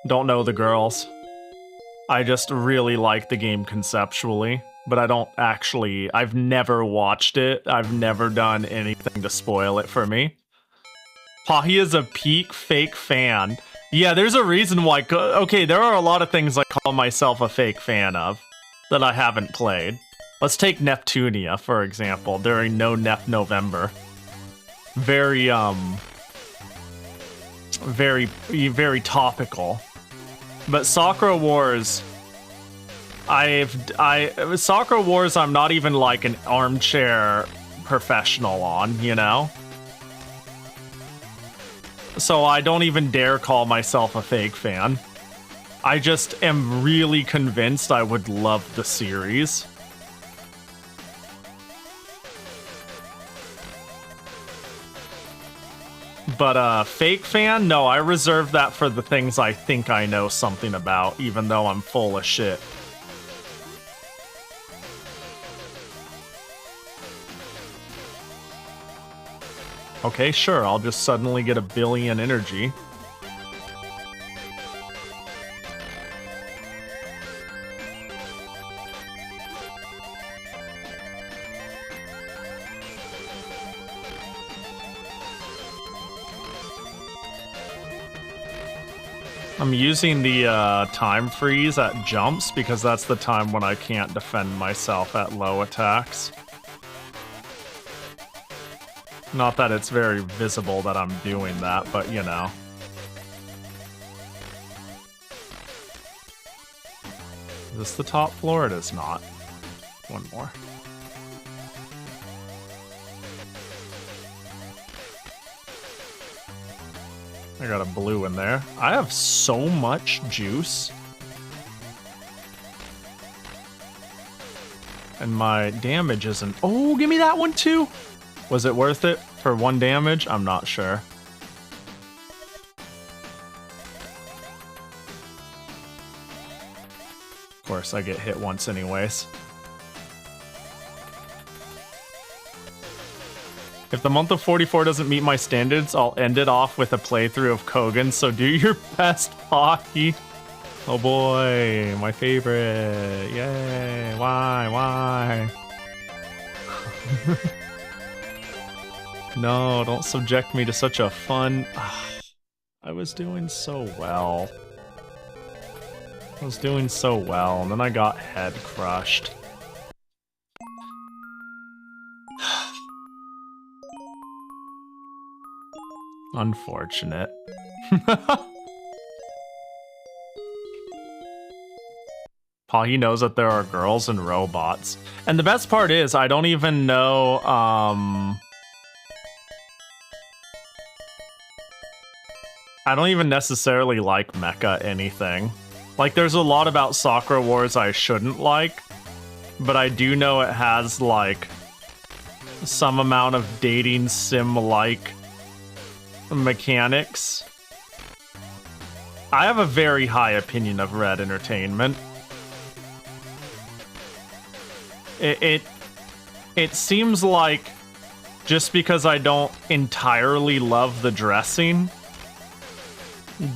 Don't know the girls. I just really like the game conceptually. But I don't actually... I've never watched it. I've never done anything to spoil it for me. Pahi is a peak fake fan. Yeah, there's a reason why... Okay, there are a lot of things I call myself a fake fan of that I haven't played. Let's take Neptunia, for example, during No Nep November. Very topical. But Sakura Wars... Sakura Wars, I'm not even like an armchair professional on, you know? So I don't even dare call myself a fake fan. I just am really convinced I would love the series. But fake fan? No, I reserve that for the things I think I know something about, even though I'm full of shit. Okay, sure, I'll just suddenly get 1 billion energy. I'm using the time freeze at jumps because that's the time when I can't defend myself at low attacks. Not that it's very visible that I'm doing that, but you know. Is this the top floor? It is not. One more. I got a blue in there. I have so much juice. And my damage isn't... Oh, give me that one too! Was it worth it for 1 damage? I'm not sure. Of course, I get hit once anyways. If the month of 44 doesn't meet my standards, I'll end it off with a playthrough of Kogan, so do your best, Pahi. Oh boy, my favorite. Yay, why? No, don't subject me to such a fun... I was doing so well. And then I got head crushed. Unfortunate. Pahi knows that there are girls and robots. And the best part is, I don't even know, I don't even necessarily like mecha anything. Like, there's a lot about Sakura Wars I shouldn't like, but I do know it has, like, some amount of dating sim-like mechanics. I have a very high opinion of Red Entertainment. It seems like just because I don't entirely love the dressing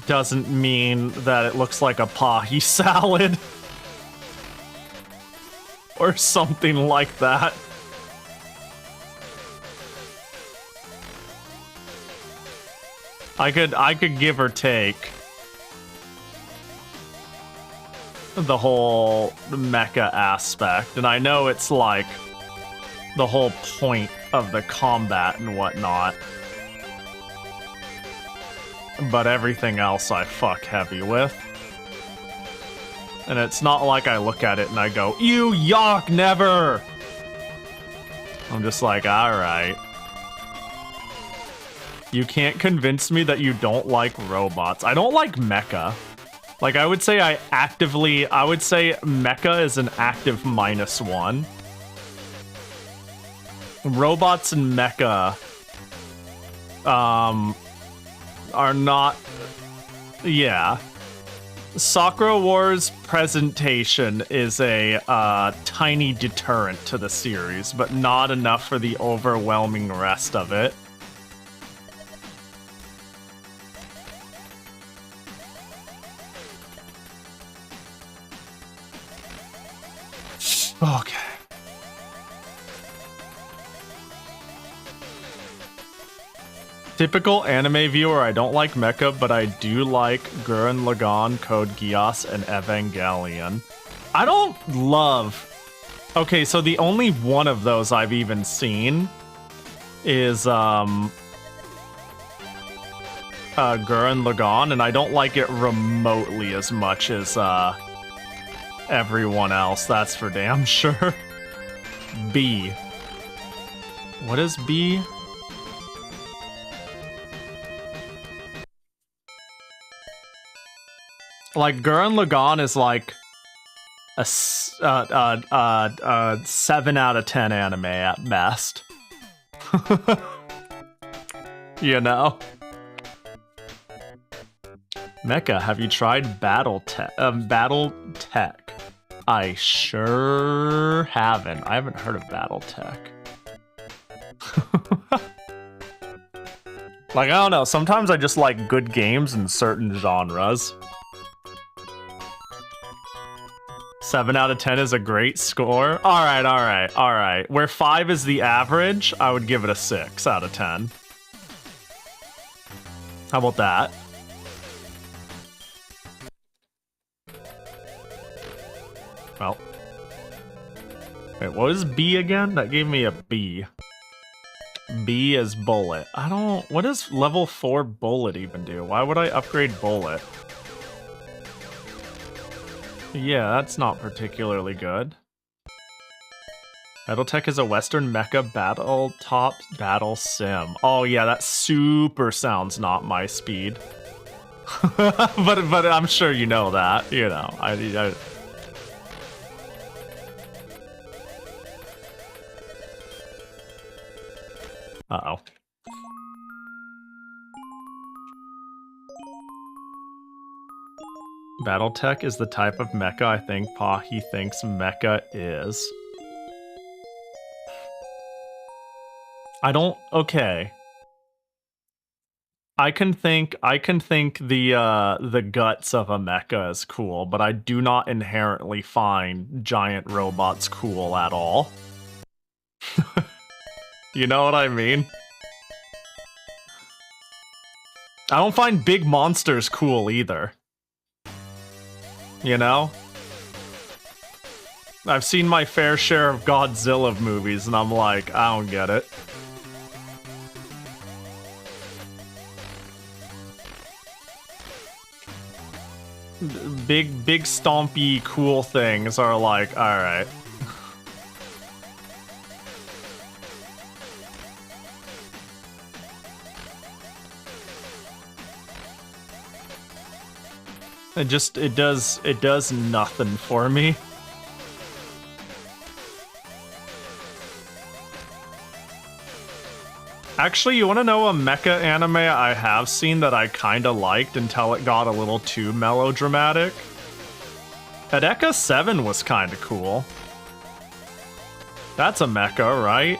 doesn't mean that it looks like a Pahi salad. Or something like that. I could give or take the whole mecha aspect, and I know it's like the whole point of the combat and whatnot. But everything else I fuck heavy with. And it's not like I look at it and I go, "Ew, yuck, never!" I'm just like, alright. You can't convince me that you don't like robots. I don't like mecha. Like, I would say mecha is an active -1. Robots and mecha, are not, yeah. Sakura Wars presentation is a tiny deterrent to the series, but not enough for the overwhelming rest of it. Okay. Typical anime viewer, I don't like mecha, but I do like Gurren Lagann, Code Geass, and Evangelion. I don't love... Okay, so the only one of those I've even seen is Gurren Lagann, and I don't like it remotely as much as everyone else, that's for damn sure. B. What is B? Like, Gurren Lagann is like a 7 out of 10 anime at best. You know? Mecha, have you tried Battletech? I sure haven't. I haven't heard of Battletech. Like, I don't know. Sometimes I just like good games in certain genres. 7 out of 10 is a great score. Alright, alright, alright. Where 5 is the average, I would give it a 6 out of 10. How about that? Well. Wait, what is B again? That gave me a B. B is bullet. I don't... What does level 4 bullet even do? Why would I upgrade bullet? Yeah, that's not particularly good. Battletech is a Western mecha battle-top battle sim. Oh yeah, that super sounds not my speed. but I'm sure you know that. You know, I Uh-oh. Battletech is the type of mecha I think Pahi thinks mecha is. I don't... Okay. I can think the guts of a mecha is cool, but I do not inherently find giant robots cool at all. You know what I mean? I don't find big monsters cool either. You know? I've seen my fair share of Godzilla movies, and I'm like, I don't get it. big stompy cool things are like, alright. It does nothing for me. Actually, you want to know a mecha anime I have seen that I kind of liked until it got a little too melodramatic? Edeka 7 was kind of cool. That's a mecha, right?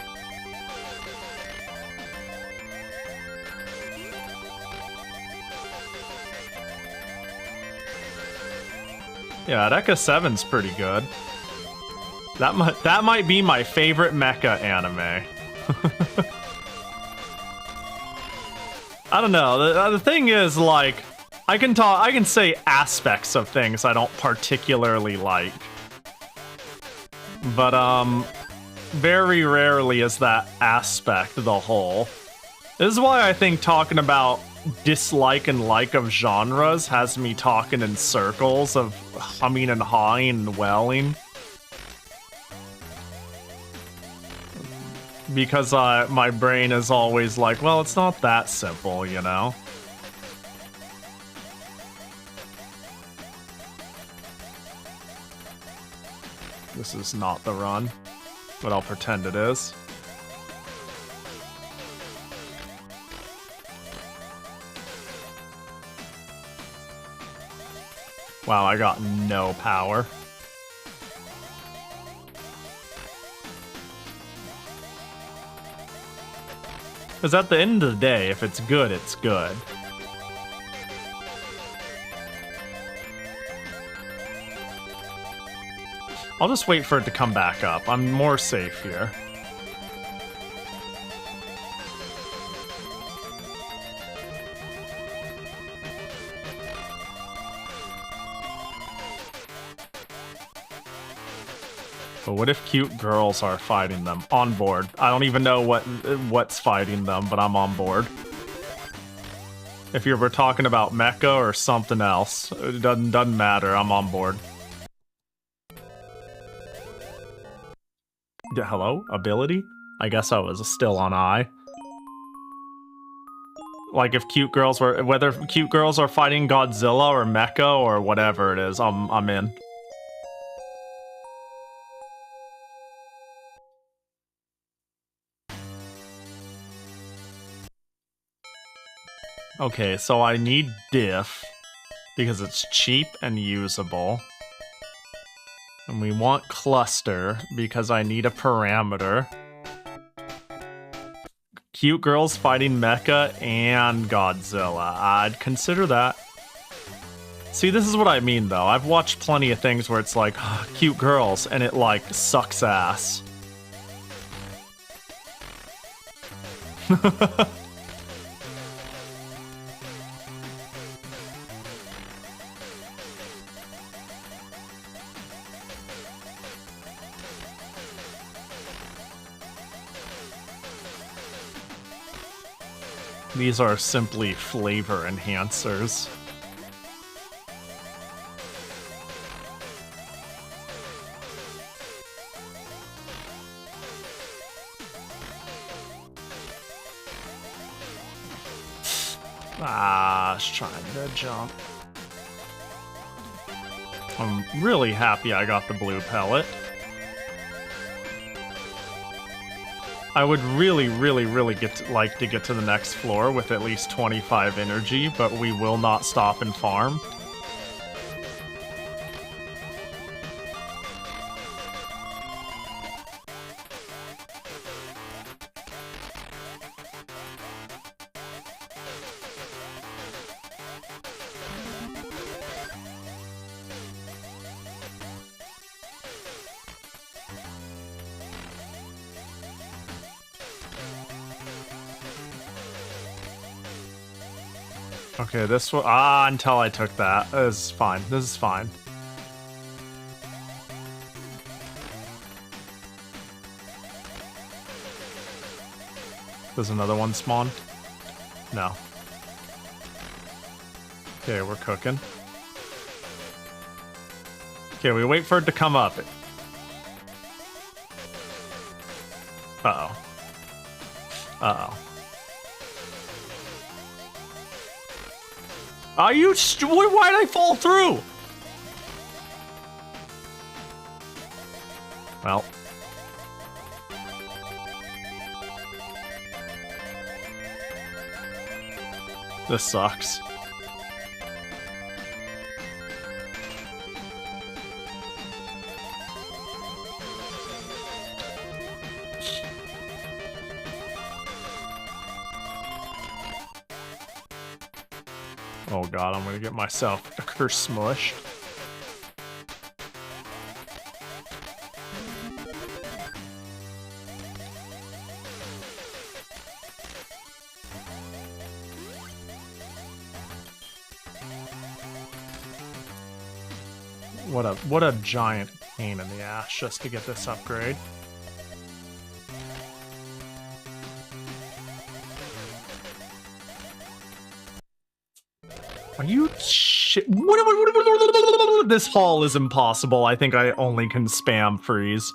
Yeah, Edeka 7's pretty good. That might be my favorite mecha anime. I don't know. The thing is, like, I can say aspects of things I don't particularly like. But, very rarely is that aspect the whole. This is why I think talking about dislike and like of genres has me talking in circles of humming and hawing and welling. Because my brain is always like, well, it's not that simple, you know? This is not the run, but I'll pretend it is. Wow, I got no power. Because at the end of the day, if it's good, it's good. I'll just wait for it to come back up. I'm more safe here. But what if cute girls are fighting them? On board. I don't even know what's fighting them, but I'm on board. If you were talking about mecha or something else, it doesn't matter. I'm on board. Hello? Ability? I guess I was still on I. Like if cute girls were, whether cute girls are fighting Godzilla or mecha or whatever it is, I'm in. Okay, so I need diff because it's cheap and usable. And we want cluster because I need a parameter. Cute girls fighting mecha and Godzilla. I'd consider that. See, this is what I mean though. I've watched plenty of things where it's like, oh, cute girls, and it like sucks ass. These are simply flavor enhancers. Ah, I was trying to jump. I'm really happy I got the blue pellet. I would really like to get to the next floor with at least 25 energy, but we will not stop and farm. Okay, this will until I took that. This is fine. This is fine. Does another one spawn? No. Okay, we're cooking. Okay, we wait for it to come up. Uh-oh. Uh-oh. Are you why'd I fall through? Well. This sucks. Oh god, I'm gonna get myself smushed. What a giant pain in the ass just to get this upgrade. Are you shit? This hall is impossible. I think I only can spam freeze.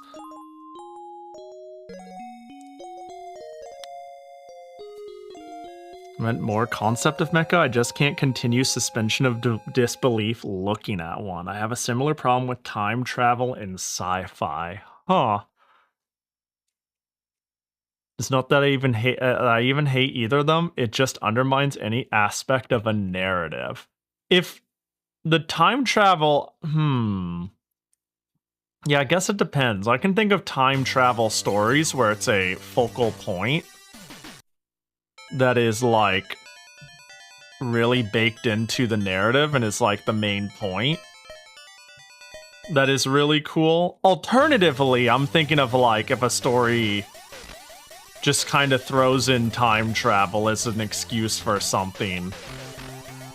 I meant more concept of mecha. I just can't continue suspension of disbelief looking at one. I have a similar problem with time travel in sci-fi. Huh. It's not that I even hate either of them. It just undermines any aspect of a narrative. If the time travel, yeah, I guess it depends. I can think of time travel stories where it's a focal point that is like really baked into the narrative and is like the main point. That is really cool. Alternatively, I'm thinking of like if a story just kind of throws in time travel as an excuse for something,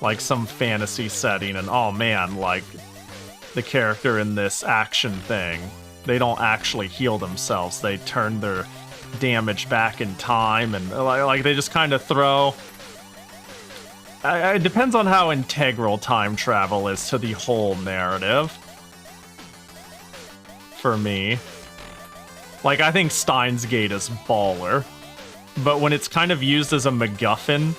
like some fantasy setting, and oh man, like the character in this action thing, they don't actually heal themselves, they turn their damage back in time, and like they just kind of throw. It depends on how integral time travel is to the whole narrative. For me, like I think Steins Gate is baller, but when it's kind of used as a MacGuffin,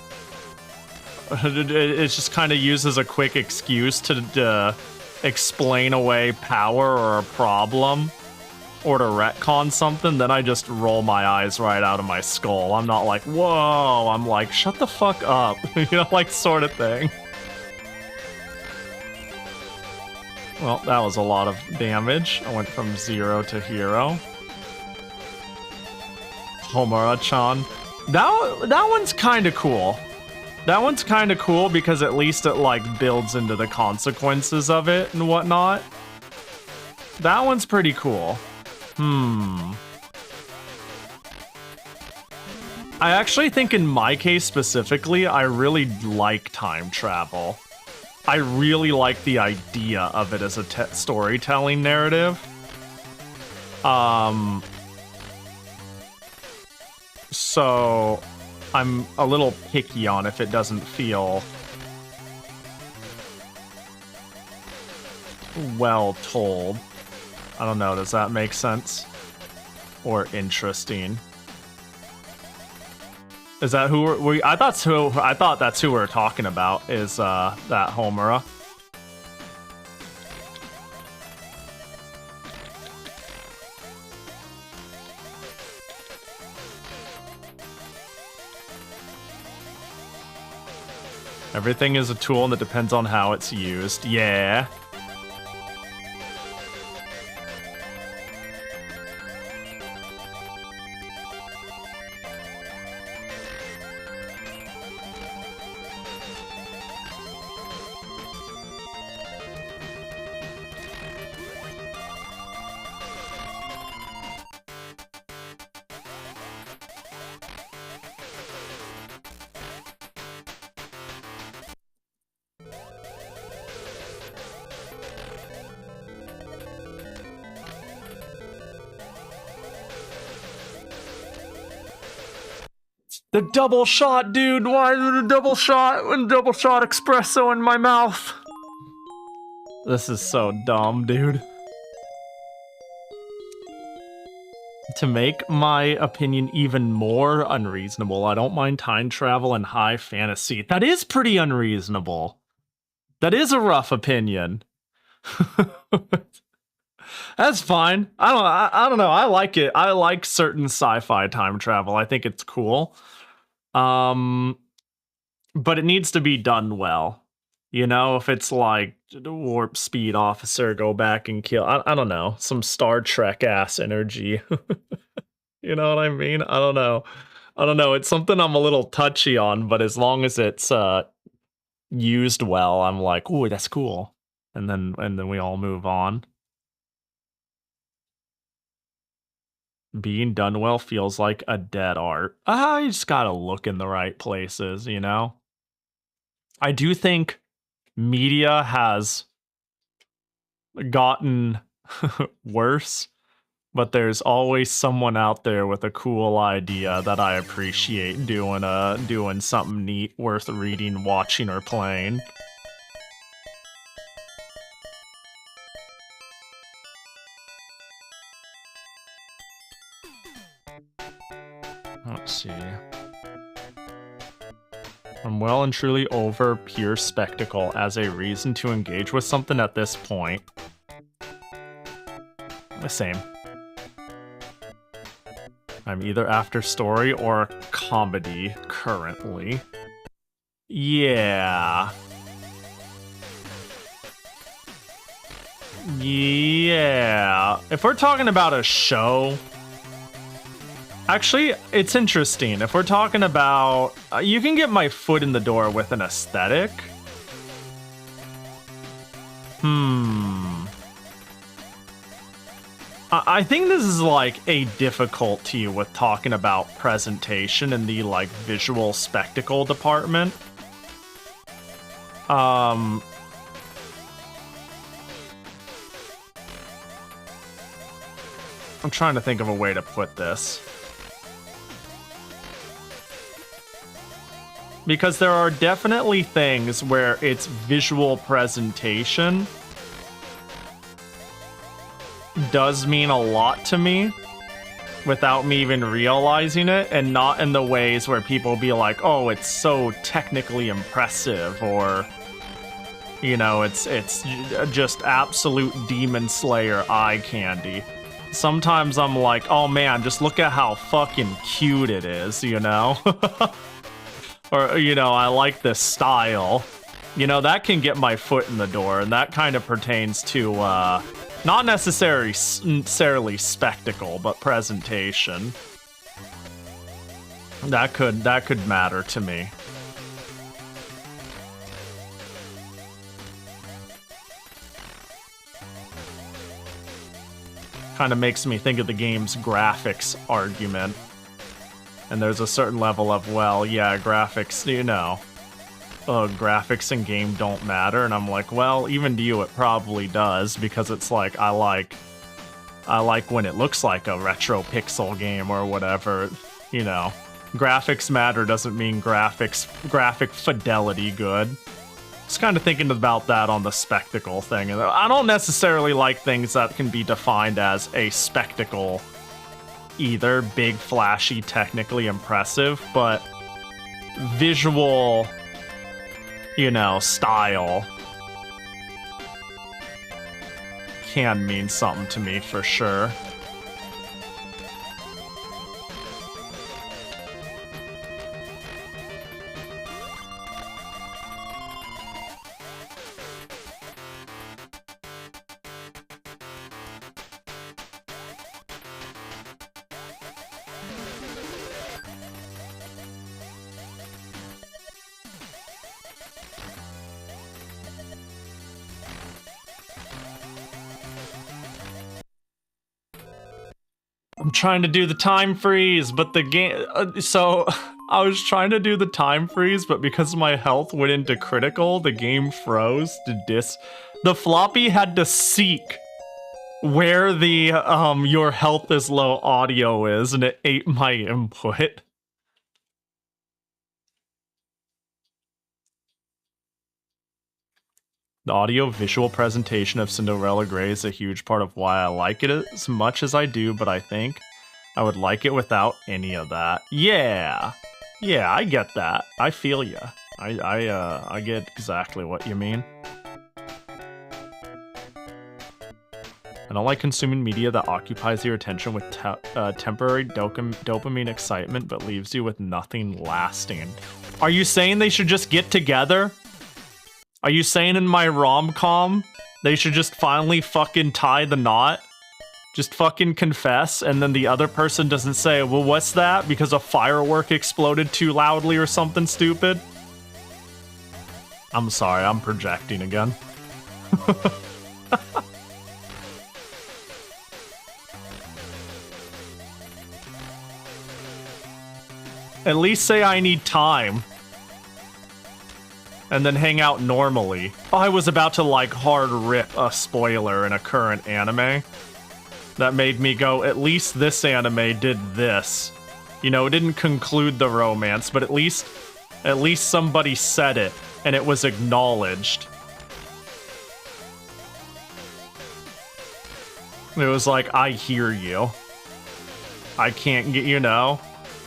it's just kind of used as a quick excuse to explain away power or a problem, or to retcon something, then I just roll my eyes right out of my skull. I'm not like, whoa, I'm like, shut the fuck up, you know, like sort of thing. Well, that was a lot of damage. I went from 0 to hero. Homura-chan. That one's kind of cool. That one's kind of cool because at least it like builds into the consequences of it and whatnot. That one's pretty cool. I actually think in my case specifically, I really like time travel. I really like the idea of it as a storytelling narrative. So I'm a little picky on if it doesn't feel well told. I don't know, does that make sense? Or interesting? Is that who we? I thought that's who we're talking about. Is that Homura? Everything is a tool and it depends on how it's used. Yeah. The double shot, dude! Why the double shot and double shot espresso in my mouth? This is so dumb, dude. To make my opinion even more unreasonable, I don't mind time travel and high fantasy. That is pretty unreasonable. That is a rough opinion. That's fine. I don't know. I like it. I like certain sci-fi time travel. I think it's cool. But it needs to be done well. You know, if it's like warp speed officer, go back and kill. I don't know, some Star Trek ass energy. You know what I mean? I don't know. I don't know. It's something I'm a little touchy on, but as long as it's used well, I'm like, ooh, that's cool. And then we all move on. Being done well feels like a dead art. You just gotta look in the right places, you know? I do think media has gotten worse, but there's always someone out there with a cool idea that I appreciate doing something neat, worth reading, watching, or playing. Let's see. I'm well and truly over pure spectacle as a reason to engage with something at this point. The same. I'm either after story or comedy currently. Yeah. Yeah. If we're talking about a show... Actually, it's interesting. If we're talking about... you can get my foot in the door with an aesthetic. I think this is like a difficulty with talking about presentation in the like visual spectacle department. I'm trying to think of a way to put this. Because there are definitely things where its visual presentation does mean a lot to me without me even realizing it, and not in the ways where people be like, oh, it's so technically impressive, or, you know, it's just absolute Demon Slayer eye candy. Sometimes I'm like, oh man, just look at how fucking cute it is, you know? Or, you know, I like this style. You know, that can get my foot in the door, and that kind of pertains to, not necessarily spectacle, but presentation. That could matter to me. Kind of makes me think of the game's graphics argument. And there's a certain level of, well, yeah, graphics, you know, graphics in game don't matter. And I'm like, well, even to you, it probably does, because it's like, I like when it looks like a retro pixel game or whatever, you know. Graphics matter doesn't mean graphic fidelity good. Just kind of thinking about that on the spectacle thing. And I don't necessarily like things that can be defined as a spectacle either, big, flashy, technically impressive, but visual, you know, style can mean something to me for sure. I'm trying to do the time freeze, but the game... so, I was trying to do the time freeze, but because my health went into critical, the game froze to the floppy had to seek where the, your health is low audio is, and it ate my input. The audio-visual presentation of Cinderella Grey is a huge part of why I like it as much as I do, but I think I would like it without any of that. Yeah! Yeah, I get that. I feel ya. I get exactly what you mean. I don't like consuming media that occupies your attention with temporary dopamine excitement but leaves you with nothing lasting. Are you saying they should just get together? Are you saying in my rom-com they should just finally fucking tie the knot? Just fucking confess, and then the other person doesn't say, well, what's that? Because a firework exploded too loudly or something stupid? I'm sorry, I'm projecting again. At least say I need time. And then hang out normally. Oh, I was about to, like, hard rip a spoiler in a current anime. That made me go, at least this anime did this. You know, it didn't conclude the romance, but at least somebody said it, and it was acknowledged. It was like, I hear you. I can't get, you know?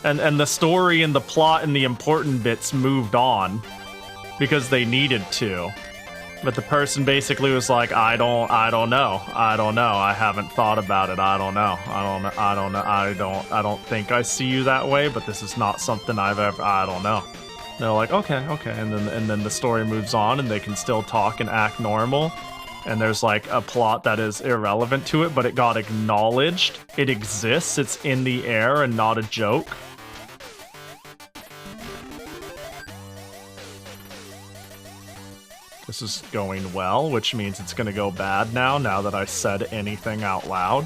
And the story and the plot and the important bits moved on. Because they needed to. But the person basically was like, I don't know. I haven't thought about it. I don't know. I don't think I see you that way, but this is not something I've ever, I don't know. And they're like, okay. And then the story moves on and they can still talk and act normal. And there's like a plot that is irrelevant to it, but it got acknowledged. It exists. It's in the air and not a joke. This is going well, which means it's gonna go bad now that I said anything out loud.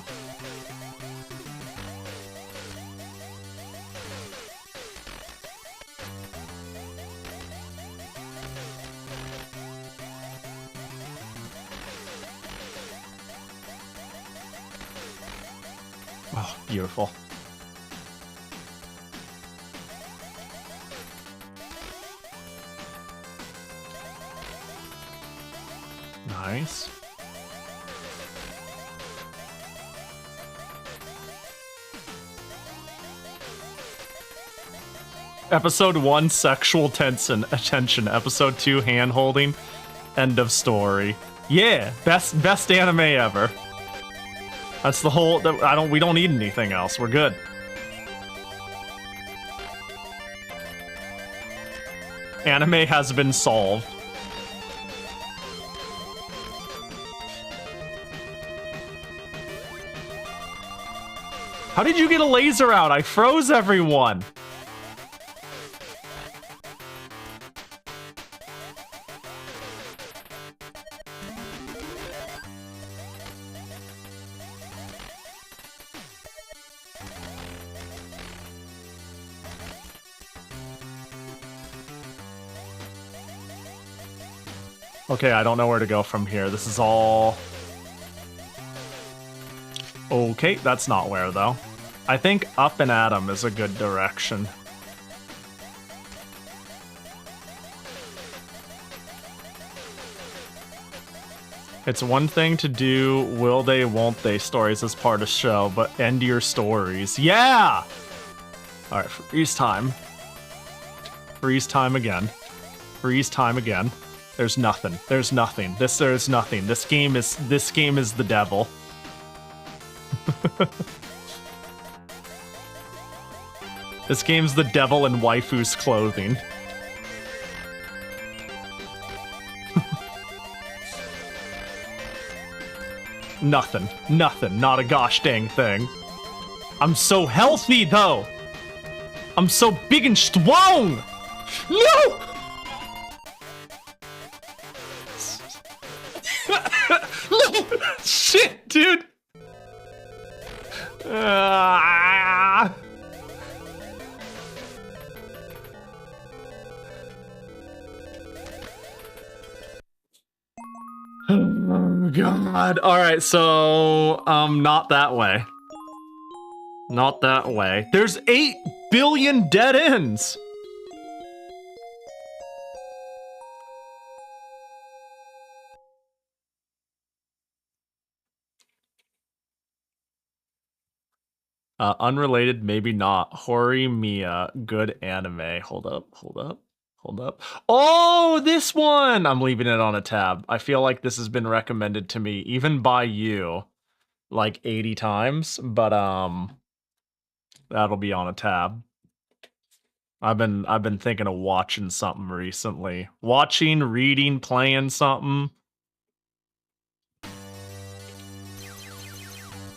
Oh, beautiful. Nice. Episode 1, sexual attention. Episode 2, hand-holding. End of story. Yeah, best anime ever. That's the whole. We don't need anything else. We're good. Anime has been solved. How did you get a laser out? I froze everyone. Okay, I don't know where to go from here. This is all... Okay, that's not where, though. I think up and at 'em is a good direction. It's one thing to do will they, won't they stories as part of show, but end your stories. Yeah! Alright, freeze time. Freeze time again. Freeze time again. There's nothing. There's nothing. There's nothing. This game is the devil. This game's the devil in waifu's clothing. Nothing. Nothing. Not a gosh dang thing. I'm so healthy, though! I'm so big and strong! No! Shit, dude! Oh, God. Alright, so, not that way. Not that way. There's 8 billion dead ends! Unrelated, maybe not. Horimiya, good anime. Hold up. Oh, this one! I'm leaving it on a tab. I feel like this has been recommended to me, even by you, like 80 times, but that'll be on a tab. I've been thinking of watching something recently. Watching, reading, playing something.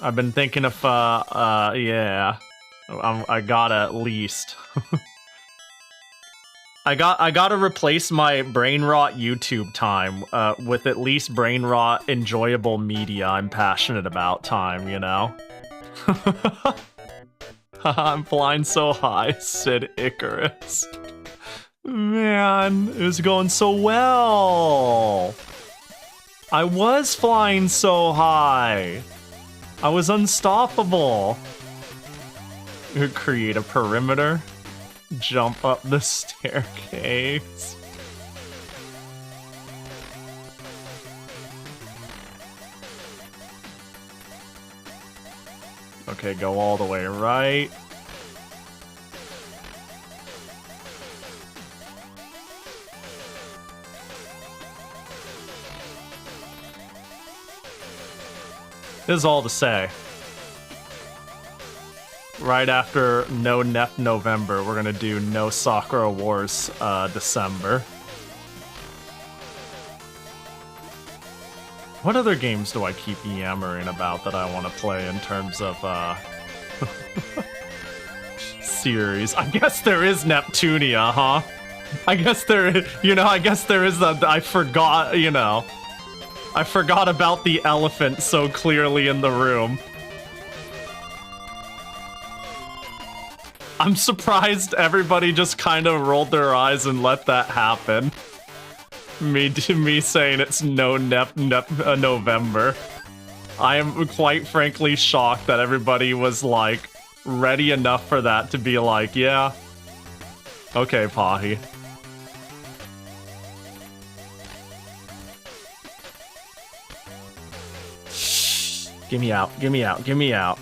I've been thinking of yeah. I gotta at least. I gotta replace my brain rot YouTube time with at least brain rot enjoyable media I'm passionate about time, you know? I'm flying so high, said Icarus. Man, it was going so well. I was flying so high. I was unstoppable. Create a perimeter. Jump up the staircase. Okay, go all the way right. This is all to say. Right after No Nep November, we're gonna do No Sakura Wars December. What other games do I keep yammering about that I want to play in terms of series? I guess there is Neptunia, huh? I guess there is, I guess there is that. I forgot, I forgot about the elephant so clearly in the room. I'm surprised everybody just kind of rolled their eyes and let that happen. Me saying it's no November. I am quite frankly shocked that everybody was like ready enough for that to be like, yeah, okay, Pahi. Get me out, get me out, get me out.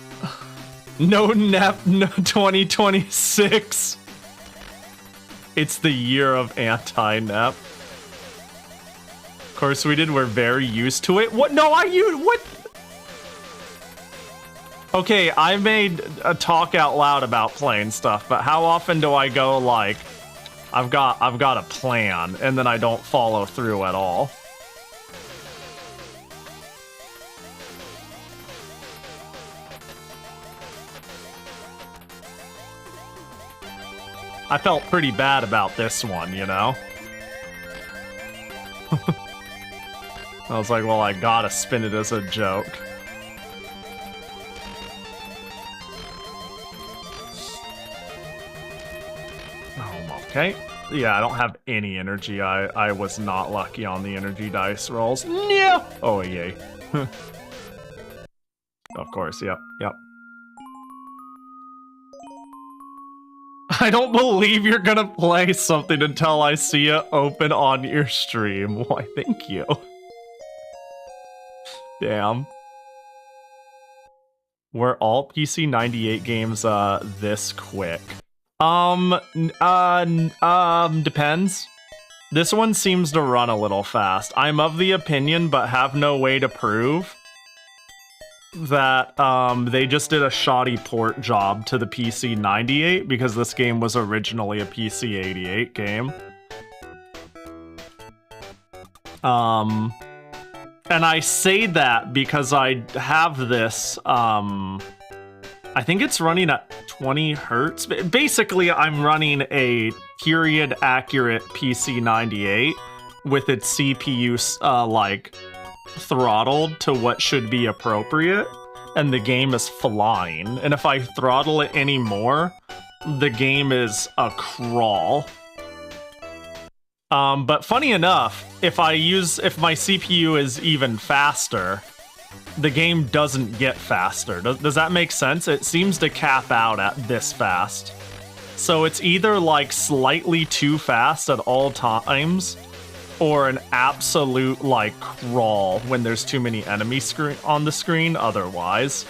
No Nep, no 2026. It's the year of anti-Nep. Of course we did, we're very used to it. What? No, what? Okay, I made a talk out loud about playing stuff, but how often do I go like, I've got a plan, and then I don't follow through at all? I felt pretty bad about this one, you know? I was like, well, I gotta spin it as a joke. Okay. Yeah, I don't have any energy. I was not lucky on the energy dice rolls. No! Oh, yay. Of course, yep. I don't believe you're gonna play something until I see it open on your stream. Why, thank you. Damn. Were all PC-98 games this quick? Depends. This one seems to run a little fast. I'm of the opinion, but have no way to prove, that they just did a shoddy port job to the PC-98 because this game was originally a PC-88 game. And I say that because I have this, I think it's running at 20 hertz. Basically, I'm running a period-accurate PC-98 with its CPU, like, throttled to what should be appropriate, and the game is flying. And if I throttle it anymore, the game is a crawl. But funny enough, if my CPU is even faster, the game doesn't get faster. Does that make sense? It seems to cap out at this fast. So it's either like slightly too fast at all times, or an absolute like crawl when there's too many enemies on the screen otherwise.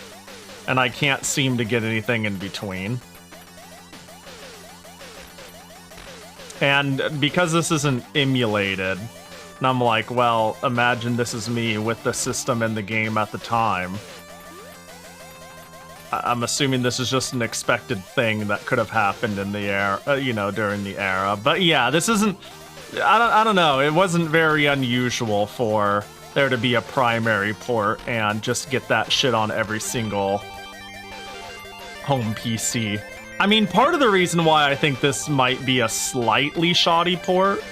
and I can't seem to get anything in between. And because this isn't emulated, and I'm like, well, imagine this is me with the system and the game at the time. I'm assuming this is just an expected thing that could have happened in the era, you know, during the era. But yeah, this isn't, I don't know, it wasn't very unusual for there to be a primary port and just get that shit on every single home PC. I mean, part of the reason why I think this might be a slightly shoddy port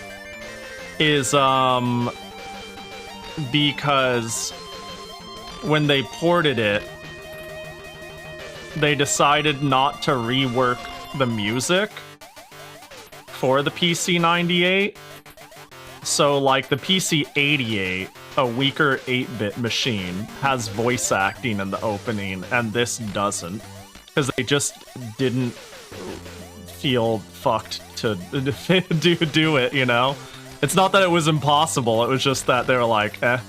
is because when they ported it, they decided not to rework the music for the PC-98. So, like, the PC-88, a weaker 8-bit machine, has voice acting in the opening, and this doesn't. Because they just didn't feel fucked to do it, you know? It's not that it was impossible, it was just that they were like, eh.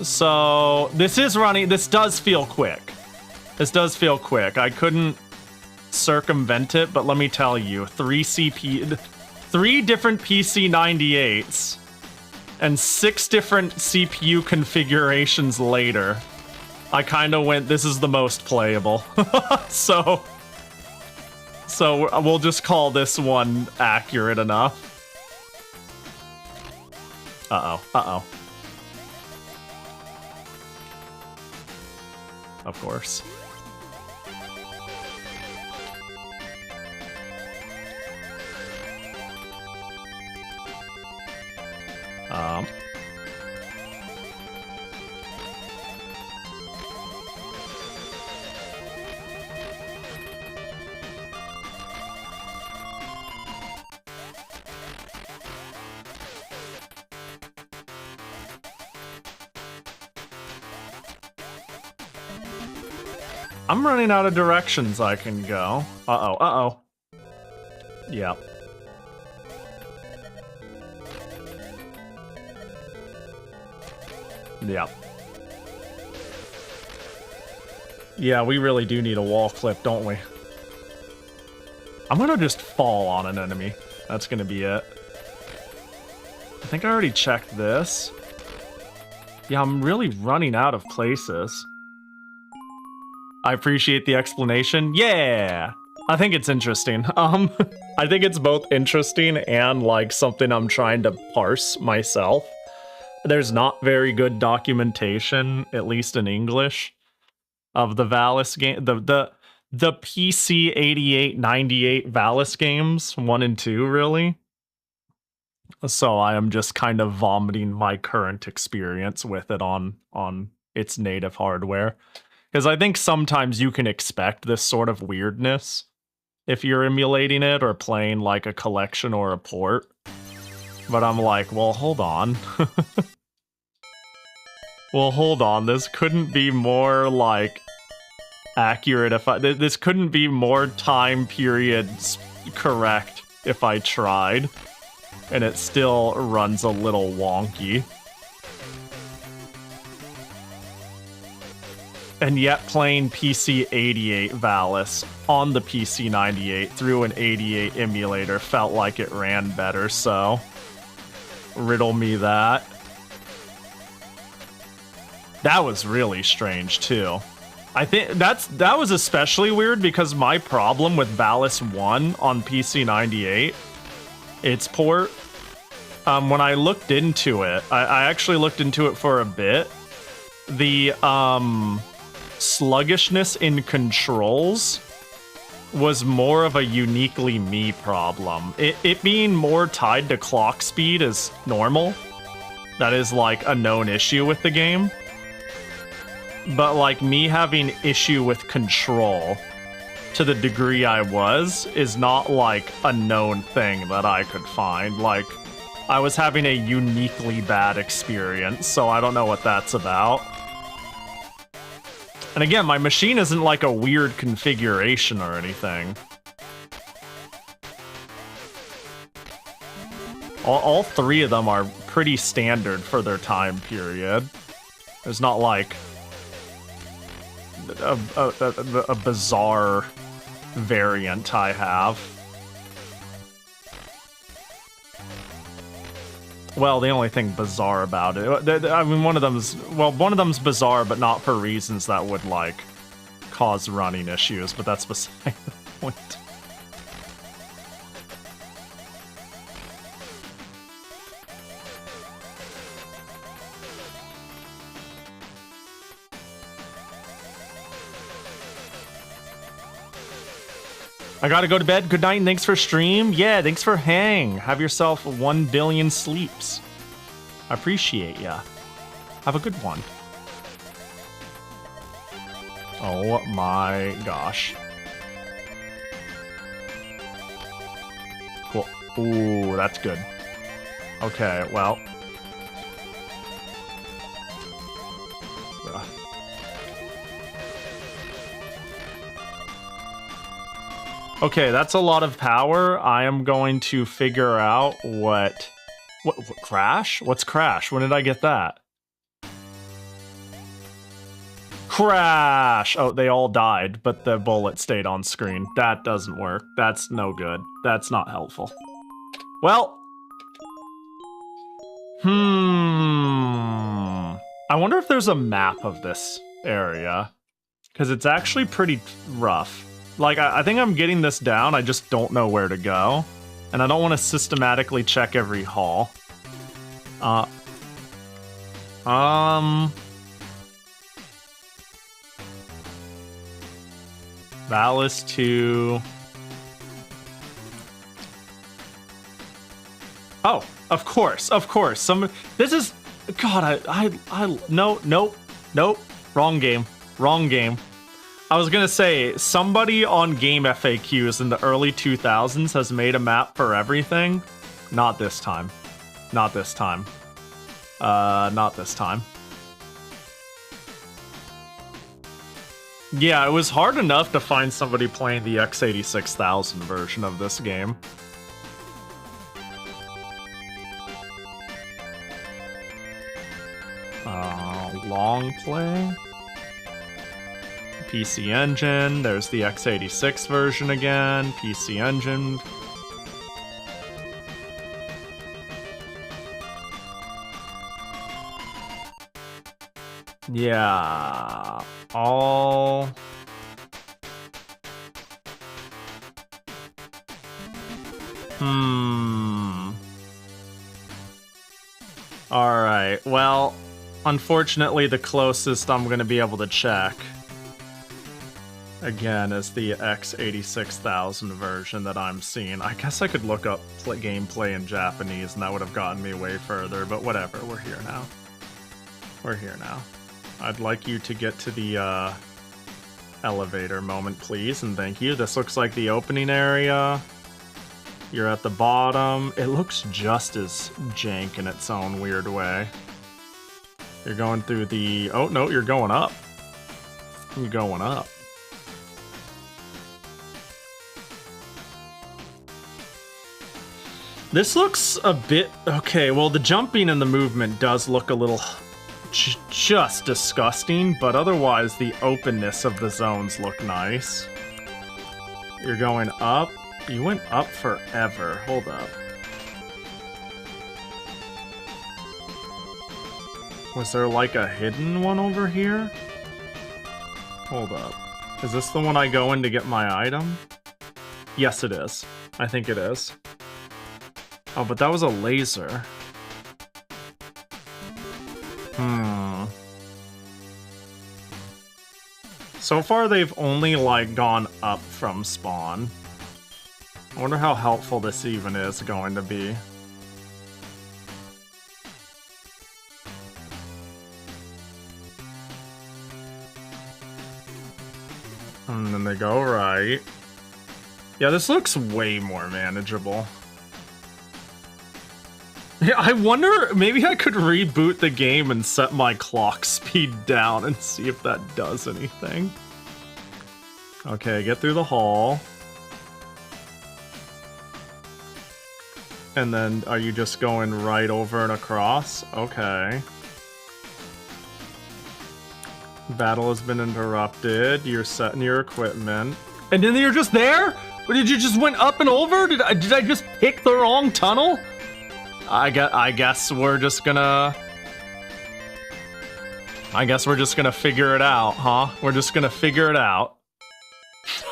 So, this is running, this does feel quick. This does feel quick. I couldn't circumvent it, but let me tell you, 3 different PC-98s and 6 different CPU configurations later, I kind of went, this is the most playable. So we'll just call this one accurate enough. Uh-oh. Of course. I'm running out of directions I can go. Uh-oh. Yeah. Yeah. Yeah, we really do need a wall clip, don't we? I'm gonna just fall on an enemy. That's gonna be it. I think I already checked this. Yeah, I'm really running out of places. I appreciate the explanation. Yeah! I think it's interesting. I think it's both interesting and, like, something I'm trying to parse myself. There's not very good documentation, at least in English, of the Valis game, the PC-88, 98 Valis games, 1 and 2, really. So I am just kind of vomiting my current experience with it on its native hardware. Because I think sometimes you can expect this sort of weirdness if you're emulating it or playing like a collection or a port. But I'm like, well, hold on. Well, hold on. This couldn't be more, like, accurate if this couldn't be more time periods correct if I tried. And it still runs a little wonky. And yet playing PC-88 Valis on the PC-98 through an 88 emulator felt like it ran better, so riddle me that. That was really strange, too. I think that was especially weird because my problem with Valis 1 on PC-98, its port, when I looked into it, I actually looked into it for a bit. The, sluggishness in controls was more of a uniquely me problem. It being more tied to clock speed is normal. That is, like, a known issue with the game. But, like, me having issue with control to the degree I was is not, like, a known thing that I could find. Like, I was having a uniquely bad experience, so I don't know what that's about. And again, my machine isn't like a weird configuration or anything. All 3 of them are pretty standard for their time period. There's not like a bizarre variant I have. Well, the only thing bizarre about it, I mean, one of them's bizarre, but not for reasons that would like cause running issues, but that's beside the point. I gotta go to bed. Good night and thanks for stream. Yeah, thanks for hang. Have yourself 1 billion sleeps. I appreciate ya. Have a good one. Oh my gosh. Cool. Ooh, that's good. Okay, well. Okay, that's a lot of power. I am going to figure out what crash? What's crash? When did I get that? Crash! Oh, they all died, but the bullet stayed on screen. That doesn't work. That's no good. That's not helpful. Well. I wonder if there's a map of this area. Because it's actually pretty rough. Like, I think I'm getting this down, I just don't know where to go. And I don't want to systematically check every hall. Valis II. Oh, of course. This is, God, nope. Wrong game. I was gonna say, somebody on Game FAQs in the early 2000s has made a map for everything. Not this time. Not this time. Yeah, it was hard enough to find somebody playing the x86,000 version of this game. Long play? PC Engine, there's the x86 version again, PC Engine. Yeah, all... Alright, well, unfortunately the closest I'm gonna be able to check again is the x86,000 version that I'm seeing. I guess I could look up gameplay in Japanese and that would have gotten me way further, but whatever, we're here now. I'd like you to get to the elevator moment, please, and thank you. This looks like the opening area. You're at the bottom. It looks just as jank in its own weird way. You're going through the... Oh, no, you're going up. You're going up. This looks a bit... Okay, well, the jumping and the movement does look a little just disgusting, but otherwise the openness of the zones look nice. You're going up. You went up forever. Hold up. Was there like a hidden one over here? Hold up. Is this the one I go in to get my item? Yes, it is. I think it is. Oh, but that was a laser. So far, they've only, like, gone up from spawn. I wonder how helpful this even is going to be. And then they go right. Yeah, this looks way more manageable. Yeah, I wonder, maybe I could reboot the game and set my clock speed down and see if that does anything. Okay, get through the hall. And then, are you just going right over and across? Okay. Battle has been interrupted. You're setting your equipment. And then you're just there? Or did you just went up and over? Did I just pick the wrong tunnel? I guess we're just gonna... I guess we're just gonna figure it out, huh? We're just gonna figure it out.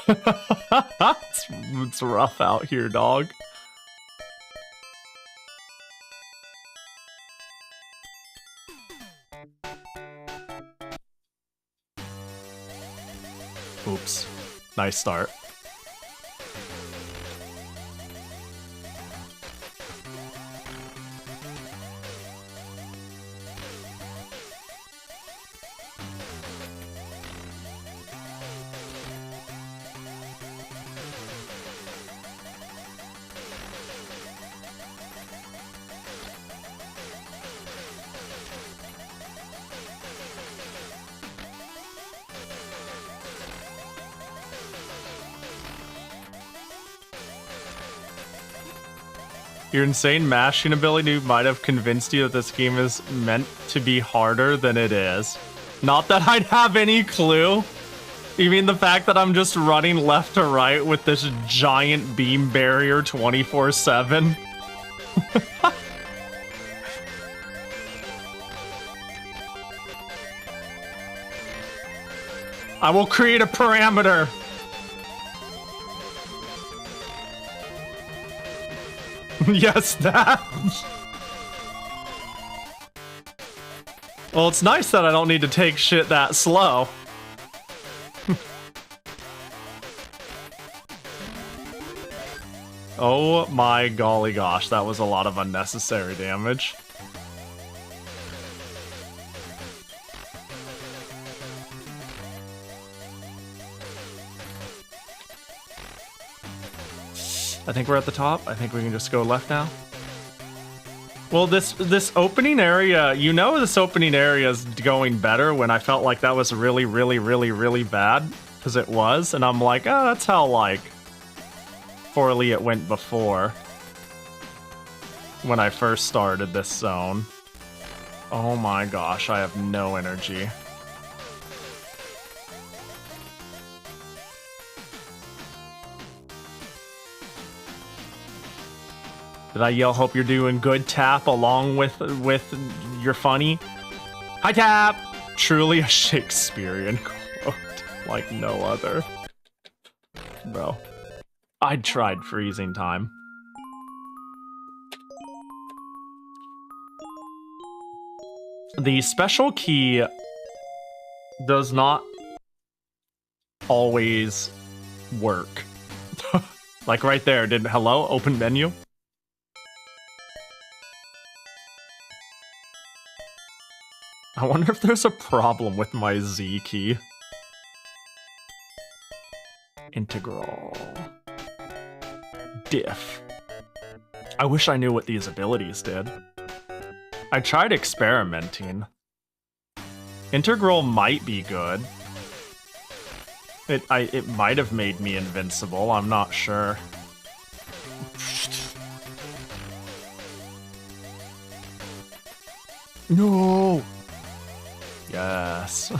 It's rough out here, dog. Oops. Nice start. Your insane mashing ability might have convinced you that this game is meant to be harder than it is. Not that I'd have any clue. You mean the fact that I'm just running left to right with this giant beam barrier 24/7? I will create a parameter. Yes, that. Well, it's nice that I don't need to take shit that slow. Oh my golly gosh, that was a lot of unnecessary damage. I think we're at the top. I think we can just go left now. Well, this opening area, you know, this opening area is going better when I felt like that was really, really, really, really bad, because it was, and I'm like, oh, that's how, like, poorly it went before when I first started this zone. Oh my gosh, I have no energy. Did I yell, hope you're doing good, Tap, along with your funny? Hi, Tap! Truly a Shakespearean quote, like no other. Bro. I tried freezing time. The special key does not always work. Like right there, hello, open menu? I wonder if there's a problem with my Z key. Integral. Diff. I wish I knew what these abilities did. I tried experimenting. Integral might be good. It might have made me invincible, I'm not sure. No! Yes.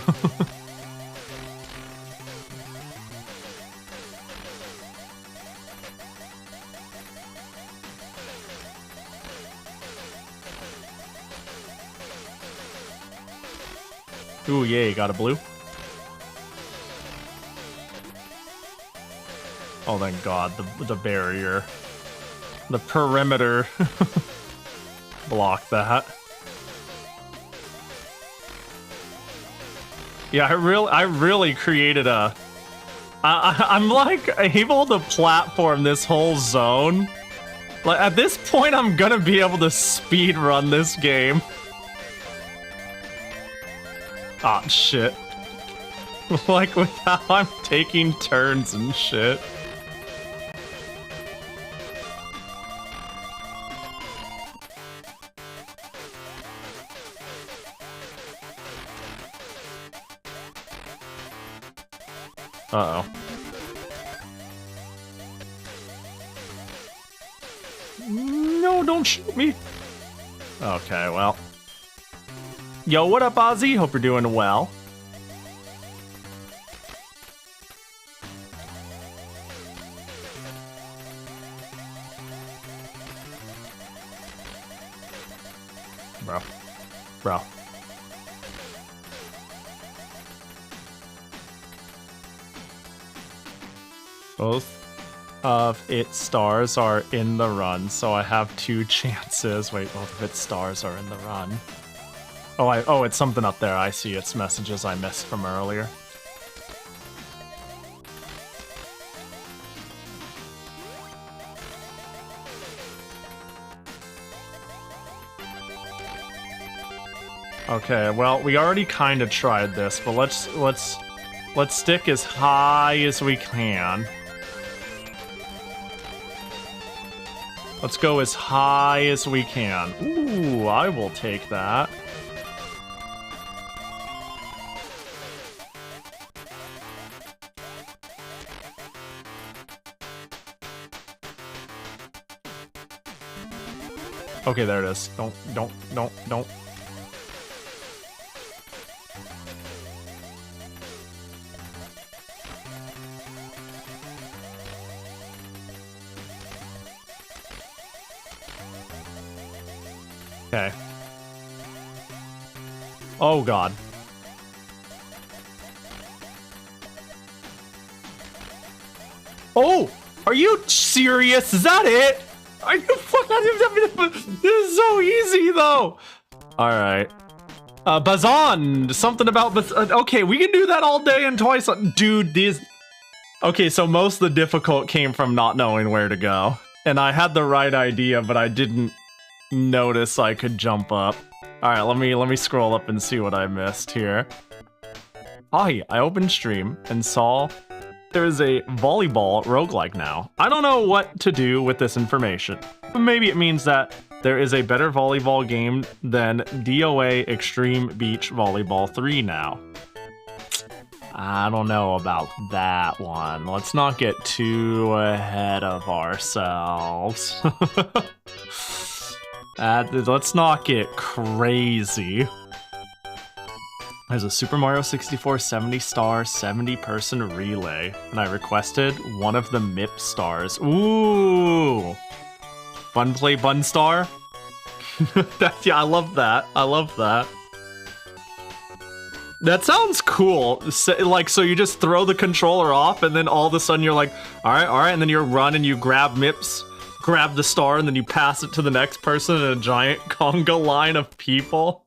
Ooh, yay, got a blue. Oh, thank God, the barrier. The perimeter. Block that. Yeah, I really created a... I'm like able to platform this whole zone. Like at this point, I'm gonna be able to speed run this game. Ah, shit. Like with how I'm taking turns and shit. Uh-oh. No, don't shoot me. Okay, well. Yo, what up, Ozzy? Hope you're doing well. bro. Both of its stars are in the run, so I have 2 chances. Wait, both of its stars are in the run. Oh, it's something up there. I see. It's messages I missed from earlier. Okay, well, we already kind of tried this, but let's stick as high as we can. Let's go as high as we can. Ooh, I will take that. Okay, there it is. Don't. Okay. Oh, God. Oh! Are you serious? Is that it? Are you fucking... This is so easy, though! Alright. Bazan! Something about... Okay, we can do that all day and twice. Dude, these... Okay, so most of the difficult came from not knowing where to go. And I had the right idea, but I didn't notice I could jump up. Alright, let me scroll up and see what I missed here. Hi, I opened stream and saw there is a volleyball roguelike now. I don't know what to do with this information, but maybe it means that there is a better volleyball game than DOA Extreme Beach Volleyball 3 now. I don't know about that one. Let's not get too ahead of ourselves. Let's not get crazy. There's a Super Mario 64 70-star, 70-person relay, and I requested one of the MIP stars. Ooh! Fun play Bun Star? Yeah, I love that. I love that. That sounds cool. So you just throw the controller off, and then all of a sudden you're like, alright, and then you run and you grab MIPs, grab the star, and then you pass it to the next person in a giant conga line of people.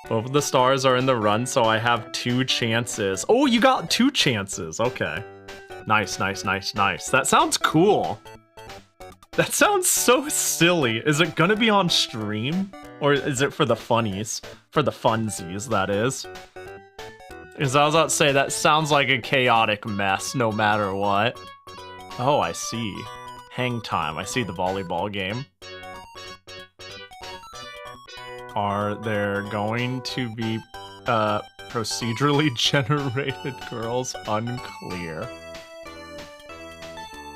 Both of the stars are in the run, so I have 2 chances. Oh, you got 2 chances. Okay. Nice. That sounds cool. That sounds so silly. Is it gonna be on stream? Or is it for the funnies? For the funsies, that is. Because I was about to say, that sounds like a chaotic mess no matter what. Oh, I see. Hang time. I see the volleyball game. Are there going to be procedurally generated girls? Unclear.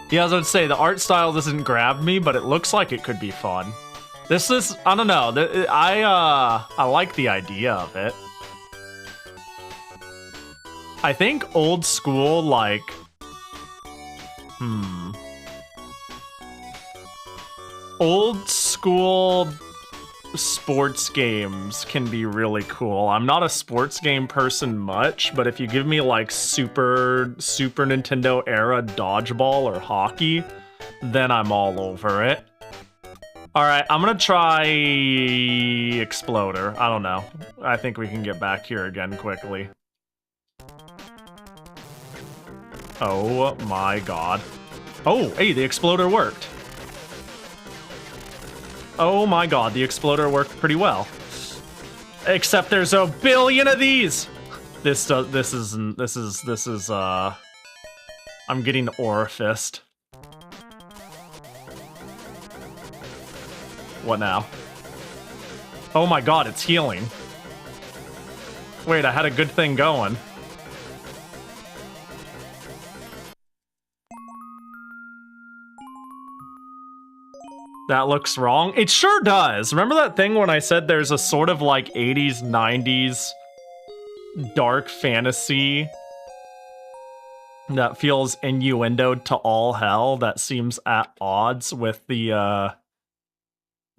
Yeah, I was going to say, the art style doesn't grab me, but it looks like it could be fun. This is, I don't know, I like the idea of it. I think old school, like, old school sports games can be really cool. I'm not a sports game person much, but if you give me like Super Nintendo era dodgeball or hockey, then I'm all over it. Alright, I'm gonna try Exploder. I don't know. I think we can get back here again quickly. Oh my god. Oh, hey, the Exploder worked. Oh my god, the Exploder worked pretty well. Except there's a billion of these! This is, I'm getting Aurifist. What now? Oh my god, it's healing. Wait, I had a good thing going. That looks wrong. It sure does. Remember that thing when I said there's a sort of like 80s, 90s dark fantasy that feels innuendoed to all hell, that seems at odds with the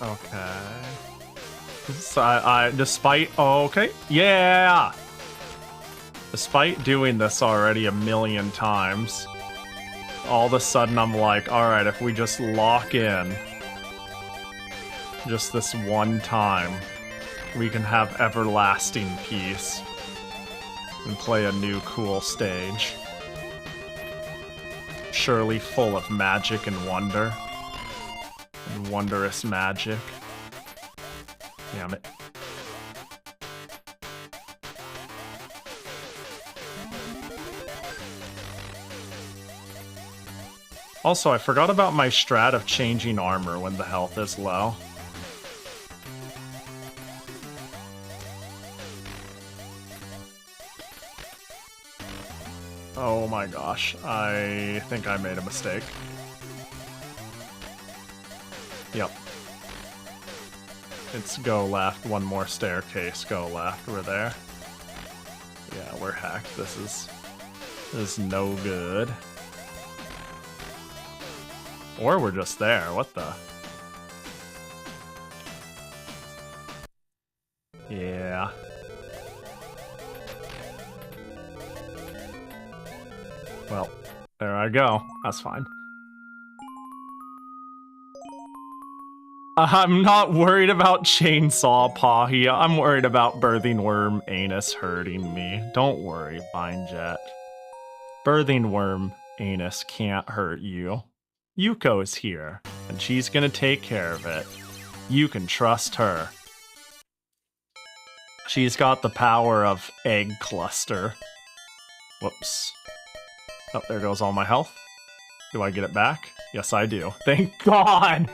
Okay. So I despite, okay, yeah! Despite doing this already a million times, all of a sudden I'm like, alright, if we just lock in just this one time, we can have everlasting peace and play a new cool stage. Surely full of magic and wonder. And wondrous magic. Damn it. Also, I forgot about my strat of changing armor when the health is low. Oh my gosh, I think I made a mistake. Yep. It's go left, one more staircase, go left, we're there. Yeah, we're hacked, this is no good. Or we're just there, what the? Yeah. Well, there I go. That's fine. I'm not worried about chainsaw Pahi. I'm worried about birthing worm anus hurting me. Don't worry, Vine Jet. Birthing worm anus can't hurt you. Yuko's here, and she's gonna take care of it. You can trust her. She's got the power of egg cluster. Whoops. Oh, there goes all my health. Do I get it back? Yes, I do. Thank God!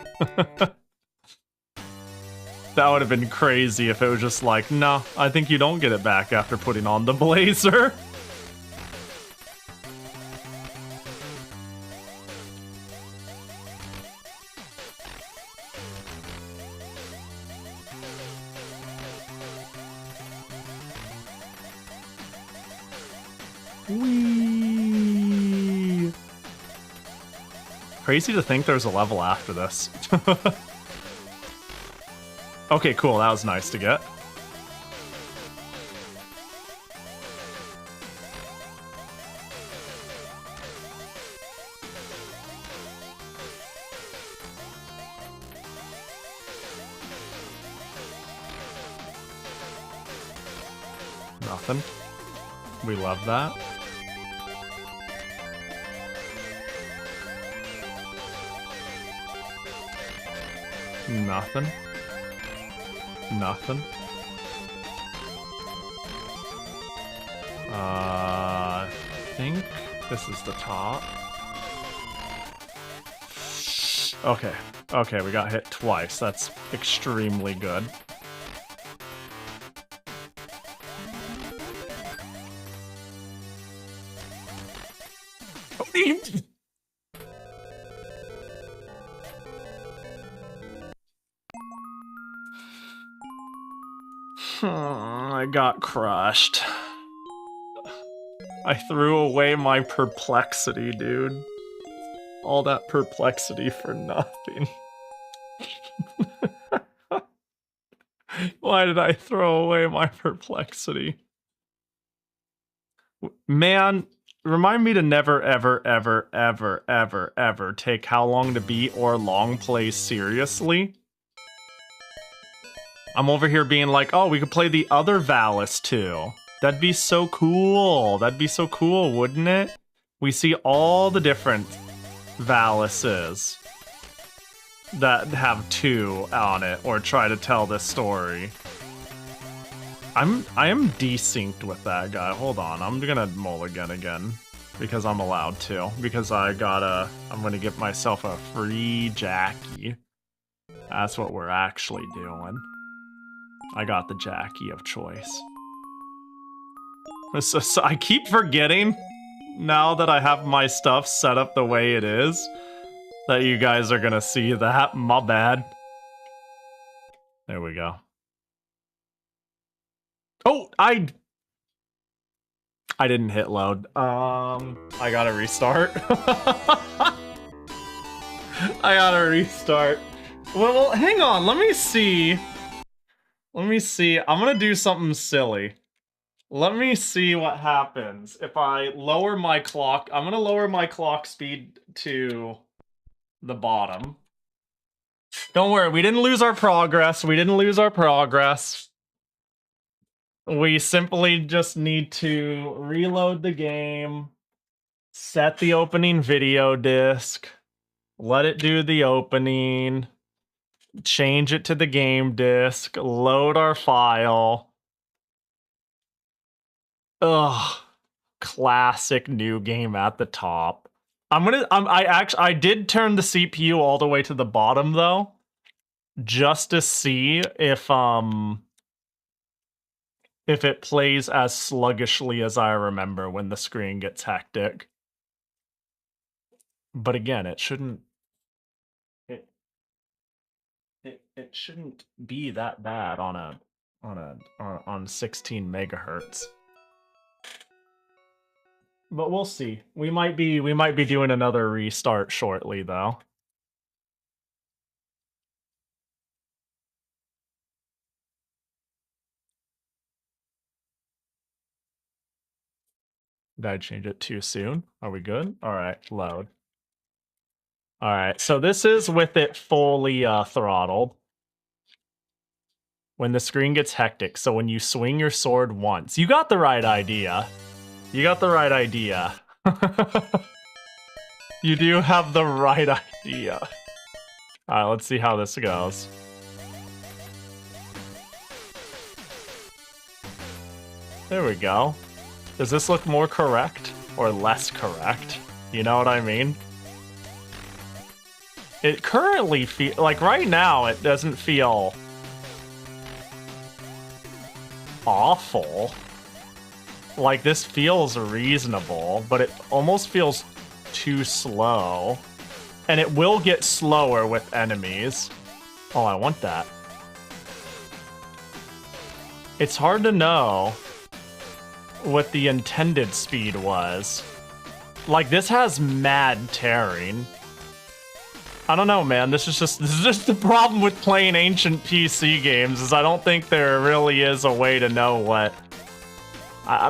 That would have been crazy if it was just like, no, I think you don't get it back after putting on the blazer. Whee! Crazy to think there's a level after this. Okay, cool. That was nice to get. Nothing. We love that. Nothing. Nothing. I think this is the top. Okay. Okay, we got hit twice. That's extremely good. I got crushed. I threw away my perplexity, dude. All that perplexity for nothing. Why did I throw away my perplexity? Man, remind me to never, ever, ever, ever, ever, ever take How Long to Beat or Long Plays seriously. I'm over here being like, oh, we could play the other Valis II. That'd be so cool. That'd be so cool, wouldn't it? We see all the different Valises that have 2 on it or try to tell this story. I am desynced with that guy. Hold on, I'm gonna mulligan again because I'm allowed to. Because I'm gonna give myself a free Jackie. That's what we're actually doing. I got the Jackie of choice. So I keep forgetting, now that I have my stuff set up the way it is, that you guys are gonna see that. My bad. There we go. Oh, I didn't hit load. I gotta restart. I gotta restart. Well, hang on. Let me see. Let me see. I'm gonna do something silly. Let me see what happens if I lower my clock. I'm gonna lower my clock speed to the bottom. Don't worry, we didn't lose our progress. We didn't lose our progress. We simply just need to reload the game, set the opening video disc, let it do the opening, change it to the game disc, load our file. Ugh, classic new game at the top. I did turn the CPU all the way to the bottom though, just to see if it plays as sluggishly as I remember when the screen gets hectic. But again, it shouldn't it shouldn't be that bad on 16 megahertz. But we'll see. We might be doing another restart shortly though. Did I change it too soon? Are we good? All right, load. All right, so this is with it fully throttled. When the screen gets hectic, so when you swing your sword once. You got the right idea. You got the right idea. You do have the right idea. All right, let's see how this goes. There we go. Does this look more correct or less correct? You know what I mean? It currently feels like right now it doesn't feel awful. Like this feels reasonable, but it almost feels too slow. And it will get slower with enemies. Oh, I want that. It's hard to know what the intended speed was. Like this has mad tearing. I don't know, man. This is just the problem with playing ancient PC games is I don't think there really is a way to know what.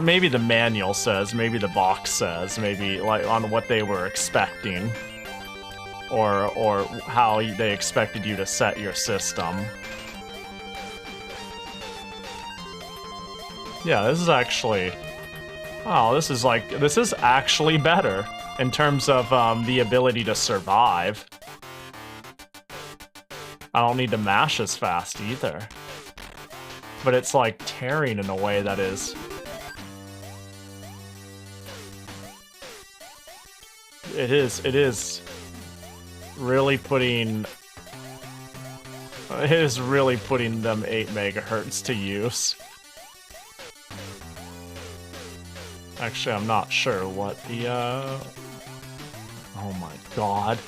Maybe the manual says, maybe the box says, maybe like on what they were expecting, or how they expected you to set your system. Yeah, this is actually. Oh, this is actually better in terms of the ability to survive. I don't need to mash as fast either. But it's like tearing in a way that is... It is really putting... It is really putting them 8 megahertz to use. Actually, I'm not sure what the, Oh my god.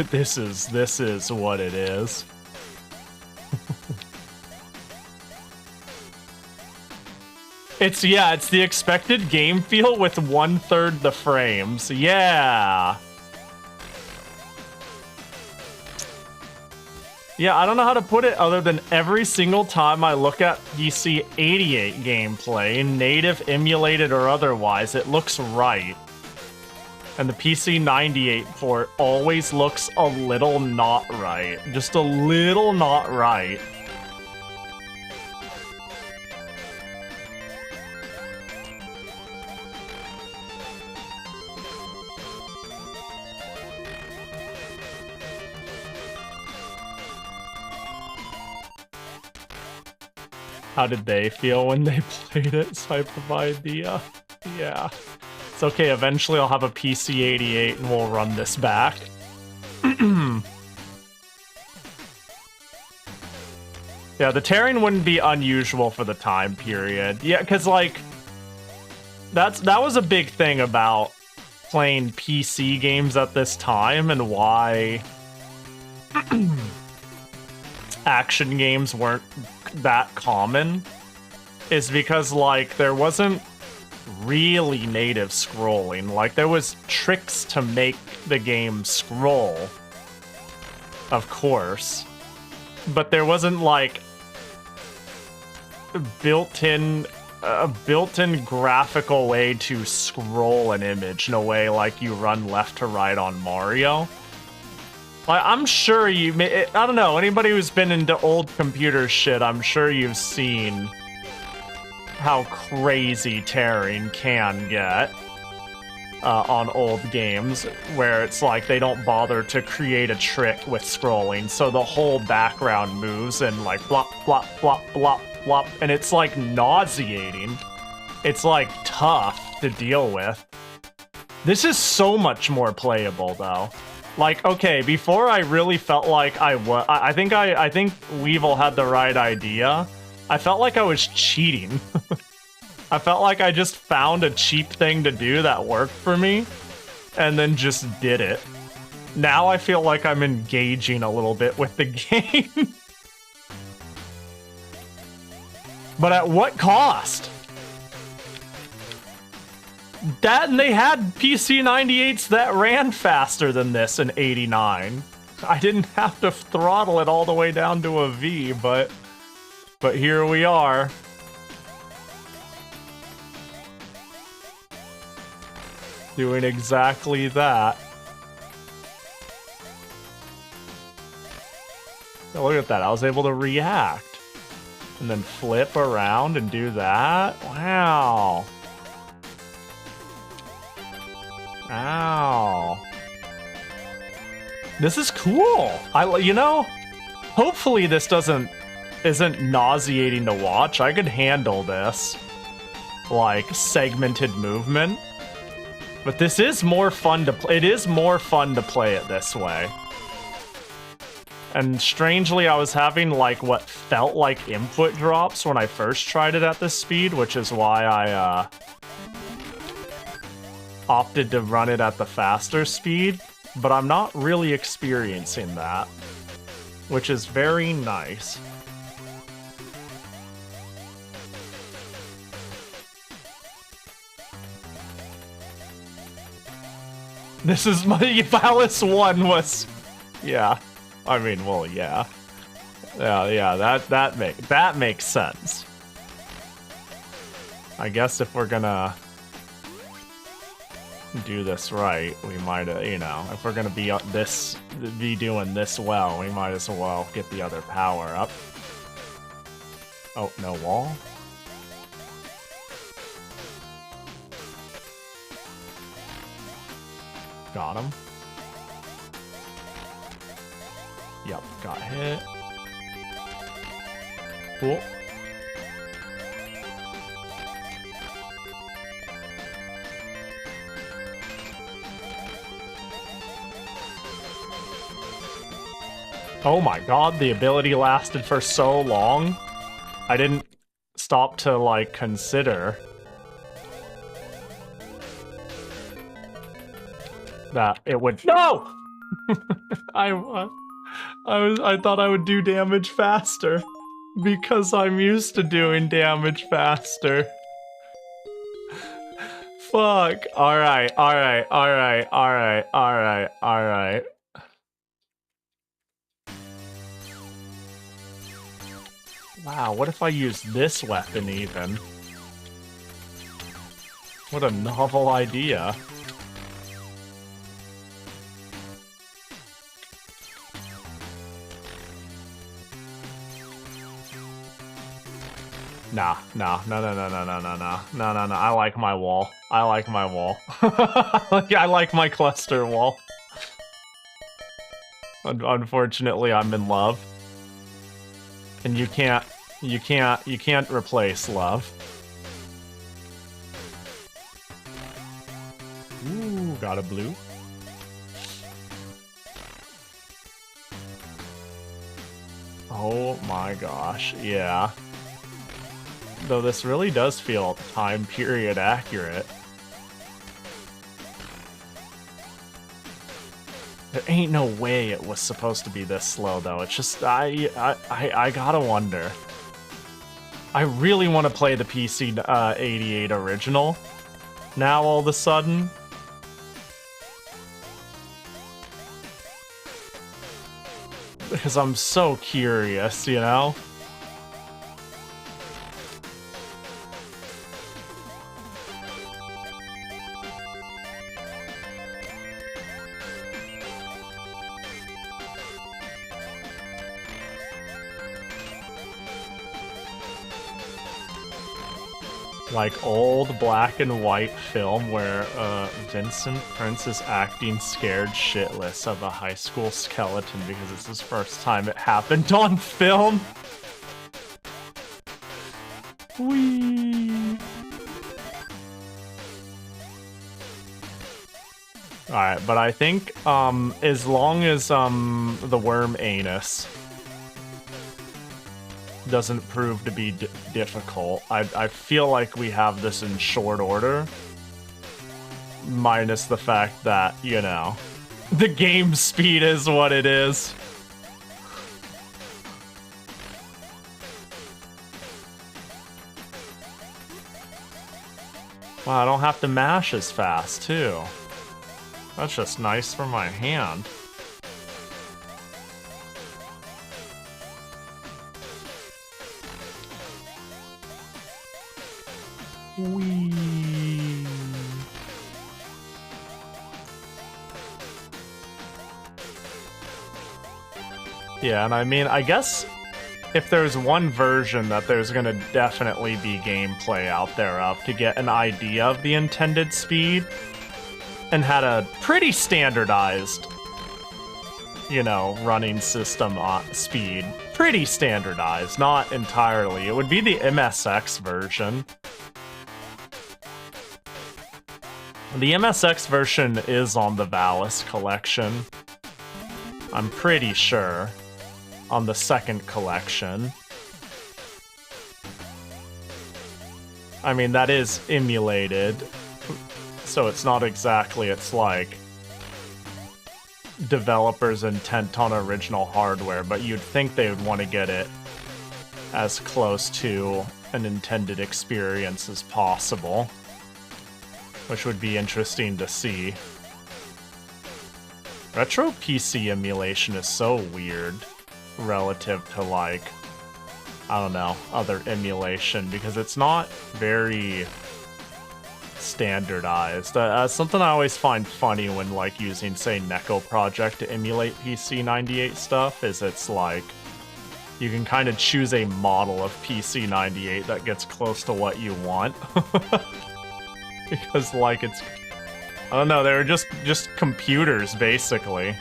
This is what it is. It's the expected game feel with 1/3 the frames. Yeah. Yeah, I don't know how to put it other than every single time I look at PC-98 gameplay, native, emulated, or otherwise, it looks right. And the PC-98 port always looks a little not right. Just a little not right. How did they feel when they played it? So I provide the, yeah. It's okay, eventually I'll have a PC-88 and we'll run this back. Yeah, the tearing wouldn't be unusual for the time period. Yeah, because, like, that was a big thing about playing PC games at this time and why action games weren't that common is because, like, there wasn't really native scrolling. Like, there was tricks to make the game scroll, of course. But there wasn't like a built-in graphical way to scroll an image in a way like you run left to right on Mario. Like, I'm sure you may, I don't know, anybody who's been into old computer shit, I'm sure you've seen how crazy tearing can get on old games, where it's like they don't bother to create a trick with scrolling, so the whole background moves and like blop, blop, blop, blop, blop, and it's like nauseating. It's like tough to deal with. This is so much more playable though. Like, okay, before I really felt like I think Weevil had the right idea. I felt like I was cheating. I felt like I just found a cheap thing to do that worked for me, and then just did it. Now I feel like I'm engaging a little bit with the game. But at what cost? That, and they had PC-98s that ran faster than this in '89. I didn't have to throttle it all the way down to a V, but here we are. Doing exactly that. Oh, look at that, I was able to react. And then flip around and do that? Wow. Ow. This is cool. You know, hopefully this isn't nauseating to watch. I could handle this, like, segmented movement. But this is more fun to play. It is more fun to play it this way. And strangely, I was having like what felt like input drops when I first tried it at this speed, which is why I opted to run it at the faster speed, but I'm not really experiencing that, which is very nice. This is my Valis 1 was, yeah. I mean, well, yeah. Yeah, that makes sense. I guess if we're gonna do this right, we might, you know, if we're gonna be doing this well, we might as well get the other power up. Oh, no wall? Got him. Yep, got hit. Cool. Oh my god, the ability lasted for so long. I didn't stop to, like, consider that it would— No! I thought I would do damage faster because I'm used to doing damage faster. Fuck. Alright. Wow, what if I use this weapon even? What a novel idea. No. I like my wall. I like my wall. I like my cluster wall. Unfortunately, I'm in love. And you can't replace love. Ooh, got a blue. Oh my gosh, yeah. Though this really does feel time period accurate. There ain't no way it was supposed to be this slow though. It's just, I gotta wonder. I really want to play the PC-88 original now all of a sudden. Because I'm so curious, you know? Like old black and white film where Vincent Prince is acting scared shitless of a high school skeleton because it's his first time it happened on film. Whee! Alright, but I think as long as the worm anus doesn't prove to be difficult, I feel like we have this in short order. Minus the fact that, you know, the game speed is what it is. Wow, I don't have to mash as fast, too. That's just nice for my hand. Whee. Yeah, and I mean, I guess if there's one version that there's gonna definitely be gameplay out there of to get an idea of the intended speed and had a pretty standardized, you know, running system speed. Pretty standardized, not entirely. It would be the MSX version. The MSX version is on the Valis collection. I'm pretty sure. On the second collection. I mean, that is emulated. So it's not exactly, it's like developers' intent on original hardware, but you'd think they would want to get it as close to an intended experience as possible, which would be interesting to see. Retro PC emulation is so weird relative to, like, I don't know, other emulation, because it's not very standardized. Something I always find funny when, like, using, say, Neko Project to emulate PC-98 stuff is it's like, you can kind of choose a model of PC-98 that gets close to what you want. Because, like, it's... I don't know, they're just computers, basically.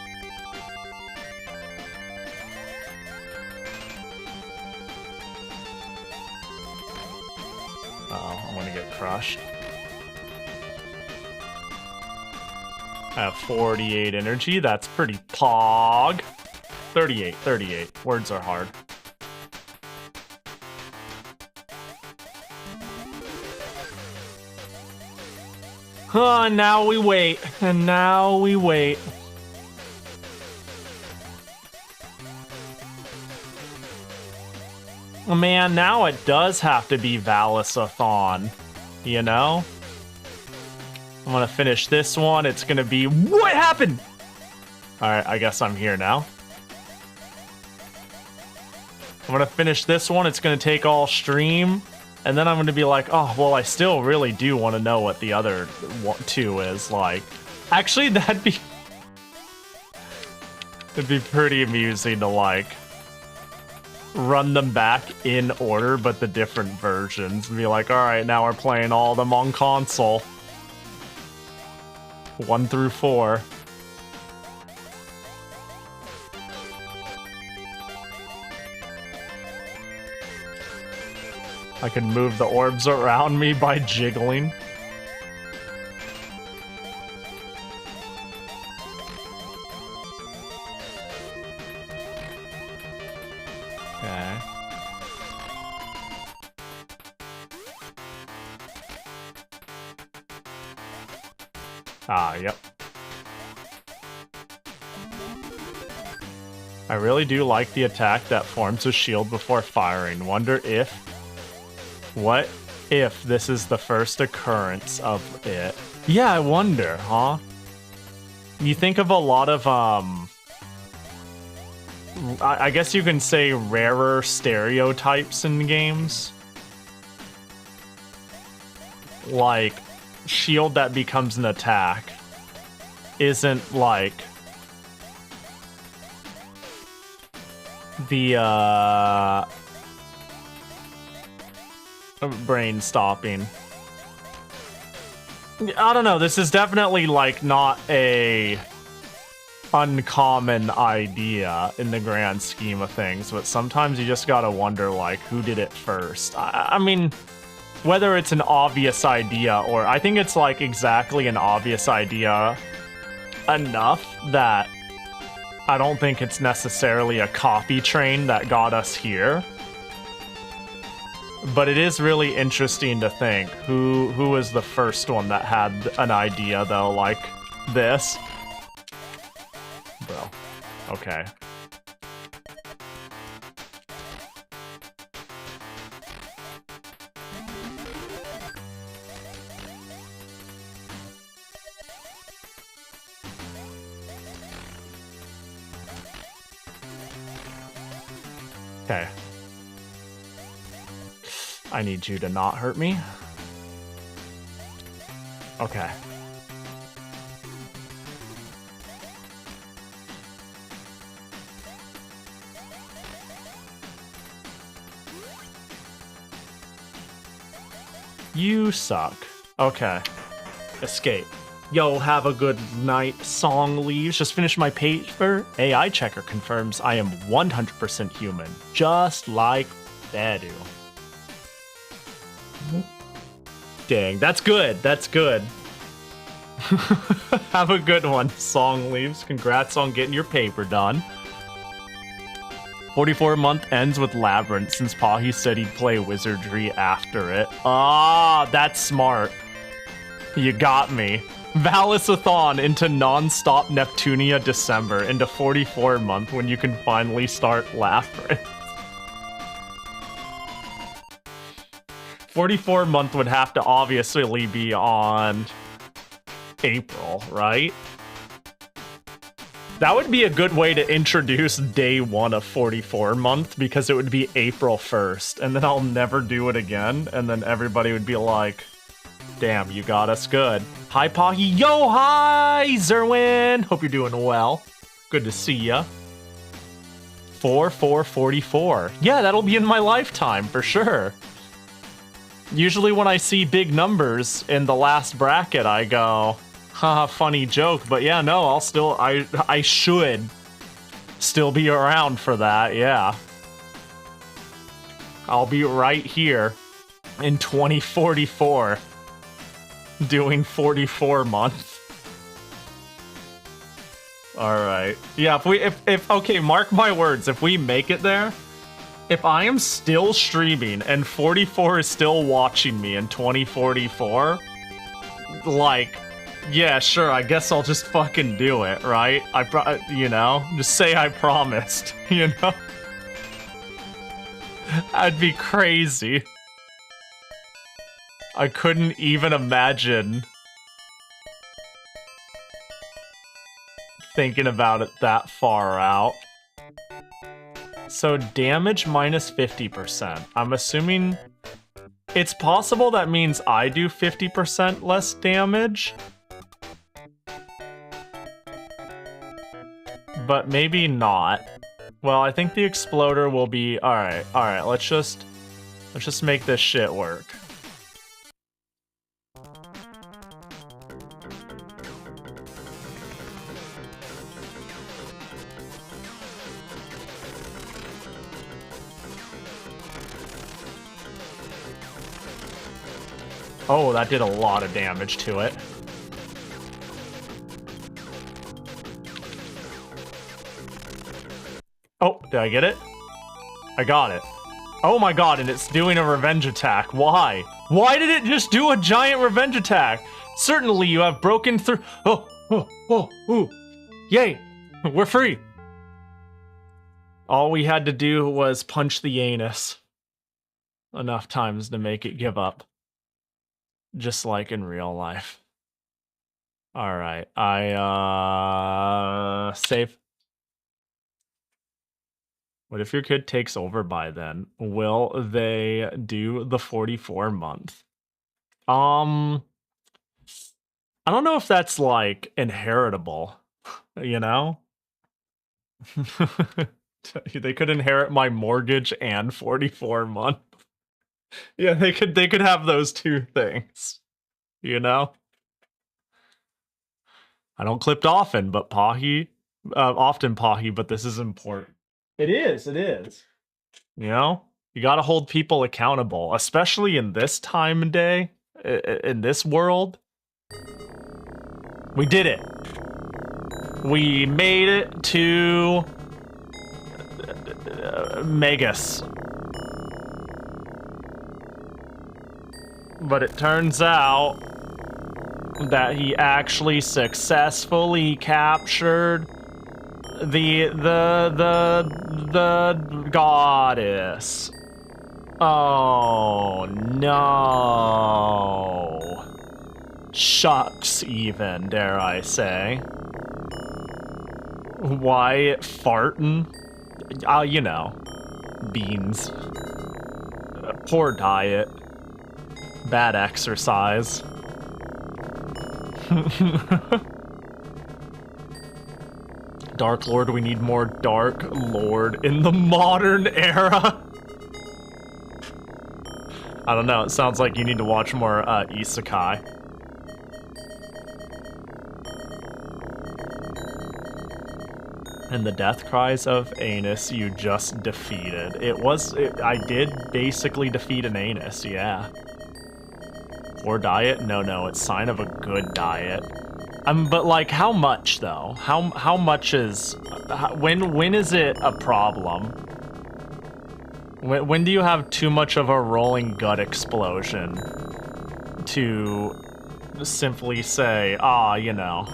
Uh-oh, I'm gonna get crushed. I have 48 energy, that's pretty pog. 38. Words are hard. And now we wait. And now we wait. Oh, man, now it does have to be Valis-a-thon. You know? I'm gonna finish this one. It's gonna be... What happened? Alright, I guess I'm here now. I'm gonna finish this one. It's gonna take all stream. And then I'm gonna be like, oh, well, I still really do want to know what the other two is like. Actually, that'd be... It'd be pretty amusing to, like, run them back in order, but the different versions. And be like, alright, now we're playing all of them on console. 1 through 4. I can move the orbs around me by jiggling. Okay. Ah, yep. I really do like the attack that forms a shield before firing. Wonder if... What if this is the first occurrence of it? Yeah, I wonder, huh? You think of a lot of, I guess you can say rarer stereotypes in games. Like, shield that becomes an attack isn't like the brain stopping. I don't know, this is definitely like not a uncommon idea in the grand scheme of things, but sometimes you just gotta wonder like who did it first. I mean, whether it's an obvious idea or I think it's like exactly an obvious idea enough that I don't think it's necessarily a copy train that got us here. But it is really interesting to think who was the first one that had an idea though like this. Bro. Okay. Okay. I need you to not hurt me. Okay. You suck. Okay. Escape. Yo, have a good night. Song leaves. Just finished my paper. AI checker confirms I am 100% human. Just like Bedu. Dang, that's good. That's good. Have a good one. Song leaves. Congrats on getting your paper done. 44 month ends with Labyrinth since Pahi said he'd play Wizardry after it. Ah, that's smart. You got me. Valis-a-thon into non-stop Neptunia December into 44 month when you can finally start Labyrinth. 44 month would have to obviously be on April, right? That would be a good way to introduce day 1 of 44 month because it would be April 1st and then I'll never do it again and then everybody would be like, damn, you got us good. Hi, Pahi. Yo, hi, Zerwin. Hope you're doing well. Good to see ya. 4444. Yeah, that'll be in my lifetime for sure. Usually when I see big numbers in the last bracket, I go, haha, funny joke. But yeah, no, I should still be around for that, yeah. I'll be right here in 2044 doing 44 months. All right. Yeah, if okay, mark my words, if we make it there, if I am still streaming and 44 is still watching me in 2044, like, yeah, sure, I guess I'll just fucking do it, right? You know, just say I promised, you know? That'd be crazy. I couldn't even imagine thinking about it that far out. So damage minus 50%. I'm assuming it's possible that means I do 50% less damage. But maybe not. Well, I think the exploder will be alright, let's just make this shit work. Oh, that did a lot of damage to it. Oh, did I get it? I got it. Oh my god, and it's doing a revenge attack. Why? Why did it just do a giant revenge attack? Certainly you have broken through. Oh. Yay, we're free. All we had to do was punch the anus enough times to make it give up. Just like in real life. Alright, I save. What if your kid takes over by then? Will they do the 44 month? I don't know if that's like inheritable, you know? They could inherit my mortgage and 44 month. Yeah, they could have those two things, you know? I don't clipped often, but Pahi, but this is important. It is. You know? You gotta hold people accountable, especially in this time and day, in this world. We did it. We made it to Megas. But it turns out that he actually successfully captured the goddess. Oh no. Shucks, even, dare I say. Why fartin'? You know, beans. Poor diet. Bad exercise. Dark Lord, we need more Dark Lord in the modern era. I don't know, it sounds like you need to watch more Isekai. And the death cries of Anus you just defeated. I did basically defeat an Anus, yeah. Poor diet? No, it's sign of a good diet. But like, how much though? How much is, when is it a problem? When do you have too much of a rolling gut explosion to simply say, you know,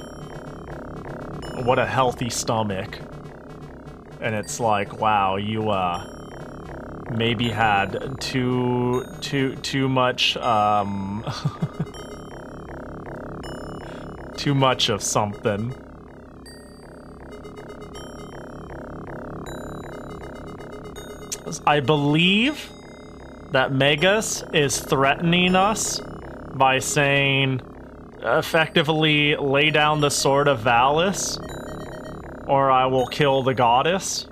what a healthy stomach. And it's like, wow, you maybe had too much too much of something. I believe that Megas is threatening us by saying, effectively, lay down the sword of Valis, or I will kill the goddess.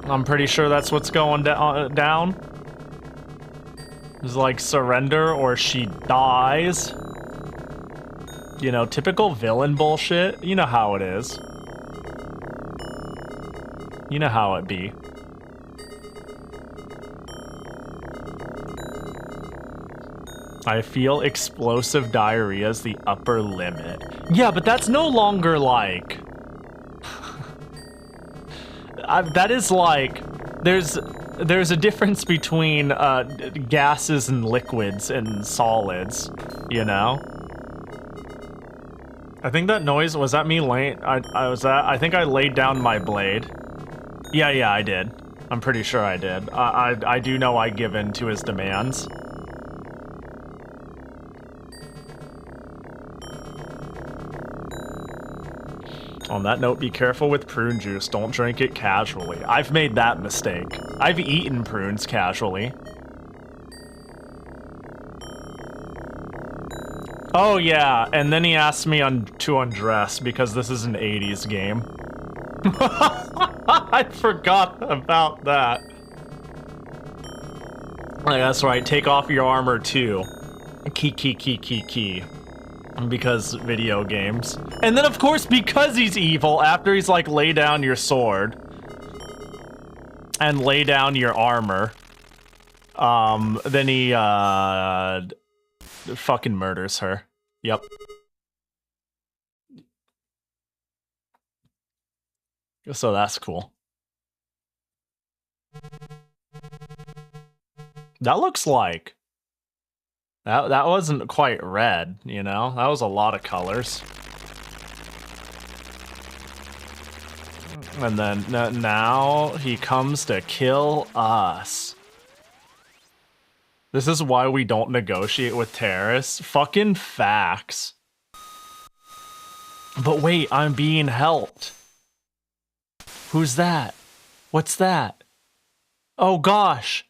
I'm pretty sure that's what's going down. It's like surrender or she dies. You know, typical villain bullshit. You know how it is. You know how it be. I feel explosive diarrhea is the upper limit. Yeah, but that's no longer like... that is like... There's a difference between gases and liquids and solids, you know? I think that noise, was that me laying... I think I laid down my blade. Yeah, I did. I'm pretty sure I did. I do know I give in to his demands. On that note, be careful with prune juice. Don't drink it casually. I've made that mistake. I've eaten prunes casually. Oh yeah, and then he asked me to undress because this is an 80s game. I forgot about that. Like, that's right, take off your armor too. Key. Because video games. And then of course, because he's evil, after he's like, lay down your sword and lay down your armor, then he fucking murders her. Yep. So that's cool. That looks like that wasn't quite red, you know? That was a lot of colors. And then now he comes to kill us. This is why we don't negotiate with terrorists. Fucking facts. But wait, I'm being helped. Who's that? What's that? Oh gosh.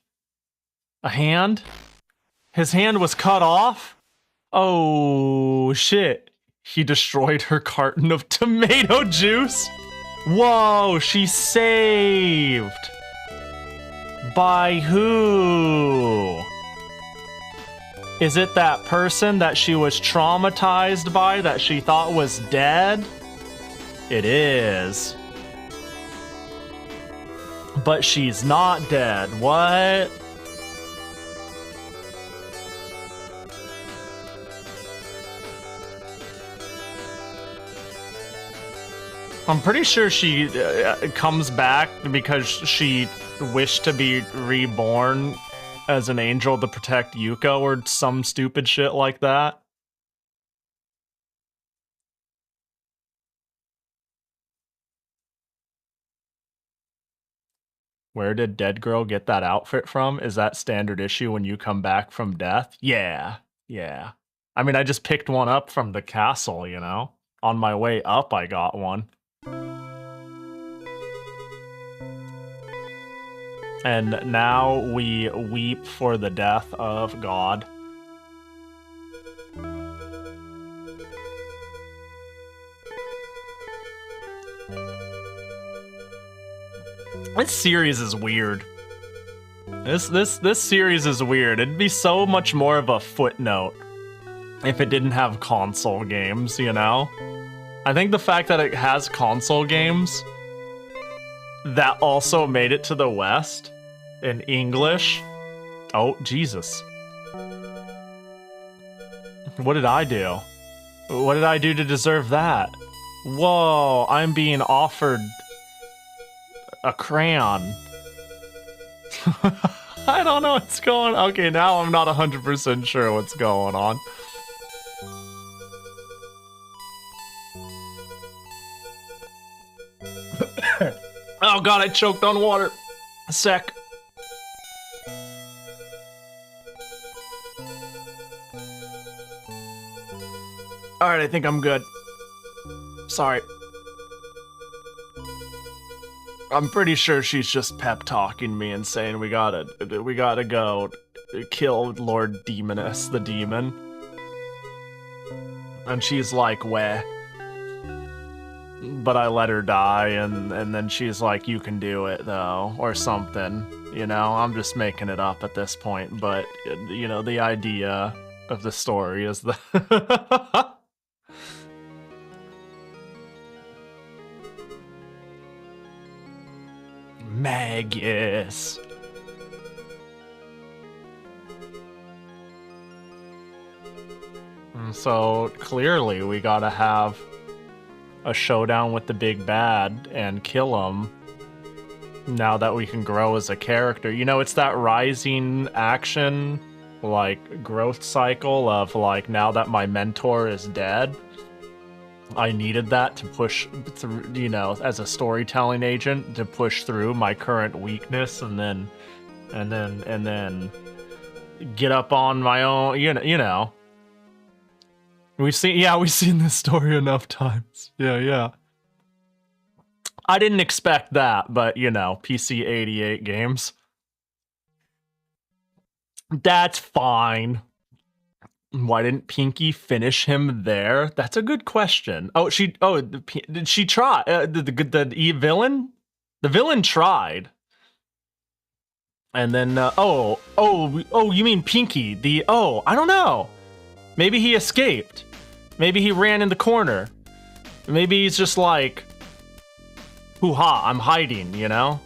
A hand? His hand was cut off? Oh shit. He destroyed her carton of tomato juice? Whoa, she's saved. By who? Is it that person that she was traumatized by that she thought was dead? It is. But she's not dead. What? I'm pretty sure she comes back because she wished to be reborn as an angel to protect Yuko or some stupid shit like that. Where did Dead Girl get that outfit from? Is that standard issue when you come back from death? Yeah, yeah. I mean, I just picked one up from the castle, you know? On my way up, I got one. And now we weep for the death of God. This series is weird. This series is weird. It'd be so much more of a footnote if it didn't have console games, you know? I think the fact that it has console games that also made it to the West in English. Oh, Jesus. What did I do? What did I do to deserve that? Whoa, I'm being offered a crayon. I don't know what's going on. Okay, now I'm not 100% sure what's going on. Oh god, I choked on water. A sec. Alright, I think I'm good. Sorry. I'm pretty sure she's just pep talking me and saying we gotta go kill Lord Demoness, the demon. And she's like, weh. But I let her die, and then she's like, you can do it though, or something. You know, I'm just making it up at this point, but you know, the idea of the story is the Magus. So clearly we gotta have a showdown with the big bad and kill him now that we can grow as a character. You know, it's that rising action, like, growth cycle of, like, now that my mentor is dead, I needed that to push through, you know, as a storytelling agent, to push through my current weakness and then get up on my own, you know. We've seen this story enough times. Yeah. I didn't expect that, but, you know, PC-98 games. That's fine. Why didn't Pinky finish him there? That's a good question. Did she try? The villain? The villain tried. And then, you mean Pinky? I don't know. Maybe he escaped. Maybe he ran in the corner. Maybe he's just like, hoo-ha, I'm hiding, you know?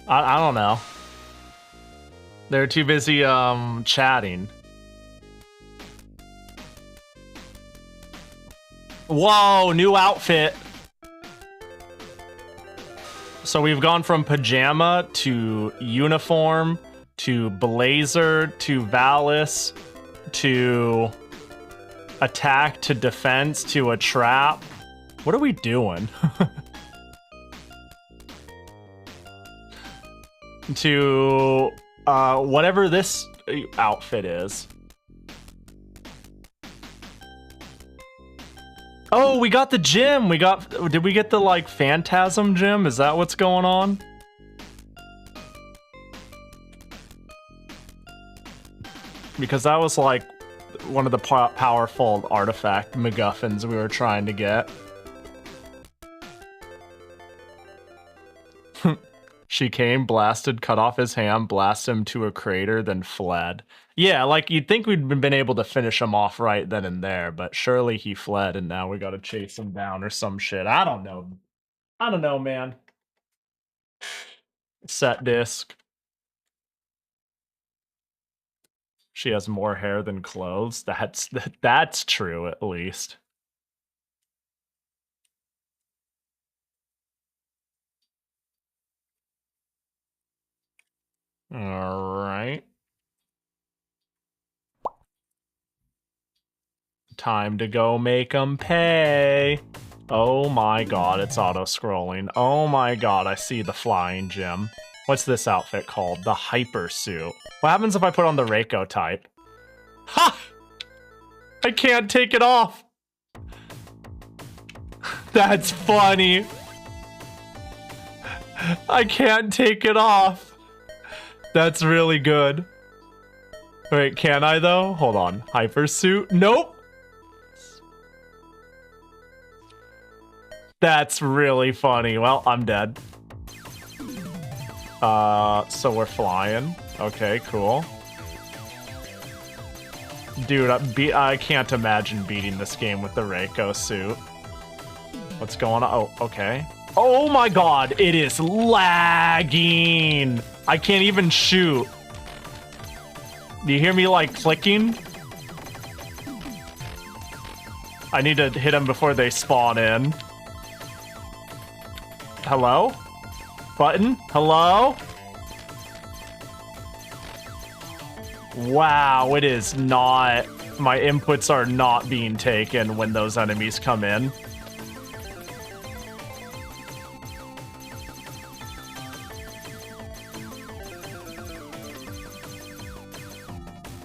I don't know. They're too busy, chatting. Whoa, new outfit. So we've gone from pajama to uniform to blazer to Valis to attack to defense to a trap. What are we doing? To whatever this outfit is. Oh, we got the gym. Did we get the like phantasm gym? Is that what's going on? Because that was like one of the powerful artifact MacGuffins we were trying to get. She came, blasted, cut off his hand, blasted him to a crater, then fled. Yeah, like you'd think we'd been able to finish him off right then and there, but surely he fled and now we gotta chase him down or some shit. I don't know. I don't know, man. Set disc. She has more hair than clothes. That's true, at least. All right. Time to go make them pay. Oh my god, it's auto-scrolling. Oh my god, I see the flying gym. What's this outfit called? The hyper suit. What happens if I put on the Reiko type? Ha! I can't take it off. That's funny. I can't take it off. That's really good. Wait, can I though? Hold on. Hyper suit? Nope. That's really funny. Well, I'm dead. So we're flying. Okay, cool. Dude, I can't imagine beating this game with the Reiko suit. What's going on? Oh, okay. Oh my god, it is lagging. I can't even shoot. Do you hear me like clicking? I need to hit them before they spawn in. Hello? Button? Hello? Wow, it is not... My inputs are not being taken when those enemies come in.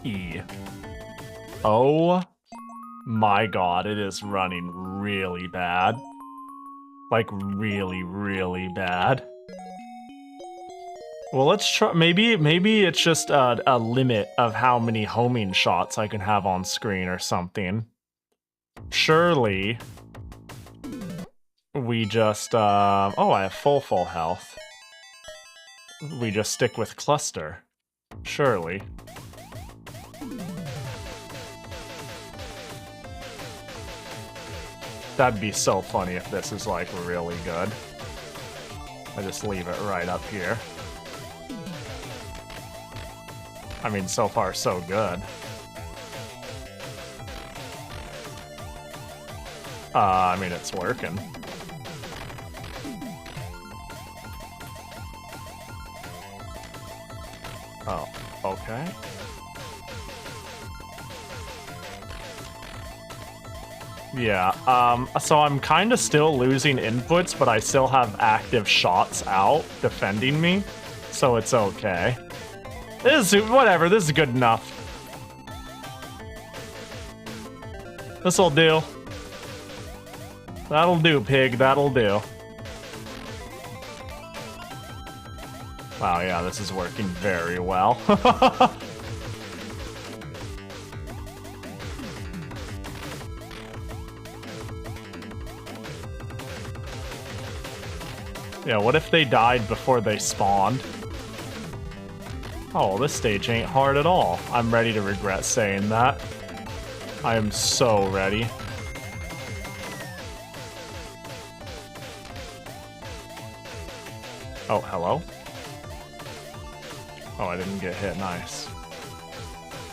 E. Oh my god, it is running really bad. Like, really, really bad. Well, let's try. Maybe it's just a limit of how many homing shots I can have on screen or something. Surely, we just. Oh, I have full health. We just stick with cluster. Surely. That'd be so funny if this is, like, really good. I just leave it right up here. I mean, so far, so good. I mean, it's working. Oh, okay. Yeah, so I'm kind of still losing inputs, but I still have active shots out defending me, so it's okay. This is, whatever, this is good enough. This'll do. That'll do, pig, that'll do. Wow, yeah, this is working very well. Yeah, what if they died before they spawned? Oh, this stage ain't hard at all. I'm ready to regret saying that. I am so ready. Oh, hello? Oh, I didn't get hit. Nice.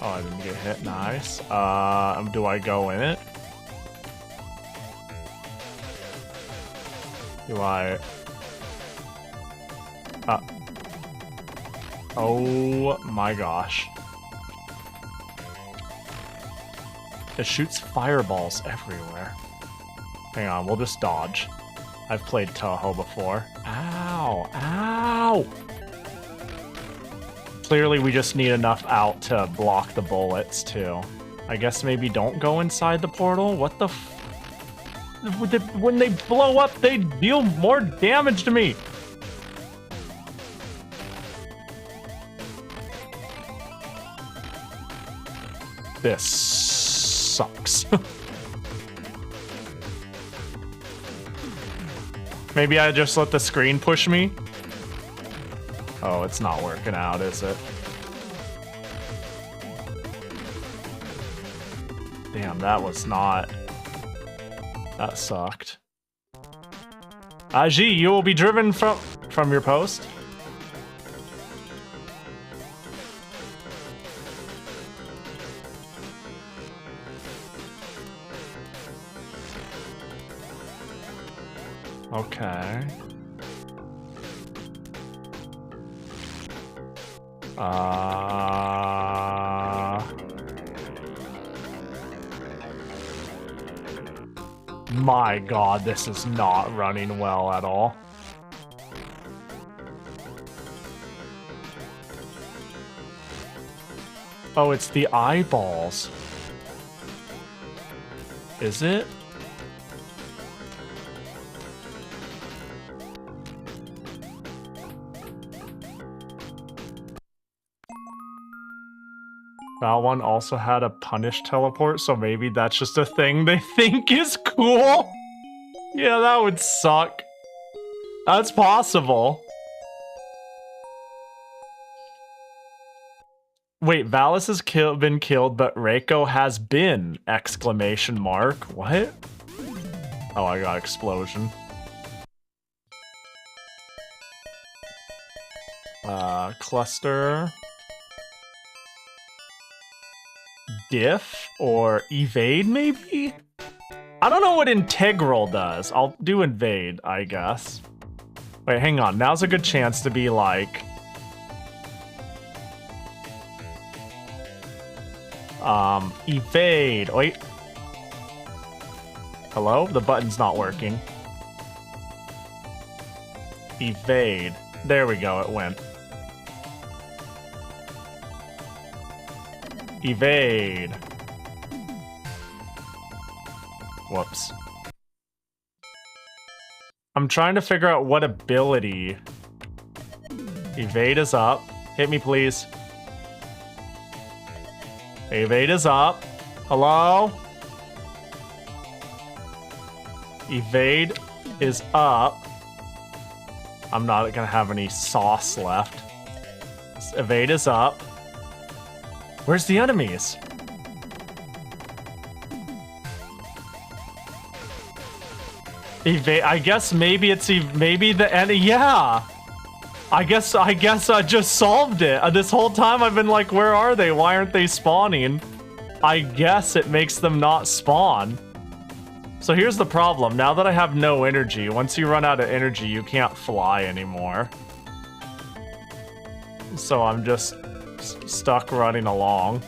Oh, I didn't get hit. Nice. Do I go in it? Do I... Oh my gosh. It shoots fireballs everywhere. Hang on, we'll just dodge. I've played Toho before. Ow! Ow! Clearly we just need enough out to block the bullets too. I guess maybe don't go inside the portal? What the f... when they blow up, they deal more damage to me. This sucks. Maybe I just let the screen push me? Oh, it's not working out, is it? Damn, that was not... That sucked. Aji, you will be driven from your post. Okay. My God, this is not running well at all. Oh, it's the eyeballs. Is it? That one also had a punish teleport, so maybe that's just a thing they think is cool. Yeah, that would suck. That's possible. Wait, Valis has been killed, but Reiko has been! Exclamation mark. What? Oh, I got explosion. Cluster... Diff or evade, maybe? I don't know what integral does. I'll do invade, I guess. Wait, hang on. Now's a good chance to be like... evade. Wait. Hello? The button's not working. Evade. There we go, it went. Evade. Whoops. I'm trying to figure out what ability. Evade is up. Hit me, please. Evade is up. Hello? Evade is up. I'm not gonna have any sauce left. Evade is up. Where's the enemies? Evade. I guess maybe it's maybe the enemy. Yeah. I guess I just solved it. This whole time I've been like, where are they? Why aren't they spawning? I guess it makes them not spawn. So here's the problem. Now that I have no energy, once you run out of energy, you can't fly anymore. So I'm just stuck running along.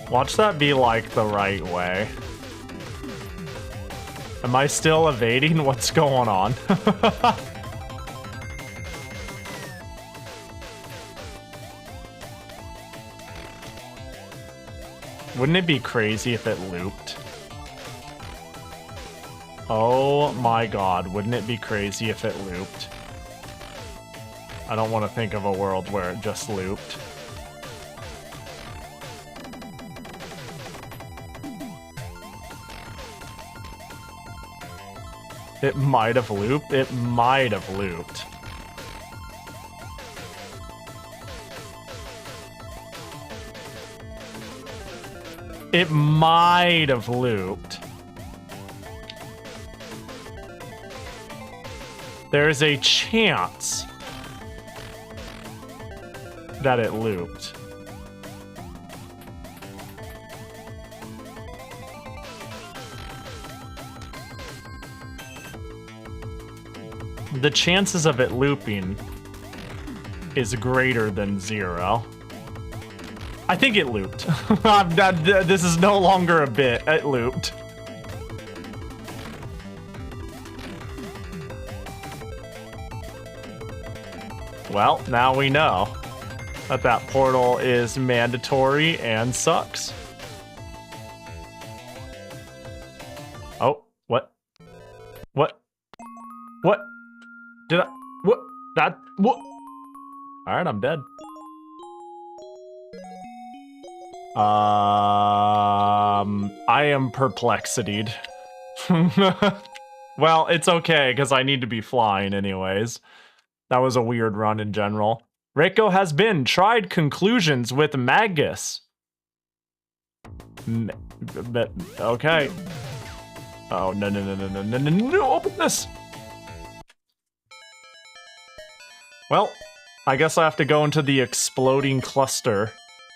Watch that be like the right way. Am I still evading? What's going on? Wouldn't it be crazy if it looped? Oh my God, wouldn't it be crazy if it looped? I don't want to think of a world where it just looped. It might have looped. It might have looped. It might have looped. There's a chance that it looped. The chances of it looping is greater than 0. I think it looped. This is no longer a bit. It looped. Well, now we know that that portal is mandatory and sucks. Oh, what? What? What? Did I? What? That? What? Alright, I'm dead. I am perplexityed. Well, it's okay, because I need to be flying anyways. That was a weird run in general. Reiko has been tried conclusions with Magus. But okay. Oh, no, open this! Well, I guess I have to go into the exploding cluster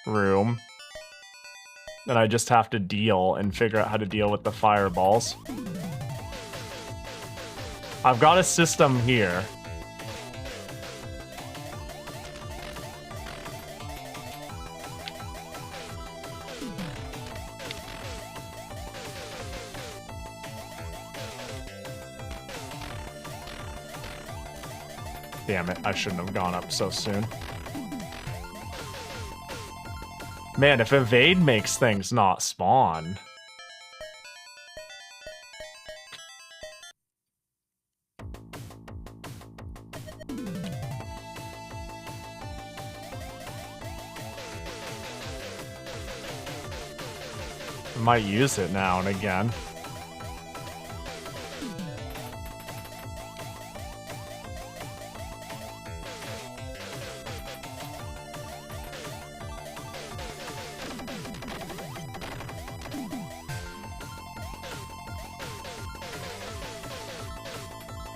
room. And I just have to deal and figure out how to deal with the fireballs. I've got a system here. Damn it, I shouldn't have gone up so soon. Man, if evade makes things not spawn. I might use it now and again.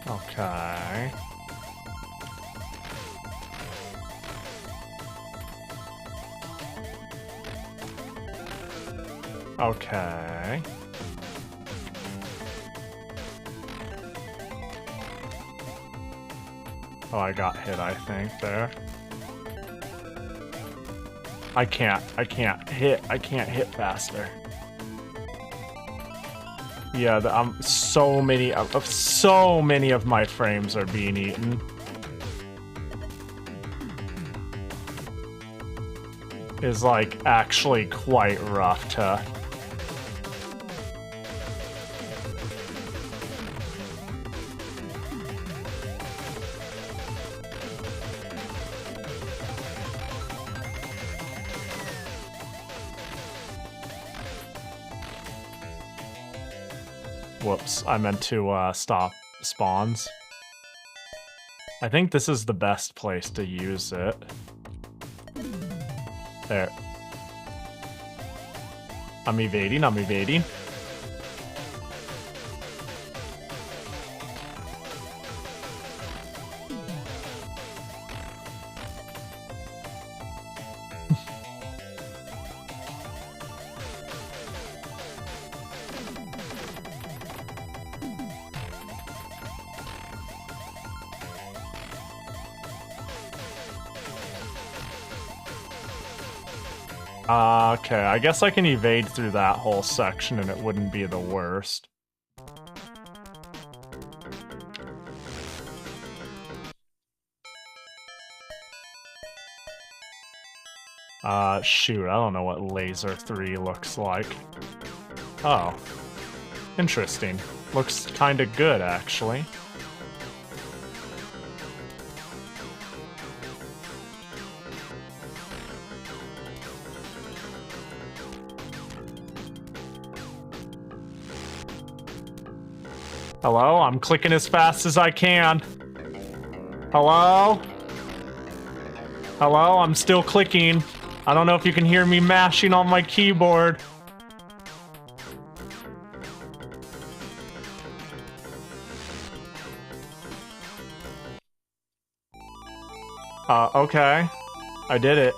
Okay. Okay. Oh, I got hit, I think, there. I can't hit faster. Yeah, so many of my frames are being eaten. Is like actually quite rough to. Whoops, I meant to stop spawns. I think this is the best place to use it. There. I'm evading. Okay, I guess I can evade through that whole section and it wouldn't be the worst. Shoot, I don't know what Laser 3 looks like. Oh. Interesting. Looks kinda good, actually. Hello? I'm clicking as fast as I can. Hello? Hello? I'm still clicking. I don't know if you can hear me mashing on my keyboard. Okay. I did it.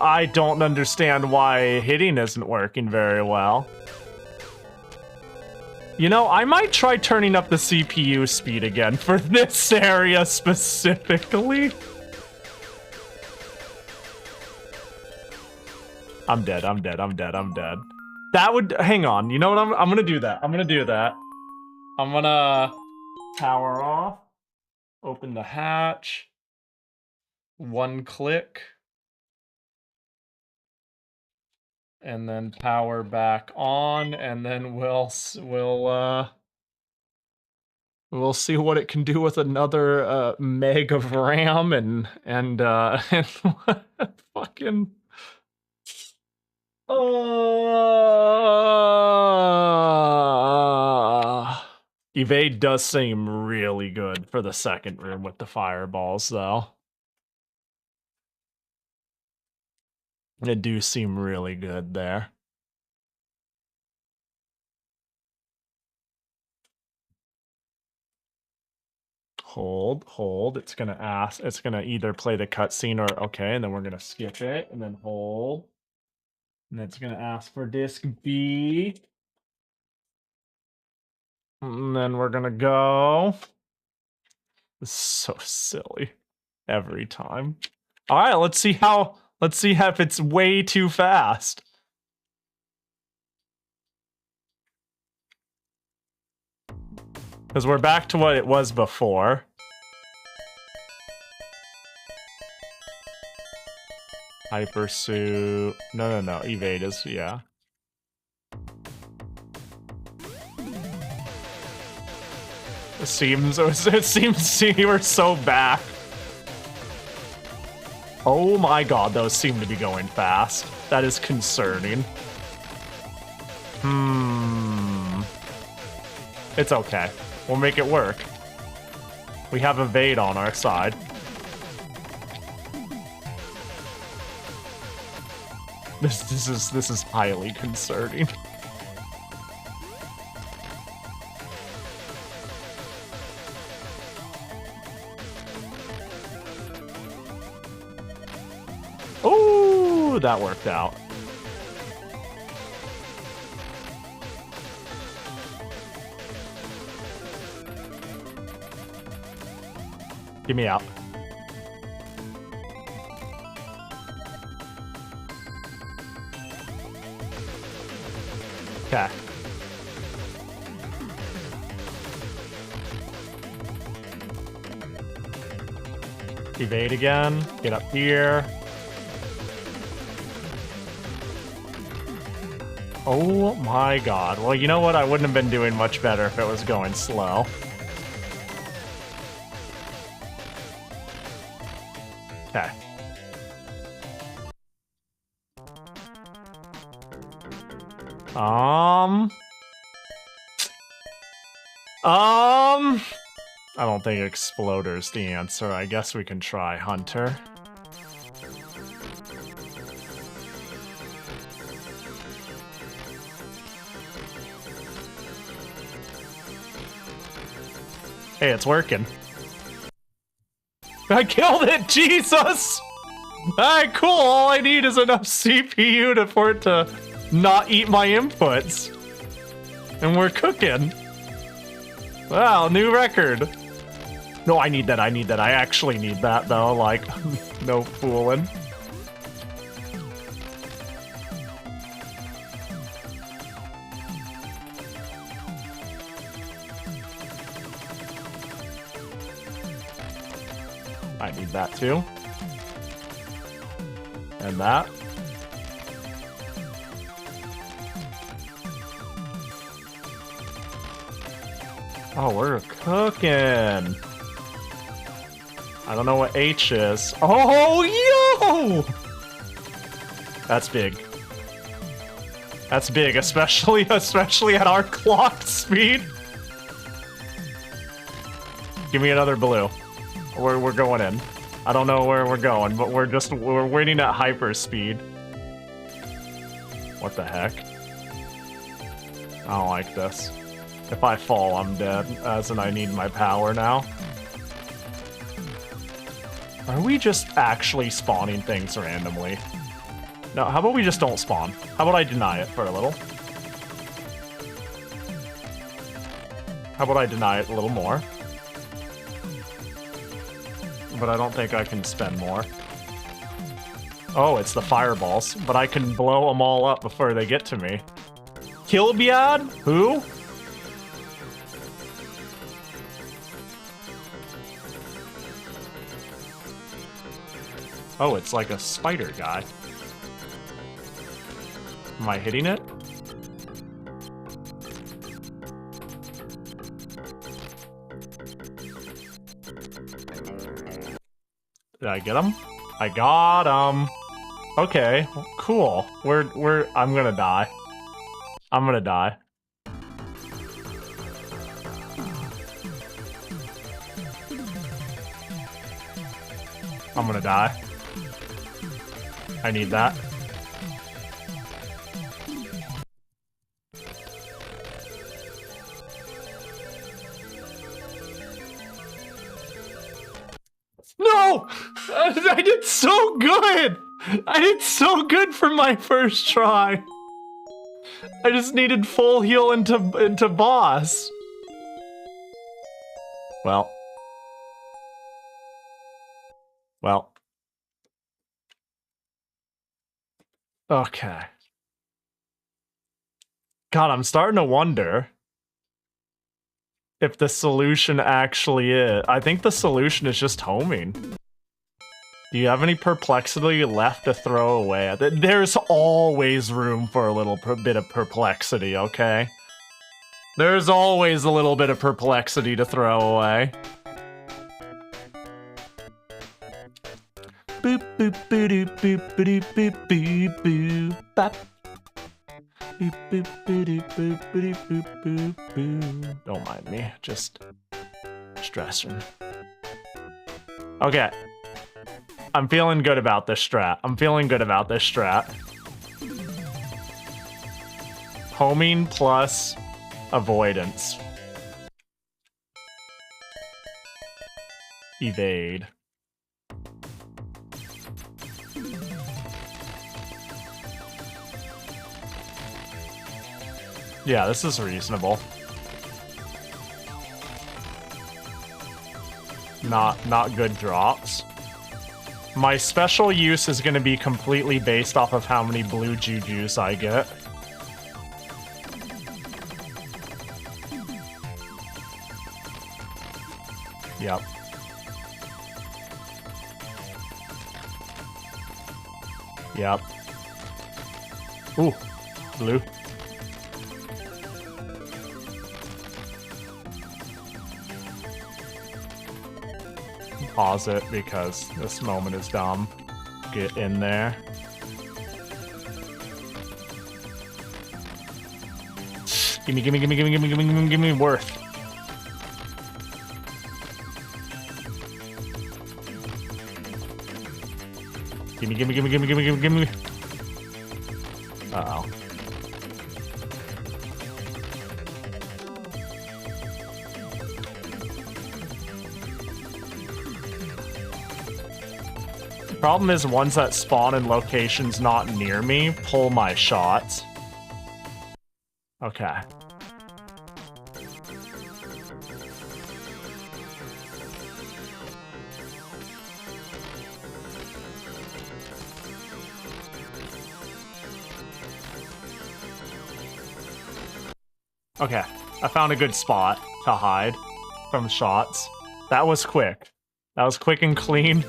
I don't understand why hitting isn't working very well. You know, I might try turning up the CPU speed again for this area specifically. I'm dead. I'm dead. I'm dead. I'm dead. That would hang on. You know what? I'm gonna do that. I'm gonna do that. I'm gonna power off. Open the hatch. One click. And then power back on, and then we'll see what it can do with another meg of RAM and fucking Evade does seem really good for the second room with the fireballs, though. It do seem really good there. Hold. It's gonna ask. It's gonna either play the cutscene or okay, and then we're gonna skip it, and then hold. And it's gonna ask for disc B. And then we're gonna go. This is so silly. Every time. Alright, let's see if it's way too fast. Because we're back to what it was before. Hypersuit. No. Evade is, yeah. It seems you were so back. Oh my god, those seem to be going fast. That is concerning. It's okay. We'll make it work. We have evade on our side. This is highly concerning. Oh, that worked out. Get me out. Okay. Evade again. Get up here. Oh my god. Well, you know what? I wouldn't have been doing much better if it was going slow. Okay. I don't think Exploder's the answer. I guess we can try Hunter. Hey, it's working. I killed it! Jesus! Alright, cool. All I need is enough CPU for it to not eat my inputs. And we're cooking. Wow, new record. No, I need that. I actually need that, though. Like, no fooling. I need that, too. And that. Oh, we're cooking. I don't know what H is. Oh, yo! That's big. That's big, especially at our clock speed. Give me another blue. We're going in. I don't know where we're going, but we're waiting at hyper speed. What the heck? I don't like this. If I fall, I'm dead, as in I need my power now. Are we just actually spawning things randomly? No, how about we just don't spawn? How about I deny it for a little? How about I deny it a little more? But I don't think I can spend more. Oh, it's the fireballs, but I can blow them all up before they get to me. Kilbiad? Who? Oh, it's like a spider guy. Am I hitting it? Did I get him? I got him. Okay, cool. I'm gonna die. I'm gonna die. I'm gonna die. I need that. No! I did so good! I did so good for my first try. I just needed full heal into boss. Well. Okay. God, I'm starting to wonder if the solution actually is. I think the solution is just homing. Do you have any perplexity left to throw away? There's always room for a little bit of perplexity, okay? There's always a little bit of perplexity to throw away. Boop boop boop boop boop boop boop boop bop. Boop boop boop boop boop boop boop boop. Don't mind me, just stressing. Okay. I'm feeling good about this strat. Homing plus avoidance. Evade. Yeah, this is reasonable. Not good drops. My special use is going to be completely based off of how many blue jujus I get. Yep. Yep. Ooh, blue. Pause it because this moment is dumb. Get in there. Gimme worth. Gimme. Uh-oh. Problem is, ones that spawn in locations not near me pull my shots. Okay. Okay, I found a good spot to hide from shots. That was quick. That was quick and clean.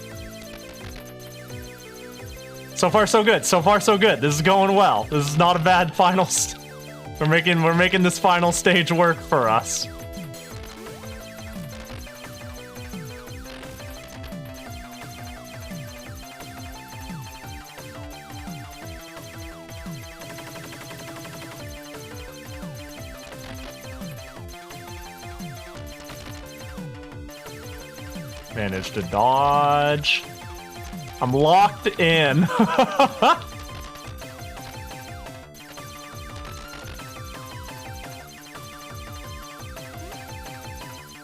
So far, so good. So far, so good. This is going well. This is not a bad final. We're making this final stage work for us. Managed to dodge. I'm locked in.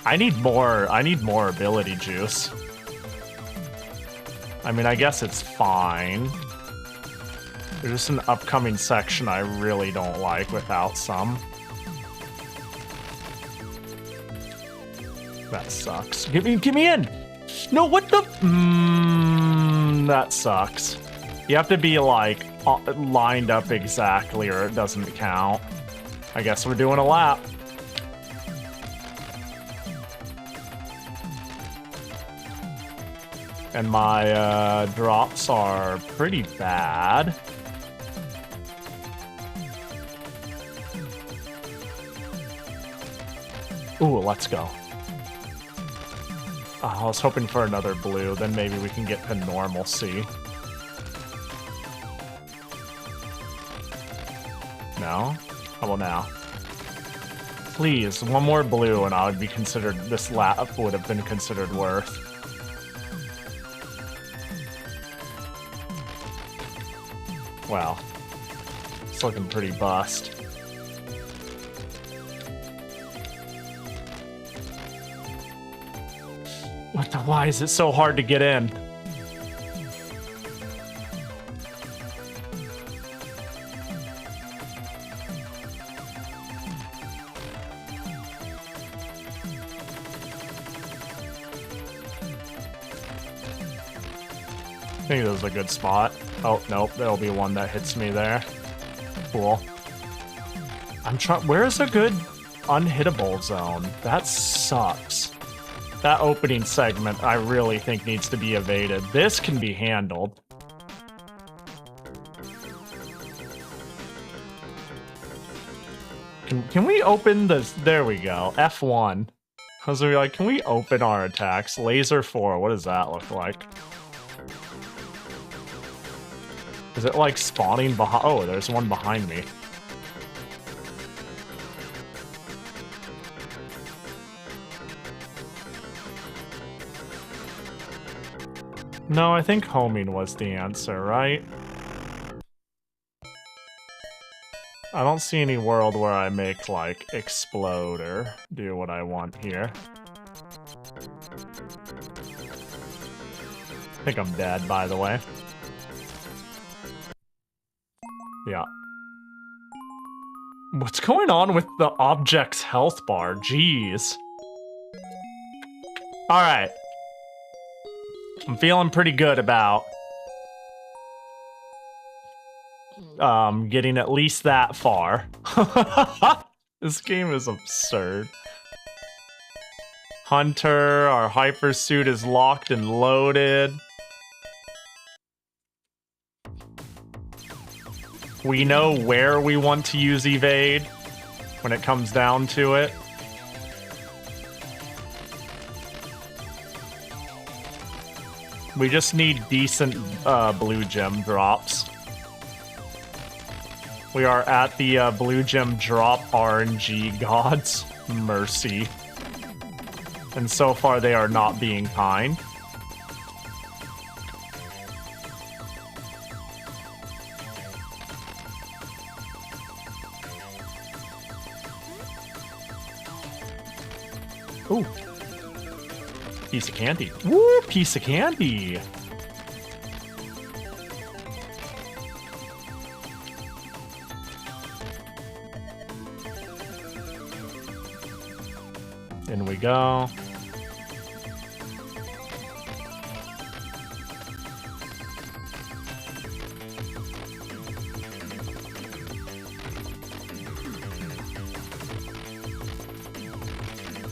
I need more ability juice. I mean, I guess it's fine. There's just an upcoming section I really don't like without some. That sucks. Get me in! No, what the? That sucks. You have to be, like, lined up exactly or it doesn't count. I guess we're doing a lap. And my drops are pretty bad. Ooh, let's go. I was hoping for another blue, then maybe we can get to normalcy. No? How about now? Please, one more blue and I would be considered, this lap would have been considered worth. Wow. It's looking pretty bust. What the, why is it so hard to get in? I think this is a good spot. Oh, nope, there'll be one that hits me there. Cool. I'm trying, where's a good unhittable zone? That sucks. That opening segment, I really think needs to be evaded. This can be handled. Can we open this? There we go. F1. I was like, can we open our attacks? Laser 4, what does that look like? Is it like spawning behind? Oh, there's one behind me. No, I think homing was the answer, right? I don't see any world where I make, like, explode or do what I want here. I think I'm dead, by the way. Yeah. What's going on with the object's health bar? Jeez. Alright. I'm feeling pretty good about getting at least that far. This game is absurd. Hunter, our hypersuit is locked and loaded. We know where we want to use evade when it comes down to it. We just need decent blue gem drops. We are at the blue gem drop RNG gods' mercy. And so far they are not being kind. Ooh. Piece of candy. Woo! Piece of candy! In we go.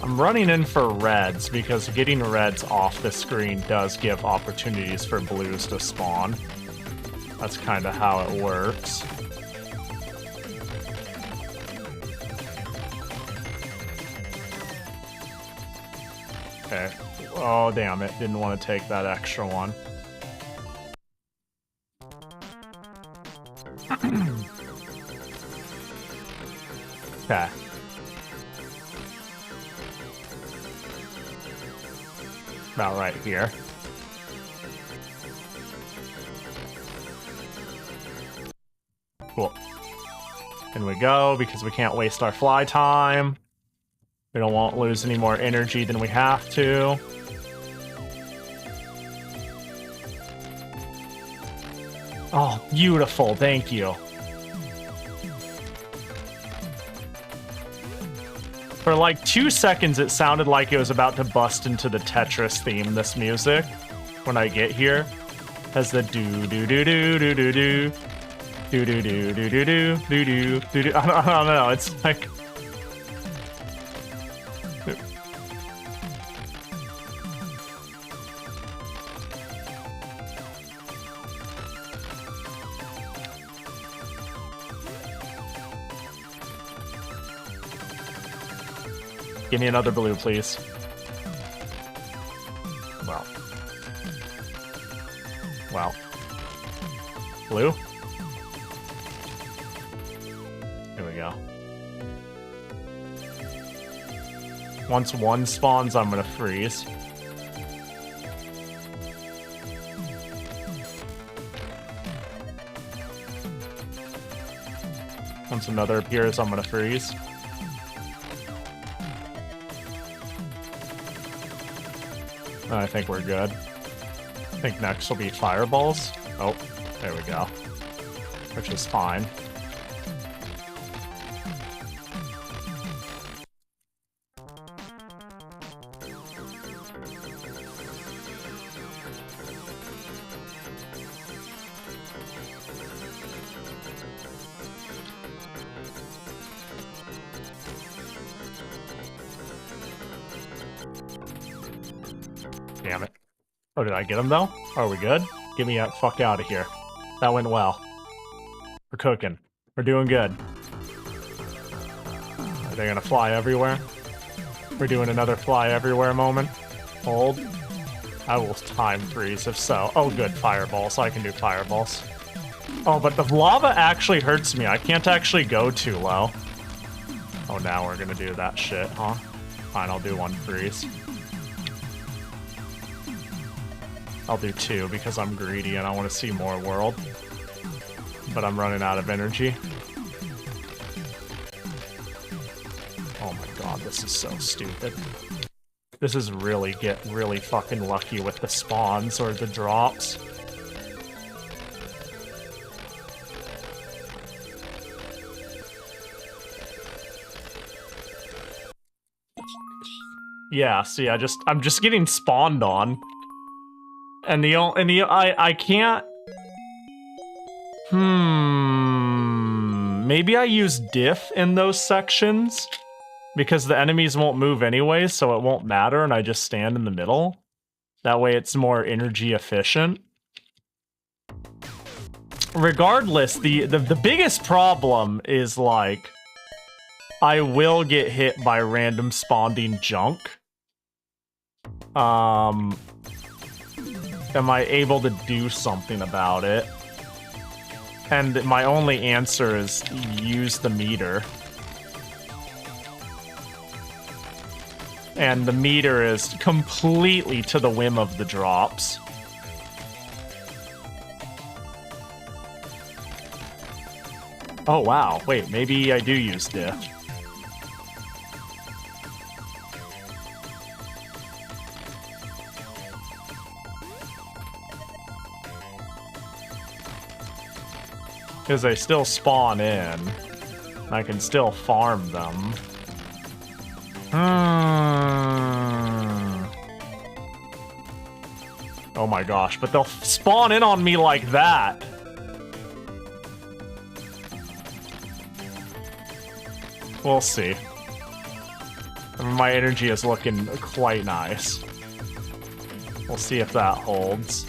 I'm running in for reds because getting reds off the screen does give opportunities for blues to spawn. That's kind of how it works. Okay. Oh, damn it. Didn't want to take that extra one. Okay. About right here. Cool. In we go, because we can't waste our fly time. We don't want to lose any more energy than we have to. Oh, beautiful. Thank you. For like 2 seconds, it sounded like it was about to bust into the Tetris theme, this music, when I get here. Has the do do do do do do do do do do do do do do do do. I don't know. It's like. Give me another blue, please. Wow. Wow. Blue? Here we go. Once one spawns, I'm gonna freeze. Once another appears, I'm gonna freeze. I think we're good. I think next will be fireballs. Oh, there we go. Which is fine. Damn it. Oh, did I get him, though? Are we good? Get me the fuck out of here. That went well. We're cooking. We're doing good. Are they gonna fly everywhere? We're doing another fly everywhere moment. Hold. I will time freeze if so. Oh, good. Fireballs. I can do fireballs. Oh, but the lava actually hurts me. I can't actually go too low. Oh, now we're gonna do that shit, huh? Fine, I'll do one freeze. I'll do two because I'm greedy and I want to see more world. But I'm running out of energy. Oh my god, this is so stupid. This is really fucking lucky with the spawns or the drops. Yeah, see, I'm just getting spawned on. And I can't. Maybe I use diff in those sections because the enemies won't move anyway, so it won't matter, and I just stand in the middle. That way, it's more energy efficient. Regardless, the biggest problem is like I will get hit by random spawning junk. Am I able to do something about it? And my only answer is use the meter. And the meter is completely to the whim of the drops. Oh wow, wait, maybe I do use diff. Because they still spawn in. I can still farm them. Oh my gosh, but they'll spawn in on me like that. We'll see. My energy is looking quite nice. We'll see if that holds.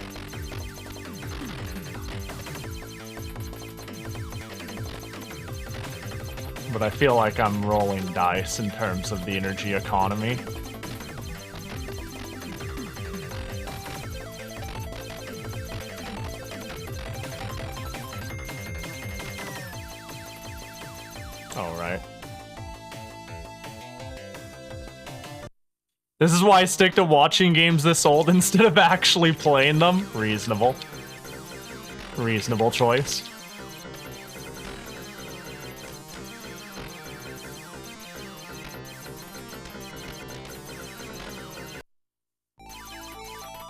But I feel like I'm rolling dice in terms of the energy economy. Alright. This is why I stick to watching games this old instead of actually playing them. Reasonable. Reasonable choice.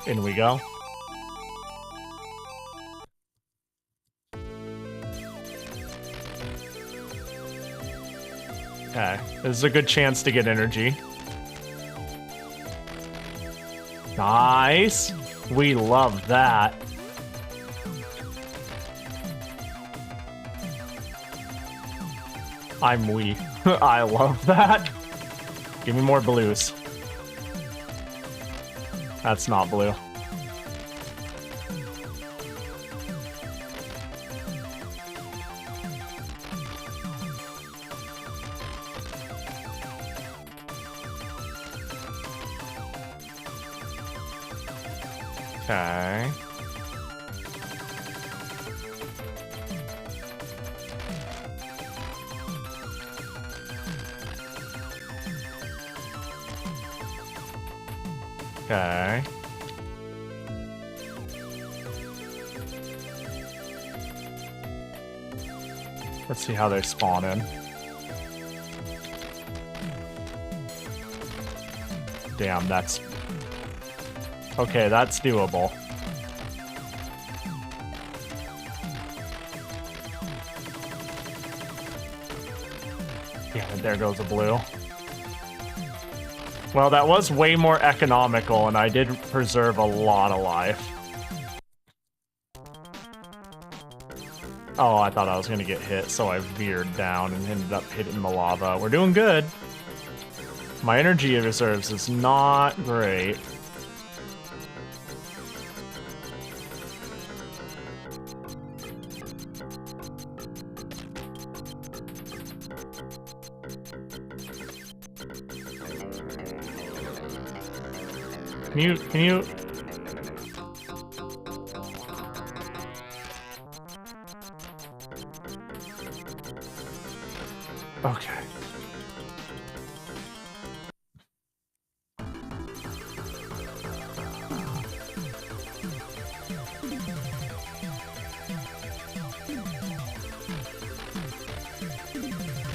In we go. Okay, this is a good chance to get energy. Nice! We love that. I'm weak. I love that. Give me more blues. That's not blue. Okay. Okay. Let's see how they spawn in. Damn, that's... Okay, that's doable. Yeah, there goes a blue. Well, that was way more economical, and I did preserve a lot of life. Oh, I thought I was gonna get hit, so I veered down and ended up hitting the lava. We're doing good. My energy reserves is not great. Can you? Okay.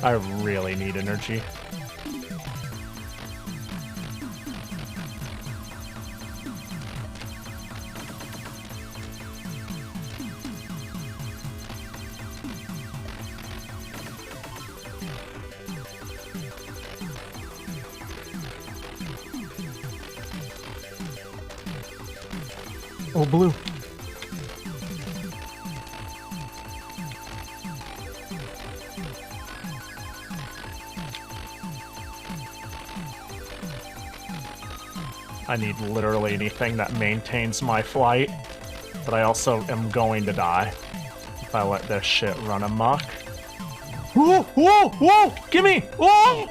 I really need energy. Oh, blue. I need literally anything that maintains my flight, but I also am going to die if I let this shit run amok. Whoa, whoa, whoa! Gimme! Whoa!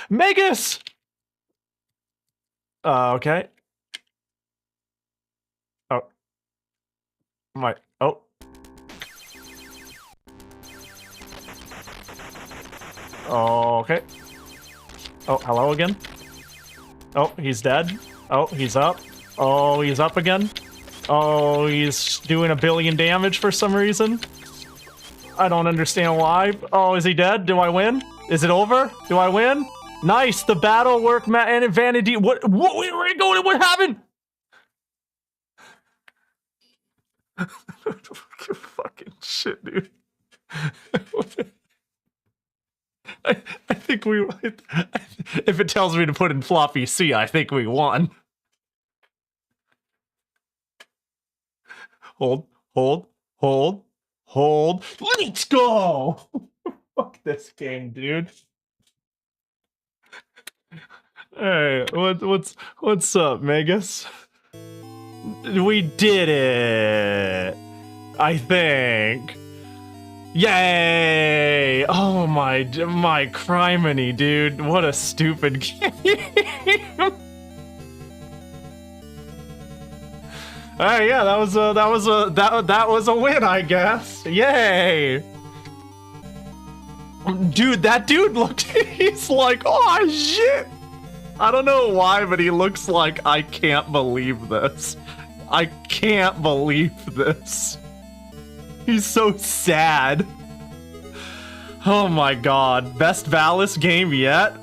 Magus! Okay. Oh. Oh. Okay. Oh, hello again. Oh, he's dead. Oh, he's up. Oh, he's up again. Oh, he's doing 1 billion damage for some reason. I don't understand why. Oh, is he dead? Do I win? Is it over? Do I win? Nice, the battle work, Matt, and Vanity. What, where are we going? What happened? Fucking shit, dude. I think we... If it tells me to put in floppy C, I think we won. Hold. Let's go! Fuck this game, dude. Hey, what's up, Magus? We did it! I think. Yay! Oh my criminy, dude. What a stupid game. Yeah, that was a win, I guess. Yay! Dude, that dude looked, he's like, oh shit! I don't know why, but he looks like, I can't believe this. I can't believe this. He's so sad. Oh my god. Best Valis game yet?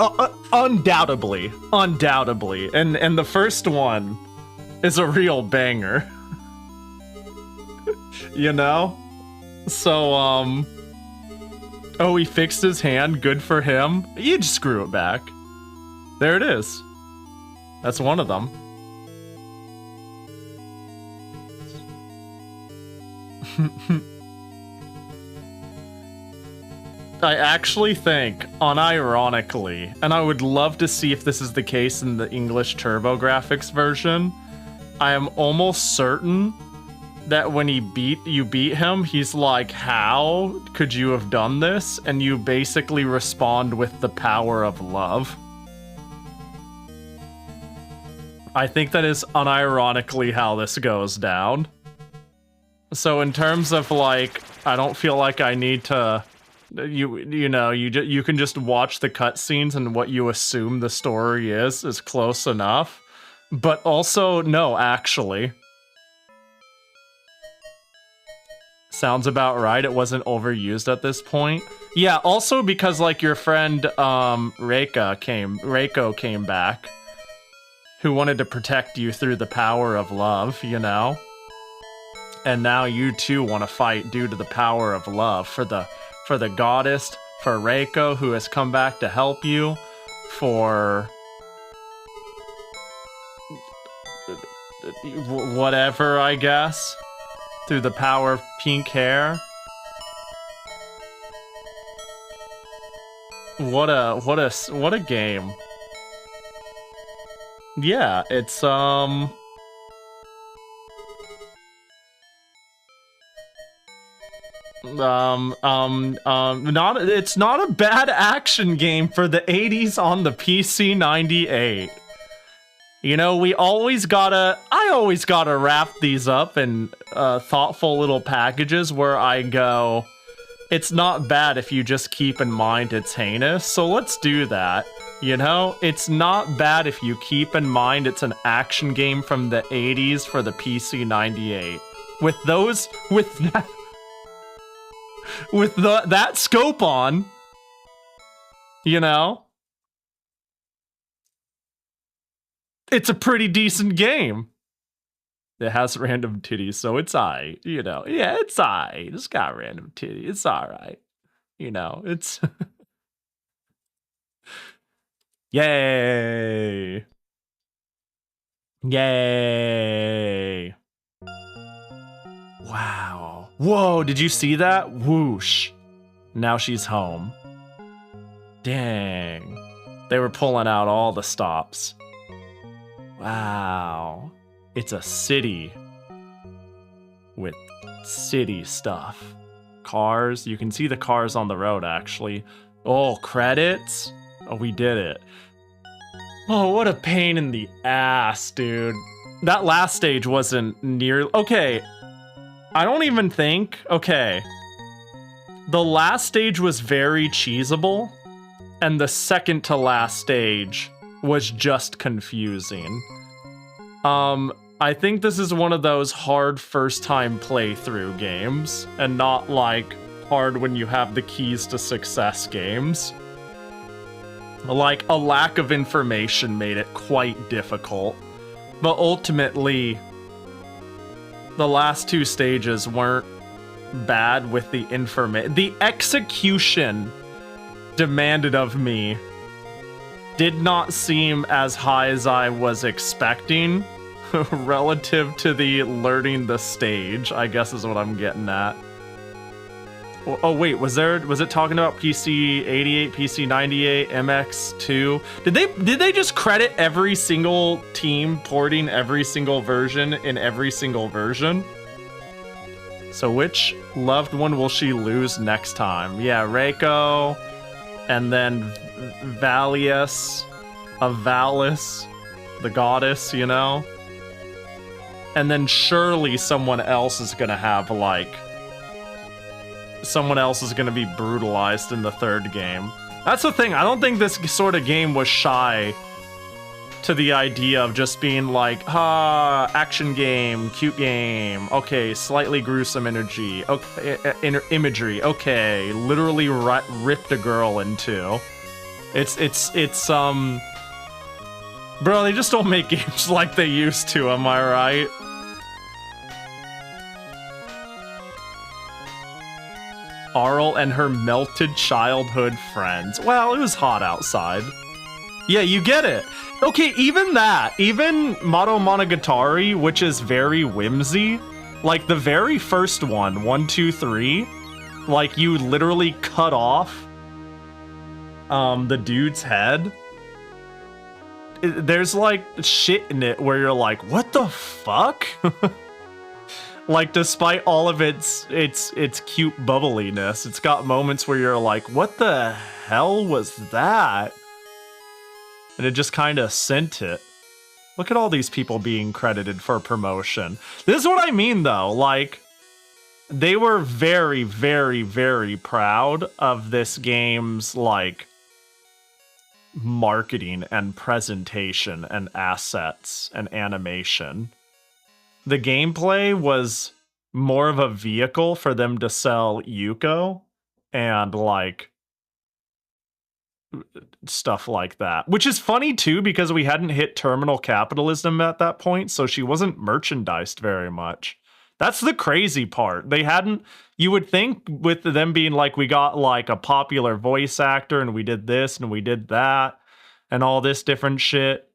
Undoubtedly. Undoubtedly. And the first one is a real banger. You know? So, oh, he fixed his hand. Good for him. You just screw it back. There it is. That's one of them. I actually think, unironically, and I would love to see if this is the case in the English TurboGrafx version, I am almost certain that when you beat him, he's like, how could you have done this? And you basically respond with the power of love. I think that is unironically how this goes down. So in terms of like, I don't feel like I need to, you can just watch the cutscenes and what you assume the story is close enough. But also, no, actually. Sounds about right. It wasn't overused at this point. Yeah, also because like your friend Reiko came back, who wanted to protect you through the power of love, you know? And now you too want to fight due to the power of love for the goddess, for Reiko, who has come back to help you, for whatever, I guess, through the power of pink hair. What a game. Yeah, it's it's not a bad action game for the 80s on the PC-98. You know, I always gotta wrap these up in thoughtful little packages where I go, it's not bad if you just keep in mind it's heinous, so let's do that. You know, it's not bad if you keep in mind it's an action game from the 80s for the PC-98. With that scope on, you know, it's a pretty decent game. It has random titties, so it's aight, you know. Yeah, it's aight. It's got random titties. It's alright. You know, it's... Yay! Yay! Wow. Whoa, did you see that? Whoosh. Now she's home. Dang. They were pulling out all the stops. Wow. It's a city with city stuff. Cars. You can see the cars on the road, actually. Oh, credits? Oh, we did it. Oh, what a pain in the ass, dude. That last stage wasn't near... Okay. I don't even think... Okay. The last stage was very cheesable, and the second to last stage was just confusing. I think this is one of those hard first-time playthrough games, and not, like, hard when you have the keys to success games. Like, a lack of information made it quite difficult. But ultimately, the last two stages weren't bad with the information. The execution demanded of me did not seem as high as I was expecting relative to the learning the stage, I guess is what I'm getting at. Oh wait, was it talking about PC-88, PC-98, MX2? Did they just credit every single team porting every single version in every single version? So which loved one will she lose next time? Yeah, Reiko, and then Valis, the goddess, you know? And then surely someone else is gonna have, like... Someone else is gonna be brutalized in the third game. That's the thing, I don't think this sort of game was shy to the idea of just being like, action game, cute game, okay, slightly gruesome energy, okay, imagery, okay, literally ripped a girl in two. It's bro, they just don't make games like they used to, am I right? Arl and her melted childhood friends. Well, it was hot outside. Yeah, you get it. Okay, even that, even Mado Monogatari, which is very whimsy, like the very first one, 1, 2, 3, like you literally cut off the dude's head, there's like shit in it where you're like, what the fuck? Like, despite all of its cute bubbliness, it's got moments where you're like, what the hell was that? And it just kind of sent it. Look at all these people being credited for promotion. This is what I mean, though. Like, they were very, very, very proud of this game's, like, marketing and presentation and assets and animation. The gameplay was more of a vehicle for them to sell Yuko and, like, stuff like that. Which is funny, too, because we hadn't hit terminal capitalism at that point, so she wasn't merchandised very much. That's the crazy part. They hadn't... You would think with them being like, we got, like, a popular voice actor, and we did this, and we did that, and all this different shit.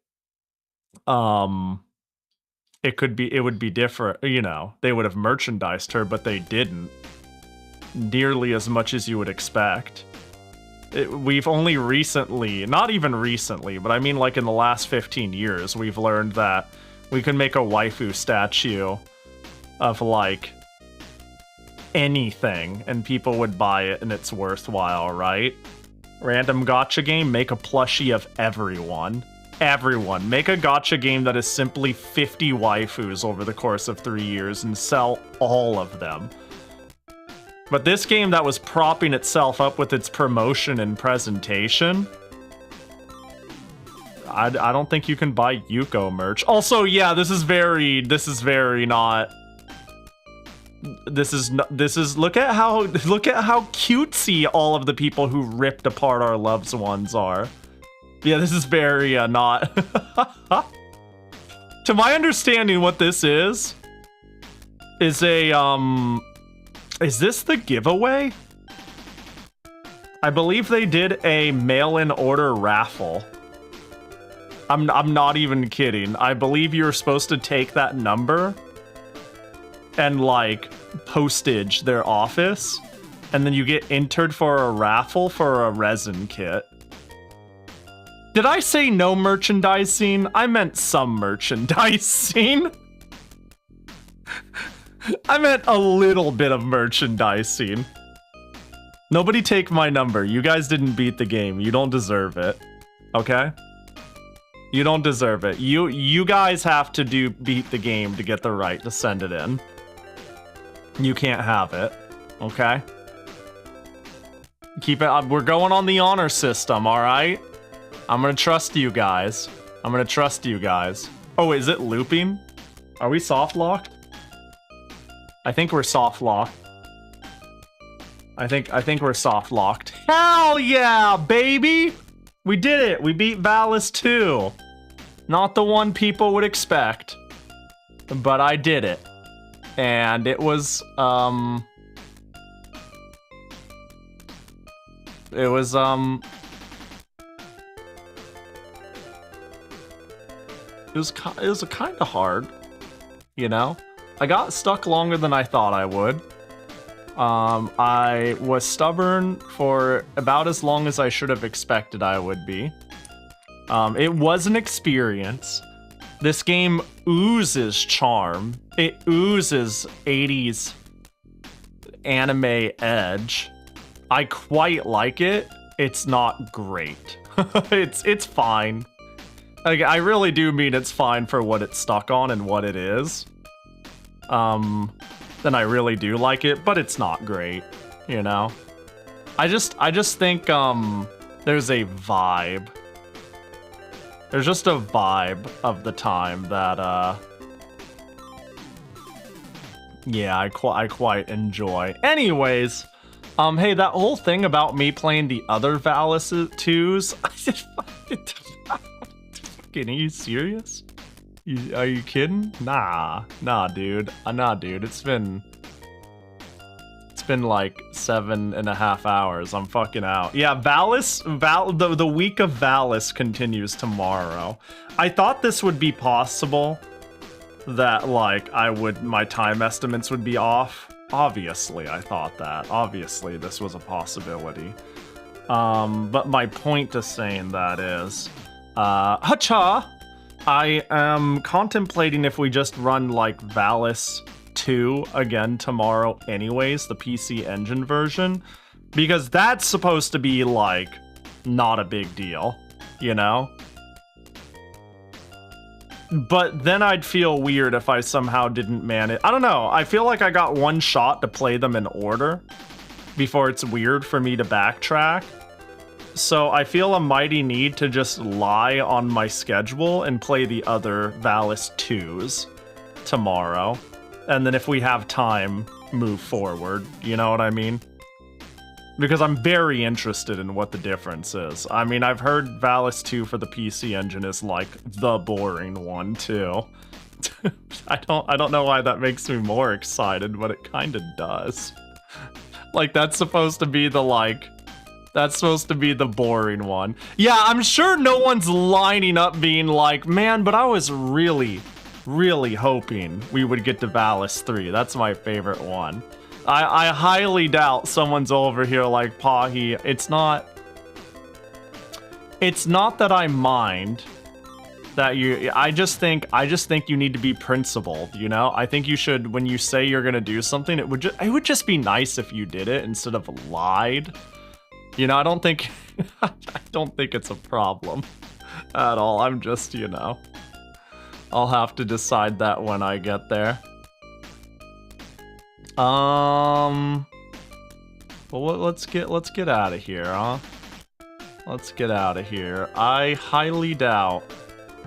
It would be different, you know. They would have merchandised her, but they didn't. Nearly as much as you would expect. We've only recently, not even recently, but I mean like in the last 15 years, we've learned that we can make a waifu statue of like anything and people would buy it and it's worthwhile, right? Random gacha game, make a plushie of everyone. Everyone. Make a gacha game that is simply 50 waifus over the course of 3 years and sell all of them. But this game that was propping itself up with its promotion and presentation, I don't think you can buy Yuko merch. Also, yeah, look at how cutesy all of the people who ripped apart our loved ones are. Yeah, this is very not. To my understanding, what this is a is this the giveaway? I believe they did a mail-in order raffle. I'm not even kidding. I believe you're supposed to take that number and like postage their office, and then you get entered for a raffle for a resin kit. Did I say no merchandising? I meant some merchandising. I meant a little bit of merchandising. Nobody take my number. You guys didn't beat the game. You don't deserve it. Okay? You don't deserve it. You guys have to beat the game to get the right to send it in. You can't have it. Okay? Keep it up. We're going on the honor system, alright? I'm gonna trust you guys. I'm gonna trust you guys. Oh, is it looping? Are we soft locked? I think we're soft locked. I think we're soft locked. Hell yeah, baby! We did it. We beat Valis II. Not the one people would expect, but I did it. And it was it was kind of hard, you know? I got stuck longer than I thought I would. I was stubborn for about as long as I should have expected I would be. It was an experience. This game oozes charm. It oozes 80s anime edge. I quite like it. It's not great. It's fine. Like, I really do mean it's fine for what it's stuck on and what it is. Then I really do like it, but it's not great, you know? I just think, there's a vibe. There's just a vibe of the time that, yeah, I quite enjoy. Anyways, hey, that whole thing about me playing the other Valis IIs, fucking, are you serious? Are you kidding? Nah, dude. It's been like 7.5 hours. I'm fucking out. Yeah, the week of Valis continues tomorrow. I thought this would be possible. That like my time estimates would be off. Obviously, I thought that. Obviously, this was a possibility. But my point to saying that is, hacha! I am contemplating if we just run like Valis II again tomorrow anyways, the PC Engine version, because that's supposed to be like not a big deal, you know? But then I'd feel weird if I somehow didn't manage. I don't know, I feel like I got one shot to play them in order before it's weird for me to backtrack. So I feel a mighty need to just lie on my schedule and play the other Valis 2s tomorrow. And then if we have time, move forward. You know what I mean? Because I'm very interested in what the difference is. I mean, I've heard Valis 2 for the PC Engine is like the boring one too. I don't know why that makes me more excited, but it kind of does. Like that's supposed to be the boring one. Yeah, I'm sure no one's lining up being like, man, but I was really, really hoping we would get to Valis 3. That's my favorite one. I highly doubt someone's over here like, Pahi, it's not that I mind that you, I just think you need to be principled, you know? I think you should, when you say you're gonna do something, it would just be nice if you did it instead of lied. You know, I don't think it's a problem at all. I'm just, you know, I'll have to decide that when I get there. Well, let's get out of here, huh? Let's get out of here. I highly doubt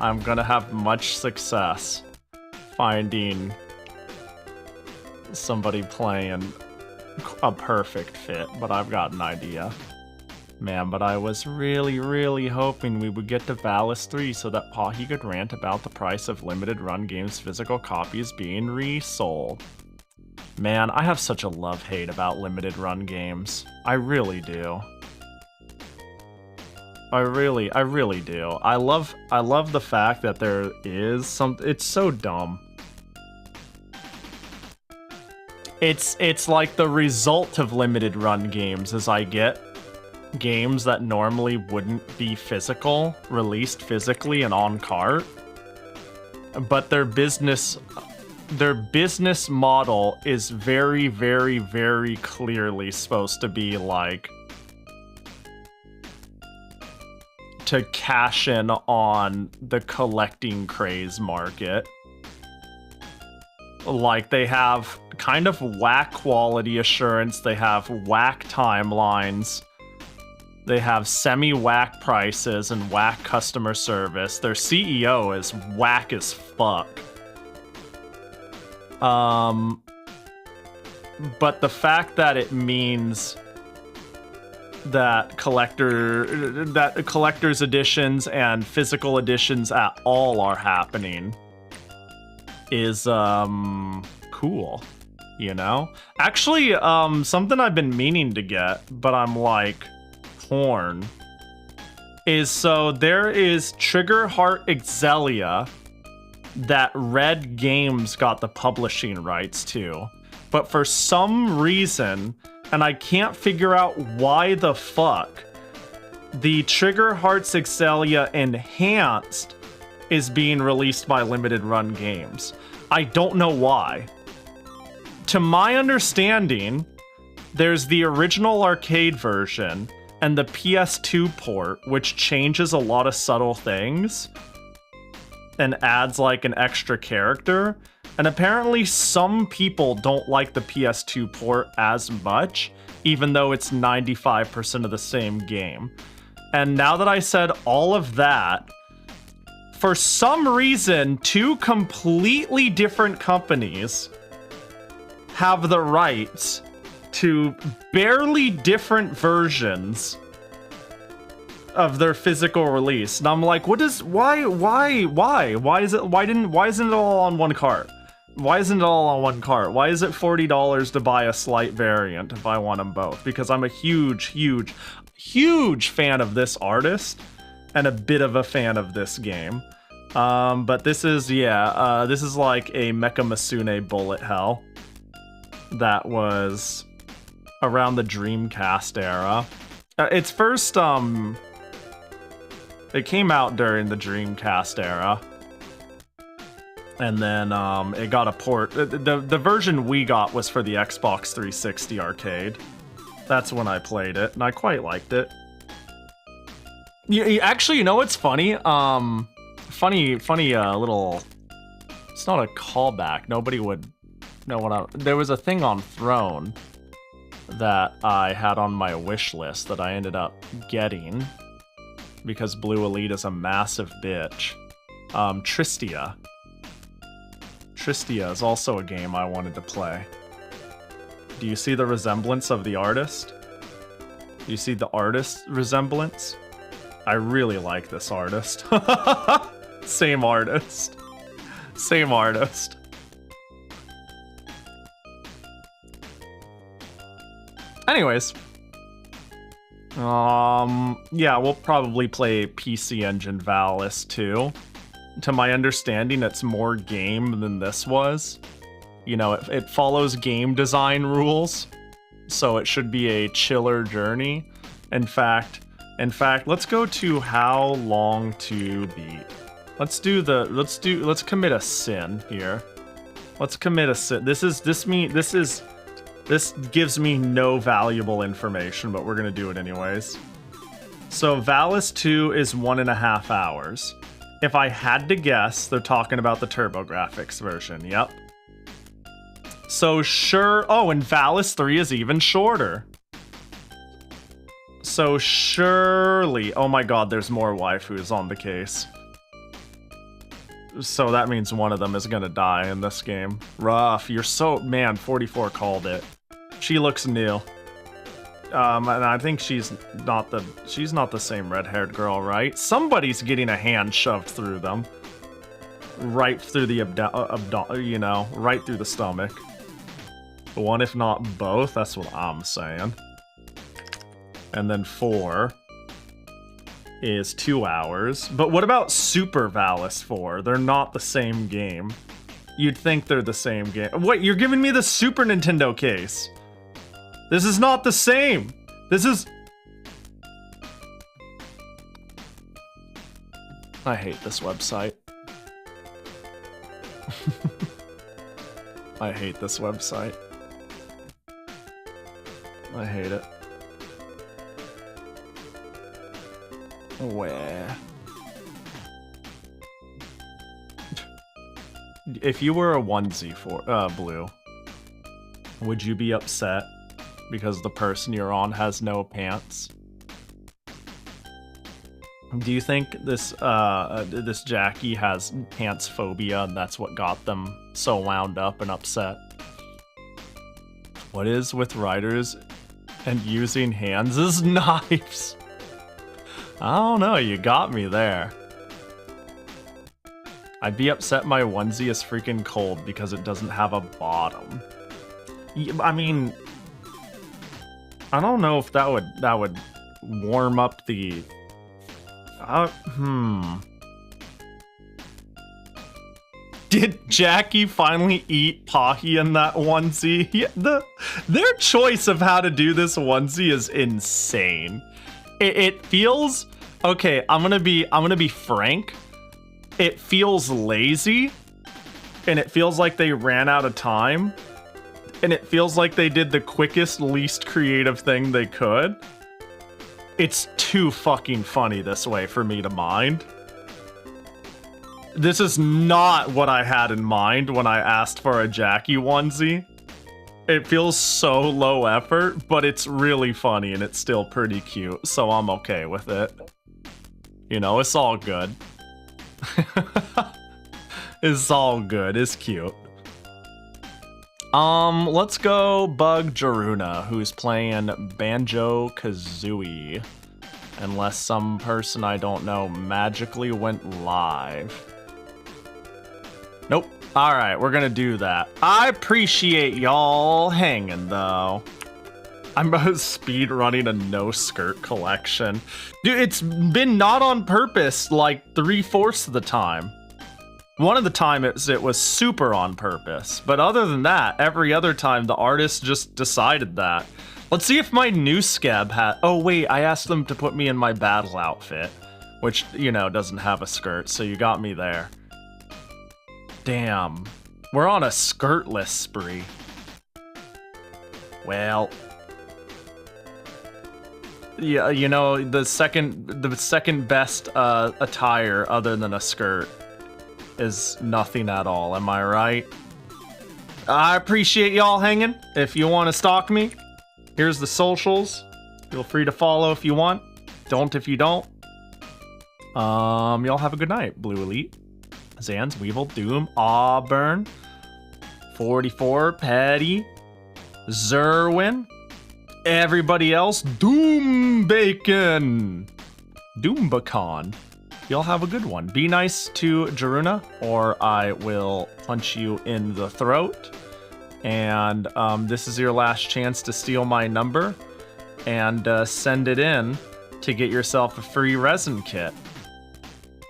I'm gonna have much success finding somebody playing a perfect fit, but I've got an idea. Man, but I was really, really hoping we would get to Valis 3 so that Pahi could rant about the price of limited run games' physical copies being resold. Man, I have such a love-hate about limited run games. I really do. I really do. I love the fact that there is some. It's so dumb. It's like the result of limited run games is I get games that normally wouldn't be physical, released physically and on cart, but their business model is very, very, very clearly supposed to be like to cash in on the collecting craze market. Like they have kind of whack quality assurance, they have whack timelines, they have semi-whack prices and whack customer service. Their CEO is whack as fuck. But the fact that it means that collector's editions and physical editions at all are happening is cool, you know? Actually, something I've been meaning to get, but I'm like torn, is so there is Trigger Heart Exelia that Red Games got the publishing rights to, but for some reason, and I can't figure out why the fuck, the Trigger Hearts Exelia Enhanced is being released by Limited Run Games. I don't know why. To my understanding, there's the original arcade version and the PS2 port, which changes a lot of subtle things and adds like an extra character. And apparently some people don't like the PS2 port as much, even though it's 95% of the same game. And now that I said all of that, for some reason, two completely different companies have the rights to barely different versions of their physical release. And I'm like, why isn't it all on one cart? Why isn't it all on one cart? Why is it $40 to buy a slight variant if I want them both? Because I'm a huge fan of this artist and a bit of a fan of this game. But this is, this is like a Mecha Masune bullet hell that was around the Dreamcast era. It's first, it came out during the Dreamcast era. And then, it got a port. The version we got was for the Xbox 360 arcade. That's when I played it, and I quite liked it. Actually, you know what's funny? Funny little... It's not a callback. Nobody would know what there was a thing on Throne that I had on my wish list that I ended up getting because Blue Elite is a massive bitch. Tristia. Tristia is also a game I wanted to play. Do you see the resemblance of the artist? Do you see the artist resemblance? I really like this artist. Same artist. Same artist. Anyways. Yeah, we'll probably play PC Engine Valis II. To my understanding, it's more game than this was. You know, it follows game design rules, so it should be a chiller journey. In fact, let's go to how long to beat. Let's commit a sin here. Let's commit a sin. This gives me no valuable information, but we're gonna do it anyways. So Valis 2 is 1.5 hours. If I had to guess, they're talking about the TurboGrafx version. Yep. So sure. Oh, and Valis 3 is even shorter. So surely. Oh my god, there's more waifus on the case. So that means one of them is gonna die in this game. Rough. You're so... Man, 44 called it. She looks new. And I think she's not the same red-haired girl, right? Somebody's getting a hand shoved through them. Right through the you know, right through the stomach. One, if not both, that's what I'm saying. And then 4 is 2 hours. But what about Super Valis 4? They're not the same game. You'd think they're the same game. Wait, you're giving me the Super Nintendo case. This is not the same. This is... I hate this website. I hate this website. I hate it. Where? If you were a onesie for Blue, would you be upset because the person you're on has no pants? Do you think this this Jackie has pants phobia and that's what got them so wound up and upset? What is with writers and using hands as knives? I don't know, you got me there. I'd be upset my onesie is freaking cold because it doesn't have a bottom. I mean, I don't know if that would warm up the... Did Jackie finally eat Pahi in that onesie? Yeah, their choice of how to do this onesie is insane. It feels... Okay, I'm gonna be frank. It feels lazy, and it feels like they ran out of time, and it feels like they did the quickest, least creative thing they could. It's too fucking funny this way for me to mind. This is not what I had in mind when I asked for a Jackie onesie. It feels so low effort, but it's really funny and it's still pretty cute, so I'm okay with it. You know, it's all good. It's all good. It's cute. Let's go bug Jaruna, who's playing Banjo-Kazooie. Unless some person I don't know magically went live. Nope. Alright, we're gonna do that. I appreciate y'all hanging, though. I'm speed running a no-skirt collection. Dude, it's been not on purpose like 3/4 of the time. One of the time it was super on purpose. But other than that, every other time the artist just decided that. Let's see if my new scab hat. Oh wait, I asked them to put me in my battle outfit, which, you know, doesn't have a skirt, so you got me there. Damn. We're on a skirtless spree. Well, yeah, you know, the second best attire other than a skirt is nothing at all. Am I right? I appreciate y'all hanging. If you want to stalk me, here's the socials. Feel free to follow if you want. Don't if you don't. Y'all have a good night. Blue Elite, Zans, Weevil, Doom, Auburn, 44, Petty, Zerwin, everybody else, Doom Bacon, Doombacon. Y'all have a good one. Be nice to Jaruna, or I will punch you in the throat. And this is your last chance to steal my number and send it in to get yourself a free resin kit.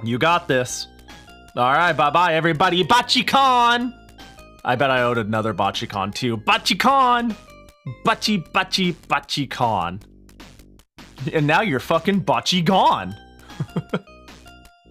You got this. All right, bye-bye, everybody. Bachicon! I bet I owed another Bachicon, too. Bachicon! Bachicon. And now you're fucking Bachi gone.